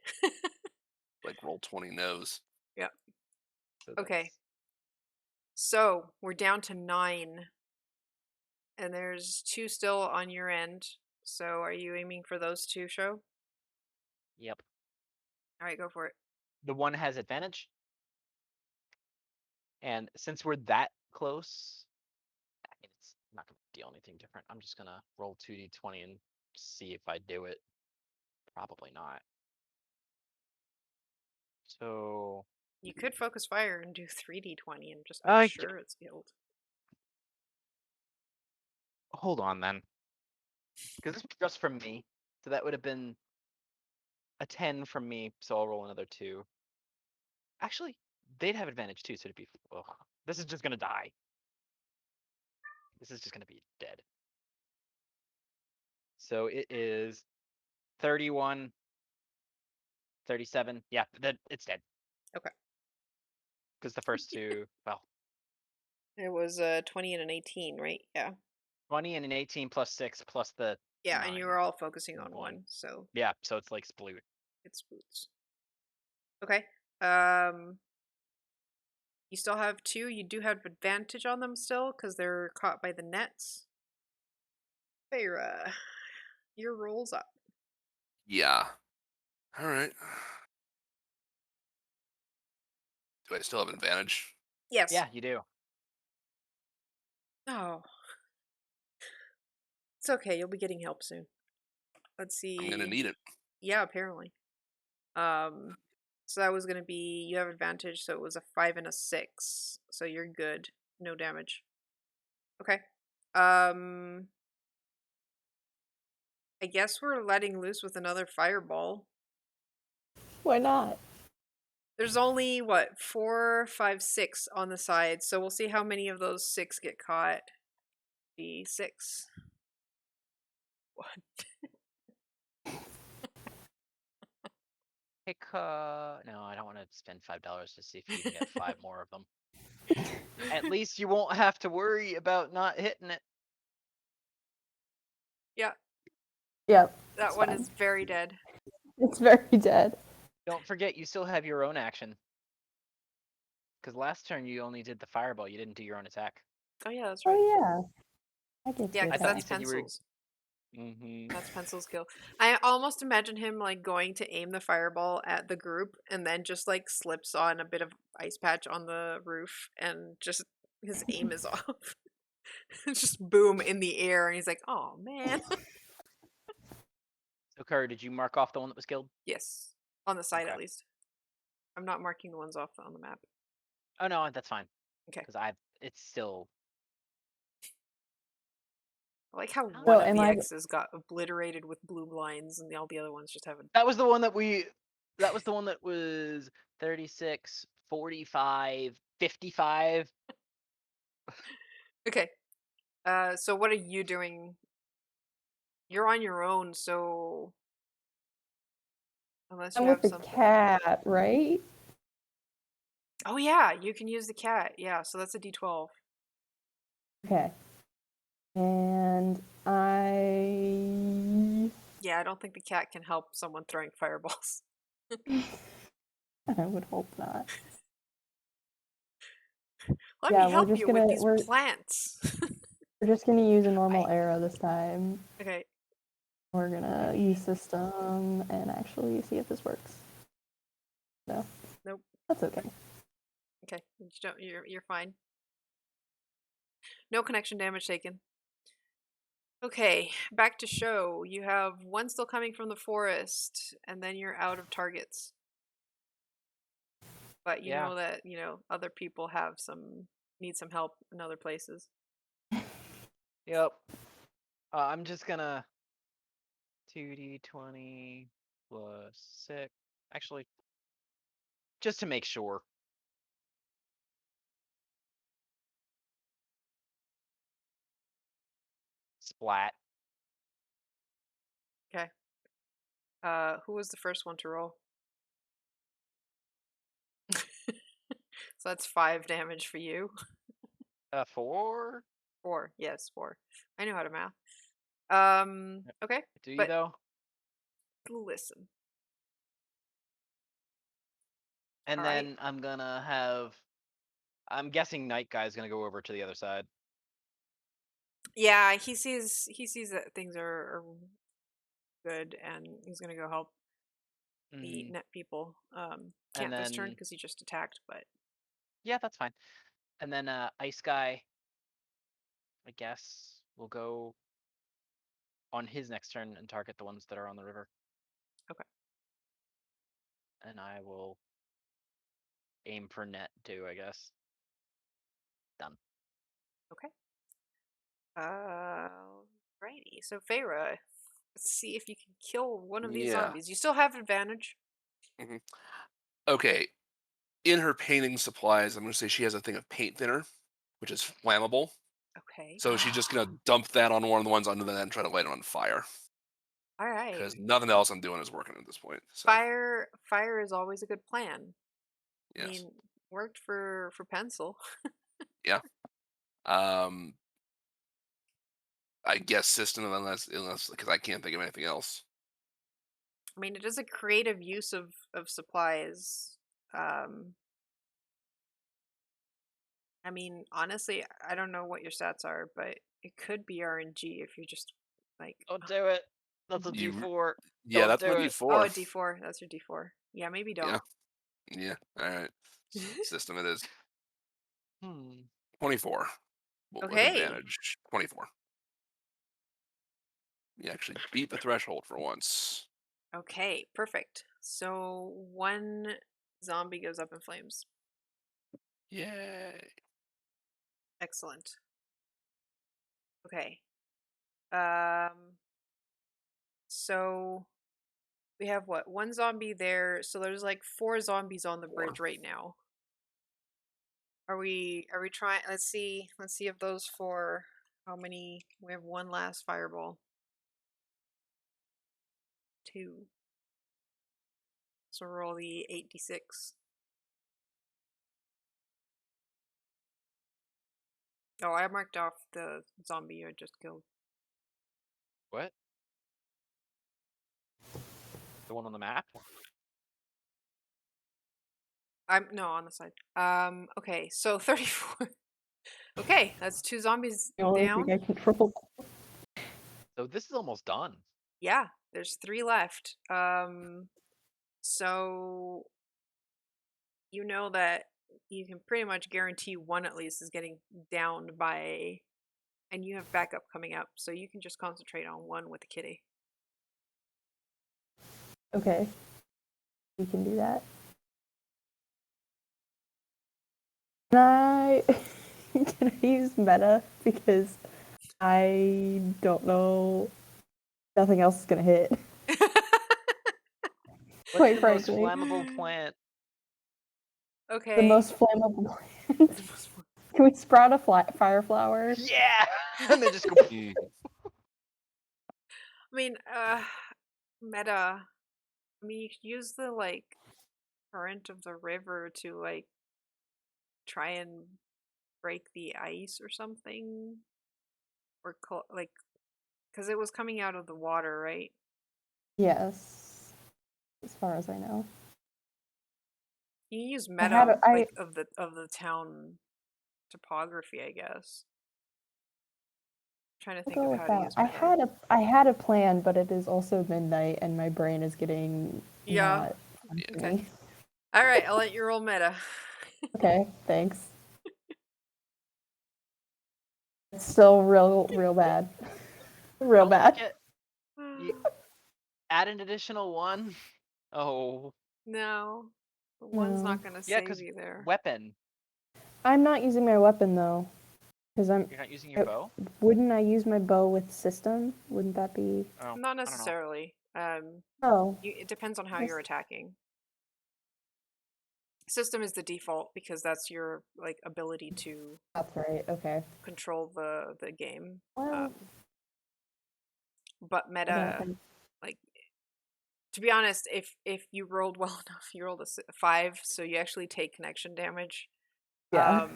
Like roll 20 no's.
So
okay.
that's-
So we're down to 9, and there's 2 still on your end. So are you aiming for those 2, show?
Yep.
All right, go for it.
The one has advantage. And since we're that close, I mean, it's not going to deal anything different. I'm just going to roll 2d20 and see if I do it. Probably not. So,
You could focus fire and do 3d20 and just make
I-
sure it's killed.
hold on then. Because this was just from me. So that would have been a 10 from me. So I'll roll another 2. Actually, they'd have advantage too. So it'd be. Ugh, this is just going to die. This is just going to be dead. So it is 31, 37. Yeah, it's dead.
Okay.
Because the first 2, well,
It was 20 and an 18, right? Yeah.
20 and an 18 plus 6 plus the
Yeah, and you
9.
were all focusing on
One.
1, so
Yeah, so it's like sploot.
it's boots. Okay. You still have 2. You do have advantage on them still because they're caught by the nets. Feyre, your roll's up.
Yeah. All right. Do I still have advantage?
Yes.
Yeah, you do.
Oh. It's okay. You'll be getting help soon. Let's see.
I'm gonna need it.
Yeah, apparently. So that was gonna be, you have advantage, so it was a 5 and a 6. So you're good. No damage. Okay. I guess we're letting loose with another fireball.
Why not?
There's only what, 4, 5, 6 on the side, so we'll see how many of those 6 get caught. D6. What?
Pick, no, I don't want to spend $5 to see if you can get 5 more of them. At least you won't have to worry about not hitting it.
Yeah,
Yep.
that
It's
one
fine.
is very dead.
It's very dead.
Don't forget, you still have your own action. Because last turn you only did the fireball, you didn't do your own attack.
Oh yeah, that's right.
Oh yeah. I get
Yeah,
to
because
thought
that's
you said you were-
Pencil's.
Mm-hmm.
That's Pencil's kill. I almost imagine him like going to aim the fireball at the group and then just like slips on a bit of ice patch on the roof and just his aim is off. Just boom in the air and he's like, oh man.
So, Curry, did you mark off the one that was killed?
Yes. On the side
Okay.
at least. I'm not marking the ones off on the map.
Oh, no, that's fine.
Okay.
Because it's still.
I like how
So
one of
am
the
I-
X's got obliterated with blue lines and all the other ones just haven't.
That was the one that was 36, 45, 55.
Okay. So what are you doing? You're on your own, so unless you
I'm with
have
the
something.
cat, right?
Oh yeah, you can use the cat. Yeah, so that's a D12.
Okay. And I
Yeah, I don't think the cat can help someone throwing fireballs.
would hope not.
Let
Yeah,
me help you with these plants.
we're just gonna use a normal
Bye.
arrow this time.
Okay.
We're gonna use system and actually see if this works. No.
Nope.
That's okay.
Okay. You're fine. No connection damage taken. Okay, back to show. You have one still coming from the forest, and then you're out of targets. But you know that, other people need some help in other places.
Yep. I'm just gonna 2d20 plus 6. Actually, just to make sure. Splat.
Okay. Who was the first one to roll? So that's 5 damage for you.
4?
4. Yes, 4. I know how to math. Okay.
Do you
But
though?
listen.
And
All
then
right.
I'm gonna have. I'm guessing Night Guy's gonna go over to the other side.
Yeah, he sees that things are good, and he's gonna go help the
Mhm.
net people.
And
Can't this turn
then
because he just attacked, but
yeah, that's fine. And then Ice Guy, I guess, will go on his next turn and target the ones that are on the river.
okay.
And I will aim for net too, I guess. Done.
Okay. Righty. So Feyre, let's see if you can kill one of these
Yeah.
zombies. You still have advantage.
Mhm. Okay. In her painting supplies, I'm going to say she has a thing of paint thinner, which is flammable.
Okay.
So she's just going to dump that on one of the ones under the net and try to light it on fire.
All right.
Because nothing else I'm doing is working at this point. So,
Fire is always a good plan. I
yes.
mean, worked for Pencil.
Yeah. Um, I guess system unless because I can't think of anything else.
I mean, it is a creative use of supplies. I mean, honestly, I don't know what your stats are, but it could be RNG if you're just like,
Don't do it. That's a
You,
D4.
yeah,
Don't
that's my
do it.
oh,
D4.
a D4. That's your D4. Yeah, maybe
Yeah,
don't.
yeah. All right. System it is.
Hmm.
24 with
Okay.
advantage. 24. You actually beat the threshold for once.
Okay, perfect. So one zombie goes up in flames.
Yay.
Excellent. Okay. Um so we have what? One zombie there. So there's like 4 zombies on the
4.
bridge right now. Are we trying, let's see if those 4, how many, we have one last fireball. 2. So roll the 8d6. Oh, I marked off the zombie I just killed.
What? The one on the map?
I'm no on the side. Okay, so 34. Okay, that's 2 zombies
The only thing
down.
I control.
So this is almost done.
Yeah, there's 3 left. So you know that you can pretty much guarantee one at least is getting downed by, and you have backup coming up, so you can just concentrate on one with the kitty.
Okay. We can do that. Can I can I use meta because I don't know. Nothing else is gonna hit.
What's
Quite
the most
frankly.
flammable plant?
The
Okay.
most flammable plant. Can we sprout a fire flower?
Yeah, and then just go.
Mm.
I mean, meta. I mean, you could use the like current of the river to like try and break the ice or something, or like, because it was coming out of the water, right?
Yes, as far as I know.
You can use
I had
meta
a, I
like of the town topography, I guess. Trying to
I'll
think
go
of
with
how to
that.
use meta.
I had a plan, but it is also midnight, and my brain is getting
Yeah.
not fun for
Okay.
me.
All right, I'll let you roll meta.
Okay, thanks. It's still real bad. Real
Don't
bad.
forget, you add an additional one. Oh,
No, the one's
No.
not gonna
yeah,
save
because
you there.
weapon.
I'm not using my weapon though, because
You're not using your bow.
wouldn't I use my bow with system? Wouldn't that be?
Oh,
Not
I don't know.
necessarily.
Oh,
It depends on how
yes.
you're attacking. System is the default because that's your like ability to
That's right. Okay.
control the game.
Well,
But
I don't
meta,
think.
like, to be honest, if you rolled well enough, you rolled a 5, so you actually take connection damage.
Yeah.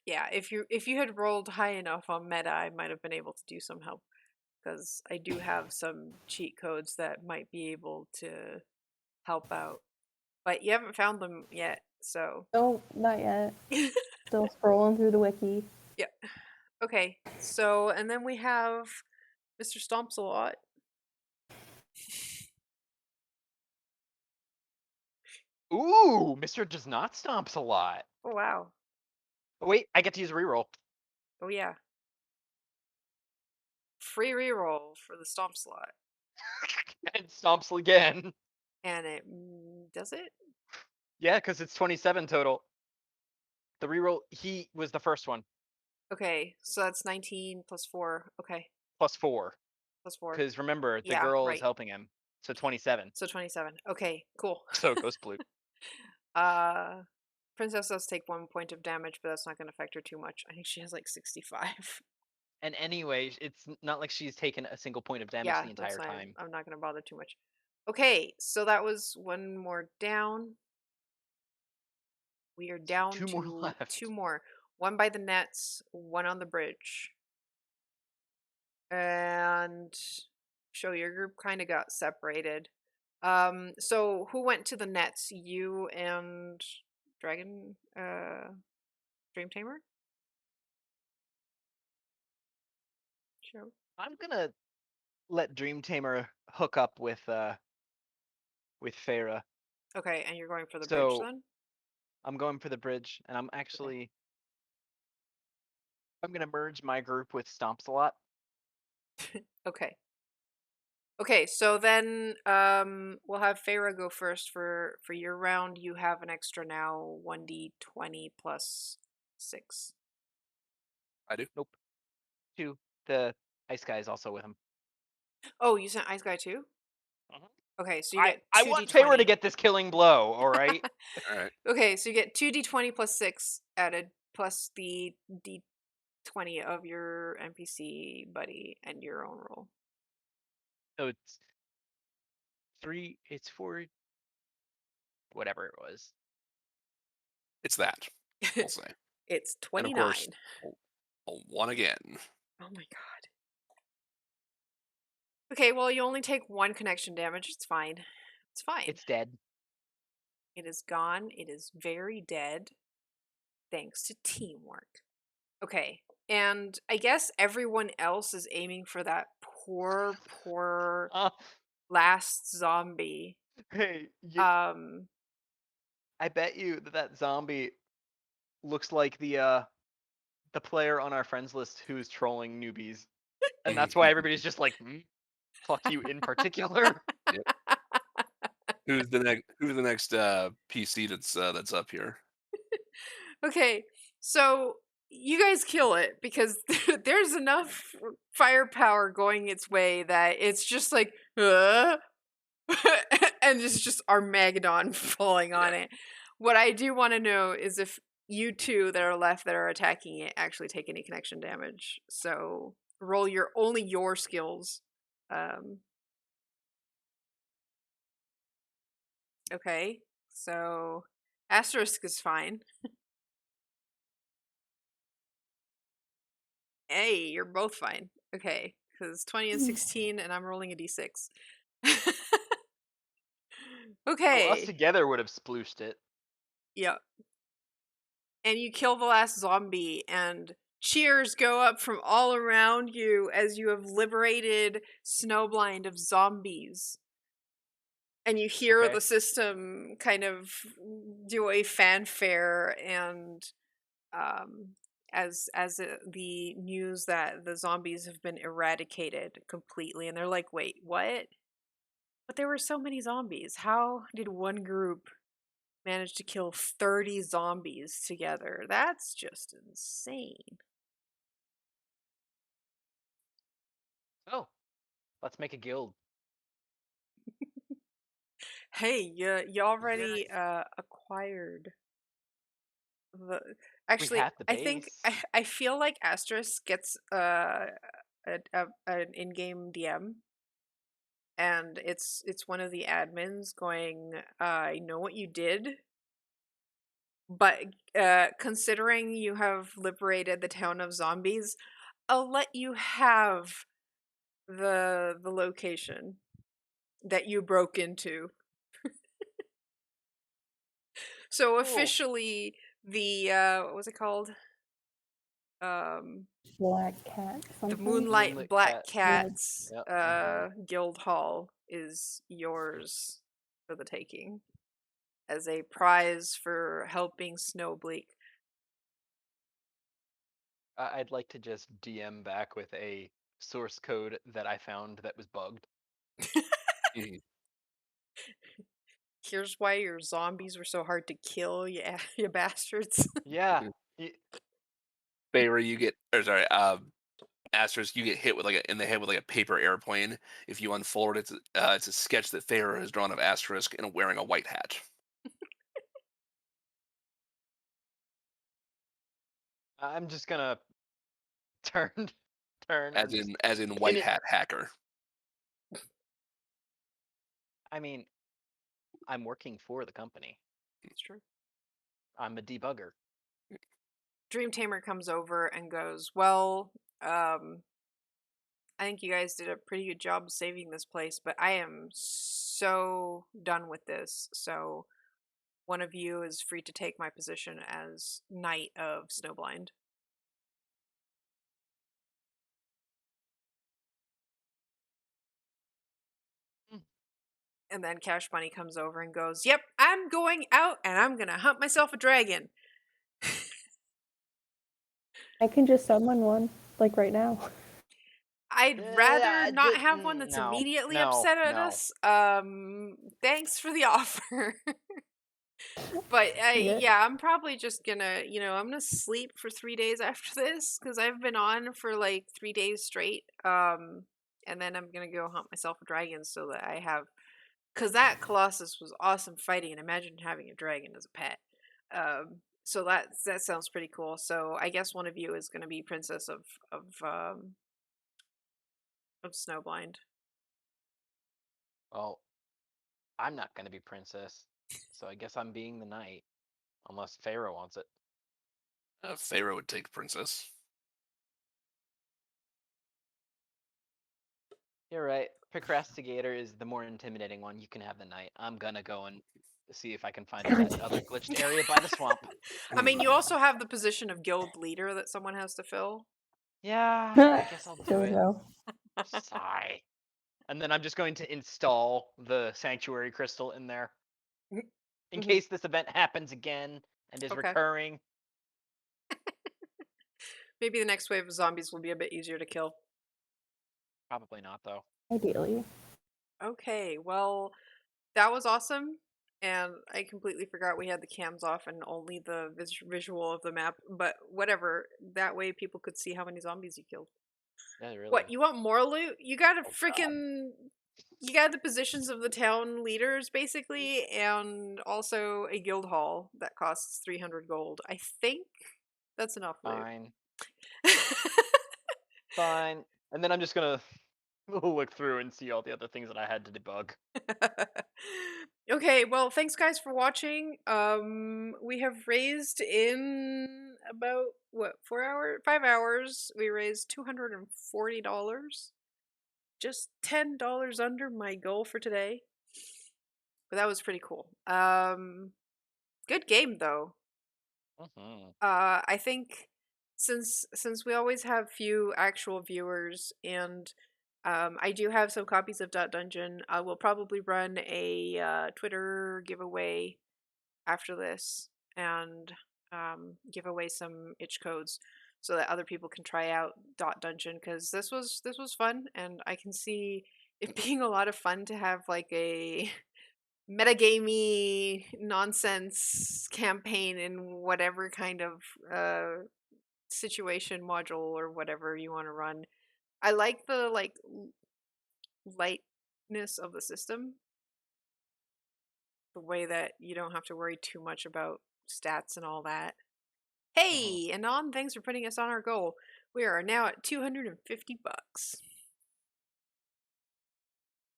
Yeah, if you had rolled high enough on meta, I might have been able to do some help because I do have some cheat codes that might be able to help out. But you haven't found them yet, so
No, not yet. Still scrolling through the wiki.
yeah. Okay, so and then we have Mr. Stomps a lot.
Ooh, Mister does not stomps a lot.
Oh wow.
Oh, wait, I get to use a reroll.
Oh yeah. Free reroll for the Stomp slot.
And stomps again.
And it does it?
Yeah, because it's 27 total. The reroll, he was the first one,
Okay, so that's 19 plus 4. Okay,
plus 4.
plus 4.
Because remember, the
Yeah,
girl is
right.
helping him. So 27.
So 27. Okay, cool.
So it goes blue.
uh Princess does take 1 point of damage, but that's not going to affect her too much. I think she has like 65.
And anyway, it's not like she's taken a single point of damage
Yeah,
the
that's
entire
fine.
time.
I'm not going to bother too much. Okay, so that was one more down. We are
So
down
2 more
to
left.
2 more. One by the nets, one on the bridge. And show your group kind of got separated. So who went to the nets? You and Dragon Dream Tamer? Sure.
I'm gonna let Dream Tamer hook up with Farah.
Okay, and you're going for the bridge
So
then?
I'm going for the bridge, and I'm gonna merge my group with Stomps a lot.
Okay. Okay, so then we'll have Feyre go first for your round. You have an extra now 1d20 plus 6.
I do.
Nope. 2. The ice guy is also with him.
Oh, you sent Ice Guy too?
Mhm.
Okay, so you
I
get
I want Farah to
2d20.
get this killing blow. All right.
All right.
Okay, so you get 2d20 plus 6 added, plus the d20 of your NPC buddy and your own roll.
So it's 3. It's 4. Whatever it was.
It's that. We'll say.
It's
And of
29.
course, a 1 again.
Oh my god. Okay, well, you only take 1 connection damage. It's fine. It's fine.
It's dead.
It is gone. It is very dead. Thanks to teamwork. Okay, and I guess everyone else is aiming for that poor
Uh,
last zombie.
hey,
Um,
I bet you that zombie looks like the player on our friends list who is trolling newbies, and that's why everybody's just like, fuck you in particular.
Yep. Who's the next? Who's the next PC that's up here?
okay, so you guys kill it because there's enough firepower going its way that it's just like, and it's just Armageddon falling on it. What I do want to know is if you two that are left that are attacking it actually take any connection damage. So roll only your skills. Okay, so asterisk is fine. Hey, you're both fine. Okay, because 20 and 16, and I'm rolling a d6.
Oh, us
Okay,
together would have splooshed it.
yeah. And you kill the last zombie, and cheers go up from all around you as you have liberated Snowblind of zombies. And you hear
Okay.
the system kind of do a fanfare, and the news that the zombies have been eradicated completely, and they're like, wait, what? But there were so many zombies. How did one group manage to kill 30 zombies together? That's just insane.
Oh, let's make a guild.
Hey, you already acquired the.
We
Actually,
have the
I think
base.
I feel like Asterisk gets an in-game DM, and it's one of the admins going, I know what you did, but considering you have liberated the town of zombies, I'll let you have the location that you broke into. So
Cool.
officially the what was it called?
Black cat.
The
Something.
Moonlight Black
Cat.
Cats
Yep.
guild hall is yours for the taking as a prize for helping Snowbleak.
I'd like to just DM back with a source code that I found that was bugged.
Mhm.
Here's why your zombies were so hard to kill, you bastards.
Yeah.
Mhm. Feyre, you get, or sorry, Asterisk, you get hit with in the head with like a paper airplane. If you unfold it, it's a sketch that Feyre has drawn of Asterisk and wearing a white hat,
I'm just gonna turn
as
and just
in
pin
white
it.
hat hacker.
I mean, I'm working for the company.
It's true.
I'm a debugger.
Dream Tamer comes over and goes, well, I think you guys did a pretty good job of saving this place, but I am so done with this. So one of you is free to take my position as Knight of Snowblind.
Hmm.
And then Cash Bunny comes over and goes, yep, I'm going out and I'm going to hunt myself a dragon.
I can just summon one, like right now.
I'd rather not have one that's
No,
immediately
no,
upset at
no.
us. Thanks for the offer. But
Yeah.
yeah, I'm probably just gonna, I'm gonna sleep for 3 days after this because I've been on for like 3 days straight. And then I'm gonna go hunt myself a dragon so that I have, because that Colossus was awesome fighting, and imagine having a dragon as a pet. So that sounds pretty cool. So I guess one of you is gonna be princess of Snowblind.
Well, I'm not gonna be princess, so I guess I'm being the knight, unless Pharaoh wants it.
Feyre would take princess.
You're right. Procrastinator is the more intimidating one. You can have the knight. I'm gonna go and see if I can find that other glitched area by the swamp.
I mean, you also have the position of guild leader that someone has to fill.
Yeah, I guess I'll do
There we
it.
go.
Sigh. And then I'm just going to install the sanctuary crystal in there in
Mhm.
case this event happens again and is
Okay.
recurring.
Maybe the next wave of zombies will be a bit easier to kill.
Probably not though.
Ideally.
Okay, well, that was awesome. and I completely forgot we had the cams off and only the visual of the map. But whatever, that way people could see how many zombies you killed.
Yeah, really.
What, you want more loot? You got you got the positions of the town leaders basically, and also a guild hall that costs 300 gold. I think that's enough loot.
Fine. Fine. And then I'm just gonna look through and see all the other things that I had to debug.
Okay, well, thanks guys for watching. We have raised in about what, 5 hours. We raised $240. Just $10 under my goal for today. But that was pretty cool. Good game though.
Mm-hmm.
I think since we always have few actual viewers, and I do have some copies of dotDungeon, I will probably run a Twitter giveaway after this and give away some itch codes so that other people can try out dotDungeon, because this was fun, and I can see it being a lot of fun to have like a metagamey nonsense campaign in whatever kind of situation module or whatever you want to run. I like the lightness of the system, the way that you don't have to worry too much about stats and all that. Hey, Anon, thanks for putting us on our goal. We are now at $250.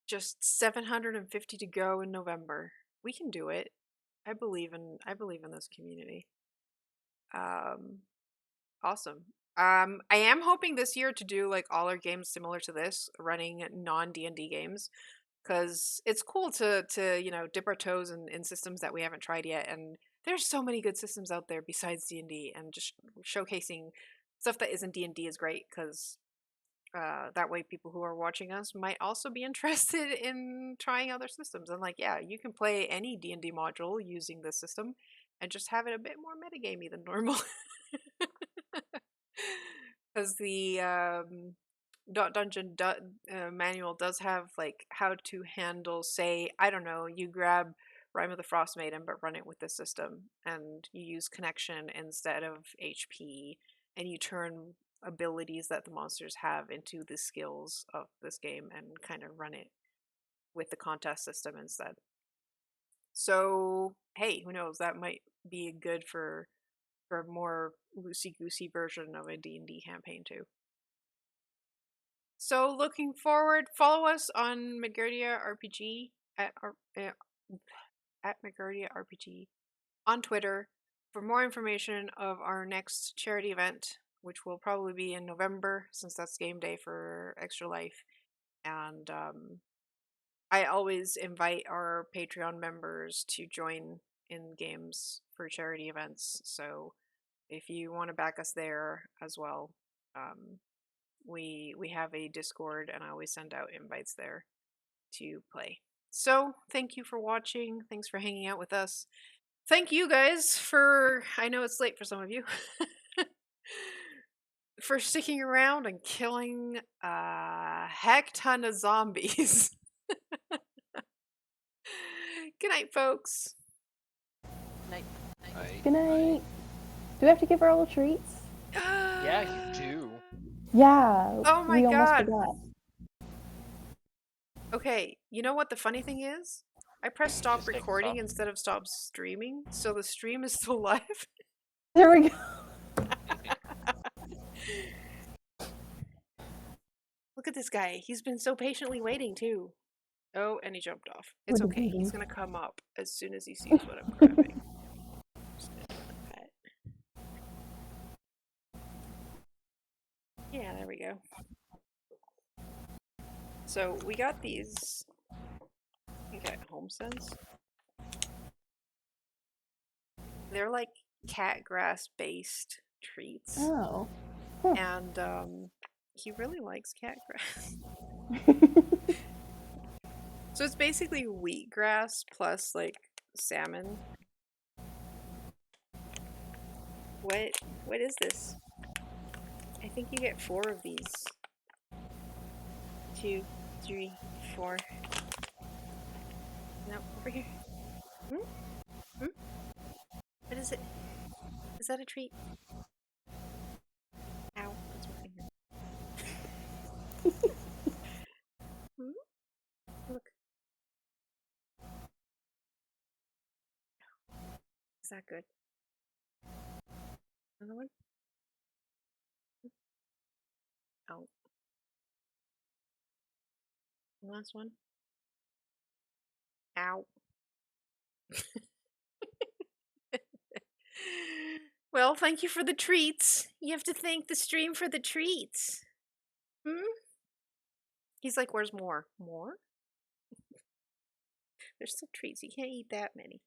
Just 750 to go in November. We can do it. I believe in this community. Awesome. I am hoping this year to do like all our games similar to this, running non D&D games, because it's cool to dip our toes in systems that we haven't tried yet, and there's so many good systems out there besides D&D, and just showcasing stuff that isn't D&D is great, because that way people who are watching us might also be interested in trying other systems. And like, yeah, you can play any D&D module using this system and just have it a bit more metagamey than normal. Because the dotDungeon manual does have like how to handle, say, I don't know, you grab Rime of the Frost Maiden but run it with this system, and you use connection instead of HP, and you turn abilities that the monsters have into the skills of this game and kind of run it with the contest system instead. So hey, who knows, that might be good for a more loosey-goosey version of a D&D campaign too. So looking forward, follow us on Magardia RPG at Magardia RPG on Twitter for more information of our next charity event, which will probably be in November, since that's game day for Extra Life. And I always invite our Patreon members to join in games for charity events. So if you want to back us there as well, we have a Discord, and I always send out invites there to play. So thank you for watching. Thanks for hanging out with us. Thank you guys for, I know it's late for some of you, for sticking around and killing a heck ton of zombies. Good night, folks.
Night.
Good night. Do we have to give her all treats?
Yeah, you do.
Yeah.
Oh my
we almost
God.
forgot.
Okay, you know what the funny thing is? I pressed stop
Just take
recording
stop.
instead of stop streaming, so the stream is still live.
There we go.
Look at this guy. He's been so patiently waiting, too. Oh, and he jumped off. It's
With the
okay. He's
baby.
gonna come up as soon as he sees what I'm grabbing. Just gonna do it like that. Yeah, there we go. So, we got these. We got home sense. They're like cat grass based treats.
Oh.
And he really likes cat grass. So it's basically wheatgrass plus like salmon. What is this? I think you get 4 of these. 2, 3, 4. No, over here. Hmm? Hmm? What is it? Is that a treat? Ow, that's my finger. Hmm? Look. Is that good? Another one? Ow. Last one. Ow. Well, thank you for the treats. You have to thank the stream for the treats. Hmm? He's like, where's more? More? There's still treats. You can't eat that many.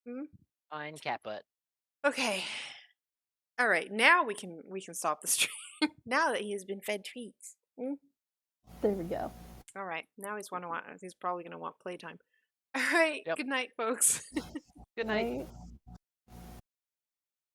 Hmm?
Fine, cat butt.
Okay. All right. Now we can stop the stream. Now that he has been fed treats. Hmm?
There we go.
All right. Now he's probably gonna want playtime. All right.
Yep.
Good night, folks.
Good night.
Right?